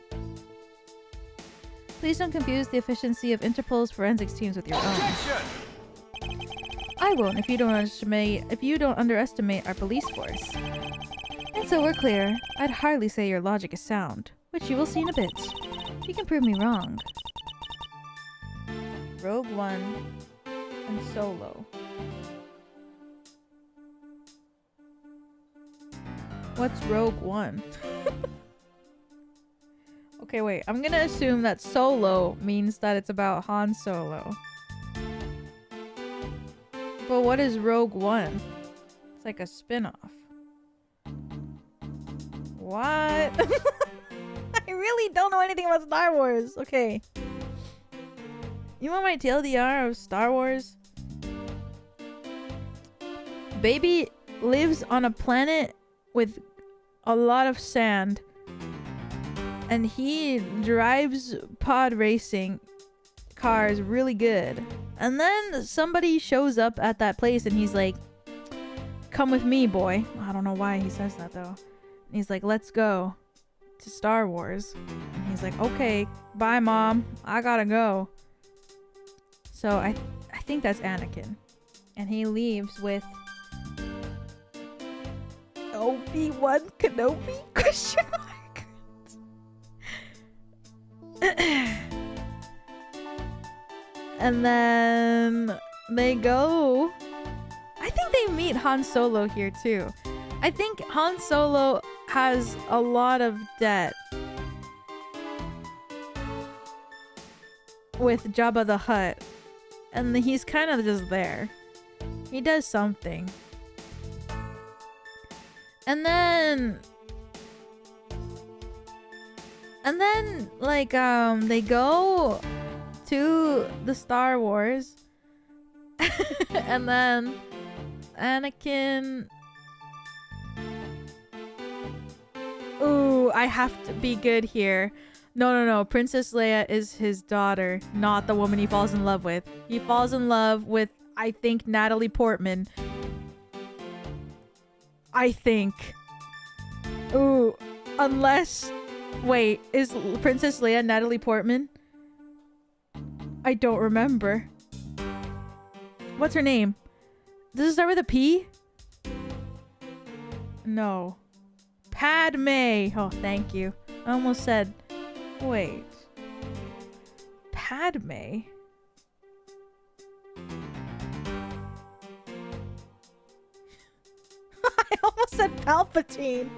Speaker 1: Please don't confuse the efficiency of Interpol's forensics teams with your own.
Speaker 3: Objection!
Speaker 1: I won't if you don't underestimate our police force. And so we're clear. I'd hardly say your logic is sound, which you will see in a bit. You can prove me wrong. Rogue One and Solo. What's Rogue One? Okay, wait. I'm gonna assume that Solo means that it's about Han Solo. But what is Rogue One? It's like a spin-off. What? I really don't know anything about Star Wars. Okay. You want my TLDR of Star Wars? Baby lives on a planet with a lot of sand. And he drives pod racing cars really good. And then somebody shows up at that place and he's like, come with me, boy. I don't know why he says that though. And he's like, let's go to Star Wars. And he's like, okay, bye mom. I gotta go. So I think that's Anakin. And he leaves with Obi-Wan Kenobi? Question mark. And then they go. I think they meet Han Solo here too. I think Han Solo has a lot of debt with Jabba the Hutt. And he's kind of just there. He does something. And then like they go to the Star Wars. And then Anakin. Ooh, I have to be good here. No. Princess Leia is his daughter, not the woman he falls in love with. He falls in love with, I think, Natalie Portman. I think. Ooh, unless... Wait, is Princess Leia Natalie Portman? I don't remember. What's her name? Does it start with a P? No. Padme. Oh, thank you. I almost said... Wait. Padme? I almost said Palpatine.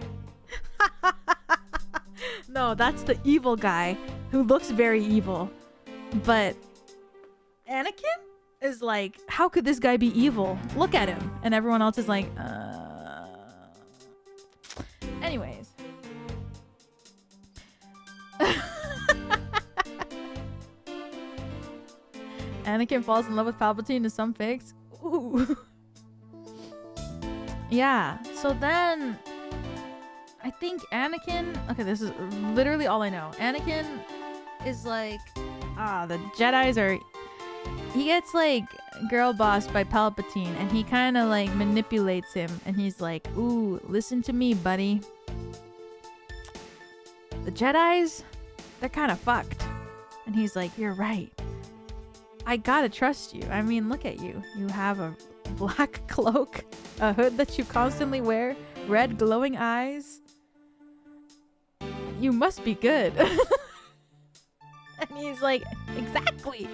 Speaker 1: No, that's the evil guy who looks very evil. But Anakin is like, how could this guy be evil? Look at him. And everyone else is like, Anyways. Anakin falls in love with Palpatine to some figs. Ooh. Yeah. So then I think Anakin... Okay, this is literally all I know. Anakin is like... the Jedis are... He gets like girl bossed by Palpatine and he kind of like manipulates him. And he's like, ooh, listen to me, buddy. The Jedis, they're kind of fucked. And he's like, you're right. I gotta trust you. I mean, look at you. You have a black cloak, a hood that you constantly wear, red glowing eyes. You must be good. And he's like, exactly.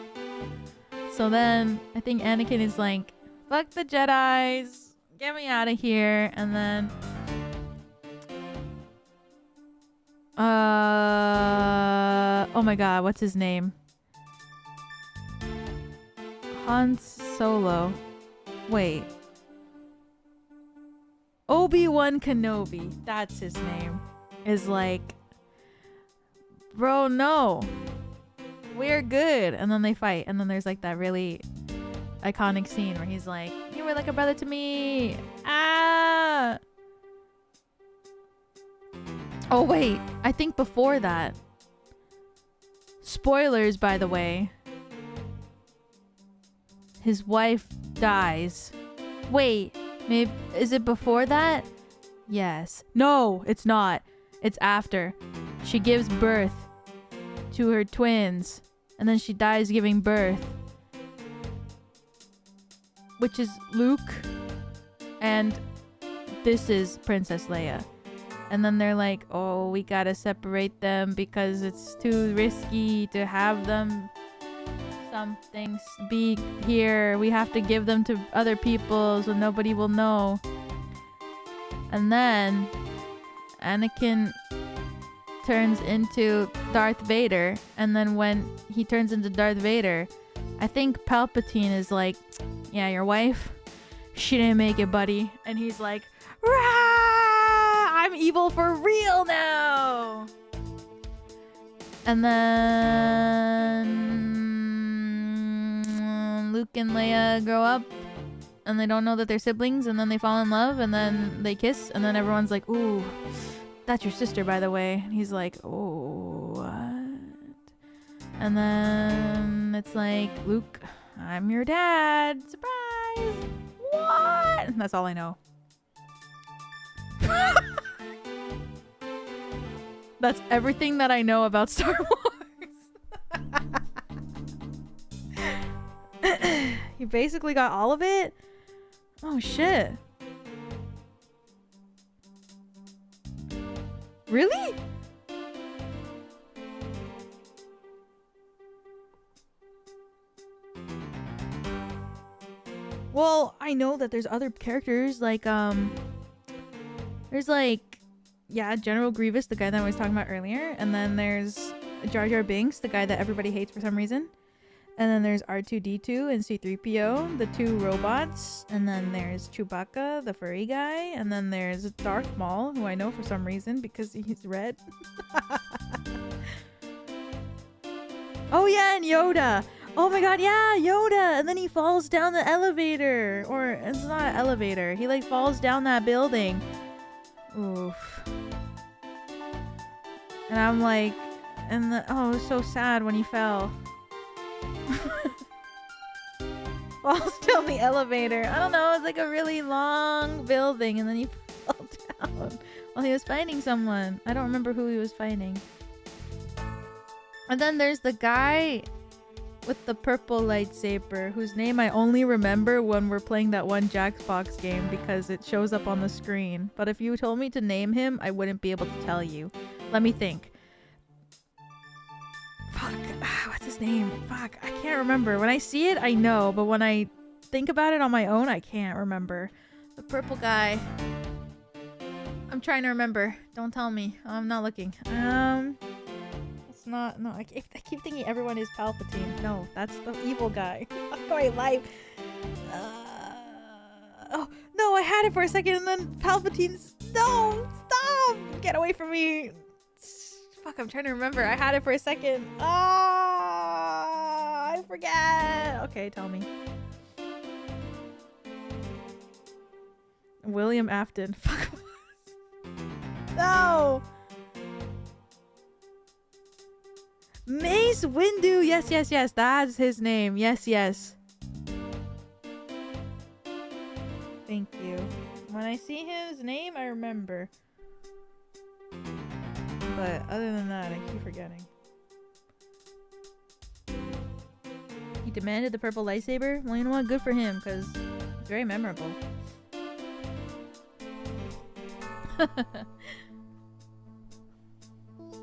Speaker 1: So then I think Anakin is like, fuck the Jedis, get me out of here. And then oh my god, what's his name? Han Solo. Wait. Obi-Wan Kenobi, that's his name. Is like, bro, no. We're good. And then they fight. And then there's like that really iconic scene where he's like, "You were like a brother to me." Ah. Oh wait, I think before that. Spoilers, by the way. His wife dies. Wait, maybe is it before that? Yes. No, it's not. It's after. She gives birth to her twins, and then she dies giving birth, which is Luke, and this is Princess Leia. And then they're like, "Oh, we gotta separate them because it's too risky to have them something be here. We have to give them to other people so nobody will know." And then Anakin turns into Darth Vader, and then when he turns into Darth Vader, I think Palpatine is like, "Yeah, your wife, she didn't make it, buddy." And he's like, "Rah! I'm evil for real now." And then Luke and Leia grow up, and they don't know that they're siblings, and then they fall in love, and then they kiss, and then everyone's like, "Ooh, that's your sister, by the way." And he's like, "Oh, what?" And then it's like, "Luke, I'm your dad. Surprise!" What? And that's all I know. That's everything that I know about Star Wars.
Speaker 2: You basically got all of it?
Speaker 1: Oh shit. Really? Well, I know that there's other characters like there's like, yeah, General Grievous, the guy that I was talking about earlier, and then there's Jar Jar Binks, the guy that everybody hates for some reason. And then there's R2-D2 and C-3PO, the two robots. And then there's Chewbacca, the furry guy. And then there's Darth Maul, who I know for some reason because he's red. Oh yeah, and Yoda. Oh my god, yeah, Yoda. And then he falls down the elevator. Or it's not an elevator. He like falls down that building. Oof. And I'm like, oh, it was so sad when he fell. Falls down the elevator. I don't know, it's like a really long building, and then he fell down while he was fighting someone. I don't remember who he was fighting. And then there's the guy with the purple lightsaber, whose name I only remember when we're playing that one Jackbox game because it shows up on the screen. But if you told me to name him, I wouldn't be able to tell you. Let me think. Fuck, what's his name? Fuck, I can't remember. When I see it, I know, but when I think about it on my own, I can't remember. The purple guy. I'm trying to remember. Don't tell me. I'm not looking. It's not. No, I keep thinking everyone is Palpatine. No, that's the evil guy. Fuck my life. Oh no, I had it for a second, and then Palpatine's. No, stop! Get away from me. Fuck, I'm trying to remember. I had it for a second. Ah, I forget. Okay, tell me. William Afton. Fuck. No. Mace Windu. Yes, yes, yes. That's his name. Yes, yes. Thank you. When I see his name, I remember. But other than that, I keep forgetting. He demanded the purple lightsaber? Well, you know what? Good for him, because it's very memorable.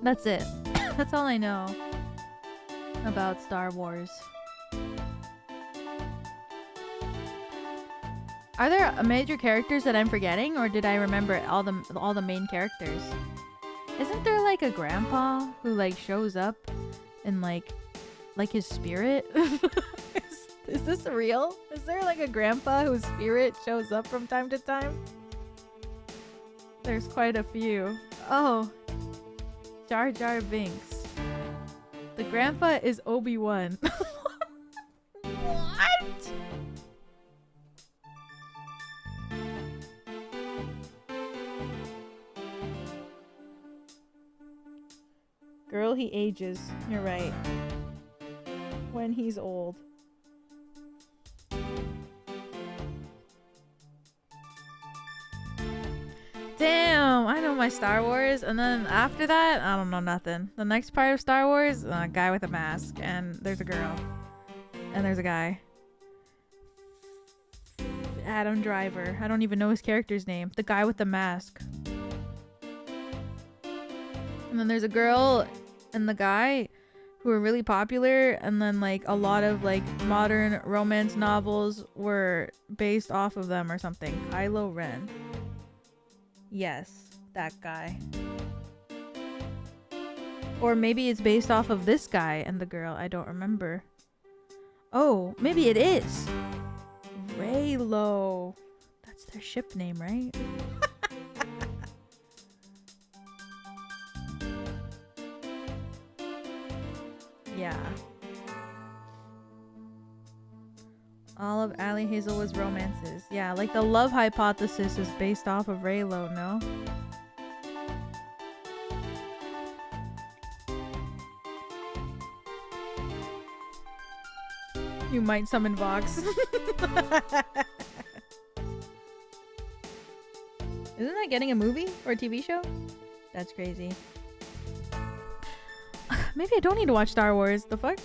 Speaker 1: That's it. That's all I know about Star Wars. Are there major characters that I'm forgetting, or did I remember all the main characters? Isn't there like a grandpa who like shows up in like his spirit? Is this real? Is there like a grandpa whose spirit shows up from time to time? There's quite a few. Oh, Jar Jar Binks. The grandpa is Obi-Wan. What?
Speaker 2: Girl, he ages. You're right. When he's old.
Speaker 1: Damn, I know my Star Wars, and then after that, I don't know nothing. The next part of Star Wars, a guy with a mask, and there's a girl, and there's a guy. Adam Driver. I don't even know his character's name. The guy with the mask. And then there's a girl and the guy who are really popular, and then like a lot of like modern romance novels were based off of them or something. Kylo Ren. Yes, that guy. Or maybe it's based off of this guy and the girl. I don't remember. Oh, maybe it is. Raylo. That's their ship name, right? Yeah. All of Ali Hazelwood's romances. Yeah, like the love hypothesis is based off of Raylo, no? You might summon Vox. Isn't that getting a movie or a TV show? That's crazy. Maybe I don't need to watch Star Wars. The fuck?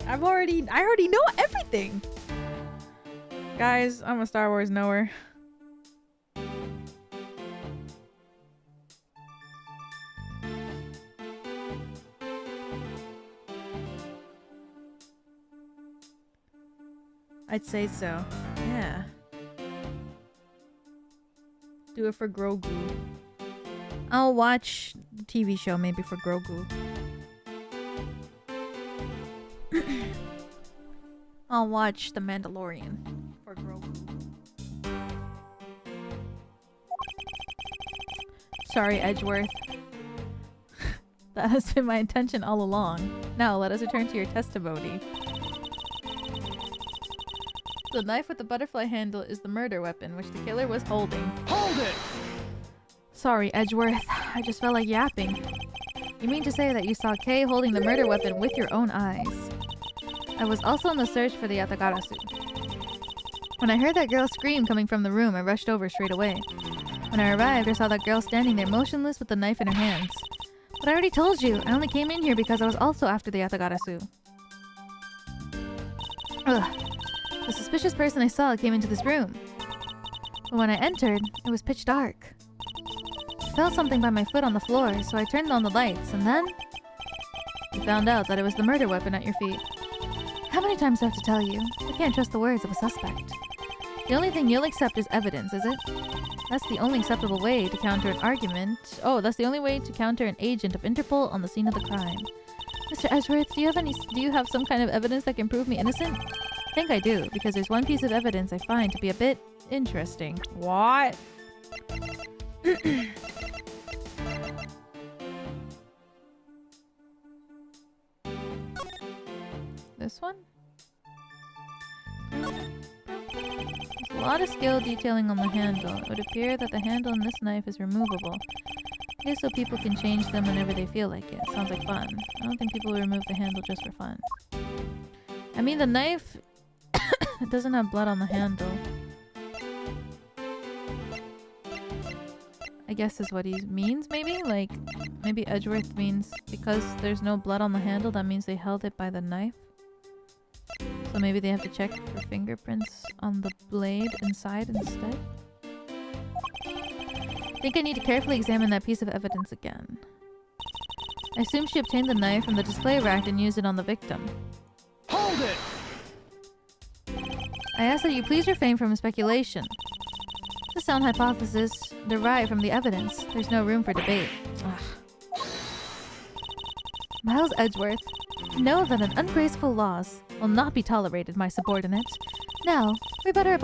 Speaker 1: I already know everything. Guys, I'm a Star Wars knower. I'd say so. Yeah. Do it for Grogu. I'll watch the TV show maybe for Grogu. I'll watch The Mandalorian for Grogu. Sorry, Edgeworth. That has been my intention all along. Now, let us return to your testimony. The knife with the butterfly handle is the murder weapon, which the killer was holding.
Speaker 3: Hold it!
Speaker 1: Sorry, Edgeworth. I just felt like yapping. You mean to say that you saw Kay holding the murder weapon with your own eyes? I was also on the search for the Yatagarasu. When I heard that girl scream coming from the room, I rushed over straight away. When I arrived, I saw that girl standing there motionless with the knife in her hands. But I already told you, I only came in here because I was also after the Yatagarasu. Ugh. The suspicious person I saw came into this room. But when I entered, it was pitch dark. I felt something by my foot on the floor, so I turned on the lights, and then I found out that it was the murder weapon at your feet. How many times do I have to tell you? I can't trust the words of a suspect. The only thing you'll accept is evidence, is it? That's the only acceptable way to counter an argument. Oh, that's the only way to counter an agent of Interpol on the scene of the crime. Mr. Edgeworth, do you have some kind of evidence that can prove me innocent? I think I do, because there's one piece of evidence I find to be a bit interesting.
Speaker 2: What?
Speaker 1: This one? There's a lot of skill detailing on the handle. It would appear that the handle in this knife is removable. I guess so people can change them whenever they feel like it. Sounds like fun. I don't think people will remove the handle just for fun. I mean, the knife... it doesn't have blood on the handle. I guess is what he means, maybe? Like, maybe Edgeworth means because there's no blood on the handle, that means they held it by the knife. So maybe they have to check for fingerprints on the blade inside instead? I think I need to carefully examine that piece of evidence again. I assume she obtained the knife from the display rack and used it on the victim.
Speaker 3: Hold it!
Speaker 1: I ask that you please refrain from speculation. It's a sound hypothesis derived from the evidence. There's no room for debate. Ugh. Miles Edgeworth, know that an ungraceful loss will not be tolerated, my subordinate. Now, rebut our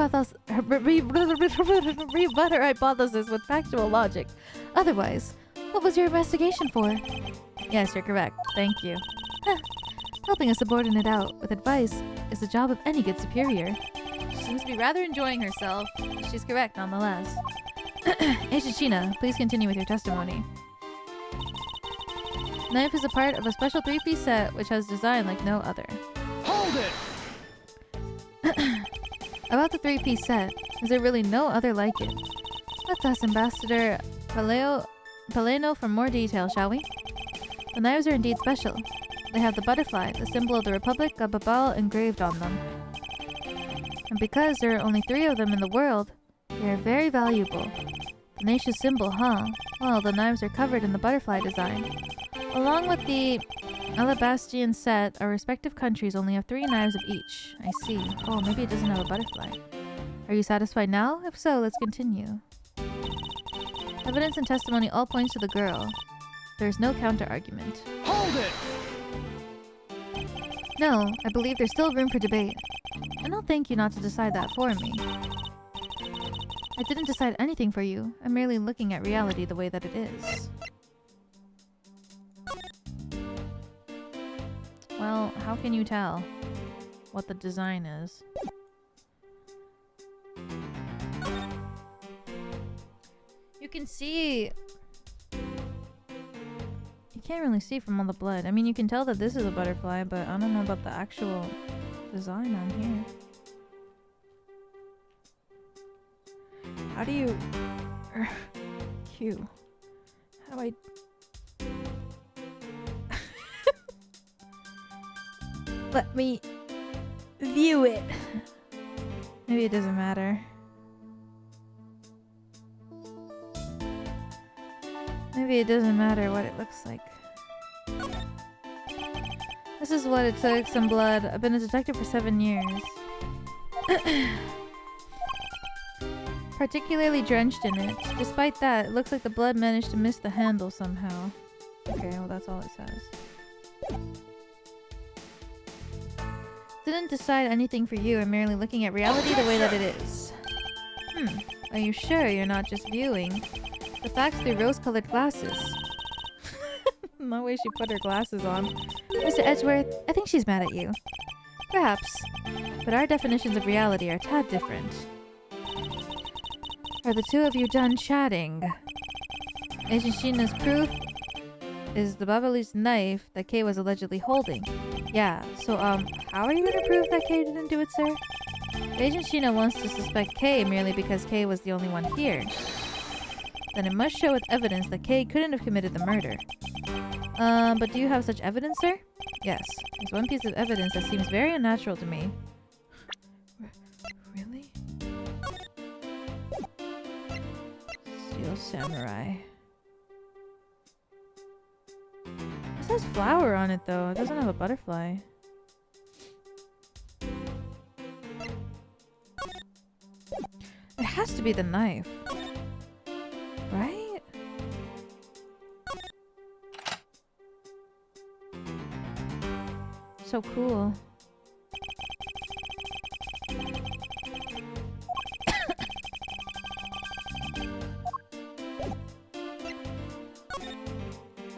Speaker 1: hypothesis with factual logic. Otherwise, what was your investigation for? Yes, you're correct. Thank you. Helping a subordinate out with advice is the job of any good superior. She seems to be rather enjoying herself. She's correct, nonetheless. Agent Shina, please continue with your testimony. The knife is a part of a special 3-piece set which has design like no other.
Speaker 3: Hold it!
Speaker 1: About the 3-piece set, is there really no other like it? Let's ask Ambassador Paleno for more detail, shall we? The knives are indeed special. They have the butterfly, the symbol of the Republic of Babal, engraved on them. And because there are only 3 of them in the world, they are very valuable. Tenacious symbol, huh? Well, the knives are covered in the butterfly design. Along with the Alabastian set, our respective countries only have 3 knives of each. I see. Oh, maybe it doesn't have a butterfly. Are you satisfied now? If so, let's continue. Evidence and testimony all points to the girl. There's no counter-argument.
Speaker 3: Hold it!
Speaker 1: No, I believe there's still room for debate. And I'll thank you not to decide that for me. I didn't decide anything for you. I'm merely looking at reality the way that it is. Well, how can you tell what the design is? You can see... You can't really see from all the blood. I mean, you can tell that this is a butterfly, but I don't know about the actual design on here. How do you... Q. How do I... Let me view it. Maybe it doesn't matter. Maybe it doesn't matter what it looks like. This is what it took, some blood. I've been a detective for 7 years. Particularly drenched in it. Despite that, it looks like the blood managed to miss the handle somehow. Okay, well that's all it says. Didn't decide anything for you. I'm merely looking at reality the way that it is. Are you sure you're not just viewing the facts through rose-colored glasses? No way she put her glasses on. Mr. Edgeworth, I think she's mad at you. Perhaps. But our definitions of reality are a tad different. Are the 2 of you done chatting? Agent Sheena's proof is the Babalu's knife that Kay was allegedly holding. Yeah, so how are you gonna prove that Kay didn't do it, sir? Agent Sheena wants to suspect Kay merely because Kay was the only one here. Then it must show with evidence that Kay couldn't have committed the murder. But do you have such evidence, sir? Yes. There's one piece of evidence that seems very unnatural to me. Really? Steel Samurai. It says flower on it though. It doesn't have a butterfly. It has to be the knife. Right? So cool.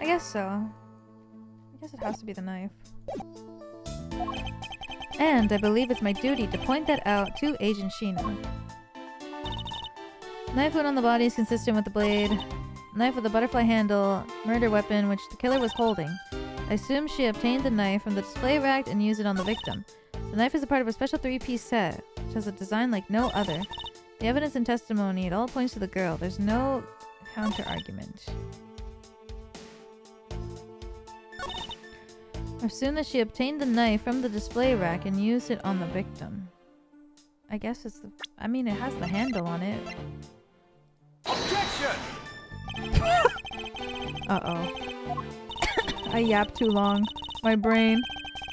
Speaker 1: I guess so. I guess it has to be the knife. And I believe it's my duty to point that out to Agent Sheena. Knife wound on the body is consistent with the blade. Knife with a butterfly handle. Murder weapon which the killer was holding. I assume she obtained the knife from the display rack and used it on the victim. The knife is a part of a special 3-piece set, which has a design like no other. The evidence and testimony, it all points to the girl. There's no counter-argument. I assume that she obtained the knife from the display rack and used it on the victim. I guess it's the... I mean, it has the handle on it.
Speaker 3: Objection!
Speaker 2: Uh-oh. I yapped too long. My brain.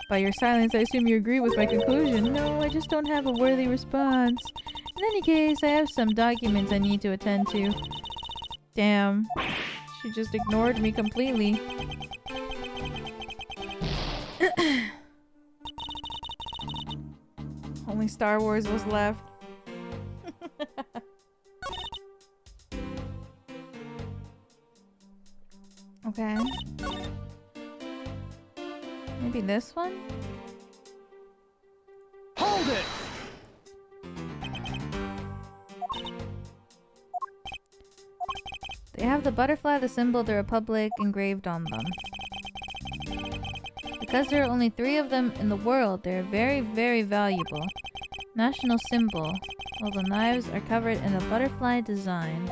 Speaker 2: By your silence, I assume you agree with my conclusion. No, I just don't have a worthy response. In any case, I have some documents I need to attend to. Damn. She just ignored me completely. Only Star Wars was left. Okay. Maybe this one?
Speaker 3: Hold it!
Speaker 1: They have the butterfly, the symbol of the Republic, engraved on them. Because there are only 3 of them in the world, they are very, very valuable. National symbol. All the knives are covered in a butterfly design.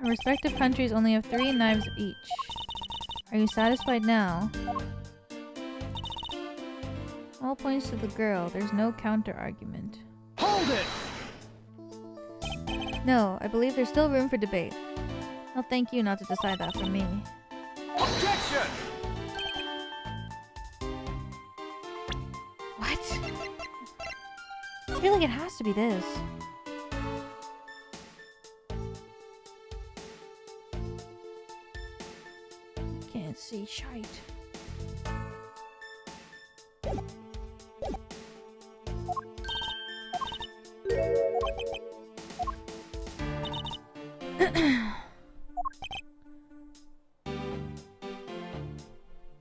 Speaker 1: Respective countries only have 3 knives each. Are you satisfied now? All points to the girl. There's no counter-argument.
Speaker 3: Hold it!
Speaker 1: No, I believe there's still room for debate. I'll thank you not to decide that for me.
Speaker 3: Objection!
Speaker 1: What? I feel like it has to be this. Can't see shite.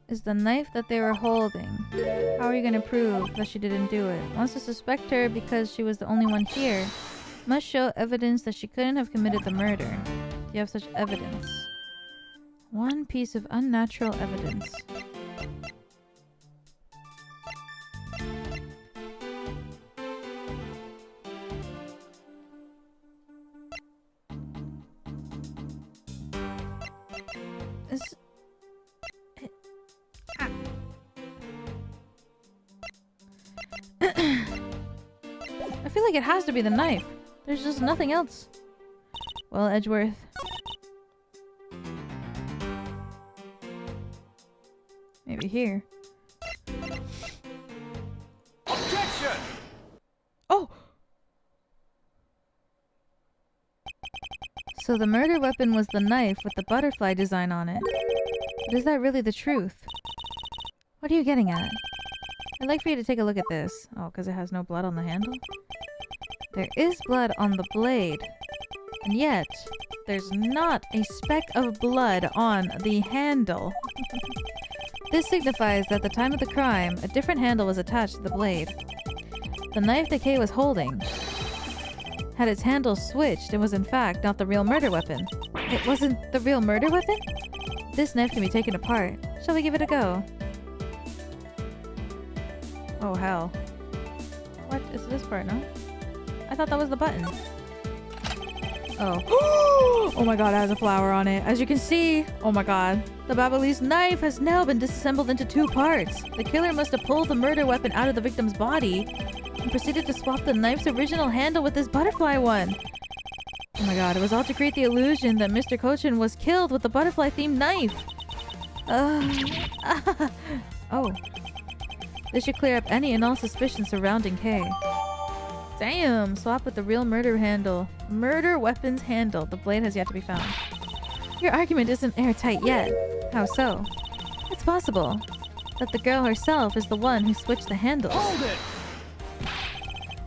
Speaker 1: Is the knife that they were holding. How are you gonna prove that she didn't do it? Wants to suspect her because she was the only one here. Must show evidence that she couldn't have committed the murder. Do you have such evidence? One piece of unnatural evidence. I feel like it has to be the knife. There's just nothing else. Well, Edgeworth. Maybe here.
Speaker 3: Objection!
Speaker 1: Oh! So the murder weapon was the knife with the butterfly design on it. But is that really the truth? What are you getting at? I'd like for you to take a look at this. Oh, because it has no blood on the handle? There is blood on the blade. And yet, there's not a speck of blood on the handle. This signifies that at the time of the crime, a different handle was attached to the blade. The knife that Kay was holding had its handle switched and was in fact not the real murder weapon. It wasn't the real murder weapon? This knife can be taken apart. Shall we give it a go? Oh hell. What is this part, no? I thought that was the button. Oh. Oh my god, it has a flower on it. As you can see, oh my god, the Babalese knife has now been disassembled into 2 parts. The killer must have pulled the murder weapon out of the victim's body and proceeded to swap the knife's original handle with this butterfly one. Oh my god, it was all to create the illusion that Mr. Kochin was killed with the butterfly-themed knife. Oh. This should clear up any and all suspicions surrounding Kay. Damn! Swap with the real murder handle. Murder weapon's handle. The blade has yet to be found. Your argument isn't airtight yet. How so? It's possible that the girl herself is the one who switched the handles.
Speaker 3: Hold it!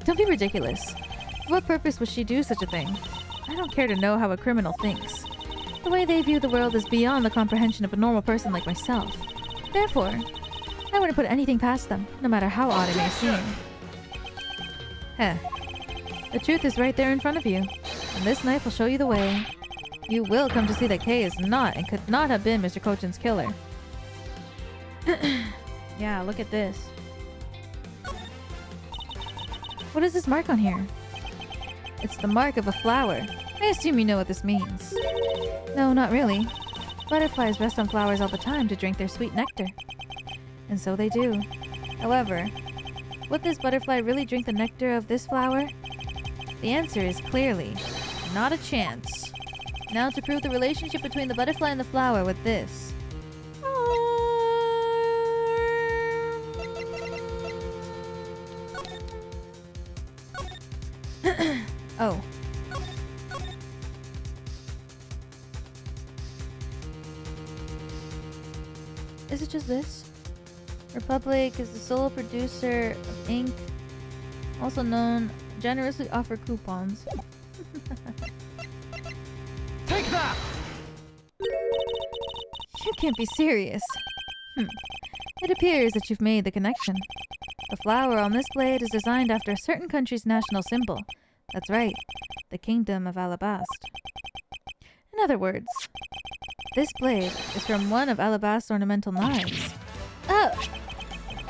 Speaker 1: Don't be ridiculous. For what purpose would she do such a thing? I don't care to know how a criminal thinks. The way they view the world is beyond the comprehension of a normal person like myself. Therefore, I wouldn't put anything past them, no matter how odd it may seem. Heh. The truth is right there in front of you, and this knife will show you the way. You will come to see that Kay is not and could not have been Mr. Kochin's killer. Yeah, look at this. What is this mark on here? It's the mark of a flower. I assume you know what this means. No, not really. Butterflies rest on flowers all the time to drink their sweet nectar. And so they do. However, would this butterfly really drink the nectar of this flower? The answer is clearly not a chance. Now to prove the relationship between the butterfly and the flower with this. Oh. Is it just this? Republic is the sole producer of ink, also known generously offer coupons.
Speaker 3: Take that!
Speaker 1: You can't be serious. It appears that you've made the connection. The flower on this blade is designed after a certain country's national symbol. That's right, the Kingdom of Alabast. In other words, This blade is from one of Alibis' ornamental knives. Oh!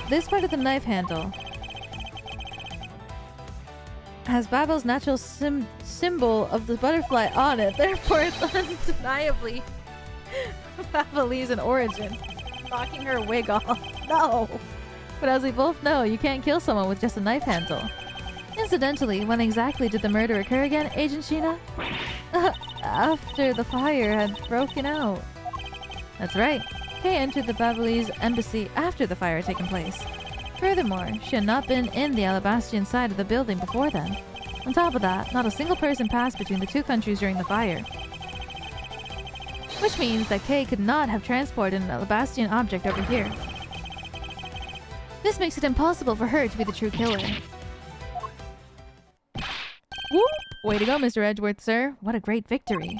Speaker 1: This part of the knife handle has Babel's natural symbol of the butterfly on it. Therefore, it's undeniably Babelese in origin. Knocking her wig off. No! But as we both know, you can't kill someone with just a knife handle. Incidentally, when exactly did the murder occur again, Agent Sheena? After the fire had broken out. That's right. Kay entered the Babelese embassy after the fire had taken place. Furthermore, she had not been in the Alabastian side of the building before then. On top of that, not a single person passed between the two countries during the fire. Which means that Kay could not have transported an Alabastian object over here. This makes it impossible for her to be the true killer. Whoop! Way to go, Mr. Edgeworth, sir. What a great victory.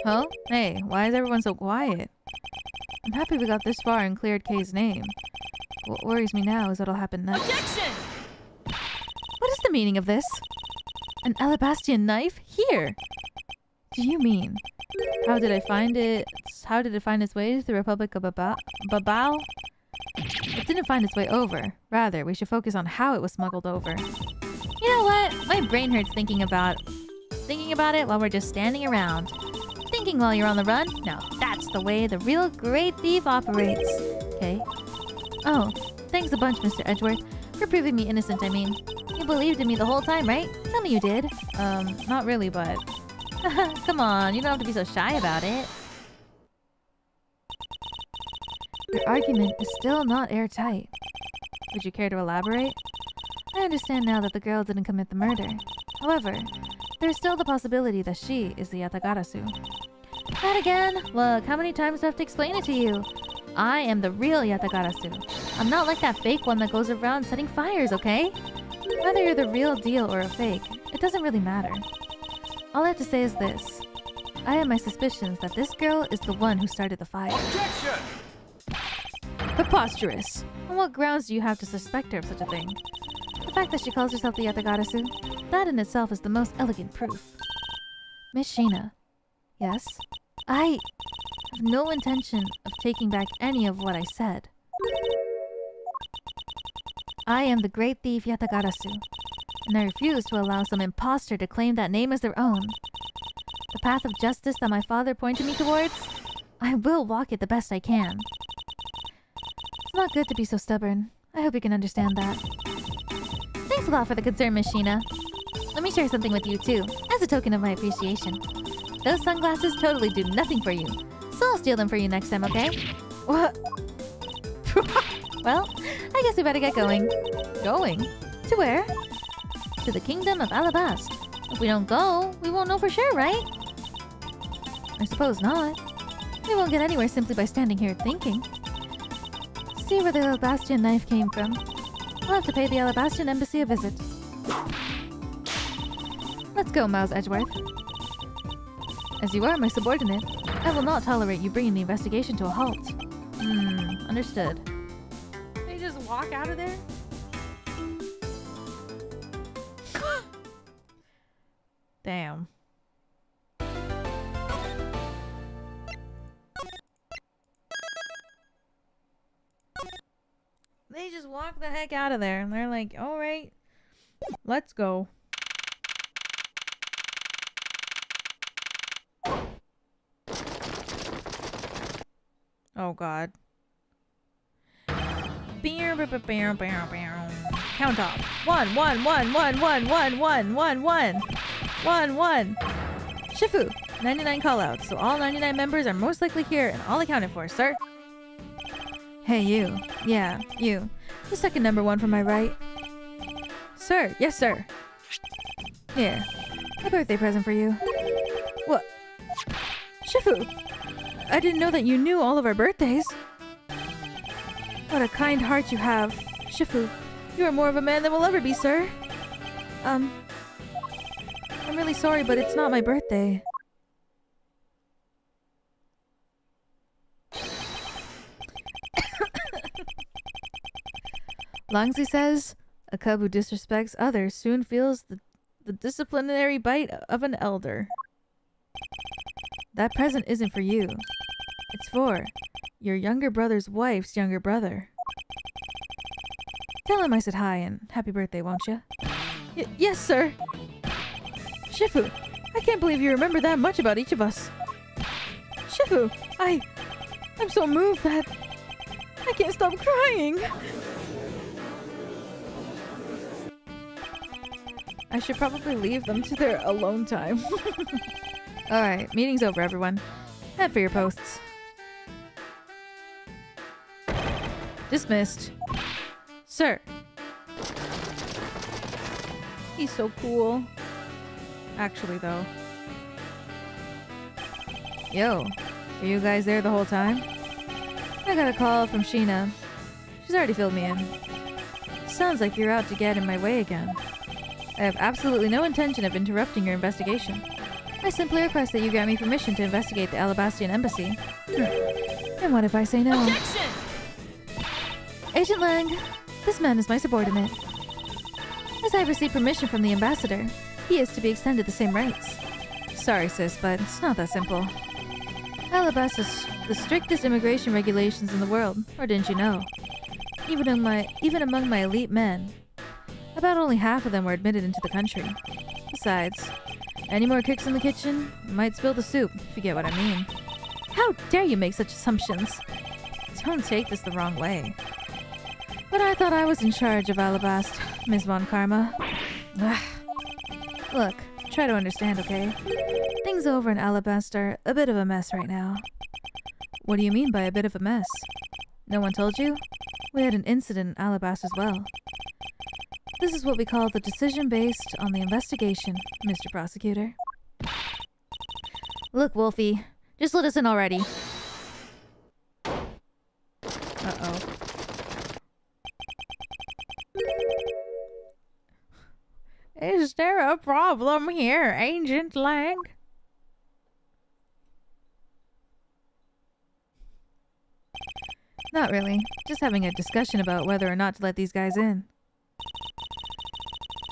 Speaker 1: Huh? Hey, why is everyone so quiet? I'm happy we got this far and cleared Kay's name. What worries me now is what'll happen next. Objection! What is the meaning of this? An Alabastian knife? Here! Do you mean? How did it find its way to the Republic of Babao? It didn't find its way over. Rather, we should focus on how it was smuggled over. You know what? My brain hurts thinking about it while we're just standing around. Thinking while you're on the run? Now that's the way the real great thief operates. Okay. Oh, thanks a bunch, Mr. Edgeworth, for proving me innocent, I mean. You believed in me the whole time, right? Tell me you did. Not really, but... Come on, you don't have to be so shy about it. Your argument is still not airtight. Would you care to elaborate? I understand now that the girl didn't commit the murder. However, there's still the possibility that she is the Yatagarasu. That again? Look, how many times do I have to explain it to you? I am the real Yatagarasu. I'm not like that fake one that goes around setting fires, okay? Whether you're the real deal or a fake, it doesn't really matter. All I have to say is this. I have my suspicions that this girl is the one who started the fire.
Speaker 3: Objection!
Speaker 1: Preposterous! On what grounds do you have to suspect her of such a thing? The fact that she calls herself the Yatagarasu, that in itself is the most elegant proof. Miss Sheena. Yes? I have no intention of taking back any of what I said. I am the great thief Yatagarasu, and I refuse to allow some imposter to claim that name as their own. The path of justice that my father pointed me towards, I will walk it the best I can. It's not good to be so stubborn. I hope you can understand that. Thanks a lot for the concern, Miss Sheena. Let me share something with you too, as a token of my appreciation. Those sunglasses totally do nothing for you, so I'll steal them for you next time, okay? What? Well, I guess we better get going. Going? To where? To the kingdom of Alabast. If we don't go, we won't know for sure, right? I suppose not. We won't get anywhere simply by standing here thinking. See where the Alabastian knife came from. We'll have to pay the Alabastian embassy a visit. Let's go, Mouse Edgeworth. As you are my subordinate, I will not tolerate you bringing the investigation to a halt. Understood.
Speaker 2: They just walk out of there?
Speaker 1: Damn.
Speaker 2: They just walk the heck out of there and they're like, alright, let's go. Oh god. Count off. 1, 1, 1, 1, 1, 1, 1, 1, 1. 1, 1. Shifu, 99 callouts, so all 99 members are most likely here and all accounted for, sir. Hey, you. Yeah, you. The second number one from my right. Sir, yes, sir. Here. A birthday present for you. What? Shifu! I didn't know that you knew all of our birthdays. What a kind heart you have. Shifu, you are more of a man than we'll ever be, sir. I'm really sorry, but it's not my birthday. Langzi says, a cub who disrespects others soon feels
Speaker 1: the disciplinary bite of an elder. That present isn't for you. It's for your younger brother's wife's younger brother. Tell him I said hi and happy birthday, won't you? Yes, sir. Shifu, I can't believe you remember that much about each of us. Shifu, I'm so moved that I can't stop crying. I should probably leave them to their alone time. Alright, meeting's over, everyone. Head for your posts. Dismissed. Sir. He's so cool. Actually, though. Yo, were you guys there the whole time? I got a call from Sheena. She's already filled me in. Sounds like you're out to get in my way again. I have absolutely no intention of interrupting your investigation. I simply request that you grant me permission to investigate the Alabastian embassy. And what if I say no?
Speaker 3: Objection!
Speaker 1: Agent Lang, this man is my subordinate. As I've received permission from the ambassador, he is to be extended the same rights. Sorry, sis, but it's not that simple. Alabast has the strictest immigration regulations in the world, or didn't you know? Even among my elite men, about only half of them were admitted into the country. Besides, any more cooks in the kitchen might spill the soup, if you get what I mean. How dare you make such assumptions? Don't take this the wrong way. But I thought I was in charge of Alabast, Miss Von Karma. Look, try to understand, okay? Things over in Alabast are a bit of a mess right now. What do you mean by a bit of a mess? No one told you? We had an incident in Alabast as well. This is what we call the decision based on the investigation, Mr. Prosecutor. Look, Wolfie, just let us in already. Uh-oh. Is there a problem here, Agent Lang? Not really. Just having a discussion about whether or not to let these guys in.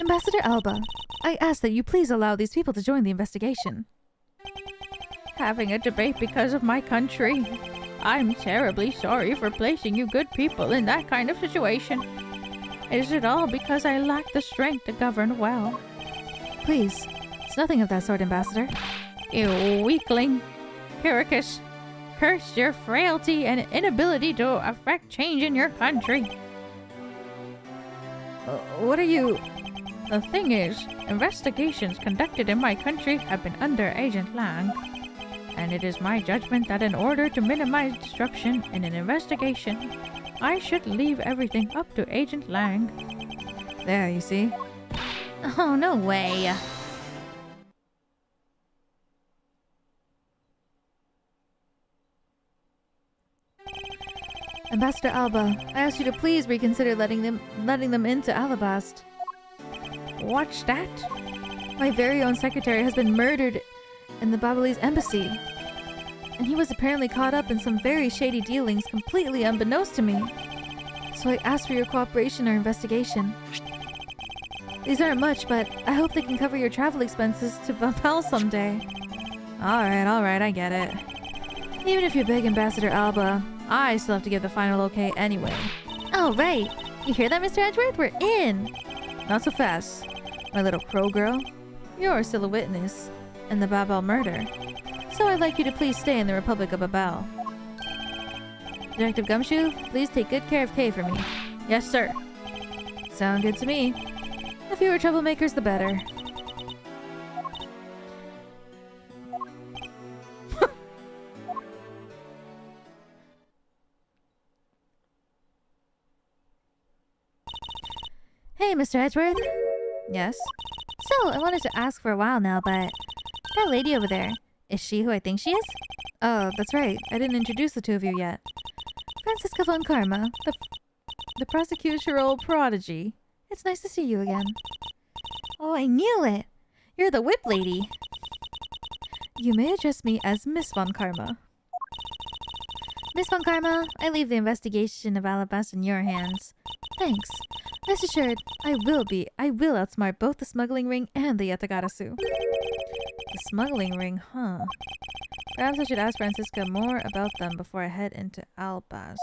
Speaker 1: Ambassador Alba, I ask that you please allow these people to join the investigation. Having a debate because of my country. I'm terribly sorry for placing you good people in that kind of situation. Is it all because I lack the strength to govern well? Please, it's nothing of that sort, Ambassador. You weakling. Kyricus, curse your frailty and inability to affect change in your country. What are you... The thing is, investigations conducted in my country have been under Agent Lang. And it is my judgment that in order to minimize disruption in an investigation, I should leave everything up to Agent Lang. There, you see? Oh, no way. Ambassador Alba, I ask you to please reconsider letting them into Alabast. What's that? My very own secretary has been murdered in the Babalese embassy. And he was apparently caught up in some very shady dealings completely unbeknownst to me. So I asked for your cooperation or investigation. These aren't much, but I hope they can cover your travel expenses to Babel someday. Alright, I get it. Even if you're big, Ambassador Alba, I still have to give the final okay anyway. Alright! You hear that, Mr. Edgeworth? We're in! Not so fast, my little crow girl. You're still a witness in the Babel murder. So I'd like you to please stay in the Republic of Babel. Detective Gumshoe, please take good care of Kay for me. Yes, sir. Sound good to me. The fewer troublemakers, the better. Hey, Mr. Edgeworth. Yes? So, I wanted to ask for a while now, but... That lady over there, is she who I think she is? Oh, that's right. I didn't introduce the two of you yet. Francisca von Karma, the prosecutorial prodigy. It's nice to see you again. Oh, I knew it! You're the whip lady. You may address me as Miss von Karma. Miss von Karma, I leave the investigation of Alabast in your hands. Thanks. Rest assured, I will outsmart both the smuggling ring and the Yatagarasu. The smuggling ring, huh? Perhaps I should ask Francisca more about them before I head into Albast.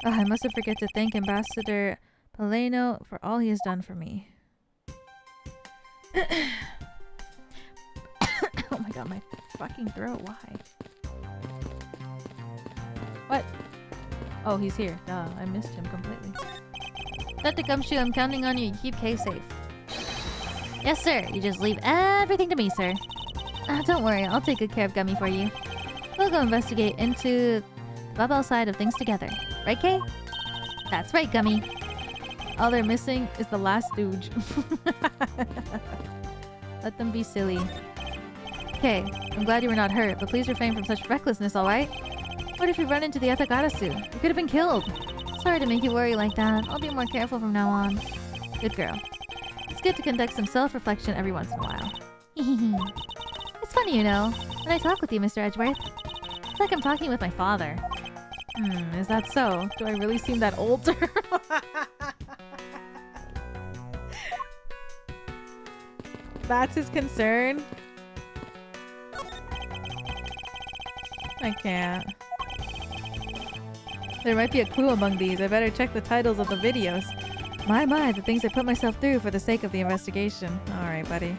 Speaker 1: Oh, I mustn't forget to thank Ambassador Paleno for all he has done for me. Oh my god, my fucking throat, why? What? Oh, he's here. Duh, I missed him completely. Dr. Gumshoe, I'm counting on you to keep Kay safe. Yes, sir. You just leave everything to me, sir. Don't worry, I'll take good care of Gummy for you. We'll go investigate into the bubble side of things together. Right, Kay? That's right, Gummy. All they're missing is the last stooge. Let them be silly. Okay, I'm glad you were not hurt, but please refrain from such recklessness, alright? What if you run into the Yatagarasu? You could have been killed. Sorry to make you worry like that. I'll be more careful from now on. Good girl. It's good to conduct some self-reflection every once in a while. It's funny, you know, when I talk with you, Mr. Edgeworth. It's like I'm talking with my father. Is that so? Do I really seem that old to her?
Speaker 2: That's his concern? I can't. There might be a clue among these. I better check the titles of the videos. My, the things I put myself through for the sake of the investigation. Alright, buddy.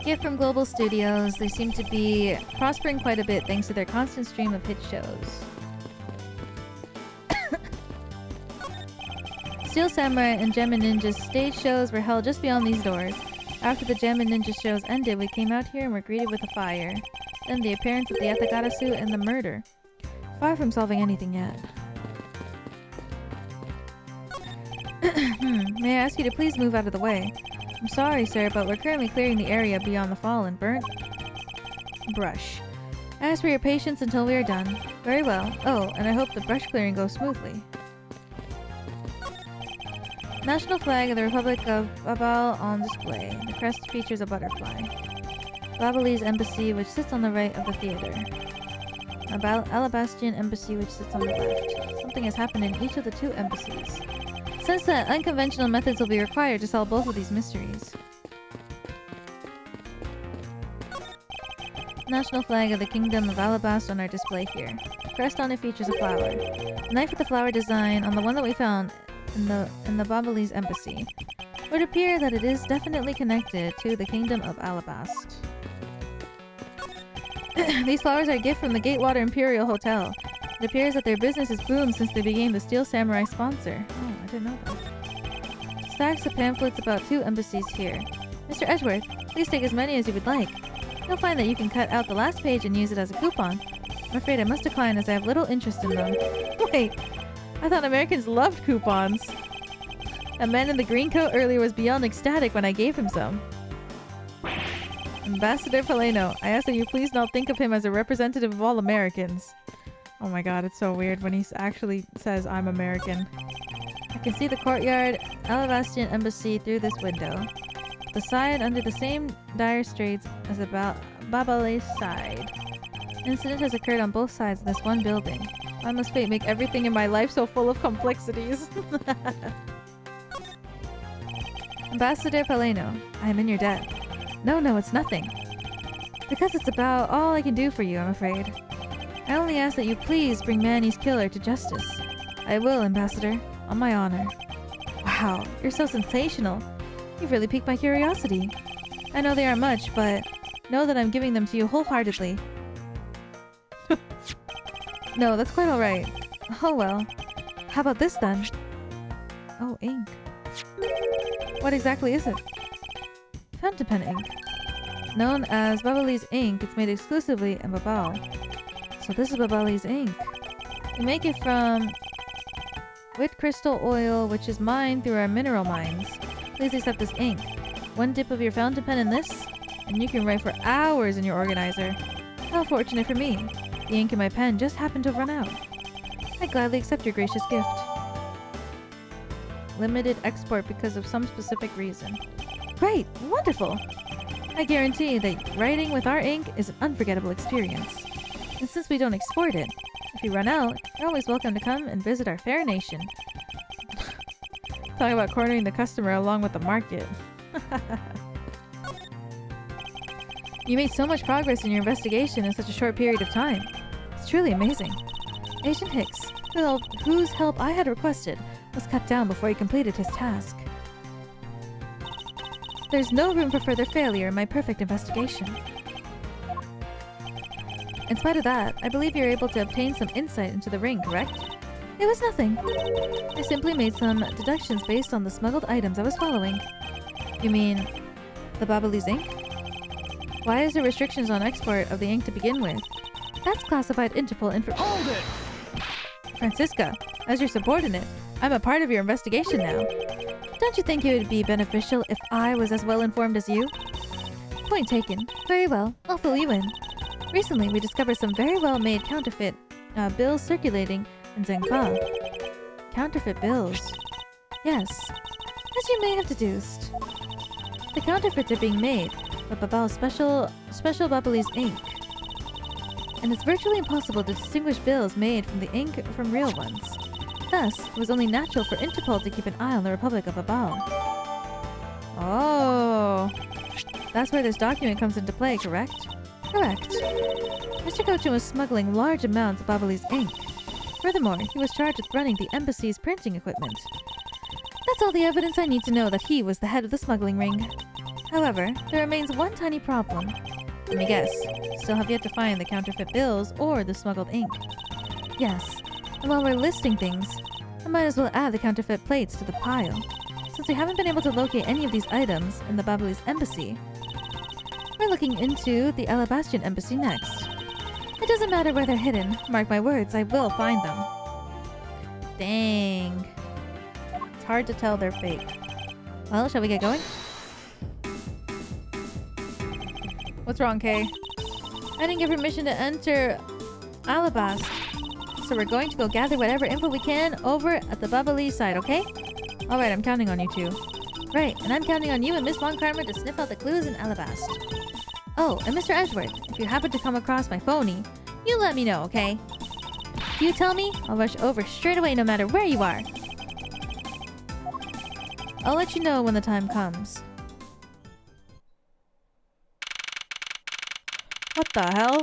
Speaker 1: Gift from Global Studios. They seem to be prospering quite a bit thanks to their constant stream of hit shows. Steel Samurai and Gem and Ninja's stage shows were held just beyond these doors. After the Gem and Ninja shows ended, we came out here and were greeted with a fire. Then the appearance of the Yatagarasu and the murder. Far from solving anything yet. May I ask you to please move out of the way? I'm sorry, sir, but we're currently clearing the area beyond the fallen burnt brush. I ask for your patience until we are done. Very well. Oh, and I hope the brush clearing goes smoothly. National flag of the Republic of Babal on display. The crest features a butterfly. Babalese Embassy, which sits on the right of the theater. Alabastian Embassy, which sits on the left. Something has happened in each of the two embassies. Since that, unconventional methods will be required to solve both of these mysteries. National flag of the Kingdom of Alabast on our display here. The crest on it features a flower. A knife with the flower design on the one that we found in the Babalese Embassy. It would appear that it is definitely connected to the Kingdom of Alabast. These flowers are a gift from the Gatewater Imperial Hotel. It appears that their business has boomed since they became the Steel Samurai sponsor. Oh, I didn't know that. Stacks of pamphlets about two embassies here. Mr. Edgeworth, please take as many as you would like. You'll find that you can cut out the last page and use it as a coupon. I'm afraid I must decline as I have little interest in them. Wait, I thought Americans loved coupons. A man in the green coat earlier was beyond ecstatic when I gave him some. Ambassador Paleno, I ask that you please not think of him as a representative of all Americans. Oh my god, it's so weird when he actually says I'm American. I can see the courtyard, Alabastian Embassy through this window. The side under the same dire straits as the Babalese side. An incident has occurred on both sides of this one building. Why must fate make everything in my life so full of complexities? Ambassador Paleno, I am in your debt. No, it's nothing. Because it's about all I can do for you, I'm afraid. I only ask that you please bring Manny's killer to justice. I will, Ambassador, on my honor. Wow, you're so sensational. You've really piqued my curiosity. I know they aren't much, but know that I'm giving them to you wholeheartedly. No, that's quite alright. Oh well. How about this then? Oh, ink. What exactly is it? Fountain pen ink. Known as Babalese ink, it's made exclusively in Babal. So this is Babalese ink. We make it from wit crystal oil, which is mined through our mineral mines. Please accept this ink. One dip of your fountain pen in this, and you can write for hours in your organizer. How fortunate for me. The ink in my pen just happened to have run out. I gladly accept your gracious gift. Limited export because of some specific reason. Great! Wonderful! I guarantee that writing with our ink is an unforgettable experience. And since we don't export it, if you run out, you're always welcome to come and visit our fair nation.
Speaker 2: Talk about cornering the customer along with the market.
Speaker 1: You made so much progress in your investigation in such a short period of time. It's truly amazing. Agent Hicks, whose help I had requested, was cut down before he completed his task. There's no room for further failure in my perfect investigation. In spite of that, I believe you're able to obtain some insight into the ring, correct? It was nothing. I simply made some deductions based on the smuggled items I was following. You mean the Babalu's ink? Why is there restrictions on export of the ink to begin with? That's classified Interpol info—
Speaker 3: Hold it!
Speaker 1: Francisca, as your subordinate, I'm a part of your investigation now. Don't you think it would be beneficial if I was as well informed as you? Point taken. Very well, I'll fill you in. Recently, we discovered some very well-made counterfeit bills circulating in Zengfa. Counterfeit bills? Yes, as you may have deduced. The counterfeits are being made with Babal's special Babalese ink. And it's virtually impossible to distinguish bills made from the ink from real ones. Thus, it was only natural for Interpol to keep an eye on the Republic of Babal. Oh, that's where this document comes into play, correct? Correct. Mr. Kochin was smuggling large amounts of Babalese ink. Furthermore, he was charged with running the embassy's printing equipment. That's all the evidence I need to know that he was the head of the smuggling ring. However, there remains one tiny problem. Let me guess, still have yet to find the counterfeit bills or the smuggled ink. Yes, and while we're listing things, I might as well add the counterfeit plates to the pile. Since we haven't been able to locate any of these items in the Babalese embassy, we're looking into the Alabastian embassy next. It doesn't matter where they're hidden. Mark my words, I will find them. Dang. It's hard to tell they're fake. Well, shall we get going? What's wrong, Kay? I didn't give permission to enter Alabast. So we're going to go gather whatever info we can over at the Babalese side, okay? Alright, I'm counting on you two. Right, and I'm counting on you and Miss Von Karma to sniff out the clues in Alabast. Oh, and Mr. Edgeworth, if you happen to come across my phony, you let me know, okay? If you tell me, I'll rush over straight away no matter where you are. I'll let you know when the time comes.
Speaker 2: What the hell?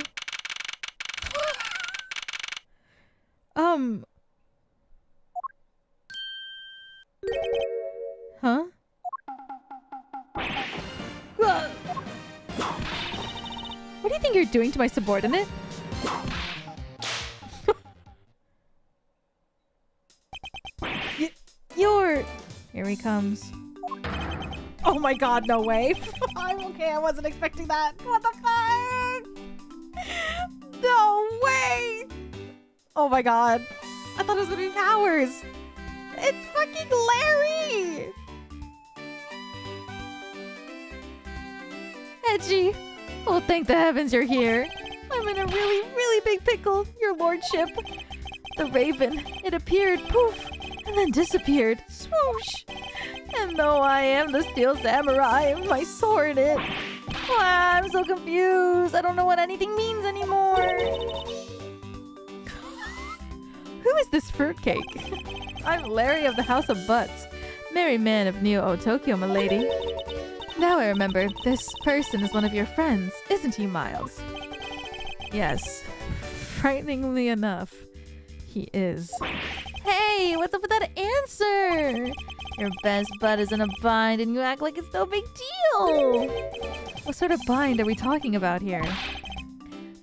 Speaker 1: Huh?
Speaker 2: What do you think you're doing to my subordinate? You're...
Speaker 1: Here he comes.
Speaker 2: Oh my god, no way. I'm okay, I wasn't expecting that. What the fuck? No way! Oh my god. I thought it was gonna be Powers. It's fucking Larry!
Speaker 1: Edgy! Oh, thank the heavens you're here.
Speaker 2: I'm in a really, really big pickle, your lordship.
Speaker 1: The raven, it appeared, poof, and then disappeared, swoosh.
Speaker 2: And though I am the steel samurai with my sword in it, I'm so confused. I don't know what anything means anymore.
Speaker 1: Who is this fruitcake?
Speaker 2: I'm Larry of the House of Butts.
Speaker 1: Merry man of New Tokyo, milady. Now I remember, this person is one of your friends, isn't he, Miles?
Speaker 2: Yes. Frighteningly enough, he is.
Speaker 1: Hey, what's up with that answer? Your best bud is in a bind and you act like it's no big deal.
Speaker 2: What sort of bind are we talking about here?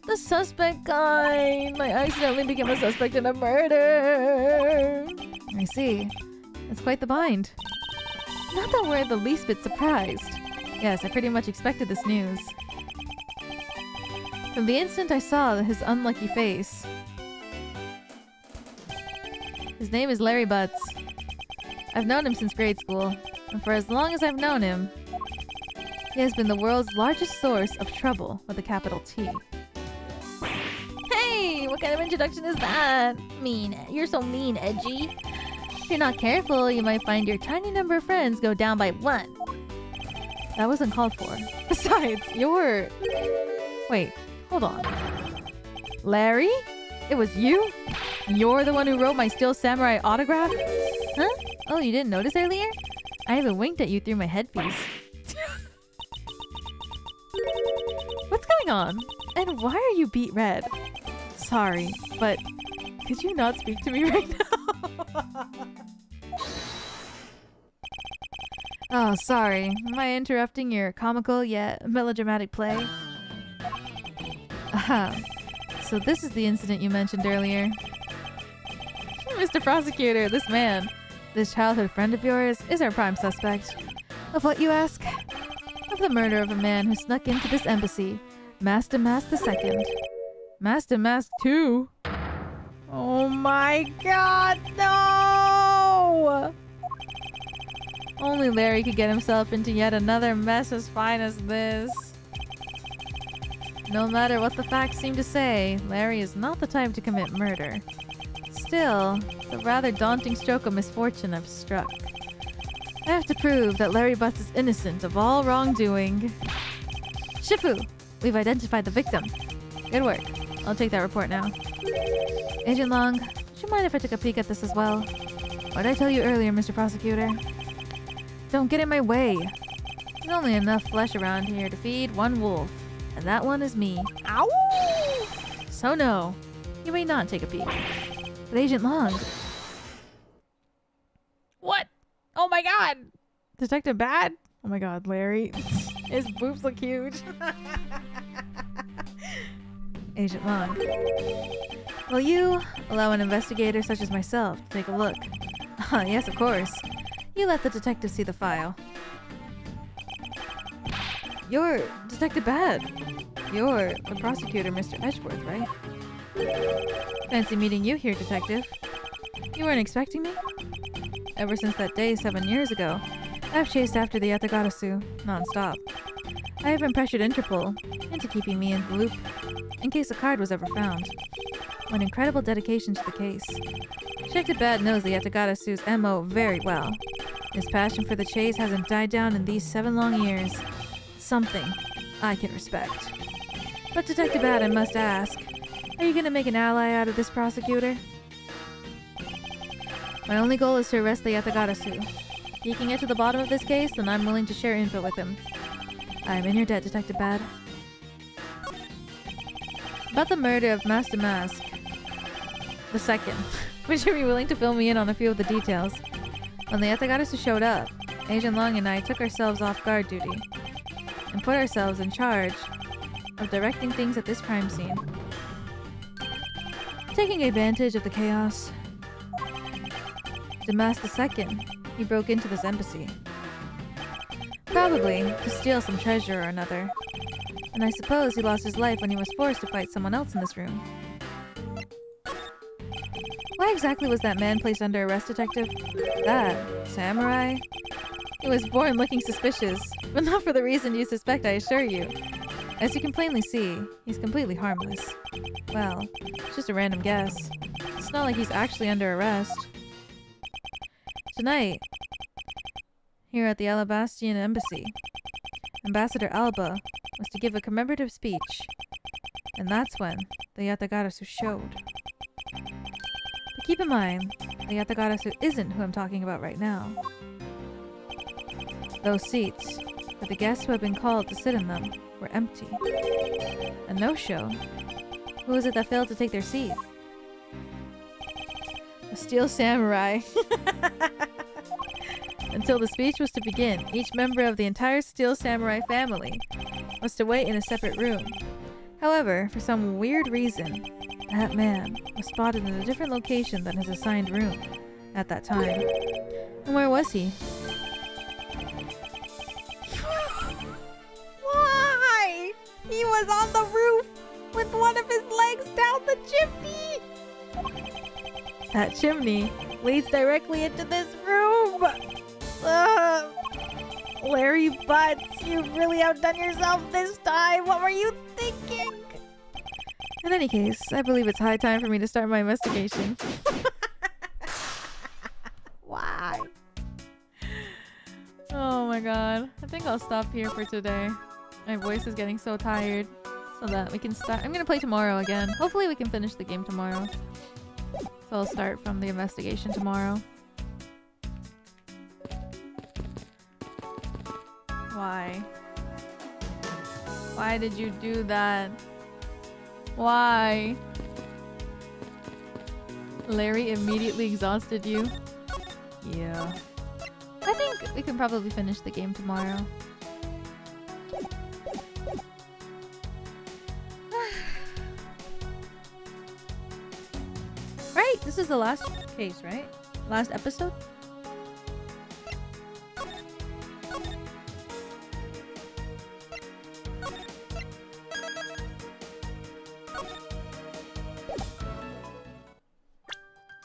Speaker 1: The suspect guy. I accidentally became a suspect in a murder.
Speaker 2: I see. That's quite the bind.
Speaker 1: Not that we're the least bit surprised.
Speaker 2: Yes, I pretty much expected this news. From the instant I saw his unlucky face. His name is Larry Butts. I've known him since grade school, and for as long as I've known him, he has been the world's largest source of trouble with a capital T.
Speaker 1: Hey, what kind of introduction is that? Mean. You're so mean, Edgy. If you're not careful, you might find your tiny number of friends go down by 1.
Speaker 2: That wasn't called for. Besides, you're... Wait, hold on. Larry? It was you? You're the one who wrote my Steel Samurai autograph?
Speaker 1: Huh? Oh, you didn't notice earlier? I even winked at you through my headpiece. What's going on? And why are you beet red? Sorry, but could you not speak to me right now? Oh, sorry. Am I interrupting your comical yet melodramatic play? Aha. So this is the incident you mentioned earlier. Mr. Prosecutor, this childhood friend of yours, is our prime suspect. Of what, you ask? Of the murder of a man who snuck into this embassy, Master Mask II. Master Mask 2?
Speaker 2: Oh my god, no!
Speaker 1: Only Larry could get himself into yet another mess as fine as this. No matter what the facts seem to say, Larry is not the type to commit murder. Still, it's a rather daunting stroke of misfortune I've struck. I have to prove that Larry Butts is innocent of all wrongdoing. Shifu! We've identified the victim. Good work. I'll take that report now. Agent Long, would you mind if I took a peek at this as well? What did I tell you earlier, Mr. Prosecutor? Don't get in my way. There's only enough flesh around here to feed one wolf, and that one is me.
Speaker 2: Ow!
Speaker 1: So no, you may not take a peek. But Agent Long...
Speaker 2: What? Oh my god! Detective Bad? Oh my god, Larry. His boobs look huge.
Speaker 1: Agent Long. Will you allow an investigator such as myself to take a look? Yes, of course. You let the detective see the file. You're Detective Bad. You're the prosecutor, Mr. Edgeworth, right? Fancy meeting you here, Detective. You weren't expecting me? Ever since that day 7 years ago, I've chased after the Yatagarasu non-stop. I even pressured Interpol into keeping me in the loop in case a card was ever found. What incredible dedication to the case. Detective Bad knows the Yatagarasu's MO very well. His passion for the chase hasn't died down in these 7 long years. Something I can respect. But Detective Bad, I must ask, are you gonna make an ally out of this prosecutor? My only goal is to arrest the Yatagarasu. If you can get to the bottom of this case, then I'm willing to share info with him. I am in your debt, Detective Bad. About the murder of Master Mask II. Would you be willing to fill me in on a few of the details? When the Yatagarasu showed up, Agent Long and I took ourselves off guard duty and put ourselves in charge of directing things at this crime scene. Taking advantage of the chaos, Mask II, he broke into this embassy. Probably to steal some treasure or another. And I suppose he lost his life when he was forced to fight someone else in this room. Why exactly was that man placed under arrest, Detective? That samurai? He was born looking suspicious, but not for the reason you suspect, I assure you. As you can plainly see, he's completely harmless. Well, it's just a random guess. It's not like he's actually under arrest. Tonight, here at the Alabastian Embassy, Ambassador Alba was to give a commemorative speech, and that's when the Yatagarasu showed. But keep in mind, the Yatagarasu isn't who I'm talking about right now. Those seats, for the guests who had been called to sit in them, were empty. A no-show. Who was it that failed to take their seat? A steel samurai. Until the speech was to begin, each member of the entire Steel Samurai family was to wait in a separate room. However, for some weird reason, that man was spotted in a different location than his assigned room at that time. And where was he?
Speaker 2: Why? He was on the roof with one of his legs down the chimney!
Speaker 1: That chimney
Speaker 2: Leads directly into this room! Larry Butts, you really outdone yourself this time! What were you thinking?
Speaker 1: In any case, I believe it's high time for me to start my investigation.
Speaker 2: Why?
Speaker 1: Oh my god. I think I'll stop here for today. My voice is getting so tired. So that we can start. I'm gonna play tomorrow again. Hopefully we can finish the game tomorrow. So I'll start from the investigation tomorrow. Why? Why did you do that? Why? Larry immediately exhausted you? Yeah. I think we can probably finish the game tomorrow. Right? This is the last case, right? Last episode?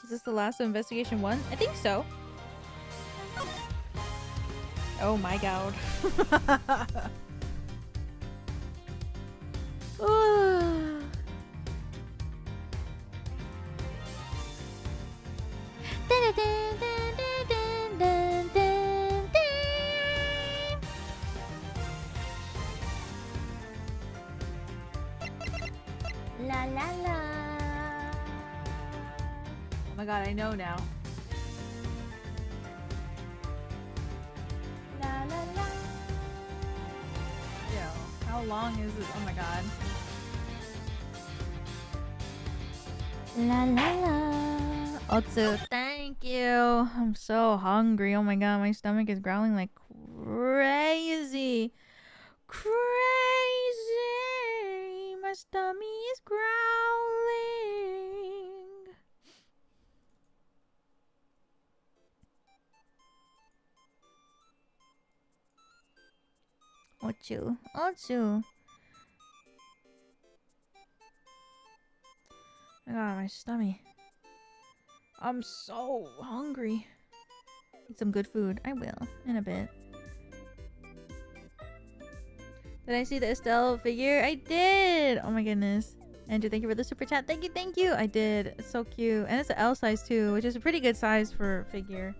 Speaker 1: Is this the last of investigation 1? I think so. Oh my god.
Speaker 3: La la la.
Speaker 1: Oh my god, I know now.
Speaker 3: La la la.
Speaker 1: Yo, how long is this? Oh my god.
Speaker 3: La la la.
Speaker 1: Otsu, thank you. I'm so hungry. Oh my god, my stomach is growling like crazy. Crazy. My stomach is growling. Otsu, Otsu. Oh my god, my stomach. I'm so hungry. Eat some good food. I will in a bit. Did I see the Estelle figure? I did! Oh my goodness. Andrew, thank you for the super chat. Thank you, thank you! I did. It's so cute. And it's an L size too, which is a pretty good size for a figure.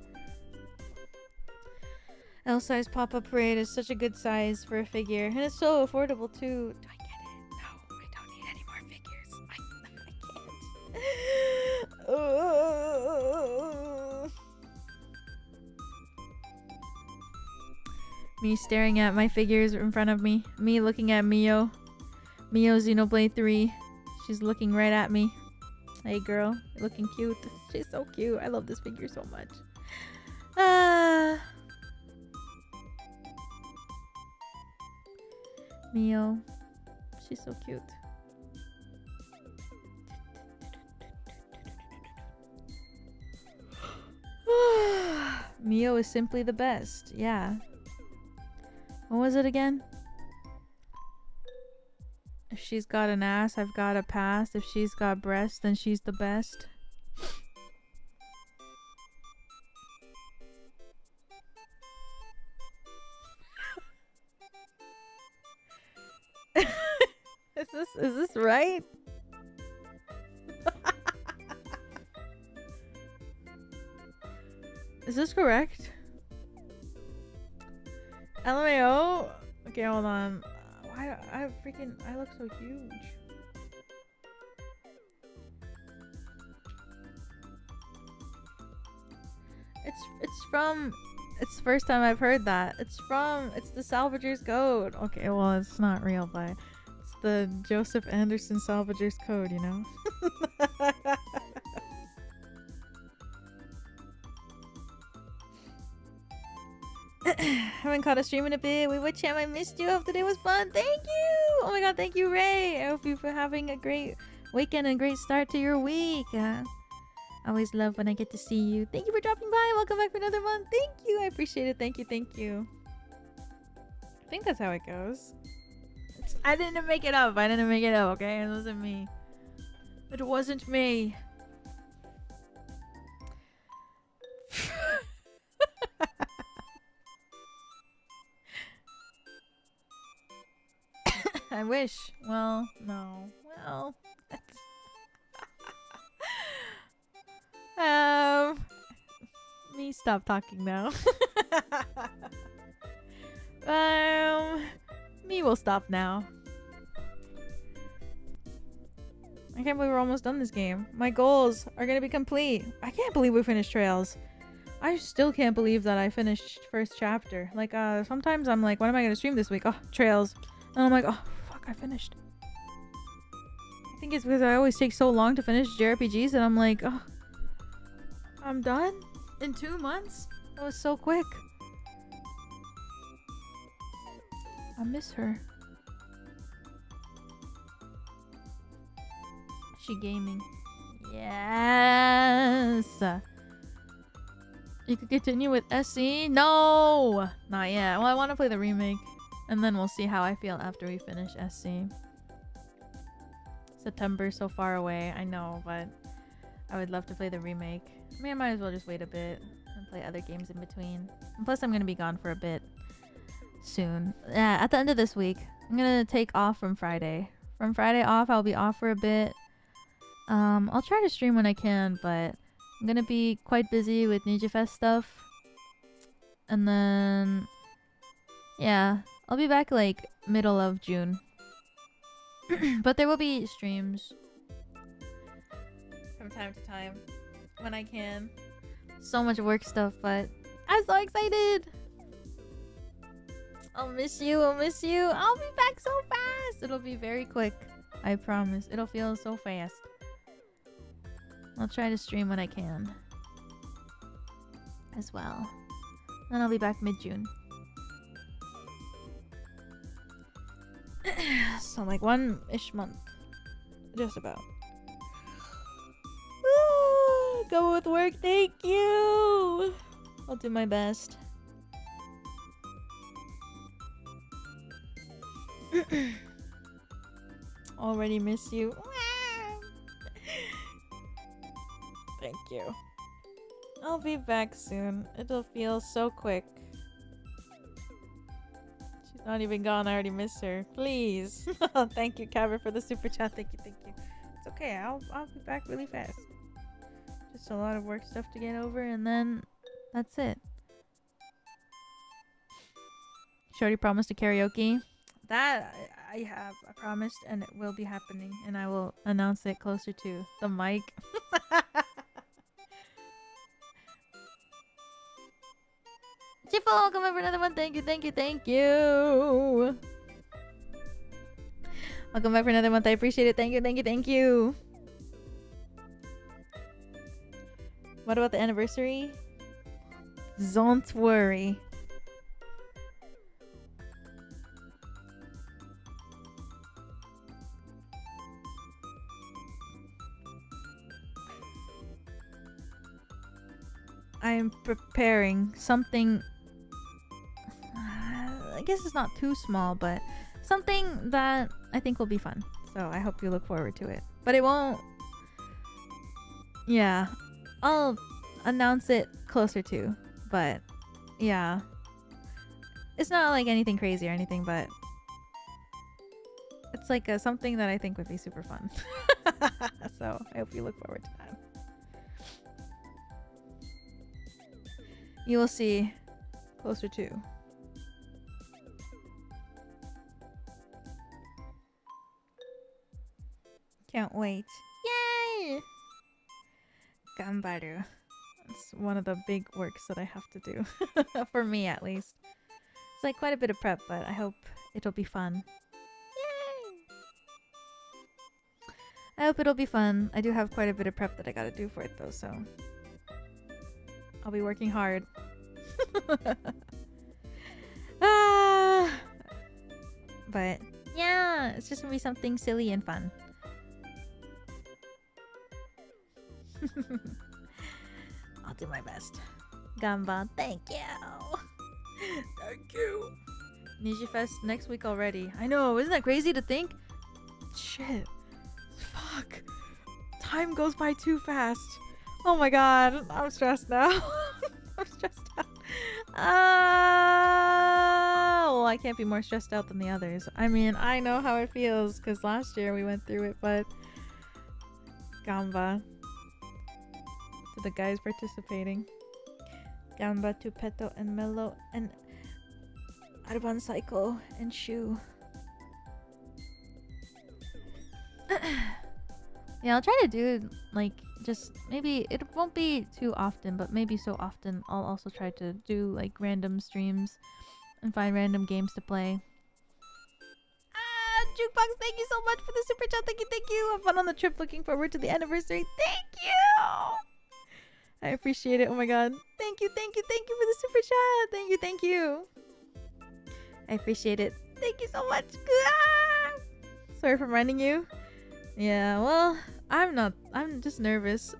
Speaker 1: L size pop-up parade is such a good size for a figure. And it's so affordable too. Do I get it? No, I don't need any more figures. I can't. Me staring at my figures in front of me. Me looking at Mio. Mio Xenoblade 3. She's looking right at me. Hey girl, you're looking cute. She's so cute. I love this figure so much. Mio. She's so cute. Mio is simply the best. Yeah. What was it again? If she's got an ass, I've got a past. If she's got breasts, then she's the best. Is this right? Is this correct? LMAO? Okay, hold on. Why I look so huge. It's the first time I've heard that. It's the Salvager's Code. Okay, well it's not real, but it's the Joseph Anderson Salvager's Code, you know? Haven't caught a stream in a bit. Wait, what champ? I missed you. Hope today was fun. Thank you. Oh my god, thank you, Ray. I hope you're having a great weekend and a great start to your week. I always love when I get to see you. Thank you for dropping by. Welcome back for another month. Thank you. I appreciate it. Thank you. Thank you. I think that's how it goes. I didn't make it up. Okay, it wasn't me. It wasn't me. I wish. Well, no. Well. Me stop talking now. Me will stop now. I can't believe we're almost done this game. My goals are gonna be complete. I can't believe we finished Trails.
Speaker 2: I still can't believe that I finished first chapter. Like, sometimes I'm like, what am I gonna stream this week? Oh, Trails. And I'm like, oh, fuck, I finished. I think it's because I always take so long to finish JRPGs and I'm like, oh, I'm done in 2 months? That was so quick. I miss her. She gaming. Yes! You could continue with SE? No! Not yet. Well, I want to play the remake. And then we'll see how I feel after we finish SC. September's so far away, I know, but I would love to play the remake. I mean, I might as well just wait a bit and play other games in between. And plus, I'm going to be gone for a bit soon. Yeah, at the end of this week, I'm going to take off from Friday. From Friday off, I'll be off for a bit. I'll try to stream when I can, but I'm going to be quite busy with NIJIFest stuff. And then, yeah, I'll be back like middle of June. But there will be streams from time to time when I can. So much work stuff, but I'm so excited. I'll miss you. I'll miss you. I'll be back so fast. It'll be very quick. I promise. It'll feel so fast. I'll try to stream when I can as well. Then I'll be back mid-June. So like 1-ish month. Just about. Go with work, thank you! I'll do my best. Already miss you. Thank you. I'll be back soon. It'll feel so quick. She's not even gone. I already miss her. Please. Thank you, Cabra, for the super chat. Thank you, thank you. It's okay. I'll be back really fast. Just a lot of work stuff to get over, and then that's it. Shorty promised a karaoke. That I have. I promised, and it will be happening, and I will announce it closer to the mic. Chifo, welcome over another one. Thank you, thank you, thank you. Welcome back for another month. I appreciate it. Thank you, thank you, thank you. What about the anniversary? Don't worry. I'm preparing something. I guess it's not too small, but something that I think will be fun. So I hope you look forward to it. But it won't. Yeah. I'll announce it closer to. But yeah. It's not like anything crazy or anything, but it's like something that I think would be super fun. So I hope you look forward to that. You will see closer to. Can't wait. Yay! Gambaru. It's one of the big works that I have to do. For me, at least. It's like quite a bit of prep, but I hope it'll be fun. Yay! I hope it'll be fun. I do have quite a bit of prep that I gotta do for it, though, so I'll be working hard. But yeah, it's just gonna be something silly and fun. I'll do my best. Gamba, thank you. Thank you. NIJIFest next week already. I know, isn't that crazy to think? Shit. Fuck. Time goes by too fast. Oh my god, I'm stressed now. I'm stressed out. Well, I can't be more stressed out than the others. I mean, I know how it feels because last year we went through it, but Gamba to the guys participating. Gamba to Peto and Mello and Arban Psycho and Shu.
Speaker 1: Yeah, I'll try to do like just maybe it won't be too often, but maybe so often I'll also try to do like random streams and find random games to play. Jukebox, thank you so much for the super chat. Thank you. Have fun on the trip. Looking forward to the anniversary. Thank you. I appreciate it. Oh my god. Thank you for the super chat. Thank you. I appreciate it. Thank you so much. Ah! Sorry for reminding you. Yeah, well, I'm just nervous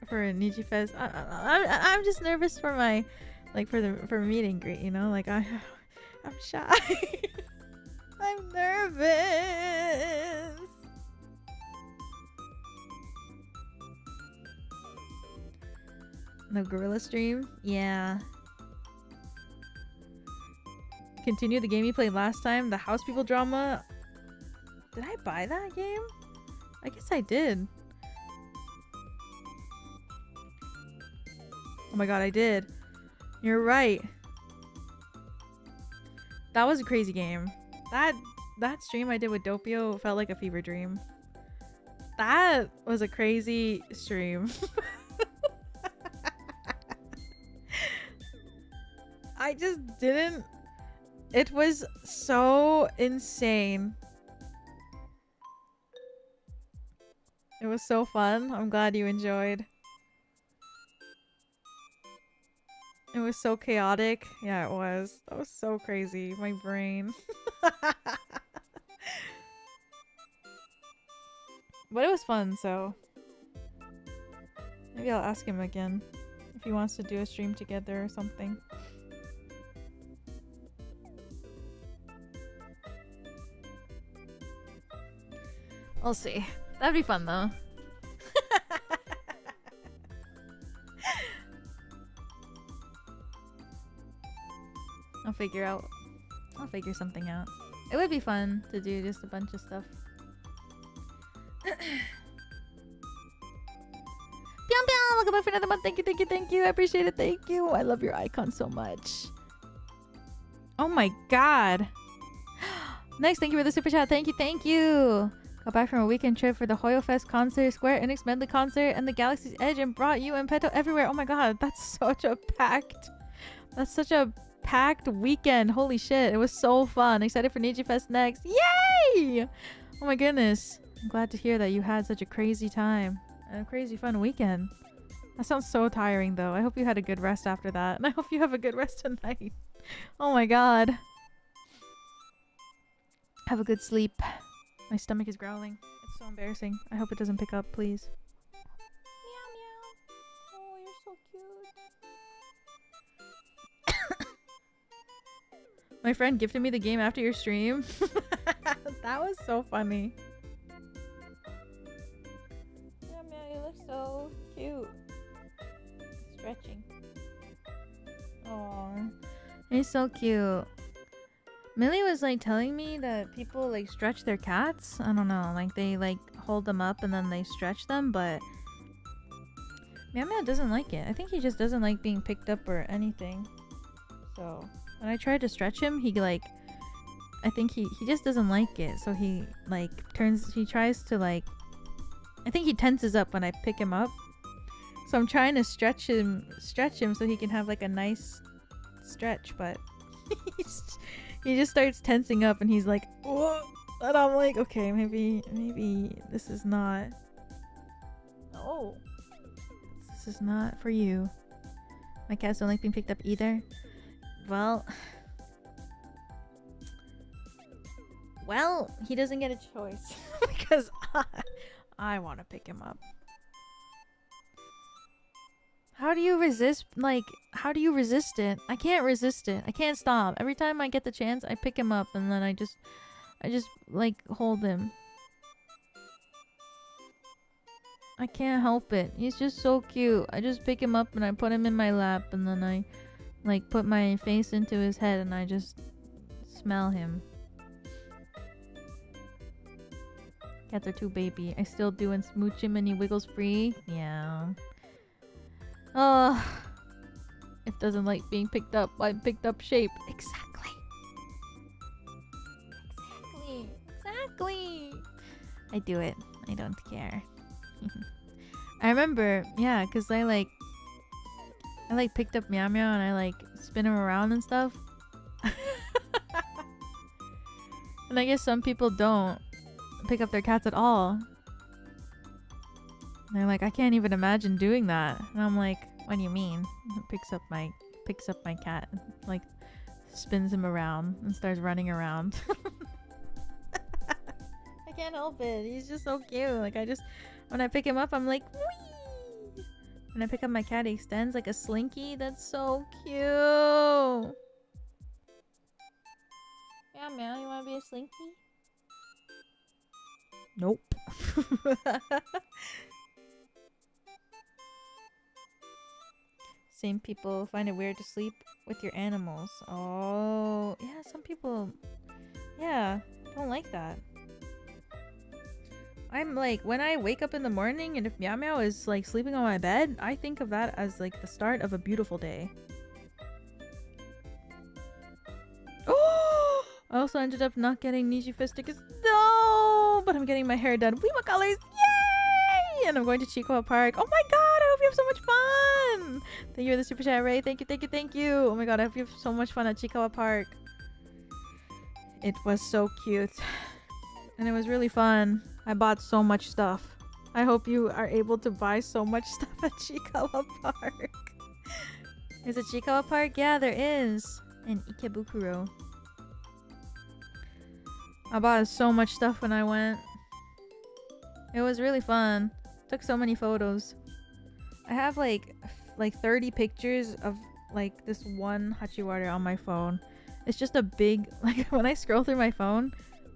Speaker 1: for Niji Fest. I'm just nervous for my for meet and greet, you know? Like I'm shy. I'm nervous. No gorilla stream? Yeah. Continue the game you played last time, the House People drama. Did I buy that game? I guess I did. Oh my god, I did. You're right. That was a crazy game. That stream I did with Doppio felt like a fever dream. That was a crazy stream. I just didn't. It was so insane. It was so fun. I'm glad you enjoyed. It was so chaotic. Yeah, it was. That was so crazy. My brain. But it was fun, so maybe I'll ask him again if he wants to do a stream together or something. We'll see. That'd be fun though. I'll figure something out. It would be fun to do just a bunch of stuff. Pyong Pyong! Welcome back for another month. Thank you. I appreciate it. Thank you. I love your icon so much. Oh my god. Next, thank you for the super chat. Thank you. Got back from a weekend trip for the Hoyo Fest concert, Square Enix medley concert, and the Galaxy's Edge, and brought you and Peto everywhere. Oh my god, that's such a packed weekend. Holy shit, it was so fun. Excited for Niji Fest next. Yay! Oh my goodness. I'm glad to hear that you had such a crazy time and a crazy fun weekend. That sounds so tiring though. I hope you had a good rest after that, and I hope you have a good rest tonight. Oh my god. Have a good sleep. My stomach is growling. It's so embarrassing. I hope it doesn't pick up, please. Meow meow. Oh, you're so cute. My friend gifted me the game after your stream. That was so funny. Meow meow, you look so cute. Stretching. Oh, he's so cute. Millie was like telling me that people like stretch their cats. I don't know, like they like hold them up and then they stretch them, but Meow Meow doesn't like it. I think he just doesn't like being picked up or anything. So when I tried to stretch him, he like, I think he just doesn't like it. So he like he tries to like, I think he tenses up when I pick him up. So I'm trying to stretch him so he can have like a nice stretch, but he just starts tensing up and he's like, oh, and I'm like, okay, maybe this is not, oh, this is not for you. My cats don't like being picked up either. Well, he doesn't get a choice because I want to pick him up. How do you resist? Like, how do you resist it? I can't resist it. I can't stop. Every time I get the chance, I pick him up and then I just like hold him. I can't help it. He's just so cute. I just pick him up and I put him in my lap and then I like put my face into his head and I just smell him. Cats are too baby. I still do and smooch him and he wiggles free. Yeah. It doesn't like being picked up by picked up shape. Exactly. I do it. I don't care. I remember, yeah, because I picked up Meow Meow and I like spin him around and stuff. And I guess some people don't pick up their cats at all. And they're like, I can't even imagine doing that. And I'm like, what do you mean? Picks up my cat, like spins him around and starts running around. I can't help it. He's just so cute. Like when I pick him up, I'm like, whee! When I pick up my cat, he extends like a slinky. That's so cute. Yeah, man, you wanna be a slinky? Nope. Same people find it weird to sleep with your animals. Oh, yeah, some people, yeah, don't like that. I'm like, when I wake up in the morning and if Meow Meow is like sleeping on my bed, I think of that as like the start of a beautiful day. Oh! I also ended up not getting Niji stickers. No! But I'm getting my hair done. Weema colors! Yay! And I'm going to Chico Park. Oh my god! I hope you have so much fun! Thank you for the super chat, Ray. Thank you, thank you, thank you. Oh my god, I hope you have so much fun at Chico Park. It was so cute. And it was really fun. I bought so much stuff. I hope you are able to buy so much stuff at Chikawa Park. There's a Chikawa Park? Yeah, there is. In Ikebukuro. I bought so much stuff when I went. It was really fun. Took so many photos. I have like 30 pictures of like this one Hachiwara on my phone. It's just a big, like when I scroll through my phone,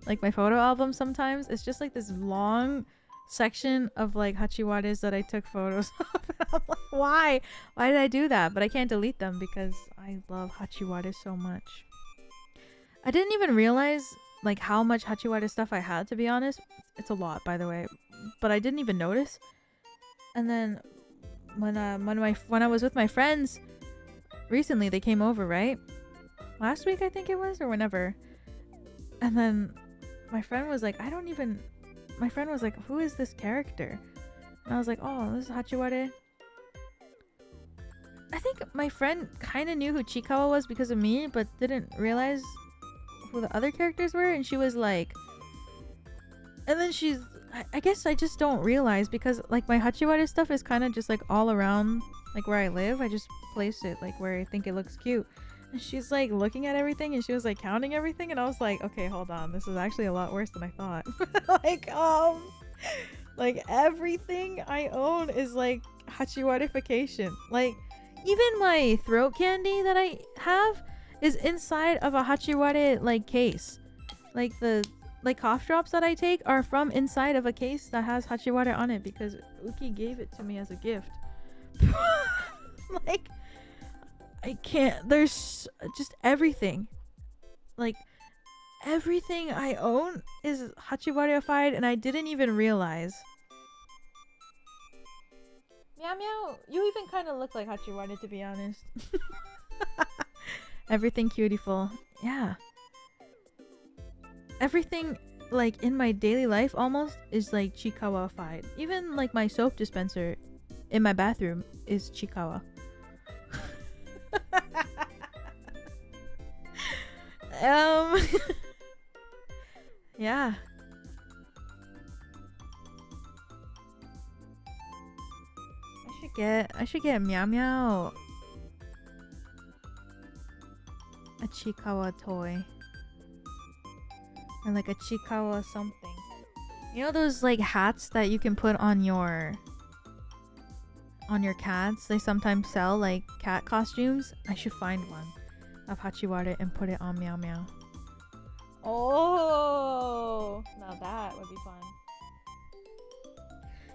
Speaker 1: like my photo album sometimes, it's just like this long section of like Hachiwaras that I took photos of. And I'm like, why? Why did I do that? But I can't delete them because I love Hachiwara so much. I didn't even realize like how much Hachiwara stuff I had, to be honest. It's a lot, by the way, but I didn't even notice. And then when I was with my friends recently, they came over, right? Last week I think it was, or whenever. And then my friend was like, my friend was like, who is this character? And I was like, oh, this is Hachiwara. I think my friend kind of knew who Chikawa was because of me, but didn't realize who the other characters were. And she was like, and then I guess I just don't realize because like my Hachiwara stuff is kind of just like all around like where I live. I just place it like where I think it looks cute. And she's like looking at everything and she was like counting everything and I was like, okay, hold on, this is actually a lot worse than I thought. like everything I own is like Hachiwarification. Like even my throat candy that I have is inside of a Hachiwara like case. Like the cough drops that I take are from inside of a case that has Hachiwara on it because Uki gave it to me as a gift. Like I can't, there's just everything. Like, everything I own is Hachiwara-ified and I didn't even realize. Meow Meow, you even kind of look like Hachiwara, to be honest. Everything cutiful. Yeah. Everything, like, in my daily life almost is, like, Chikawa-ified. Even, like, my soap dispenser in my bathroom is Chikawa. Yeah. I should get Meow Meow a Chikawa toy. Or like a Chikawa something. You know those like hats that you can put on your cats? They sometimes sell like cat costumes. I should find one of Hachiwara and put it on Meow Meow. Oh, now that would be fun.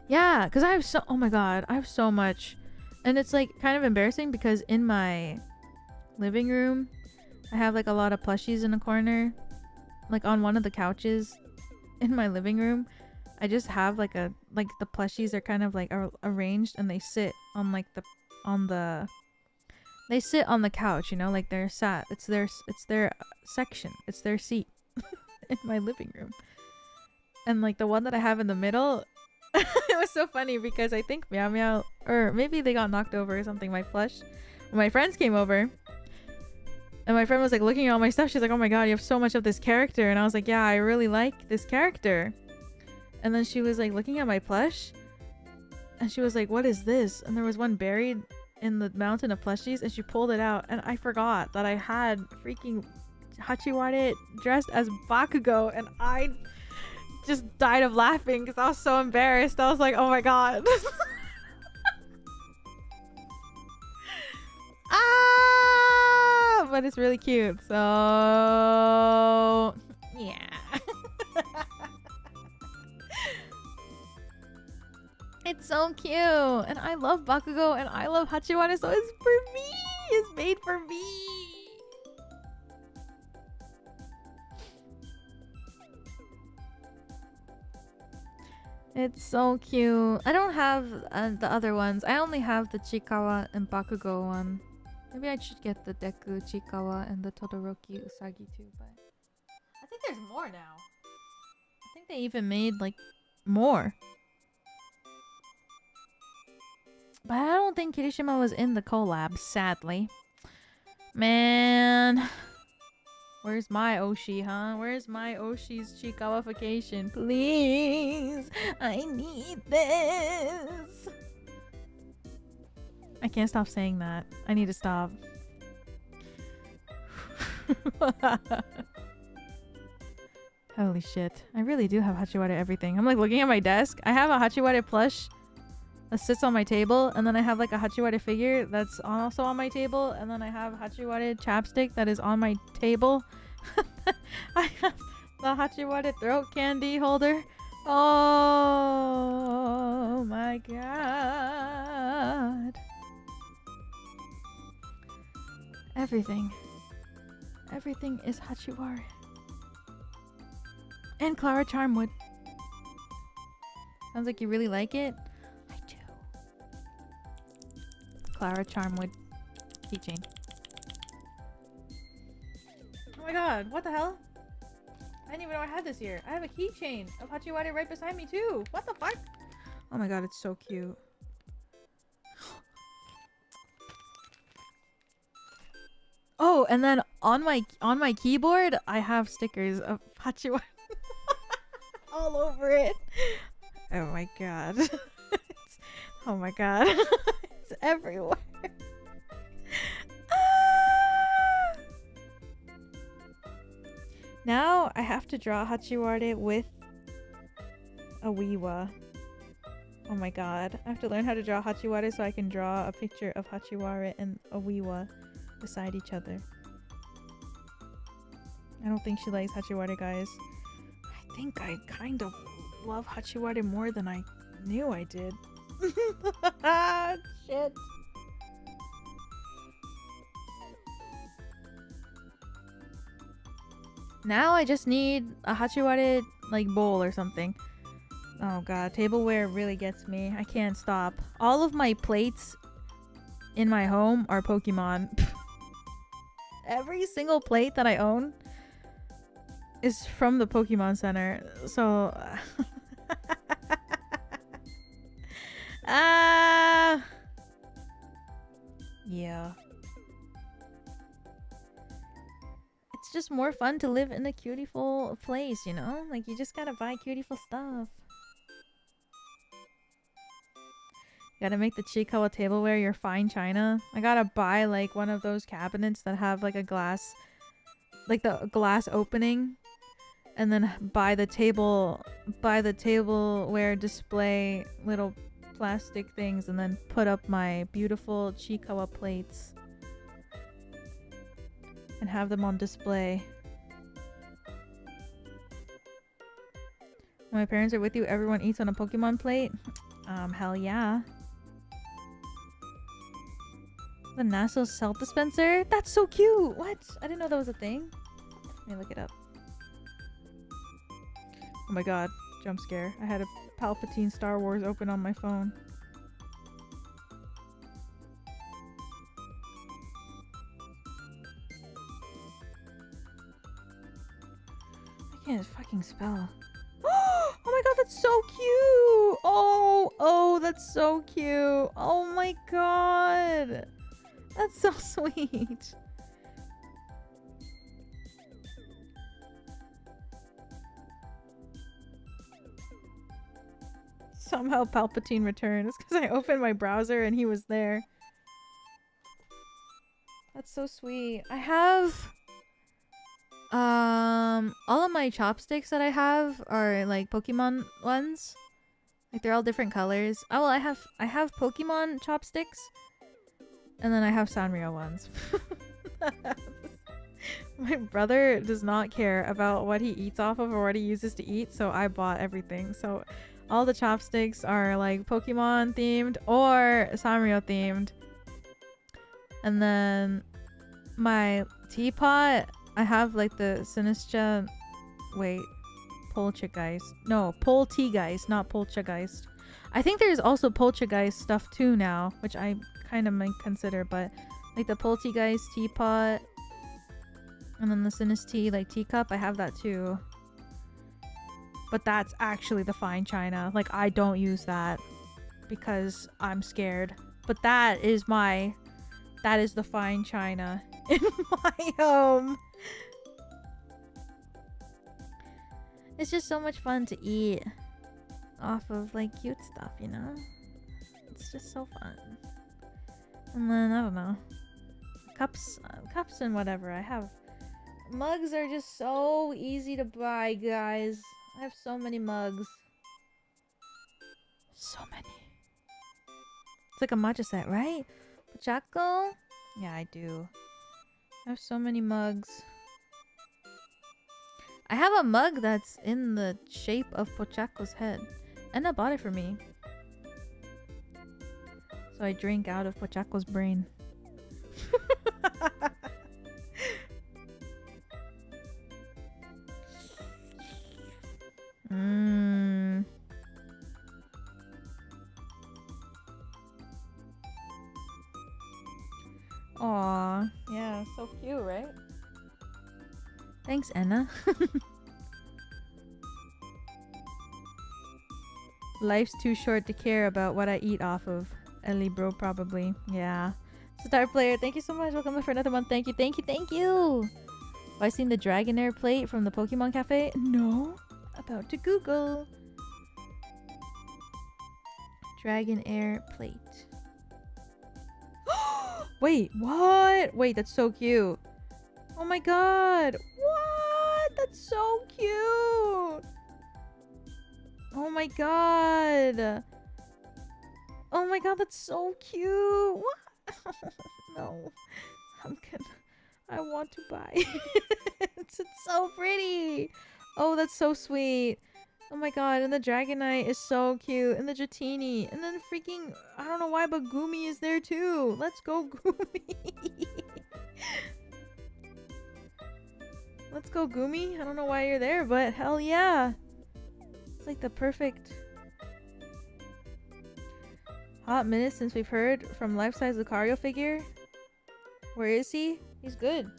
Speaker 1: Yeah, because I have oh my god, I have so much. And it's like kind of embarrassing because in my living room, I have like a lot of plushies in a corner. Like on one of the couches in my living room, I just have like the plushies are kind of like arranged and they sit on like they sit on the couch, you know, like they're sat. It's their section. It's their seat in my living room. And like the one that I have in the middle
Speaker 2: It was so funny because I think Meow Meow, or maybe they got knocked over or something, my plush. When my friends came over, and my friend was like looking at all my stuff. She's like, oh my god, you have so much of this character. And I was like, yeah, I really like this character. And then she was like looking at my plush. And she was like, what is this? And there was one buried in the mountain of plushies. And she pulled it out. And I forgot that I had freaking Hachiware dressed as Bakugo. And I just died of laughing because I was so embarrassed. I was like, oh my god. But it's really cute, so yeah. It's so cute, and I love Bakugo and I love Hachiware, so it's for me. It's made for me. It's so cute. I don't have the other ones. I only have the Chikawa and Bakugo one. Maybe I should get the Deku, Chikawa, and the Todoroki Usagi too, but I think there's more now. I think they even made like more. But I don't think Kirishima was in the collab, sadly. Man. Where's my Oshi, huh? Where's my Oshi's Chikawafication? Please! I need this! I can't stop saying that. I need to stop. Holy shit. I really do have Hachiware everything. I'm like looking at my desk. I have a Hachiware plush that sits on my table. And then I have like a Hachiware figure that's also on my table. And then I have Hachiware chapstick that is on my table. I have the Hachiware throat candy holder. Oh my god. Everything. Everything is Hachiware. And Clara Charmwood. Sounds like you really like it. I do. Clara Charmwood keychain. Oh my god, what the hell? I didn't even know I had this here. I have a keychain of Hachiware right beside me too. What the fuck? Oh my god, it's so cute. Oh, and then on my keyboard, I have stickers of Hachiware all over it. Oh my god. Oh my god. It's everywhere. Now I have to draw Hachiware with a Wiwa. Oh my god. I have to learn how to draw Hachiware so I can draw a picture of Hachiware and a Wiwa beside each other. I don't think she likes Hachiware, guys. I think I kind of love Hachiware more than I knew I did. Shit. Now I just need a Hachiware like bowl or something. Oh god, tableware really gets me. I can't stop. All of my plates in my home are Pokemon. Every single plate that I own is from the Pokemon Center. So yeah. It's just more fun to live in a cutiful place, you know? Like, you just gotta buy cutiful stuff. Gotta make the Chikawa tableware your fine china. I gotta buy, like, one of those cabinets that have, like, a glass... Like, the glass opening. And then buy the tableware display little plastic things. And then put up my beautiful Chikawa plates. And have them on display. When my parents are with you, everyone eats on a Pokemon plate? Hell yeah. The NASA self-dispenser? That's so cute! What? I didn't know that was a thing. Let me look it up. Oh my god. Jump scare. I had a Palpatine Star Wars open on my phone. I can't fucking spell. Oh my god, that's so cute! Oh, that's so cute. Oh my god. That's so sweet. Somehow Palpatine returns because I opened my browser and he was there. That's so sweet. I have all of my chopsticks that I have are like Pokemon ones. Like they're all different colors. Oh well, I have Pokemon chopsticks. And then I have Sanrio ones. My brother does not care about what he eats off of or what he uses to eat, so I bought everything. So all the chopsticks are like Pokemon themed or Sanrio themed. And then my teapot, I have like the Sinistra... Wait. Poltergeist. No, Poltergeist, not Poltergeist. I think there's also Poltergeist stuff too now, which I kind of might consider, but like the Poltergeist teapot and then the Sinistea like teacup, I have that too. But that's actually the fine china. Like I don't use that because I'm scared. But that is the fine china in my home. It's just so much fun to eat off of like cute stuff, you know? It's just so fun. And then I don't know, cups and whatever. I have mugs are just so easy to buy, guys. I have so many mugs. So many. It's like a matcha set, right? Pochacco? Yeah, I do. I have so many mugs. I have a mug that's in the shape of Pochacco's head. Enna bought it for me. So I drink out of Pochacco's brain. Aw, yeah, so cute, right? Thanks, Enna. Life's too short to care about what I eat off of. Ellie bro, probably. Yeah. Star Player, thank you so much. Welcome for another month. Thank you, thank you, thank you. Have I seen the Dragonair plate from the Pokemon Cafe? No. About to Google. Dragonair plate. Wait, what? Wait, that's so cute. Oh my god. What? That's so cute. Oh my god. Oh my god, that's so cute. What? No. I want to buy it. It's so pretty. Oh, that's so sweet. Oh my god, and the Dragonite is so cute. And the Dratini. And then freaking, I don't know why, but Gumi is there too. Let's go, Gumi. Let's go, Gumi. I don't know why you're there, but hell yeah. It's like the perfect... Hot minute since we've heard from life-size Lucario figure. Where is he? He's good.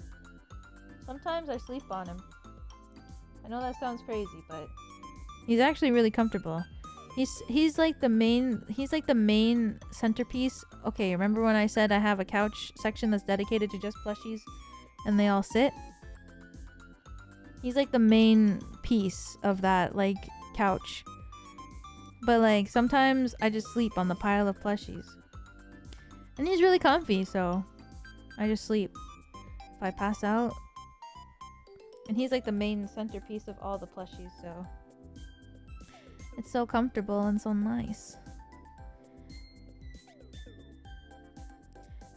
Speaker 2: Sometimes I sleep on him. I know that sounds crazy, but he's actually really comfortable. He's like the main centerpiece. Okay, remember when I said I have a couch section that's dedicated to just plushies and they all sit? He's like the main piece of that like couch. But like sometimes I just sleep on the pile of plushies. And he's really comfy, so I just sleep if I pass out. And he's like the main centerpiece of all the plushies, so it's so comfortable and so nice.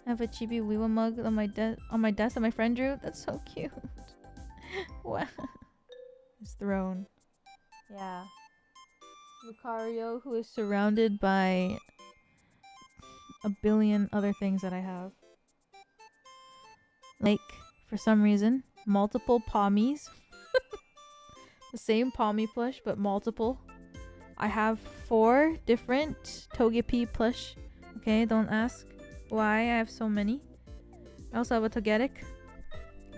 Speaker 2: I have a Chibi Wiwa mug on my desk that my friend drew. That's so cute. Wow. His throne. Yeah. Lucario, who is surrounded by a billion other things that I have. Like, for some reason, multiple Pommies. The same Pommy plush, but multiple. I have 4 different Togepi plush. Okay, don't ask why I have so many. I also have a Togetic.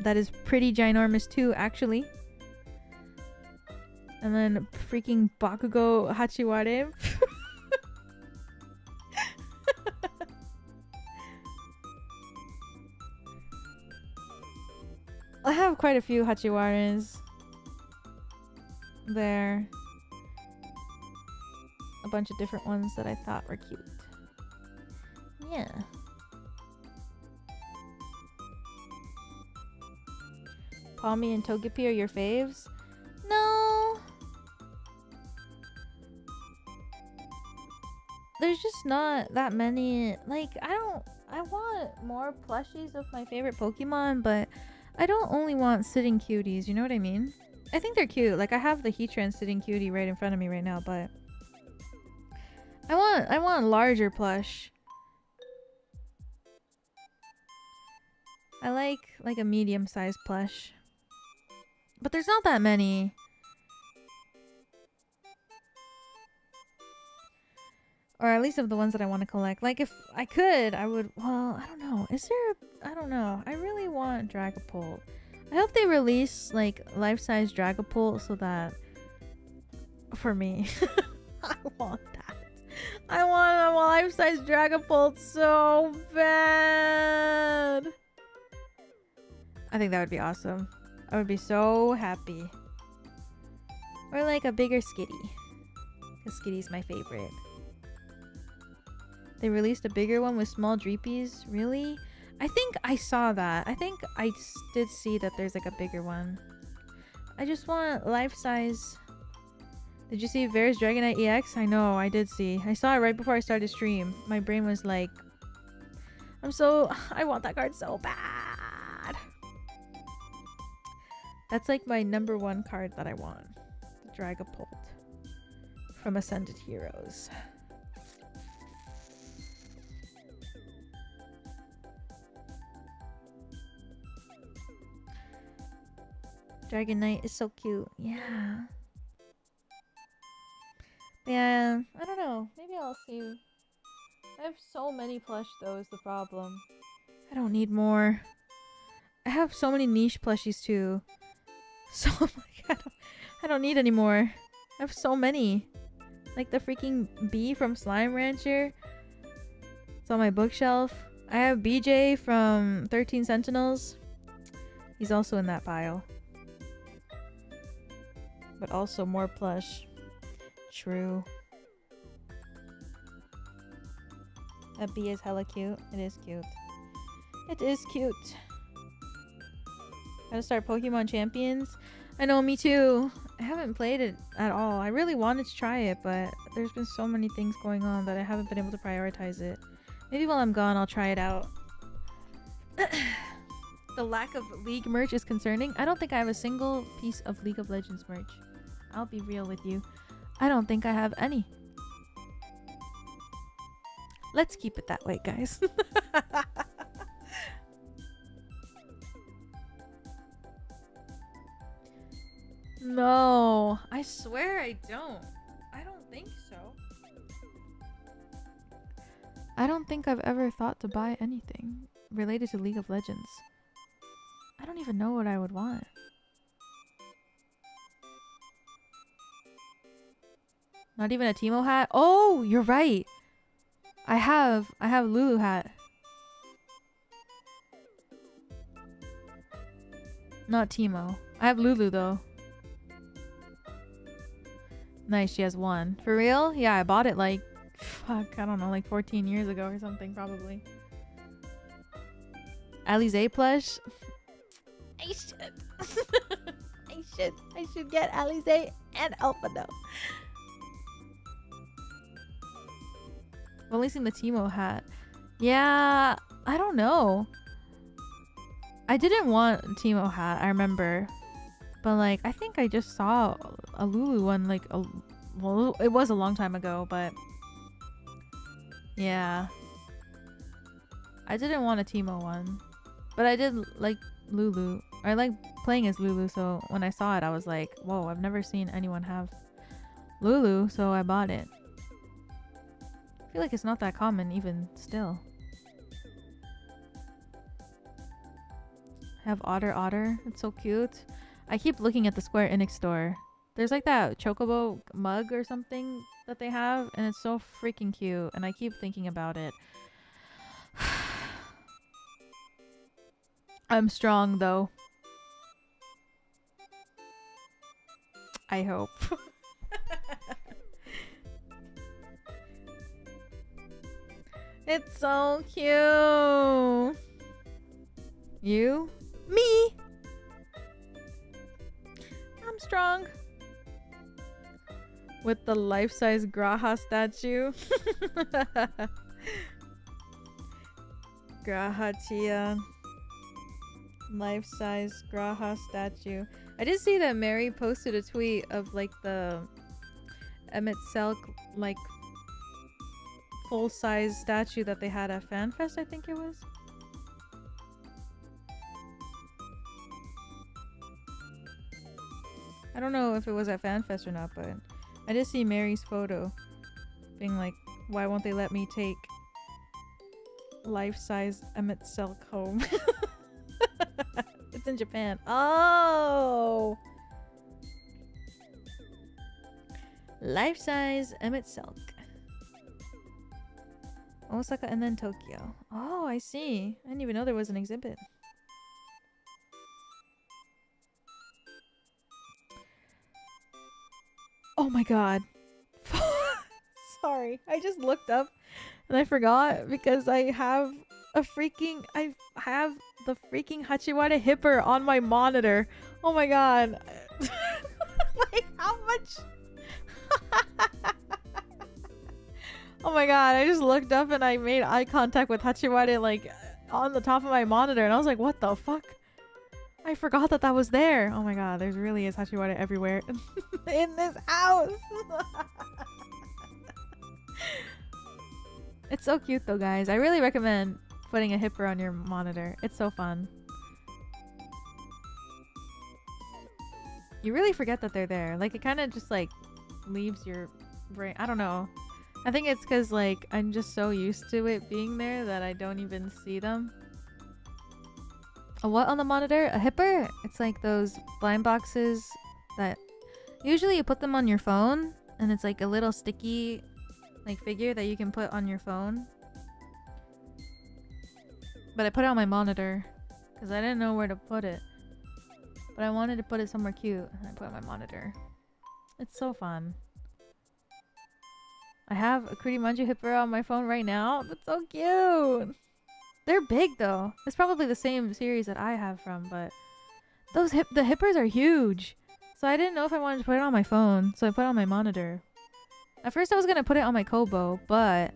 Speaker 2: That is pretty ginormous too, actually. And then freaking Bakugo Hachiware.
Speaker 1: have quite a few Hachiwaras there. A bunch of different ones that I thought were cute. Yeah. Palmy and Togepi are your faves? No. There's just not that many. Like, I want more plushies of my favorite Pokemon, but I don't only want sitting cuties, you know what I mean? I think they're cute. Like, I have the Heatran sitting cutie right in front of me right now, but I want larger plush. I like a medium-sized plush. But there's not that many. Or at least of the ones that I want to collect. Like, if I could, I would... Well, I don't know. Is there... I don't know. I really want Dragapult. I hope they release, like, life-size Dragapult so that... For me. I want that. I want a life-size Dragapult so bad. I think that would be awesome. I would be so happy. Or like a bigger Skitty. Because Skitty's my favorite. They released a bigger one with small Dreepies. Really? I think I saw that. I think I did see that there's like a bigger one. I just want life-size. Did you see Vera's Dragonite EX? I know, I did see. I saw it right before I started stream. My brain was like, I want that card so bad. That's like my #1 card that I want. The Dragapult from Ascended Heroes. Dragonite is so cute. Yeah. Yeah, I don't know. Maybe I'll see. I have so many plush though is the problem. I don't need more. I have so many niche plushies too. So like, I don't need any more. I have so many. Like the freaking bee from Slime Rancher. It's on my bookshelf. I have BJ from 13 Sentinels. He's also in that pile. But also more plush. True. That bee is hella cute. It is cute. It is cute. Gotta start Pokemon Champions. I know, me too. I haven't played it at all. I really wanted to try it, but there's been so many things going on that I haven't been able to prioritize it. Maybe while I'm gone, I'll try it out. The lack of League merch is concerning. I don't think I have a single piece of League of Legends merch. I'll be real with you. I don't think I have any. Let's keep it that way, guys. No, I swear I don't. I don't think so. I don't think I've ever thought to buy anything related to League of Legends. I don't even know what I would want. Not even a Teemo hat? Oh, you're right. I have Lulu hat. Not Teemo. I have Lulu though. Nice, she has one. For real? Yeah, I bought it like, fuck, I don't know, like 14 years ago or something probably. Alize plush? I should. I should get Alize and Alphado. I've only seen the Teemo hat. Yeah, I don't know. I didn't want Teemo hat, I remember. But like, I think I just saw a Lulu one like, well, it was a long time ago, but yeah. I didn't want a Teemo one. But I did like Lulu. I like playing as Lulu, so when I saw it, I was like, whoa, I've never seen anyone have Lulu, so I bought it. I feel like it's not that common even still. I have Otter. It's so cute. I keep looking at the Square Enix store. There's like that Chocobo mug or something that they have, and it's so freaking cute, and I keep thinking about it. I'm strong though.
Speaker 2: I hope. It's so cute. You? Me? I'm strong. With the life-size Graha statue. Graha Chia. Life-size Graha statue. I did see that Mary posted a tweet of like the Emmett Selk like full-size statue that they had at FanFest, I think it was. I don't know if it was at FanFest or not, but I did see Mary's photo being like, why won't they let me take life-size Emmett Selk home? It's in Japan. Oh! Life-size Emmett Selk. Osaka and then Tokyo. Oh, I see. I didn't even know there was an exhibit. Oh my god. Sorry. I just looked up and I forgot because I have the freaking Hachiwara Hipper on my monitor. Oh my god. Like how much? Oh my god, I just looked up and I made eye contact with Hachiwara like on the top of my monitor and I was like, what the fuck? I forgot that that was there. Oh my god, there's really is Hachiwara everywhere in this house. It's so cute though, guys. I really recommend putting a hipper on your monitor. It's so fun. You really forget that they're there. Like it kind of just like leaves your brain. I don't know. I think it's because like I'm just so used to it being there that I don't even see them. A what on the monitor? A hipper? It's like those blind boxes that usually you put them on your phone and it's like a little sticky like figure that you can put on your phone. But I put it on my monitor because I didn't know where to put it. But I wanted to put it somewhere cute and I put it on my monitor. It's so fun. I have a Kurimanju hipper on my phone right now. That's so cute. They're big though. It's probably the same series that I have from, but the hippers are huge. So I didn't know if I wanted to put it on my phone, so I put it on my monitor. At first I was gonna put it on my Kobo, but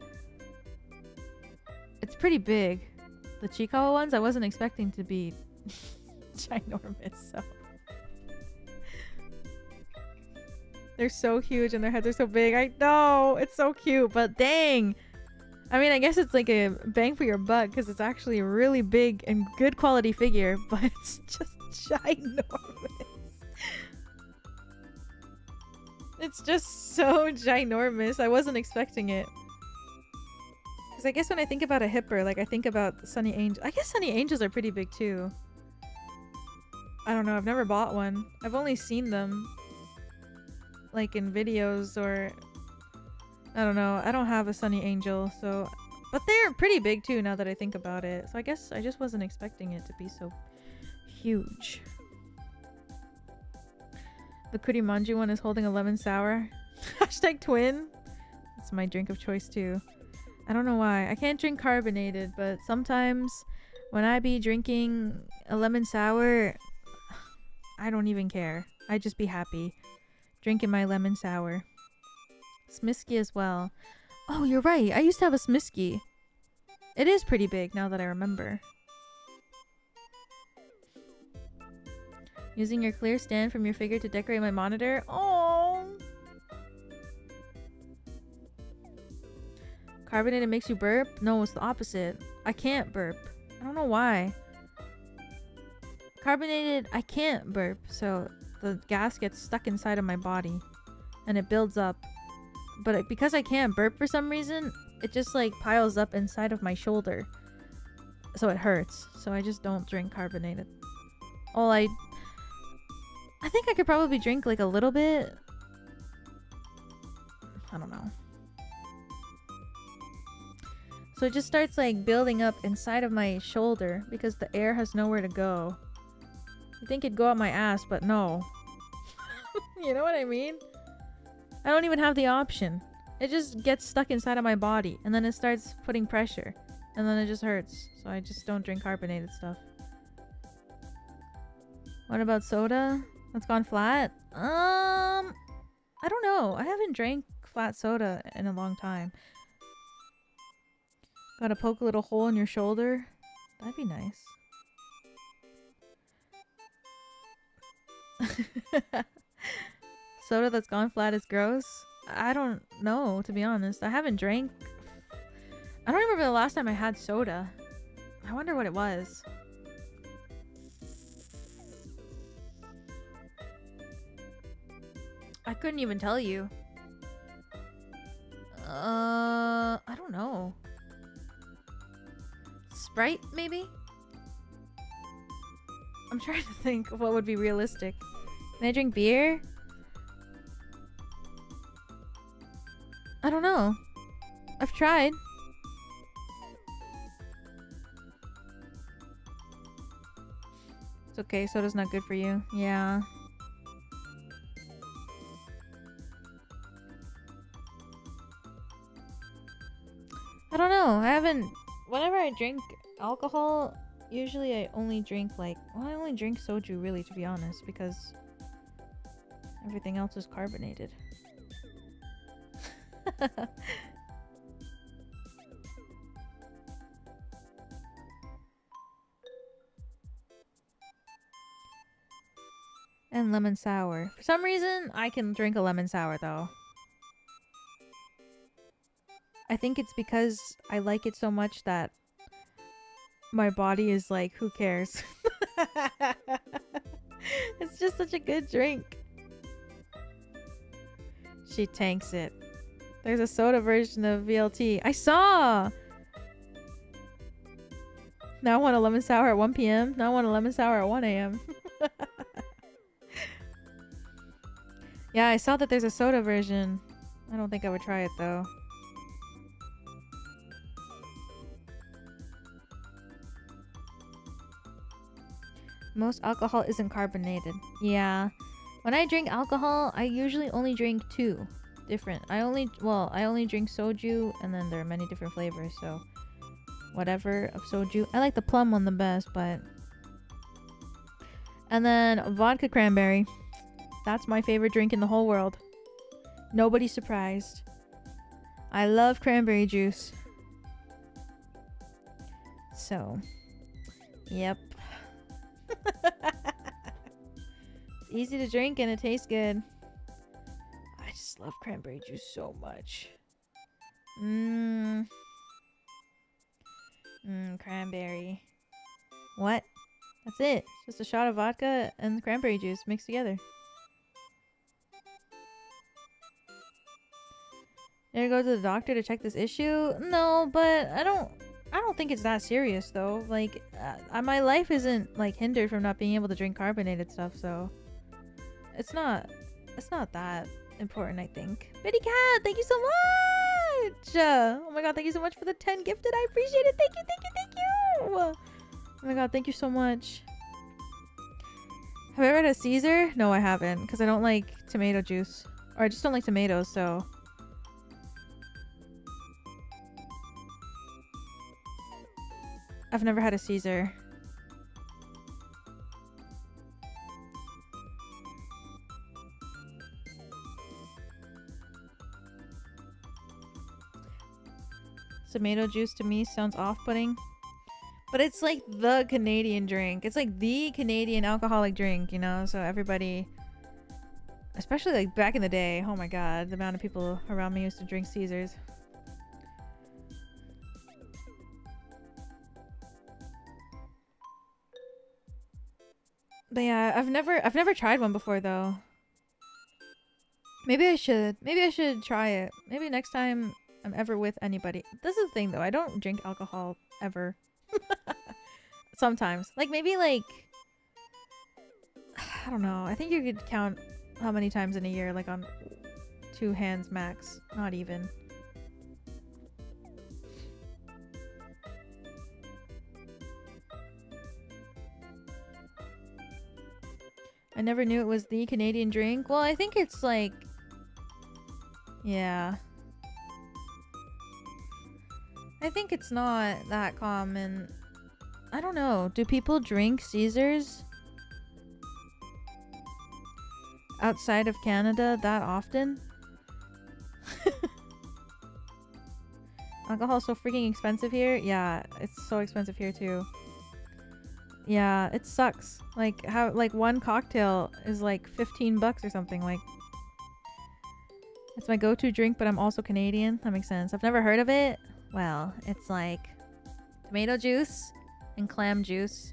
Speaker 2: it's pretty big. The Chikawa ones I wasn't expecting to be ginormous, so they're so huge and their heads are so big. I know, it's so cute, but dang. I mean, I guess it's like a bang for your buck because it's actually a really big and good quality figure, but it's just ginormous. It's just so ginormous. I wasn't expecting it. Because I guess when I think about a hipper, like I think about Sunny Angel. I guess Sunny Angels are pretty big too. I don't know. I've never bought one. I've only seen them like in videos or I don't know. I don't have a Sunny Angel, so but they're pretty big too now that I think about it. So I guess I just wasn't expecting it to be so huge. The Kurimanju one is holding a lemon sour. Hashtag twin. That's my drink of choice too. I don't know why. I can't drink carbonated, but sometimes when I be drinking a lemon sour, I don't even care. I just be happy drinking my lemon sour. Smisky as well. Oh, you're right. I used to have a Smisky. It is pretty big now that I remember. Using your clear stand from your figure to decorate my monitor. Oh. Carbonated makes you burp? No, it's the opposite. I can't burp. I don't know why. Carbonated, I can't burp, so the gas gets stuck inside of my body and it builds up. But because I can't burp for some reason, it just like piles up inside of my shoulder. So it hurts. So I just don't drink carbonated. I think I could probably drink like a little bit. I don't know. So it just starts like building up inside of my shoulder because the air has nowhere to go. You think it'd go up my ass, but no. You know what I mean? I don't even have the option. It just gets stuck inside of my body, and then it starts putting pressure, and then it just hurts. So I just don't drink carbonated stuff. What about soda? That's gone flat? I don't know. I haven't drank flat soda in a long time. Gotta poke a little hole in your shoulder? That'd be nice. Soda that's gone flat is gross? I don't know, to be honest. I haven't drank... I don't remember the last time I had soda. I wonder what it was. I couldn't even tell you. I don't know. Sprite, maybe? I'm trying to think of what would be realistic. Can I drink beer? I don't know. I've tried. It's okay, soda's not good for you. Yeah. I don't know. I haven't... Whenever I drink alcohol, usually I only drink like... Well, I only drink soju, really, to be honest, because everything else is carbonated. And lemon sour. For some reason, I can drink a lemon sour, though. I think it's because I like it so much that my body is like, who cares? It's just such a good drink. She tanks it. There's a soda version of VLT. I saw! Now I want a lemon sour at 1 p.m. Now I want a lemon sour at 1 a.m. Yeah, I saw that there's a soda version. I don't think I would try it, though. Most alcohol isn't carbonated. Yeah. When I drink alcohol, I usually only drink two different. I only drink soju, and then there are many different flavors, so whatever of soju. I like the plum one the best, but... And then vodka cranberry. That's my favorite drink in the whole world. Nobody's surprised. I love cranberry juice. So, yep. It's easy to drink and it tastes good. I just love cranberry juice so much. Cranberry. What? That's it. It's just a shot of vodka and cranberry juice mixed together. You ever go to the doctor to check this issue? No, but I don't think it's that serious though. Like, my life isn't like hindered from not being able to drink carbonated stuff, so it's not that important, I think. Bitty Cat, thank you so much! Oh my god, thank you so much for the 10 gifted. I appreciate it. Thank you, thank you, thank you! Oh my god, thank you so much. Have I ever had a Caesar? No, I haven't, because I don't like tomato juice. Or I just don't like tomatoes, so... I've never had a Caesar. Tomato juice to me sounds off-putting. But it's like the Canadian drink. It's like the Canadian alcoholic drink, you know? So everybody... Especially like back in the day. Oh my god, the amount of people around me used to drink Caesars. But yeah, I've never tried one before though. Maybe I should. Maybe I should try it. Maybe next time I'm ever with anybody. This is the thing though. I don't drink alcohol ever. Sometimes. Like maybe like... I don't know. I think you could count how many times in a year, like on 2 hands max. Not even.
Speaker 1: I never knew it was the Canadian drink. Well, I think it's like... Yeah. I think it's not that common. I don't know. Do people drink Caesars outside of Canada that often? Alcohol's so freaking expensive here. Yeah, it's so expensive here too. Yeah, it sucks. Like how one cocktail is like 15 bucks or something. Like it's my go-to drink, but I'm also Canadian. That makes sense. I've never heard of it. Well, it's like tomato juice and clam juice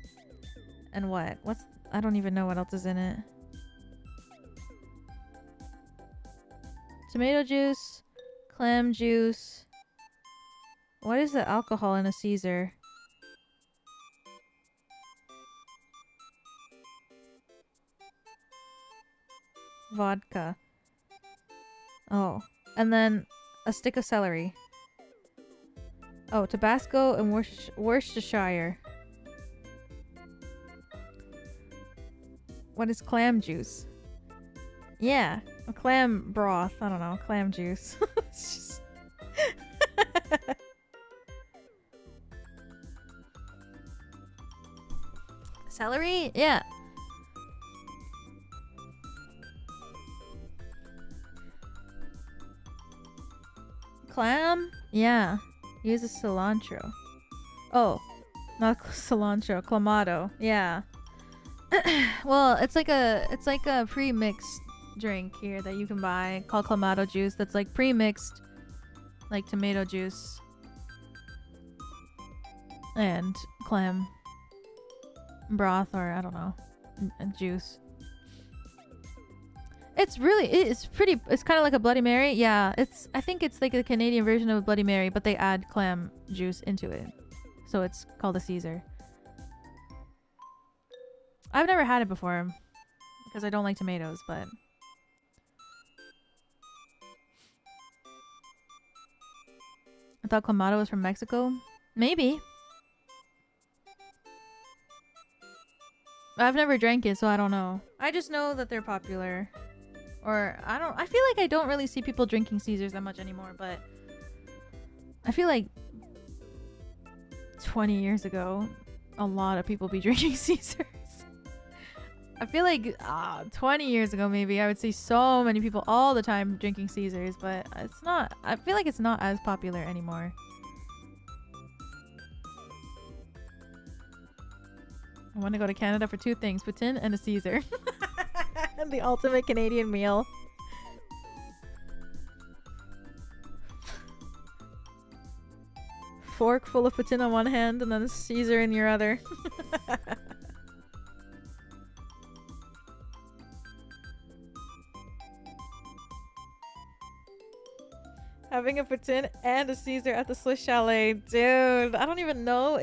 Speaker 1: and I don't even know what else is in it. Tomato juice, clam juice. What is the alcohol in a Caesar? Vodka. Oh, and then a stick of celery. Oh, Tabasco and Worcestershire. What is clam juice? Yeah, a clam broth. I don't know, clam juice. It's just celery? Yeah. Clam? Yeah. Uses cilantro. Oh, not cilantro, clamato. Yeah. Well, it's like a pre-mixed drink here that you can buy called clamato juice that's like pre-mixed like tomato juice and clam broth, or I don't know, juice. It's kind of like a Bloody Mary. Yeah, I think it's like a Canadian version of a Bloody Mary, but they add clam juice into it. So it's called a Caesar. I've never had it before because I don't like tomatoes, but I thought clamato was from Mexico. Maybe. I've never drank it, so I don't know. I just know that they're popular. Or I feel like I don't really see people drinking Caesars that much anymore, but I feel like 20 years ago, a lot of people be drinking Caesars. I feel like 20 years ago maybe I would see so many people all the time drinking Caesars, but it's not. I feel like it's not as popular anymore. I want to go to Canada for two things: poutine and a Caesar.
Speaker 2: The ultimate Canadian meal.
Speaker 1: Fork full of poutine on one hand and then a Caesar in your other.
Speaker 2: Having a poutine and a Caesar at the Swiss Chalet. Dude, I don't even know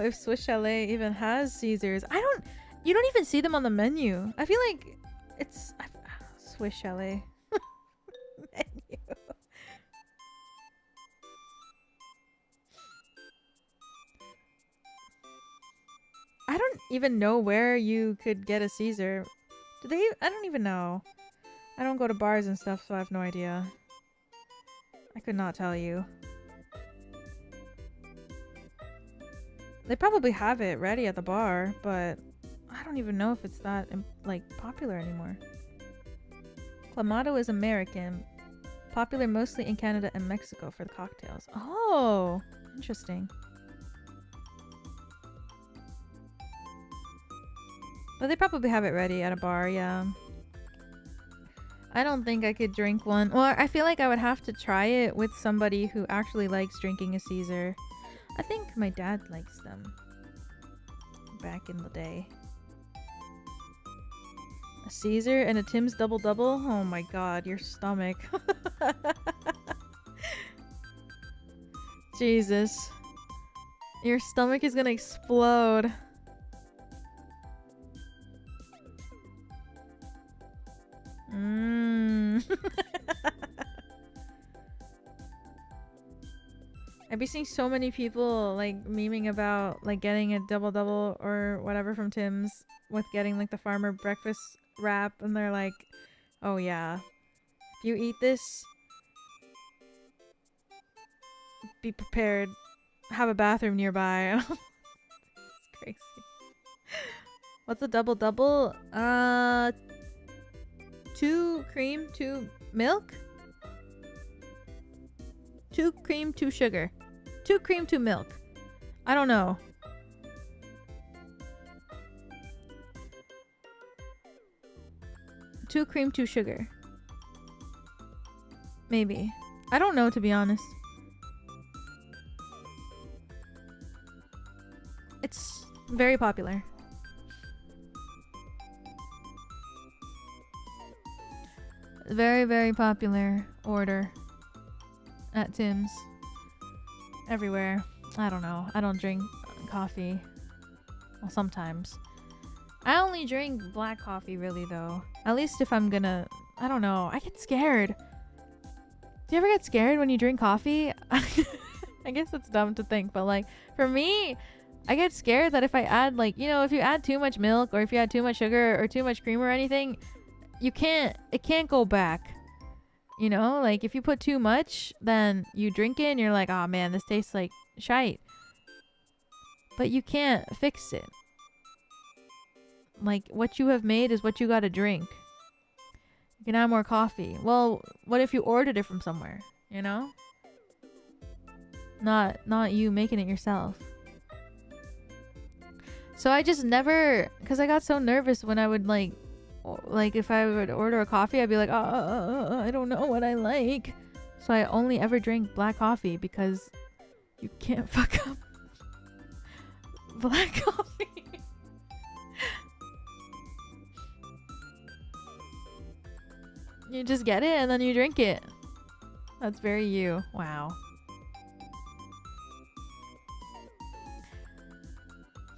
Speaker 2: if Swiss Chalet even has Caesars. You don't even see them on the menu. I feel like it's Swiss Chalet menu. I don't even know where you could get a Caesar. I don't even know. I don't go to bars and stuff, so I have no idea. I could not tell you. They probably have it ready at the bar, but I don't even know if it's that like popular anymore. Clamato is American, popular mostly in Canada and Mexico for the cocktails. Oh, interesting. But they probably have it ready at a bar, yeah. I don't think I could drink one. Well, I feel like I would have to try it with somebody who actually likes drinking a Caesar. I think my dad likes them back in the day. A Caesar and a Tim's Double Double? Oh my god, your stomach. Jesus. Your stomach is gonna explode. I've been seeing so many people like memeing about like getting a double or whatever from Tim's with getting like the farmer breakfast wrap, and they're like, oh yeah, if you eat this, be prepared, have a bathroom nearby. It's crazy. What's a double? 2 cream, 2 milk, 2 cream, 2 sugar, 2 cream, 2 milk. I don't know. Two cream, 2 sugar. Maybe. I don't know, to be honest. It's very popular. Very, very popular order at Tim's. Everywhere. I don't know. I don't drink coffee. Well, sometimes. I only drink black coffee, really, though. At least if I'm gonna... I don't know. I get scared. Do you ever get scared when you drink coffee? I guess it's dumb to think, but like, for me, I get scared that if I add, like, you know, if you add too much milk or if you add too much sugar or too much cream or anything, it can't go back. You know, like if you put too much, then you drink it and you're like, oh man, this tastes like shite. But you can't fix it. Like, what you have made is what you gotta drink. You can add more coffee. Well, what if you ordered it from somewhere, you know? Not you making it yourself. So I just never, because I got so nervous when I would like if I would order a coffee, I'd be like, I don't know what I like. So I only ever drink black coffee because you can't fuck up black coffee. You just get it and then you drink it. That's very you. Wow.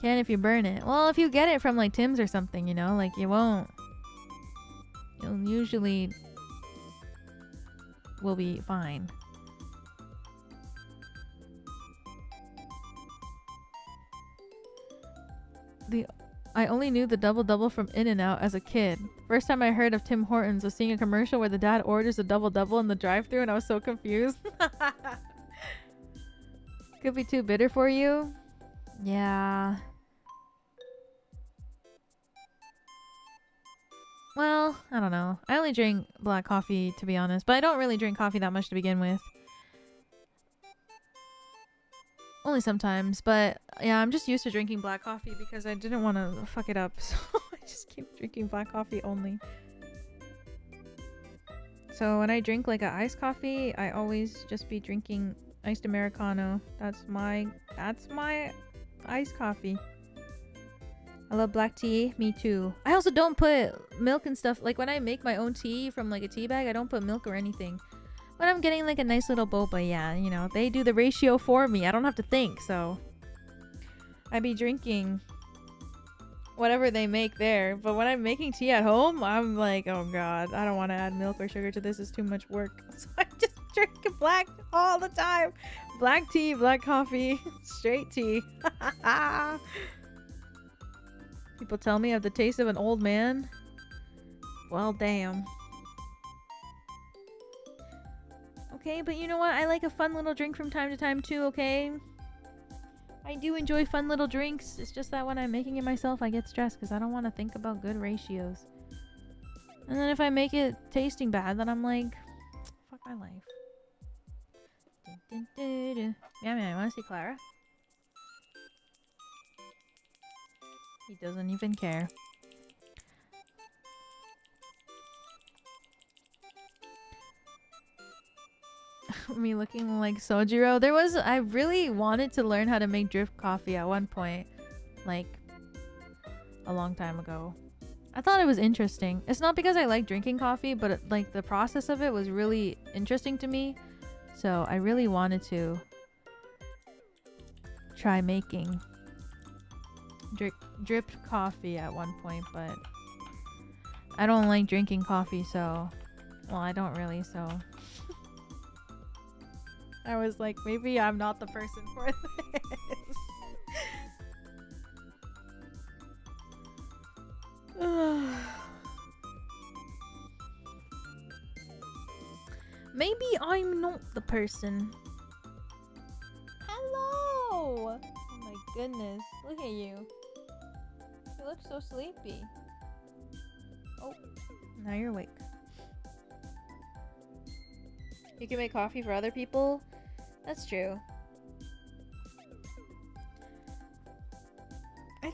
Speaker 2: Can if you burn it. Well, if you get it from like Tim's or something, you know, like you won't. You'll usually will be fine. I only knew the double from In-N-Out as a kid. First time I heard of Tim Hortons was seeing a commercial where the dad orders a double in the drive-thru and I was so confused. Could be too bitter for you. Yeah. Well, I don't know. I only drink black coffee, to be honest. But I don't really drink coffee that much to begin with. Only sometimes. But yeah, I'm just used to drinking black coffee because I didn't want to fuck it up. So I just keep drinking black coffee only. So when I drink like an iced coffee, I always just be drinking iced Americano. That's my iced coffee. I love black tea. Me too. I also don't put milk and stuff. Like when I make my own tea from like a tea bag, I don't put milk or anything. When I'm getting like a nice little boba, yeah, you know, they do the ratio for me. I don't have to think, so I be drinking whatever they make there. But when I'm making tea at home, I'm like, oh god, I don't want to add milk or sugar to this. It's too much work. So I just drink black all the time. Black tea, black coffee, straight tea. People tell me I have the taste of an old man. Well, damn. Okay, but you know what? I like a fun little drink from time to time too, okay? I do enjoy fun little drinks. It's just that when I'm making it myself, I get stressed because I don't want to think about good ratios. And then if I make it tasting bad, then I'm like, fuck my life. Yeah, want to see Clara? He doesn't even care. Me looking like Sojiro. I really wanted to learn how to make drip coffee at one point. Like, a long time ago. I thought it was interesting. It's not because I like drinking coffee, but like the process of it was really interesting to me. So I really wanted to try making dripped coffee at one point, but I don't like drinking coffee, so well, I don't really, so I was like, maybe I'm not the person for this. Maybe I'm not the person. Hello! Oh my goodness. Look at you. You look so sleepy. Oh, now you're awake. You can make coffee for other people? That's true. I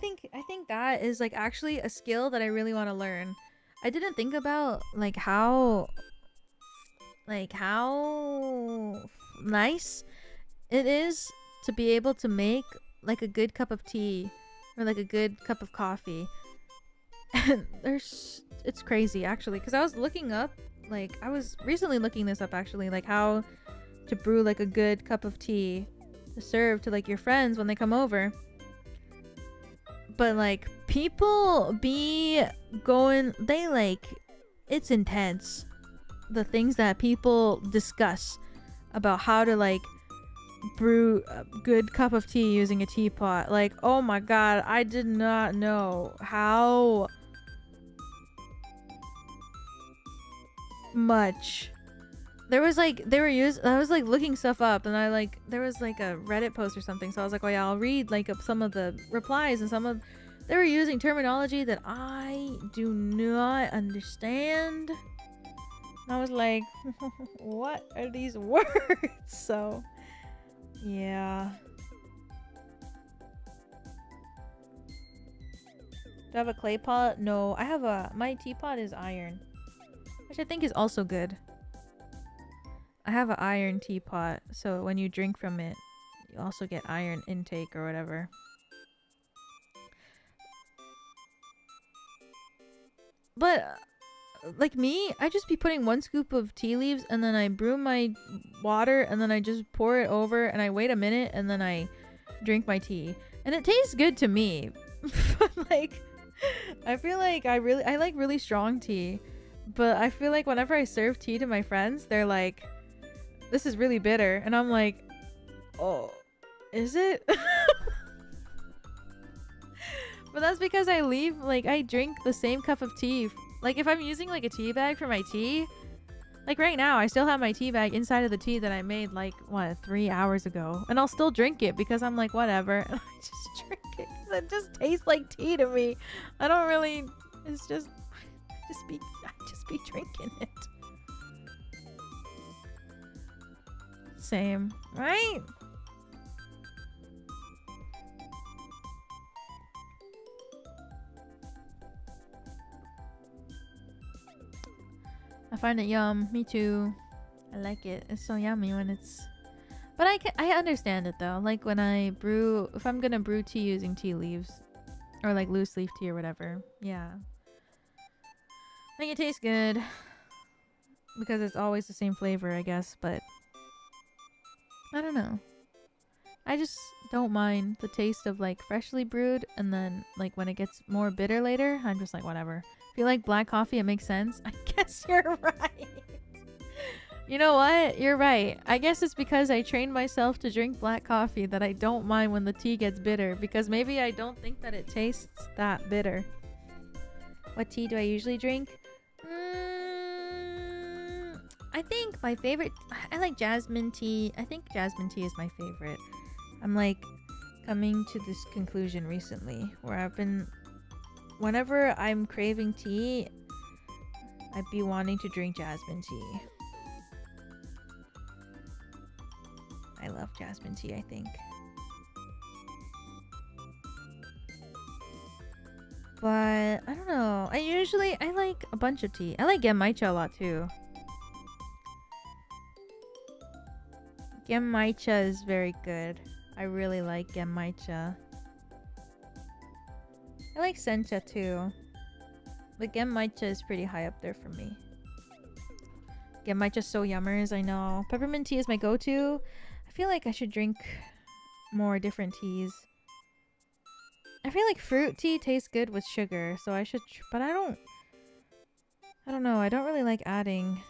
Speaker 2: think that is like actually a skill that I really want to learn. I didn't think about like how nice it is to be able to make like a good cup of tea or like a good cup of coffee. And it's crazy actually, because I was looking up, like I was recently looking this up actually, like how to brew like a good cup of tea to serve to like your friends when they come over. But like people be going, they like, it's intense. The things that people discuss about how to like brew a good cup of tea using a teapot. Like, oh my god, I did not know how much. There was like, I was like looking stuff up, and I like, there was like a Reddit post or something, so I was like, oh yeah, I'll read like some of the replies, and they were using terminology that I do not understand. And I was like, what are these words? So yeah. Do I have a clay pot? No, I have my teapot is iron, which I think is also good. I have an iron teapot, so when you drink from it, you also get iron intake or whatever. But like me, I just be putting 1 scoop of tea leaves, and then I brew my water, and then I just pour it over, and I wait a minute, and then I drink my tea, and it tastes good to me. But like, I feel like I like really strong tea, but I feel like whenever I serve tea to my friends, they're like, this is really bitter, and I'm like, oh, is it? But that's because I drink the same cup of tea. Like if I'm using like a tea bag for my tea, like right now I still have my tea bag inside of the tea that I made like 3 hours ago, and I'll still drink it because I'm like, whatever, and I just drink it because it just tastes like tea to me. I don't really, it's just I just be drinking it. Same, right? I find it yum. Me too. I like it. It's so yummy when it's... But I understand it though. Like when I brew... If I'm gonna brew tea using tea leaves. Or like loose leaf tea or whatever. Yeah. Like it tastes good. Because it's always the same flavor, I guess. But... I don't know. I just don't mind the taste of like freshly brewed. And then like when it gets more bitter later, I'm just like, whatever. If you like black coffee, it makes sense. I guess you're right. You know what? You're right. I guess it's because I trained myself to drink black coffee that I don't mind when the tea gets bitter, because maybe I don't think that it tastes that bitter. What tea do I usually drink? I think my favorite... I like jasmine tea. I think jasmine tea is my favorite. I'm like coming to this conclusion recently where I've been... Whenever I'm craving tea, I'd be wanting to drink jasmine tea. I love jasmine tea, I think. But, I don't know. I like a bunch of tea. I like genmaicha a lot too. Genmaicha is very good. I really like genmaicha. I like sencha too. But genmaicha is pretty high up there for me. Genmaicha so yummers, I know. Peppermint tea is my go-to. I feel like I should drink more different teas. I feel like fruit tea tastes good with sugar, so I should... But I don't know. I don't really like adding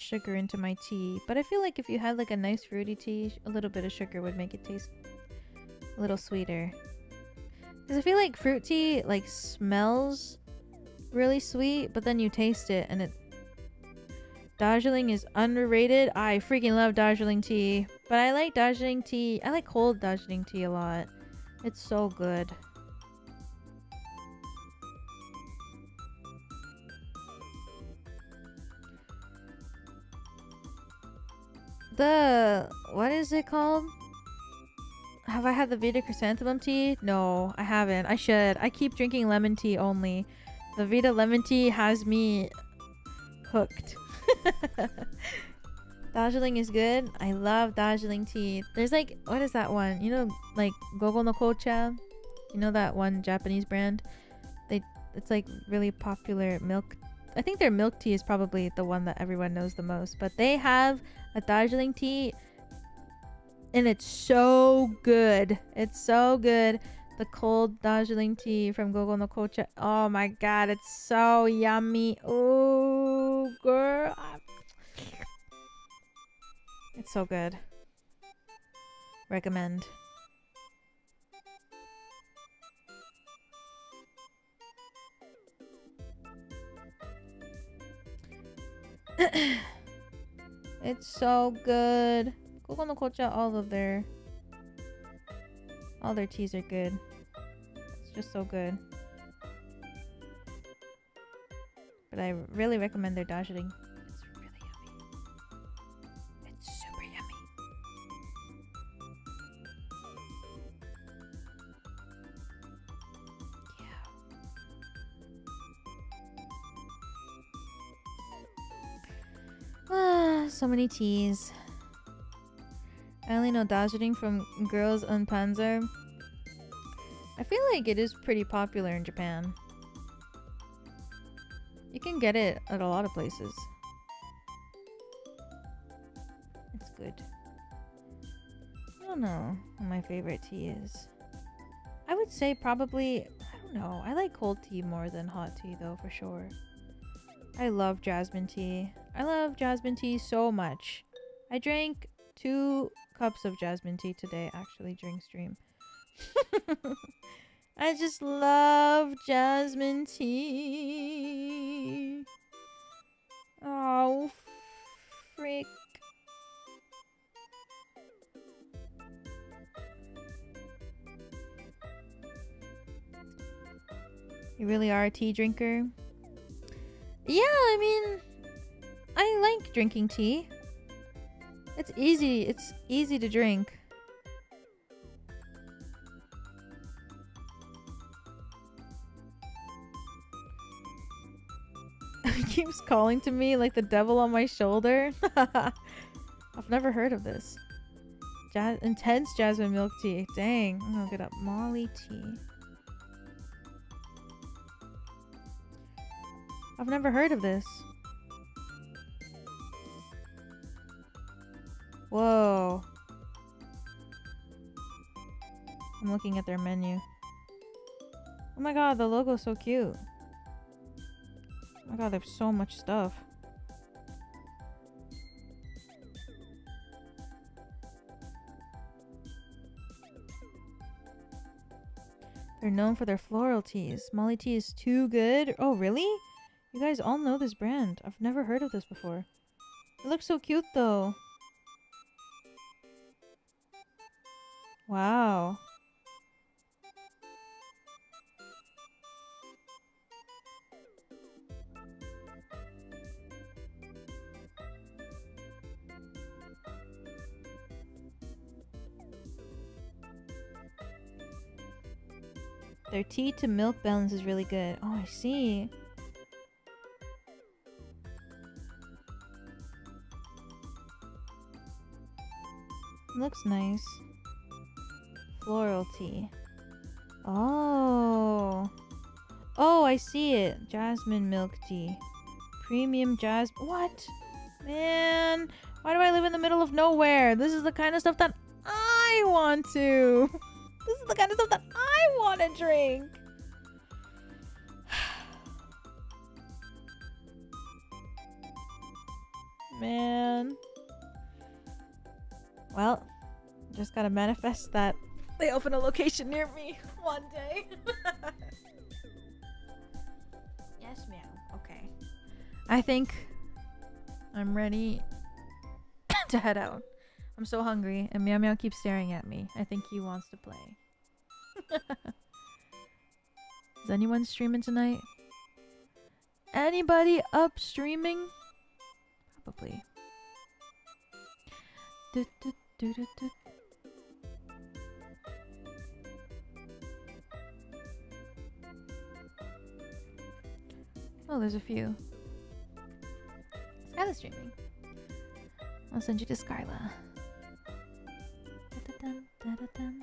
Speaker 1: sugar into my tea. But I feel like if you had like a nice fruity tea, a little bit of sugar would make it taste a little sweeter. Because I feel like fruit tea like smells really sweet, but then you taste it and it... Darjeeling is underrated. I freaking love Darjeeling tea. But I like Darjeeling tea. I like cold Darjeeling tea a lot. It's so good. What is it called? Have I had the Vita chrysanthemum tea? No, I haven't. I should. I keep drinking lemon tea only. The Vita lemon tea has me hooked. Darjeeling is good. I love Darjeeling tea. There's like, what is that one? You know, like Gogo no Kocha? You know that one Japanese brand? It's like really popular milk. I think their milk tea is probably the one that everyone knows the most. But they have a Darjeeling tea and it's so good. It's so good. The cold Darjeeling tea from Gogo no Kocha. Oh my god, it's so yummy. Oh, girl. It's so good. Recommend. It's so good. Gogo no Kocha, all their teas are good. It's just so good. But I really recommend their Darjeeling. It's really yummy. It's super yummy. Yeah. So many teas. I only know Darjeeling from Girls on Panzer. I feel like it is pretty popular in Japan. You can get it at a lot of places. It's good. I don't know what my favorite tea is. I would say probably, I don't know. I like cold tea more than hot tea though, for sure. I love jasmine tea. I love jasmine tea so much. I drank 2 cups of jasmine tea today, actually, during stream. I just love jasmine tea. Oh, frick. You really are a tea drinker? Yeah, I mean, I like drinking tea. It's easy. It's easy to drink. He keeps calling to me like the devil on my shoulder. I've never heard of this. Intense jasmine milk tea. Dang. I'm gonna get up Molly tea. I've never heard of this. Whoa. I'm looking at their menu. Oh my god, the logo's so cute. Oh my god, there's so much stuff. They're known for their floral teas. Molly tea is too good. Oh, really? You guys all know this brand. I've never heard of this before. It looks so cute though. Wow. Their tea to milk balance is really good. Oh, I see. Looks nice. Floral tea. Oh. Oh, I see it. Jasmine milk tea. Premium jasmine. What? Man. Why do I live in the middle of nowhere? This is the kind of stuff that I want to. This is the kind of stuff that I want to drink.
Speaker 2: man. Well, just gotta manifest that they open a location near me one day. Yes, ma'am. Okay. I think I'm ready to head out. I'm so hungry, and Meow Meow keeps staring at me. I think he wants to play. Is anyone streaming tonight? Anybody up streaming? Probably. Do, do, do, do, do. Oh, there's a few. Skyla's streaming. I'll send you to Skyla. Da-da-dun, da-da-dun.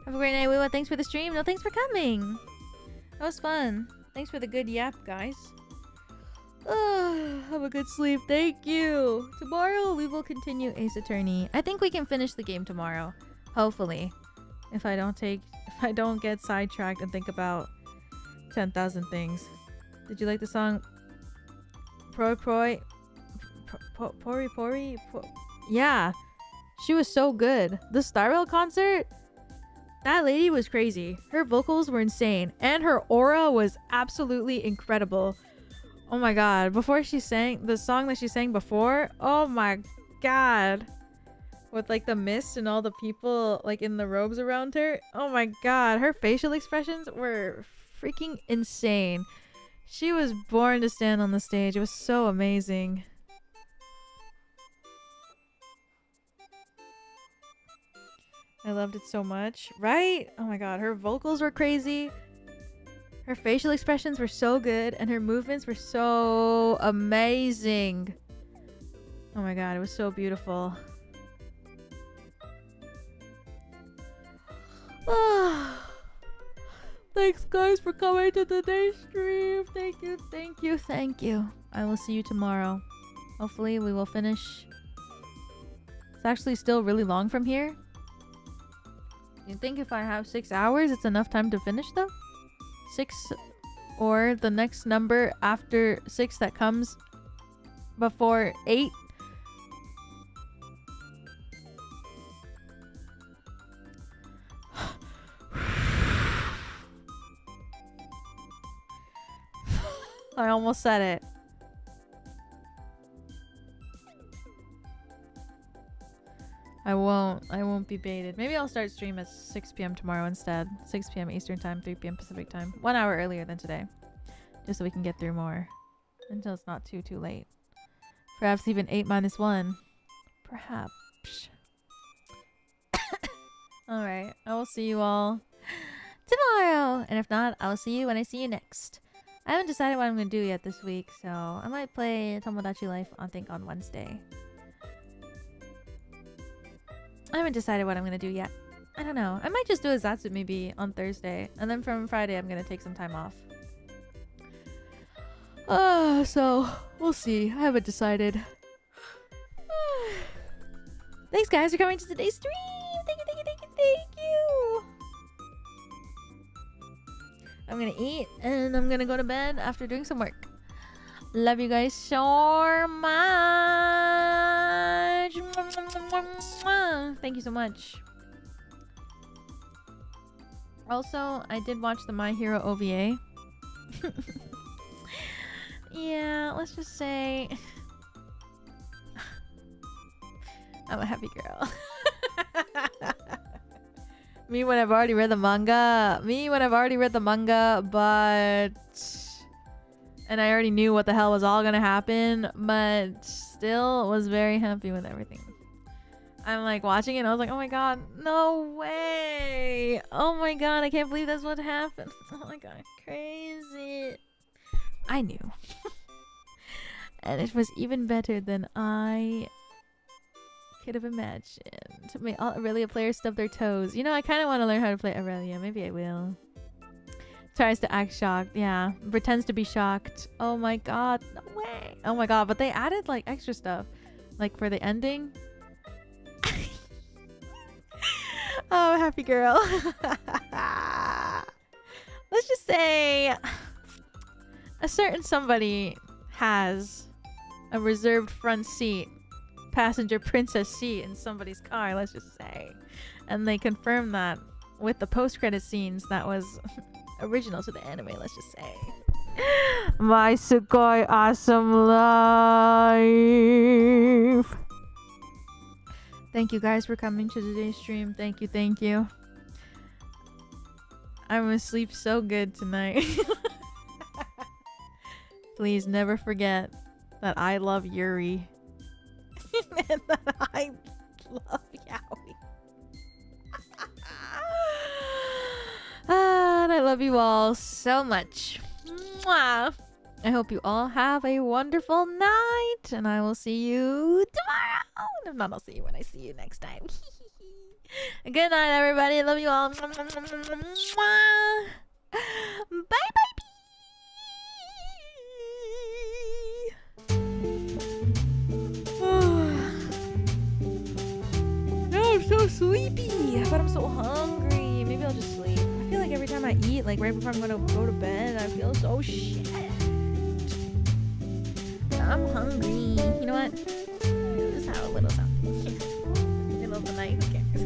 Speaker 2: Have a great night, Wiwa. Thanks for the stream. No, thanks for coming. That was fun. Thanks for the good yap, guys. Have a good sleep. Thank you. Tomorrow we will continue Ace Attorney. I think we can finish the game tomorrow. Hopefully. If I don't get sidetracked and think about 10,000 things. Did you like the song Pori? Yeah. She was so good. The Starwell concert? That lady was crazy. Her vocals were insane. And her aura was absolutely incredible. Oh my god. Before she sang the song that she sang before, oh my god. With like the mist and all the people like in the robes around her. Oh my god. Her facial expressions were freaking insane. She was born to stand on the stage. It was so amazing. I loved it so much. Right? Oh my god. Her vocals were crazy. Her facial expressions were so good. And her movements were so amazing. Oh my god. It was so beautiful. Thanks guys for coming to today's stream. Thank you, thank you, thank you. I will see you tomorrow. Hopefully we will finish. It's actually still really long from here. You think if I have 6 hours it's enough time to finish though? 6 or the next number after 6 that comes before 8? I almost said it. I won't be baited. Maybe I'll start stream at 6 p.m. tomorrow instead. 6 p.m. Eastern time, 3 p.m. Pacific time. 1 hour earlier than today. Just so we can get through more. Until it's not too late. Perhaps even 8 minus 1. Perhaps. Alright. I will see you all tomorrow. And if not, I will see you when I see you next. I haven't decided what I'm going to do yet this week, so I might play Tomodachi Life, I think, on Wednesday. I haven't decided what I'm going to do yet. I don't know. I might just do a Zatsu maybe on Thursday, and then from Friday I'm going to take some time off. So we'll see. I haven't decided. Thanks guys for coming to today's stream. Thank you, thank you, thank you, thank you. I'm gonna eat and I'm gonna go to bed after doing some work. Love you guys so much. Thank you so much. Also, I did watch the My Hero OVA. Yeah, let's just say I'm a happy girl. Me when I've already read the manga. But... And I already knew what the hell was all gonna happen. But still was very happy with everything. I'm like watching it and I was like, oh my god, no way. Oh my god, I can't believe that's what happened. Oh my god, crazy. I knew. And it was even better than I could have imagined. Aurelia players stub their toes. You know, I kind of want to learn how to play Aurelia. Maybe I will. Tries to act shocked. Yeah. Pretends to be shocked. Oh my god. No way. Oh my god. But they added like extra stuff. Like for the ending. Oh, happy girl. Let's just say a certain somebody has a reserved front seat, passenger princess seat in somebody's car, let's just say. And they confirmed that with the post-credit scenes that was original to the anime, let's just say. My sugoi awesome life. Thank you guys for coming to today's stream. Thank you, thank you. I'm gonna sleep so good tonight. Please never forget that I love Yuri. And that I love Yaoi. And I love you all so much. Mwah. I hope you all have a wonderful night. And I will see you tomorrow. If not, I'll see you when I see you next time. Good night, everybody. I love you all. Bye bye. I'm so sleepy, but I'm so hungry. Maybe I'll just sleep. I feel like every time I eat, like right before I'm gonna go to bed, I feel so shit. I'm hungry. You know what? Just have a little something. Middle of the night. Who cares?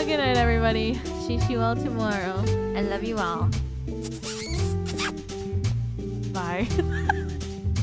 Speaker 2: Good night, everybody. See you all tomorrow. I love you all. Bye.